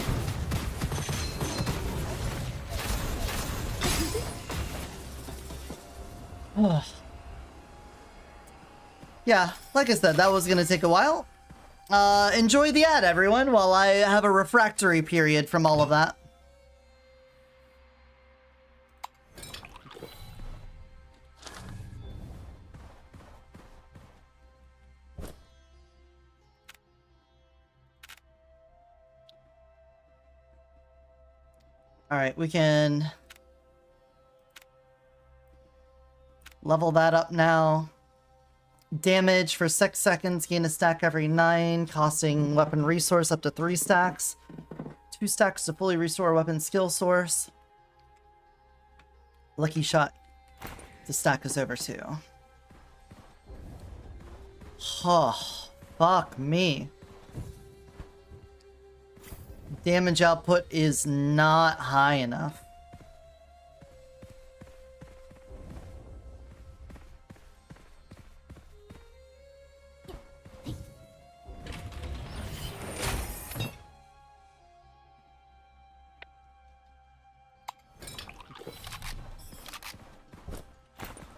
Yeah, like I said, that was gonna take a while. Enjoy the ad, everyone, while I have a refractory period from all of that. Alright, we can level that up now. Damage for 6 seconds, gain a stack every 9, costing weapon resource up to 3 stacks. 2 stacks to fully restore weapon skill source. Lucky shot to stack us over 2. Oh, fuck me. Damage output is not high enough.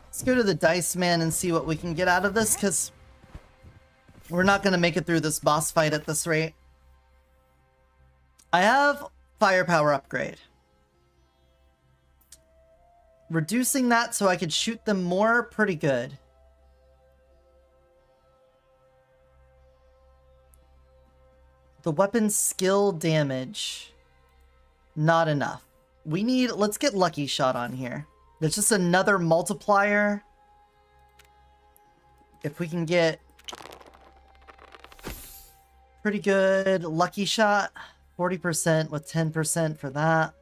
Let's go to the Dice Man and see what we can get out of this, because we're not going to make it through this boss fight at this rate. I have firepower upgrade. Reducing that so I could shoot them more, pretty good. The weapon skill damage, not enough. We need, let's get Lucky Shot on here. There's just another multiplier. If we can get pretty good Lucky Shot, 40% with 10% for that.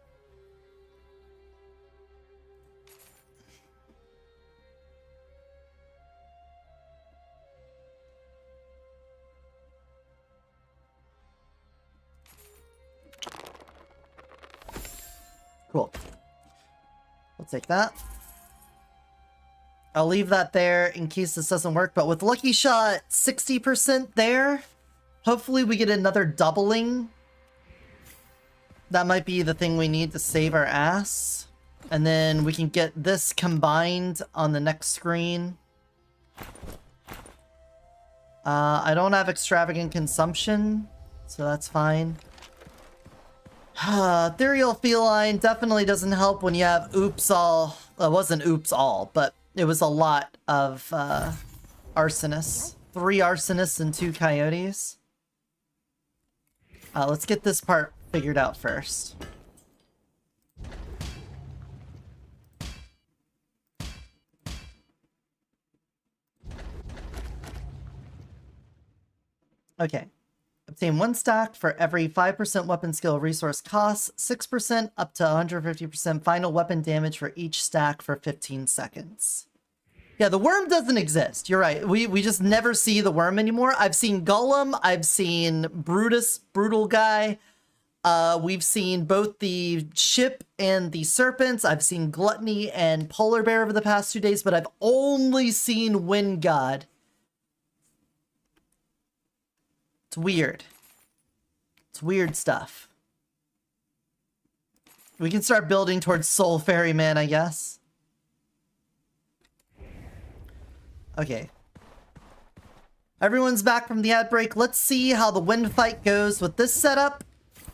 Cool. take that. I'll leave that there in case this doesn't work, but with Lucky Shot 60% there, hopefully we get another doubling. That might be the thing we need to save our ass. And then we can get this combined on the next screen. I don't have extravagant consumption, so that's fine. Ethereal Feline definitely doesn't help when you have oops all. Well, it wasn't oops all, but it was a lot of arsonists. 3 arsonists and 2 coyotes. Let's get this part figured out first. Okay. Obtain 1 stack for every 5% weapon skill resource costs, 6% up to 150% final weapon damage for each stack for 15 seconds. Yeah, the worm doesn't exist. You're right. We just never see the worm anymore. I've seen Golem. I've seen Brutus, Brutal Guy. We've seen both the ship and the serpents. I've seen Gluttony and Polar Bear over the past 2 days, but I've only seen Wind God. It's weird. It's weird stuff. We can start building towards Soul Ferryman, I guess. Okay. Everyone's back from the ad break. Let's see how the wind fight goes with this setup.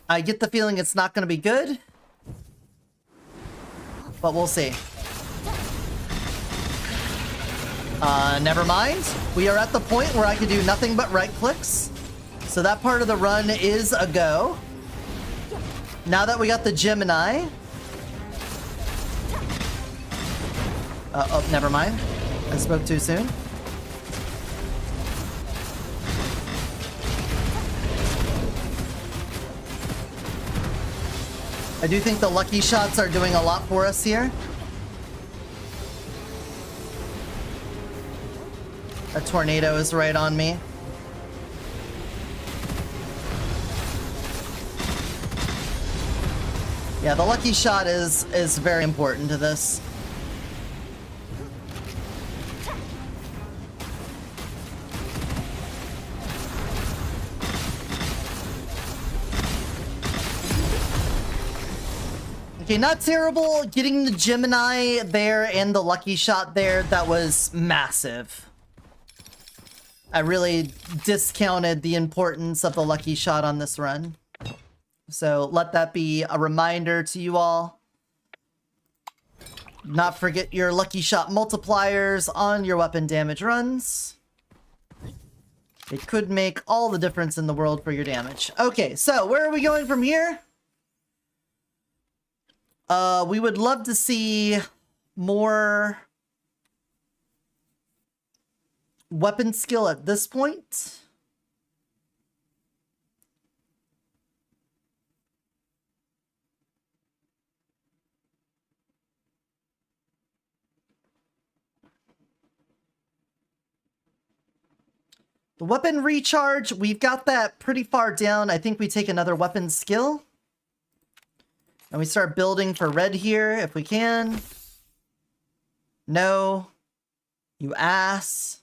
I get the feeling it's not going to be good. But we'll see. Never mind. We are at the point where I can do nothing but right clicks. So that part of the run is a go. Now that we got the Gemini. Oh, never mind. I spoke too soon. I do think the lucky shots are doing a lot for us here. A tornado is right on me. Yeah, the lucky shot is very important to this. Okay, not terrible. Getting the Gemini there and the lucky shot there, that was massive. I really discounted the importance of the lucky shot on this run. So let that be a reminder to you all. Not forget your lucky shot multipliers on your weapon damage runs. It could make all the difference in the world for your damage. Okay, so where are we going from here? We would love to see more weapon skill at this point. The weapon recharge, we've got that pretty far down. I think we take another weapon skill. And we start building for red here, if we can. No. You ass.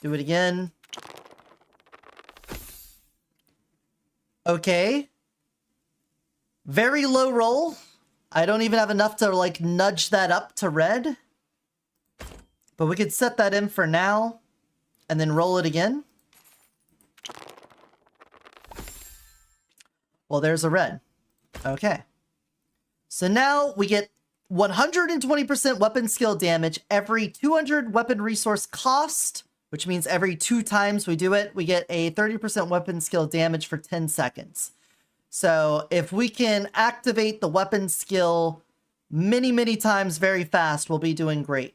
Do it again. Okay. Very low roll. I don't even have enough to, like, nudge that up to red. But we could set that in for now. And then roll it again. Well, there's a red. Okay. So now we get 120% weapon skill damage every 200 weapon resource cost, which means every 2 times we do it, we get a 30% weapon skill damage for 10 seconds. So if we can activate the weapon skill many, many times very fast, we'll be doing great.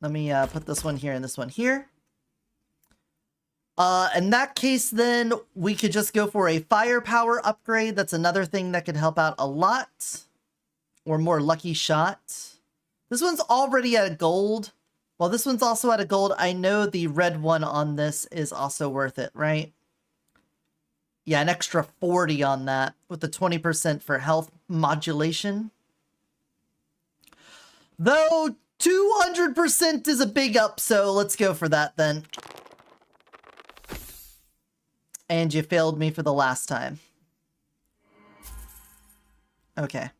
Let me put this one here and this one here. In that case, then, we could just go for a firepower upgrade. That's another thing that could help out a lot. Or more lucky shot. This one's already at a gold. Well, this one's also at a gold. I know the red one on this is also worth it, right? Yeah, an extra 40 on that with the 20% for health modulation. Though 200% is a big up, so let's go for that then. And you failed me for the last time. Okay.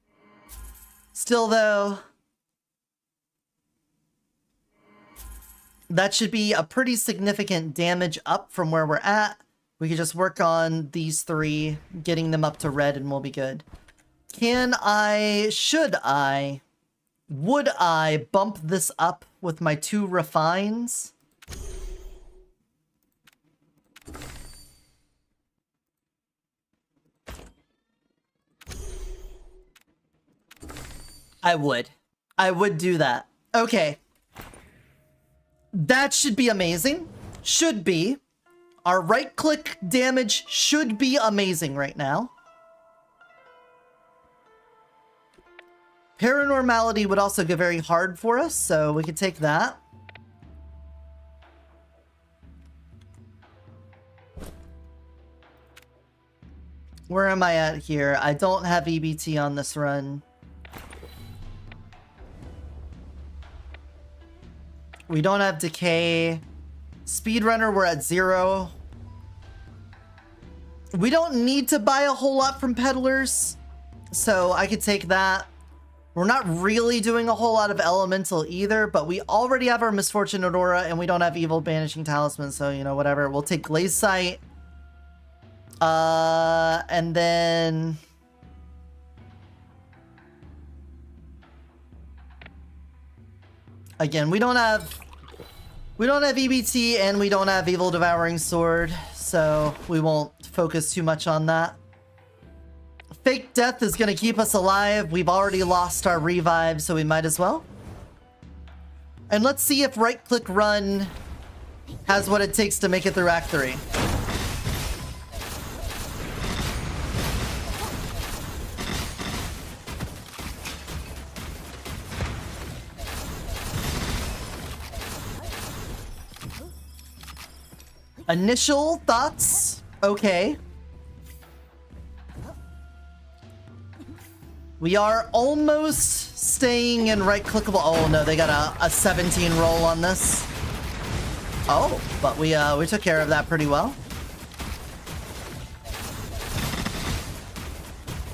Still though, that should be a pretty significant damage up from where we're at. We could just work on these three, getting them up to red, and we'll be good. Can I, should I, would I bump this up with my 2 refines? I would. I would do that. Okay. That should be amazing. Should be. Our right-click damage should be amazing right now. Paranormality would also go very hard for us, so we could take that. Where am I at here? I don't have EBT on this run. We don't have Decay. Speedrunner, we're at 0. We don't need to buy a whole lot from peddlers, so I could take that. We're not really doing a whole lot of Elemental either, but we already have our Misfortune Aurora, and we don't have Evil Banishing Talisman, so, you know, whatever. We'll take Glaze Sight. And then... Again, we don't have EBT, and we don't have Evil Devouring Sword, so we won't focus too much on that. Fake Death is going to keep us alive. We've already lost our revive, so we might as well. And let's see if right-click run has what it takes to make it through Act 3. Initial thoughts? Okay. We are almost staying in right-clickable. Oh no, they got a 17 roll on this. Oh, but we took care of that pretty well.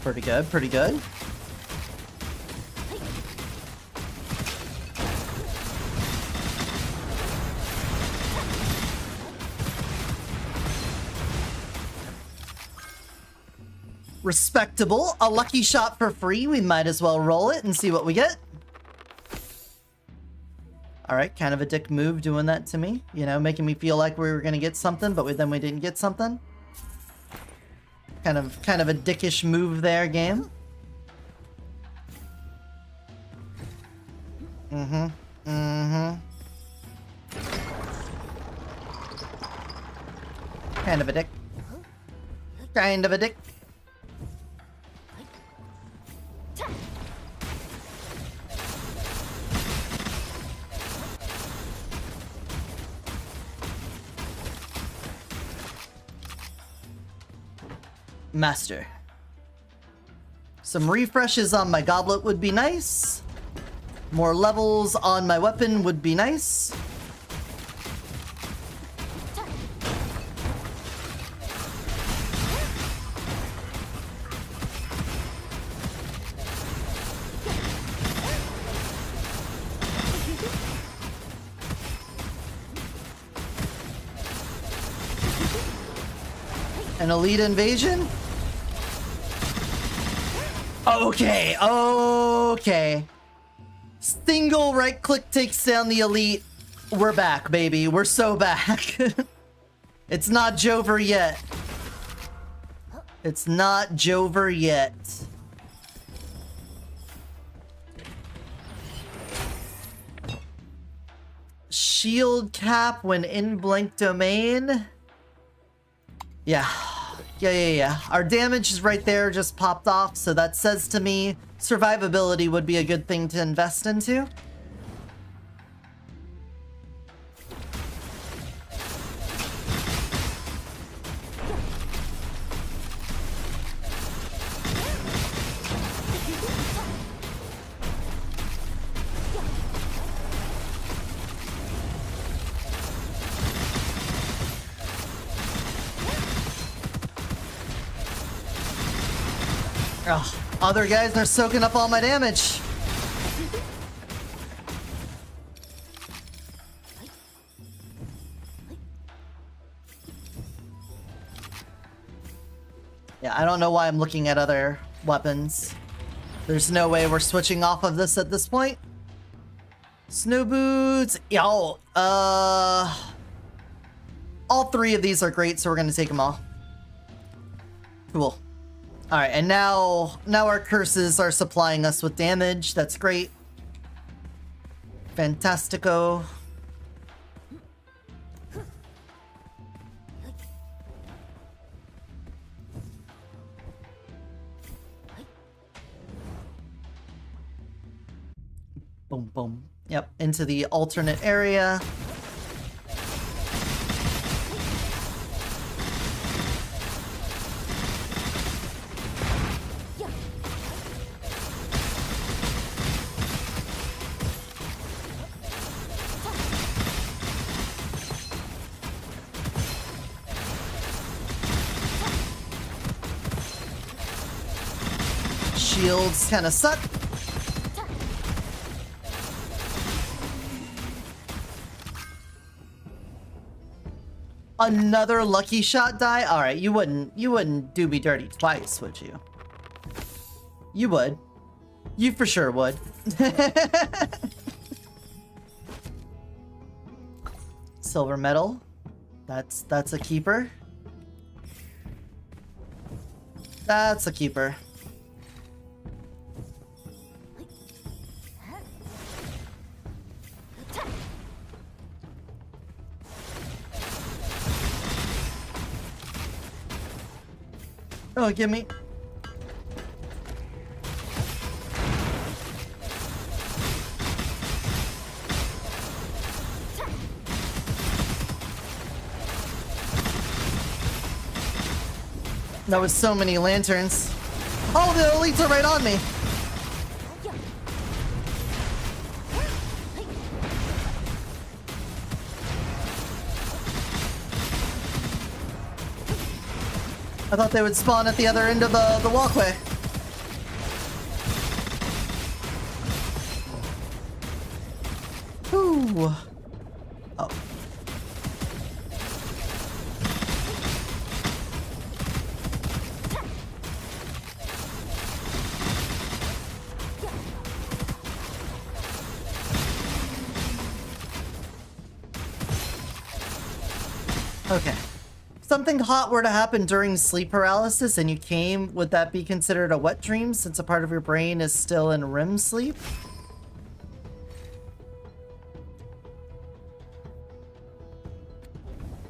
Pretty good, pretty good. Respectable. A lucky shot for free. We might as well roll it and see what we get. Alright, kind of a dick move doing that to me. You know, making me feel like we were going to get something, but then we didn't get something. Kind of a dickish move there, game. Kind of a dick. Kind of a dick. Master. Some refreshes on my goblet would be nice. More levels on my weapon would be nice. An elite invasion? Okay, okay. Single right click takes down the elite. We're back, baby. We're so back. It's not Jover yet. It's not Jover yet. Shield cap when in blank domain. Yeah. Our damage is right there, just popped off, so that says to me survivability would be a good thing to invest into. Ugh, other guys are soaking up all my damage. Yeah, I don't know why I'm looking at other weapons. There's no way we're switching off of this at this point. Snow boots. Yo, all three of these are great, so we're gonna take them all. Cool. All right, and now our curses are supplying us with damage. That's great. Fantastico. Boom, boom. Yep, into the alternate area. Shields kind of suck. Another lucky shot die? Alright, you wouldn't do me dirty twice, would you? You would. You for sure would. Silver medal. That's a keeper. That's a keeper. Oh, give me. That was so many lanterns. Oh, the elites are right on me. I thought they would spawn at the other end of the walkway. Ooh. Oh. Okay. Something hot were to happen during sleep paralysis and you came, would that be considered a wet dream since a part of your brain is still in REM sleep?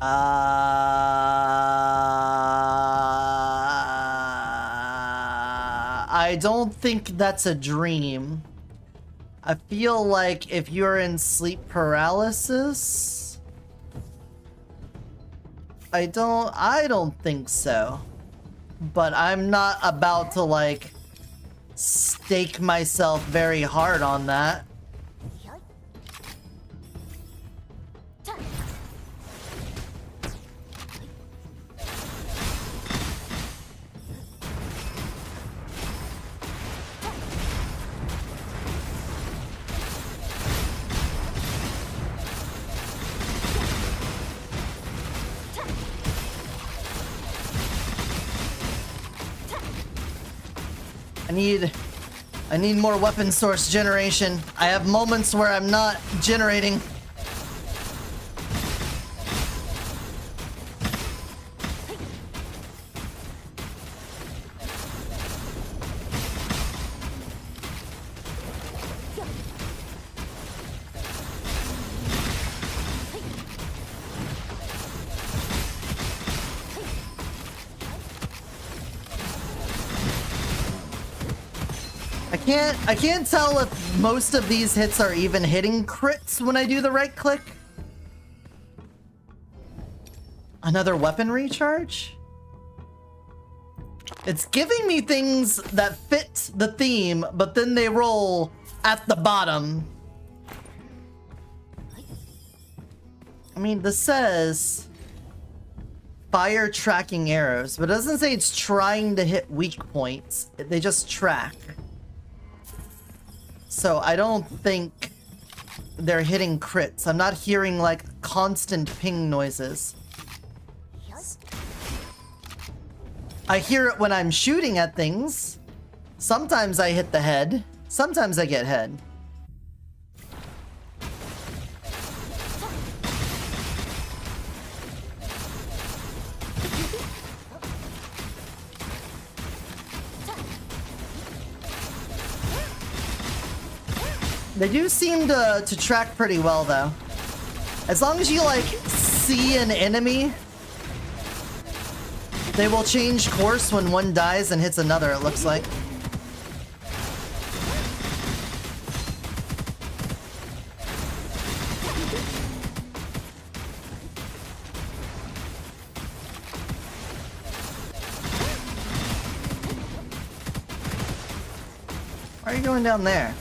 I don't think that's a dream. I feel like if you're in sleep paralysis... I don't think so. But I'm not about to, like, stake myself very hard on that. I need more weapon source generation. I have moments where I'm not generating. I can't tell if most of these hits are even hitting crits when I do the right click. Another weapon recharge? It's giving me things that fit the theme, but then they roll at the bottom. I mean, this says fire tracking arrows, but it doesn't say it's trying to hit weak points. They just track. So I don't think they're hitting crits. I'm not hearing like constant ping noises. I hear it when I'm shooting at things. Sometimes I hit the head. Sometimes I get head. They do seem to track pretty well, though. As long as you, like, see an enemy, they will change course when one dies and hits another, it looks like. Why are you going down there?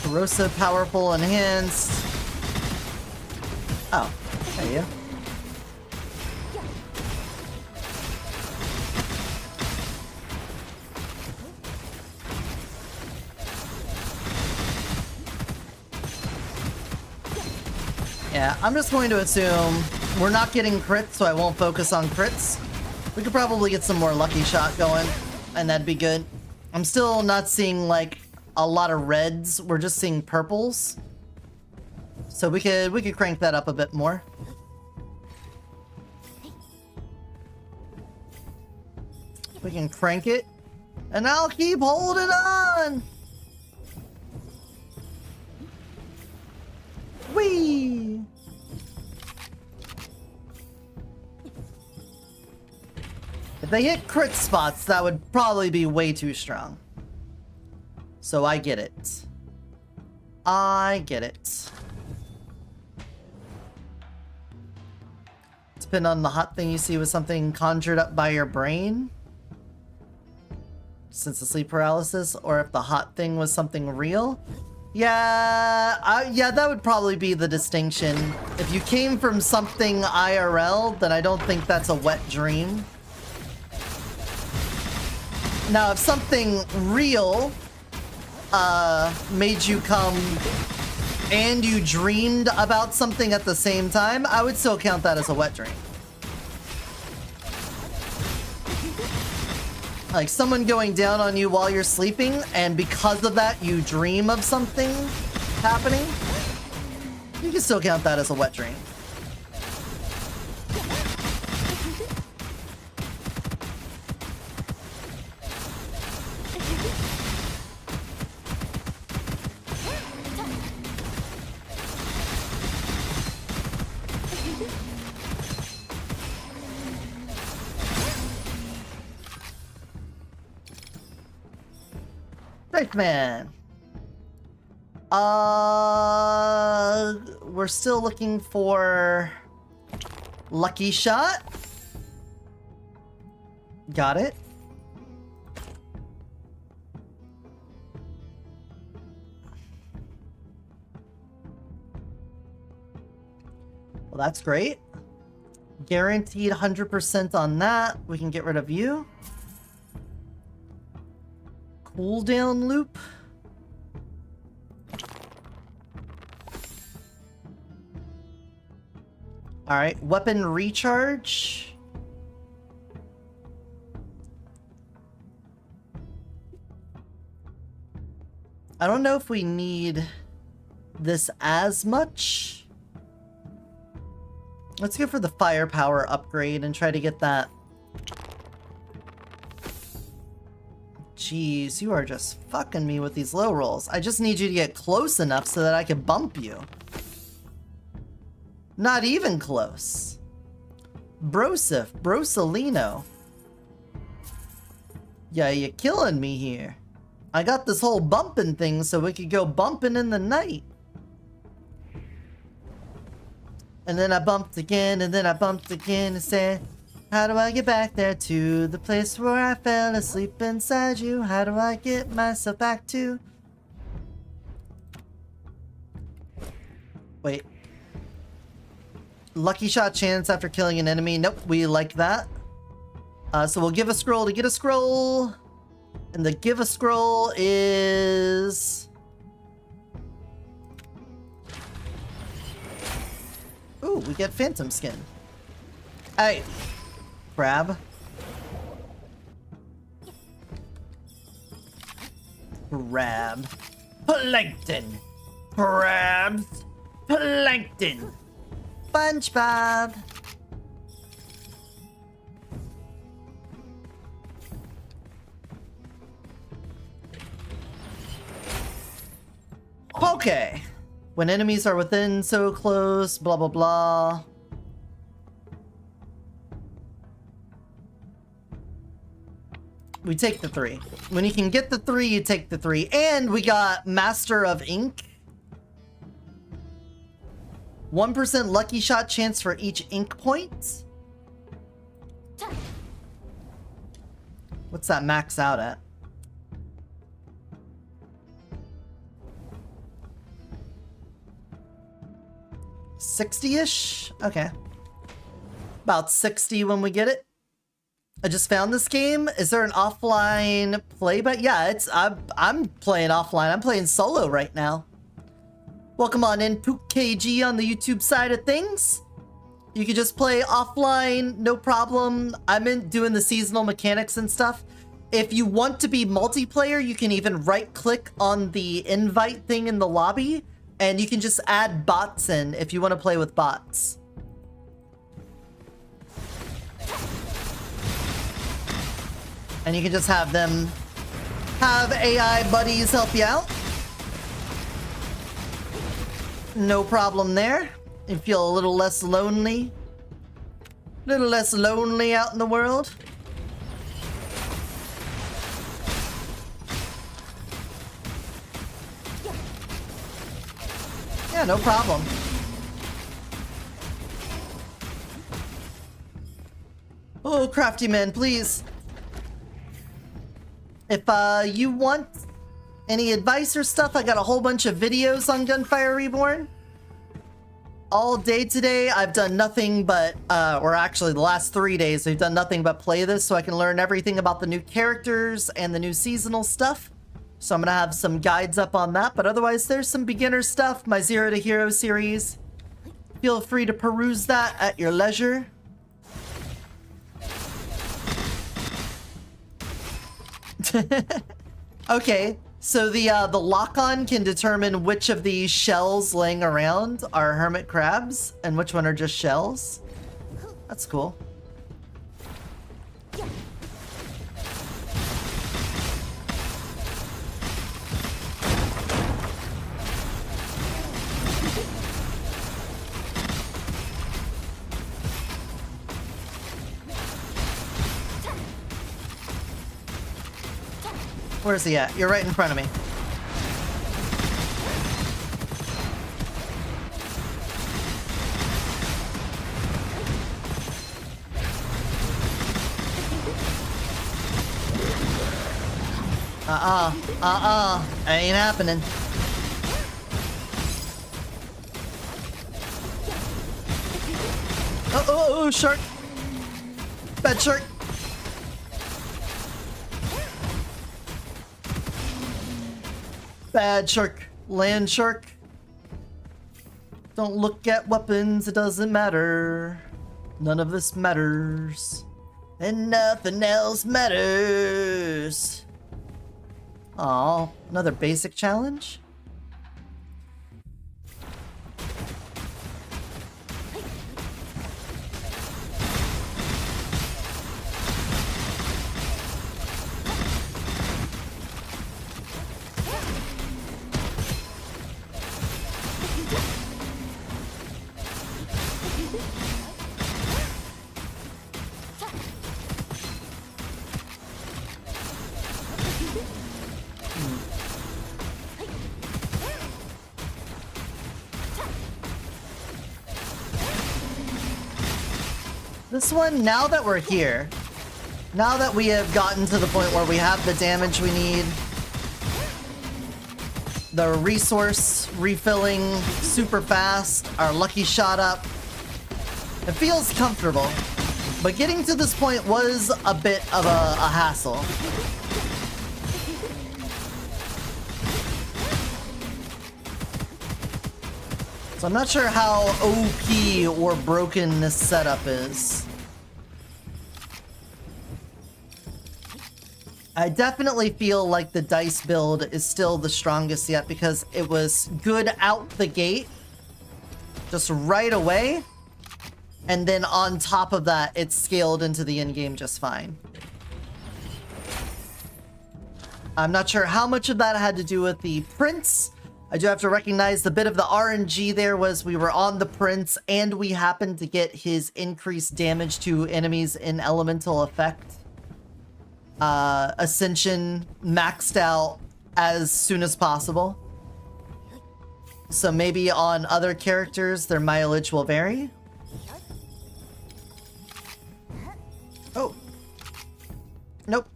Corrosive, powerful, enhanced. Oh, there you go. Yeah, I'm just going to assume we're not getting crits, so I won't focus on crits. We could probably get some more lucky shot going, and that'd be good. I'm still not seeing, like, a lot of reds. We're just seeing purples. So we could crank that up a bit more. We can crank it, and I'll keep holding on. Whee! If they hit crit spots, that would probably be way too strong. So I get it. I get it. Depend on the hot thing you see was something conjured up by your brain. Since the sleep paralysis, or if the hot thing was something real. Yeah, yeah, that would probably be the distinction. If you came from something IRL, then I don't think that's a wet dream. Now, if something real made you come and you dreamed about something at the same time, I would still count that as a wet dream. Like someone going down on you while you're sleeping, and because of that you dream of something happening, you can still count that as a wet dream. Man. We're still looking for lucky shot. Got it. Well, that's great. Guaranteed 100% on that. We can get rid of you. Cooldown loop. Alright, weapon recharge. I don't know if we need this as much. Let's go for the firepower upgrade and try to get that. Jeez, you are just fucking me with these low rolls. I just need you to get close enough so that I can bump you. Not even close. Brosif, Brosolino. Yeah, you're killing me here. I got this whole bumping thing so we could go bumping in the night. And then I bumped again, and then I bumped again and said, how do I get back there to the place where I fell asleep inside you? How do I get myself back to? Wait. Lucky shot chance after killing an enemy. Nope, we like that. So we'll give a scroll to get a scroll. And the give a scroll is... Ooh, we get phantom skin. Hey, crab. Crab. Plankton. Crabs. Plankton. SpongeBob. Okay. When enemies are within so close, blah blah blah. We take the 3. When you can get the 3, you take the 3. And we got Master of Ink. 1% lucky shot chance for each ink point. What's that max out at? 60-ish? Okay. About 60 when we get it. I just found this game. Is there an offline play? But yeah, I'm playing offline. I'm playing solo right now. Welcome on in, Pook KG on the YouTube side of things. You can just play offline, no problem. I'm doing the seasonal mechanics and stuff. If you want to be multiplayer, you can even right-click on the invite thing in the lobby, and you can just add bots in if you want to play with bots. And you can just have them have AI buddies help you out. No problem there. You feel a little less lonely. A little less lonely out in the world. Yeah, no problem. Oh, crafty man, please. If you want any advice or stuff, I got a whole bunch of videos on Gunfire Reborn. All day today, I've done nothing but, or actually the last 3 days, we've done nothing but play this so I can learn everything about the new characters and the new seasonal stuff. So I'm gonna have some guides up on that, but otherwise there's some beginner stuff, my Zero to Hero series. Feel free to peruse that at your leisure. Okay, so the lock-on can determine which of these shells laying around are hermit crabs and which one are just shells. That's cool. Where's he at? You're right in front of me. Ain't happening. Oh, shark. Bad shark. Bad shark. Land shark. Don't look at weapons, it doesn't matter. None of this matters. And nothing else matters. Aw, another basic challenge? This one, now that we're here, now that we have gotten to the point where we have the damage we need, The resource refilling super fast, our lucky shot up. It feels comfortable, but getting to this point was a bit of a hassle. So I'm not sure how OP or broken this setup is. I definitely feel like the dice build is still the strongest yet because it was good out the gate, just right away, and then on top of that, it scaled into the end game just fine. I'm not sure how much of that had to do with the prince. I do have to recognize the bit of the RNG there was we were on the prince and we happened to get his increased damage to enemies in elemental effect. Ascension maxed out as soon as possible. So maybe on other characters, their mileage will vary. Oh. Nope.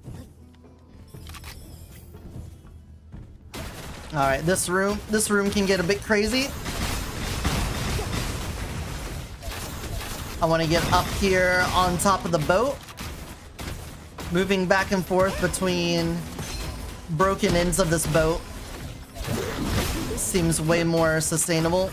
Alright, this room can get a bit crazy. I want to get up here on top of the boat. Moving back and forth between broken ends of this boat seems way more sustainable.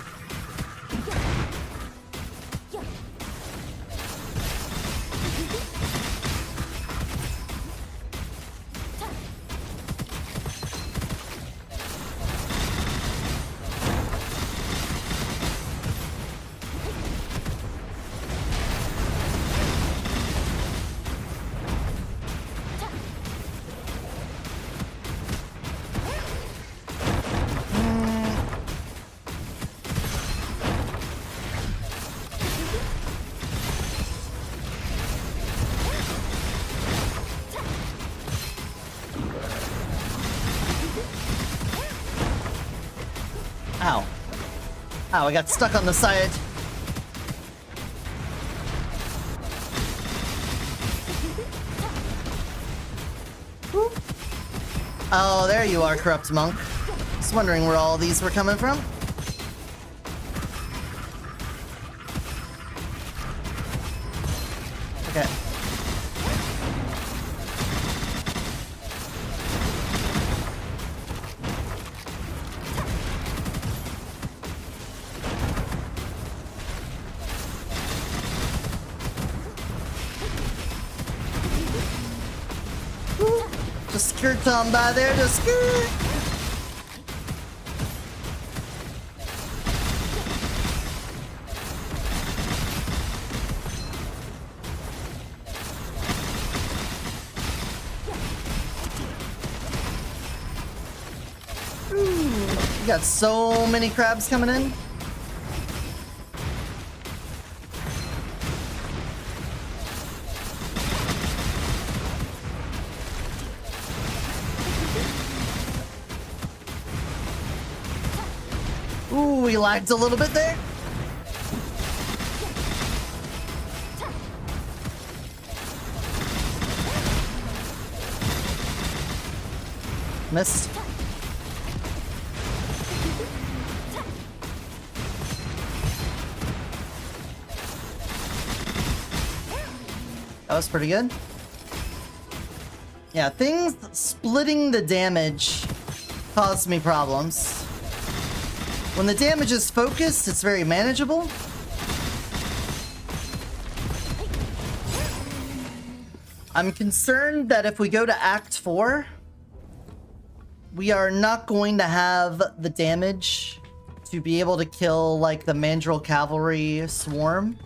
Ow. Ow, I got stuck on the side. Whoop. Oh, there you are, Corrupt Monk. Just wondering where all these were coming from. Okay. Just skirt on by there, just skirt. You got so many crabs coming in. Ooh, we lagged a little bit there. Missed. That was pretty good. Yeah, things splitting the damage caused me problems. When the damage is focused, it's very manageable. I'm concerned that if we go to Act 4, we are not going to have the damage to be able to kill, like, the Mandrill Cavalry Swarm.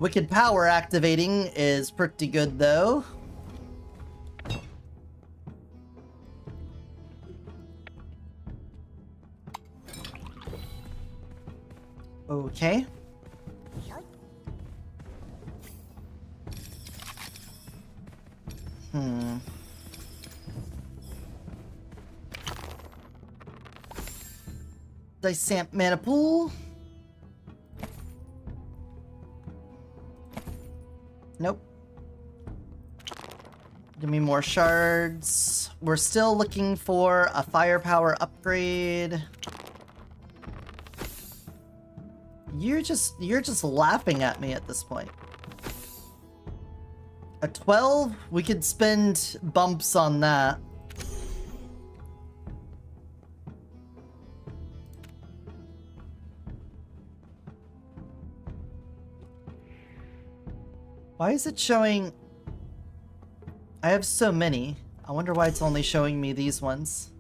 Wicked Power activating is pretty good, though. Okay. Dice Mana Pool. Nope. Give me more shards. We're still looking for a firepower upgrade. You're just laughing at me at this point. A 12? We could spend bumps on that. Why is it showing... I have so many. I wonder why it's only showing me these ones.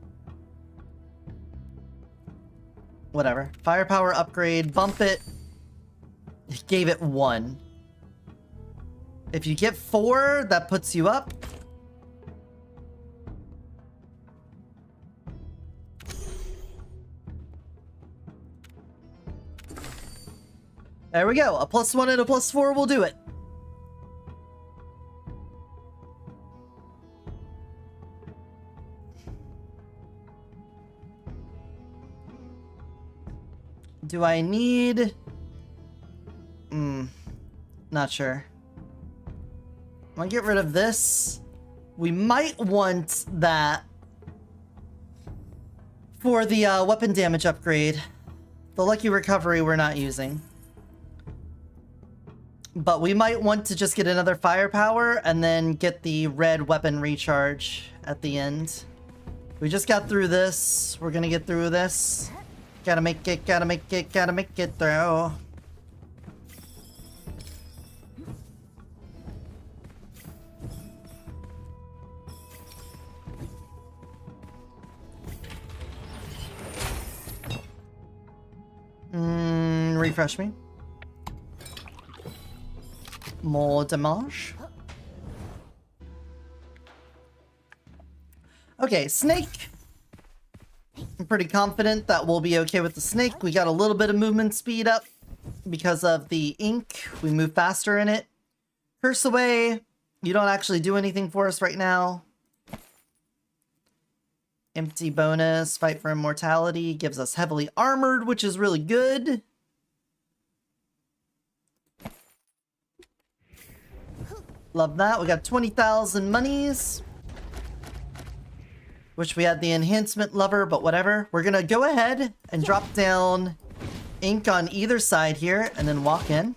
Whatever. Firepower upgrade. Bump it. Gave it 1. If you get 4, that puts you up. There we go. A +1 and a +4 will do it. Do I need... not sure. I'm gonna get rid of this. We might want that for the weapon damage upgrade. The lucky recovery we're not using. But we might want to just get another firepower and then get the red weapon recharge at the end. We just got through this. We're gonna get through this. Gotta make it, gotta make it, gotta make it through. Refresh me. More damage. Okay, snake. I'm pretty confident that we'll be okay with the snake. We got a little bit of movement speed up because of the ink. We move faster in it. Curse away. You don't actually do anything for us right now. Empty bonus. Fight for immortality. Gives us heavily armored, which is really good. Love that. We got 20,000 monies. Wish we had the enhancement lever, but whatever. We're gonna go ahead and drop down ink on either side here and then walk in.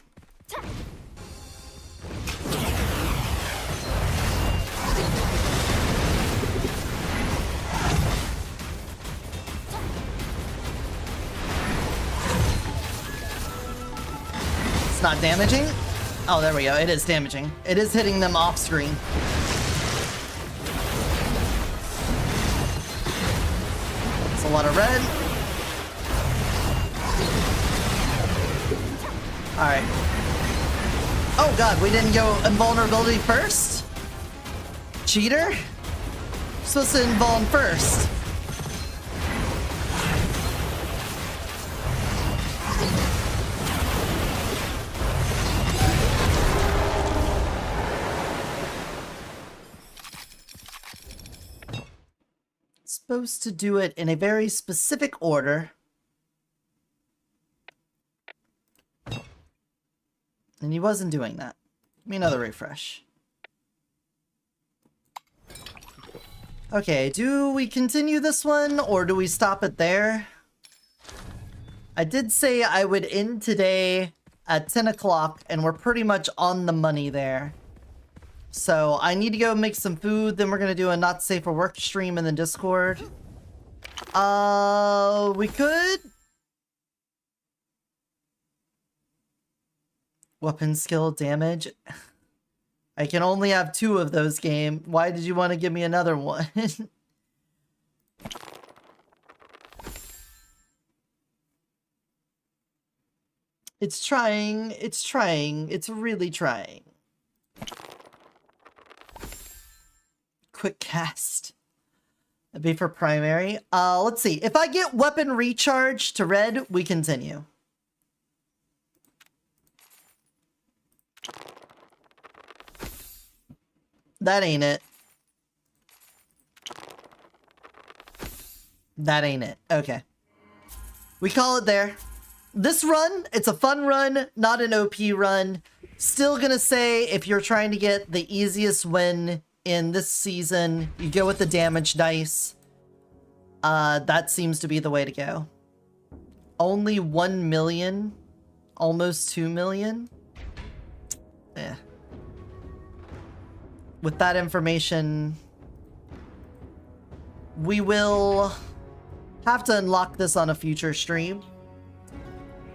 It's not damaging. Oh, there we go. It is damaging. It is hitting them off screen. It's a lot of red. Alright. Oh god, we didn't go invulnerability first? Cheater? We're supposed to invuln first. Supposed to do it in a very specific order. And he wasn't doing that. Give me another refresh. Okay, do we continue this one or do we stop it there? I did say I would end today at 10 o'clock and we're pretty much on the money there. So I need to go make some food, then we're gonna do a not safe for work stream in the Discord. We could? Weapon skill damage. I can only have 2 of those game. Why did you want to give me another one? It's trying, it's really trying. Quick cast. That'd be for primary. Let's see. If I get weapon recharge to red, we continue. That ain't it. That ain't it. Okay. We call it there. This run, it's a fun run, not an OP run. Still gonna say if you're trying to get the easiest win in this season, you go with the damage dice. That seems to be the way to go. Only 1 million, almost 2 million. Eh. With that information, we will have to unlock this on a future stream.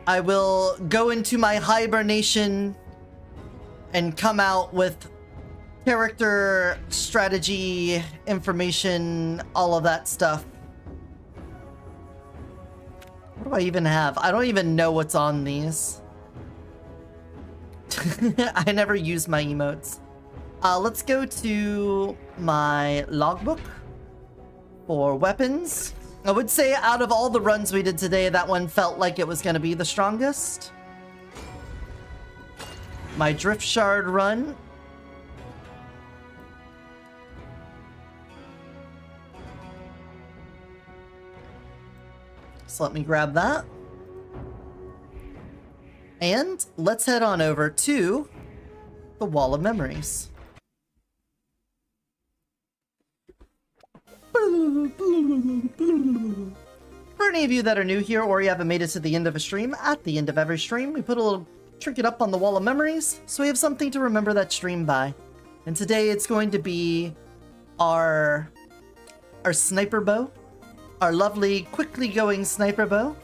I will go into my hibernation and come out with character, strategy, information, all of that stuff. What do I even have? I don't even know what's on these. I never use my emotes. Let's go to my logbook for weapons. I would say out of all the runs we did today, that one felt like it was going to be the strongest. My Drift Shard run. So let me grab that. And let's head on over to the Wall of Memories. For any of you that are new here or you haven't made it to the end of a stream, at the end of every stream, we put a little trinket up on the Wall of Memories, so we have something to remember that stream by. And today it's going to be our sniper bow. Our lovely, quickly going sniper bow.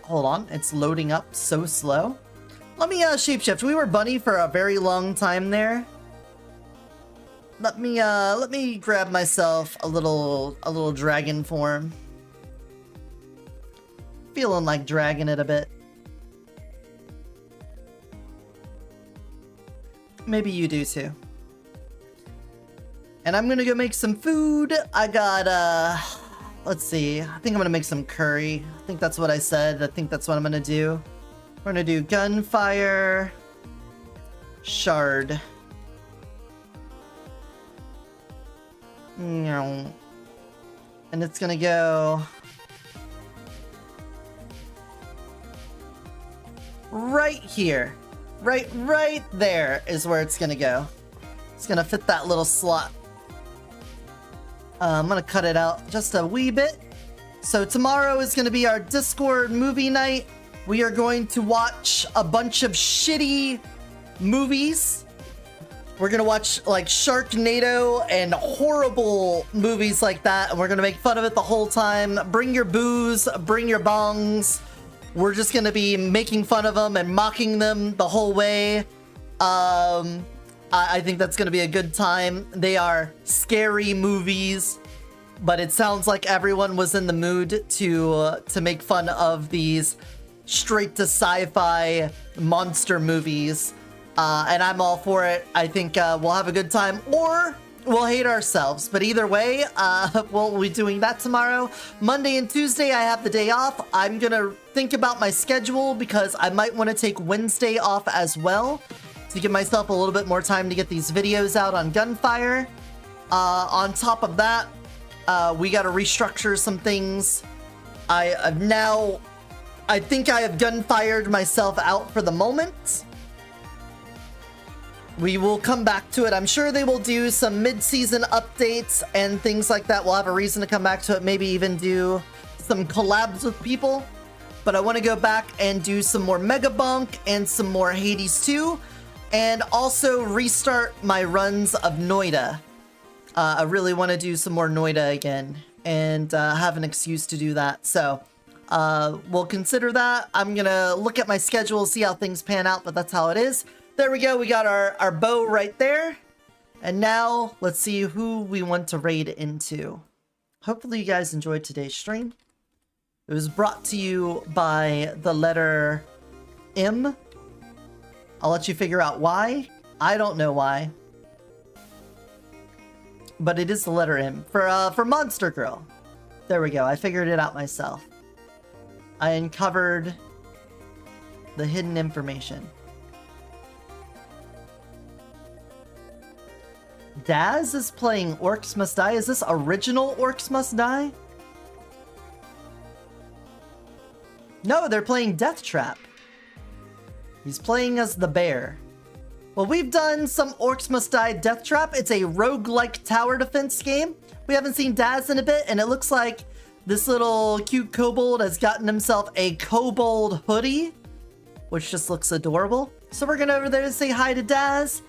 Hold on, it's loading up so slow. Let me shapeshift. We were bunny for a very long time there. Let me grab myself a little dragon form. Feeling like dragging it a bit. Maybe you do too. And I'm gonna go make some food. I got let's see. I think I'm gonna make some curry. I think that's what I said. I think that's what I'm gonna do. We're gonna do gunfire shard. And it's gonna go right here. Right there is where it's gonna go. It's gonna fit that little slot. I'm gonna cut it out just a wee bit. So tomorrow is gonna be our Discord movie night. We are going to watch a bunch of shitty movies. We're gonna watch like Sharknado and horrible movies like that, and we're gonna make fun of it the whole time. Bring your booze, bring your bongs. We're just gonna be making fun of them and mocking them the whole way. I think that's gonna be a good time. They are scary movies, but it sounds like everyone was in the mood to make fun of these straight to sci-fi monster movies. And I'm all for it. I think we'll have a good time, or we'll hate ourselves. But either way, we'll be doing that tomorrow. Monday and Tuesday, I have the day off. I'm gonna think about my schedule because I might want to take Wednesday off as well to give myself a little bit more time to get these videos out on Gunfire. On top of that, we got to restructure some things. I think I have Gunfired myself out for the moment. We will come back to it. I'm sure they will do some mid-season updates and things like that. We'll have a reason to come back to it. Maybe even do some collabs with people. But I want to go back and do some more Mega Bunk and some more Hades 2. And also restart my runs of Noida. I really want to do some more Noida again. And have an excuse to do that. So we'll consider that. I'm going to look at my schedule, see how things pan out. But that's how it is. There we go. We got our bow right there. And now let's see who we want to raid into. Hopefully you guys enjoyed today's stream. It was brought to you by the letter M. I'll let you figure out why. I don't know why. But it is the letter M. For Monster Girl. There we go. I figured it out myself. I uncovered the hidden information. Daz is playing Orcs Must Die. Is this original Orcs Must Die? No, they're playing Death Trap. He's playing as the bear. Well, we've done some Orcs Must Die Death Trap. It's a roguelike tower defense game. We haven't seen Daz in a bit, and it looks like this little cute kobold has gotten himself a kobold hoodie, which just looks adorable. So we're gonna over there to say hi to Daz,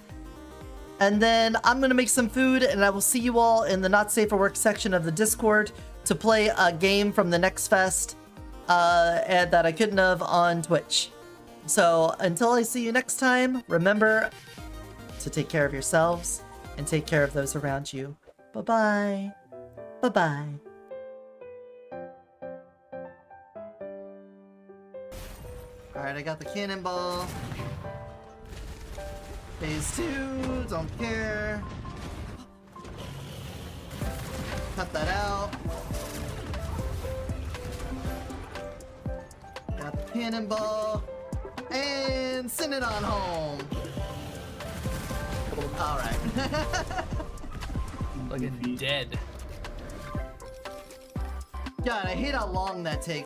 and then I'm gonna make some food, and I will see you all in the Not Safe for Work section of the Discord to play a game from the next fest and that I couldn't have on Twitch. So until I see you next time, remember to take care of yourselves and take care of those around you. Bye-bye. Bye-bye. Alright, I got the cannonball. Phase 2, don't care. Cut that out. Got the cannonball. And send it on home. Alright. Looking dead. God, I hate how long that takes.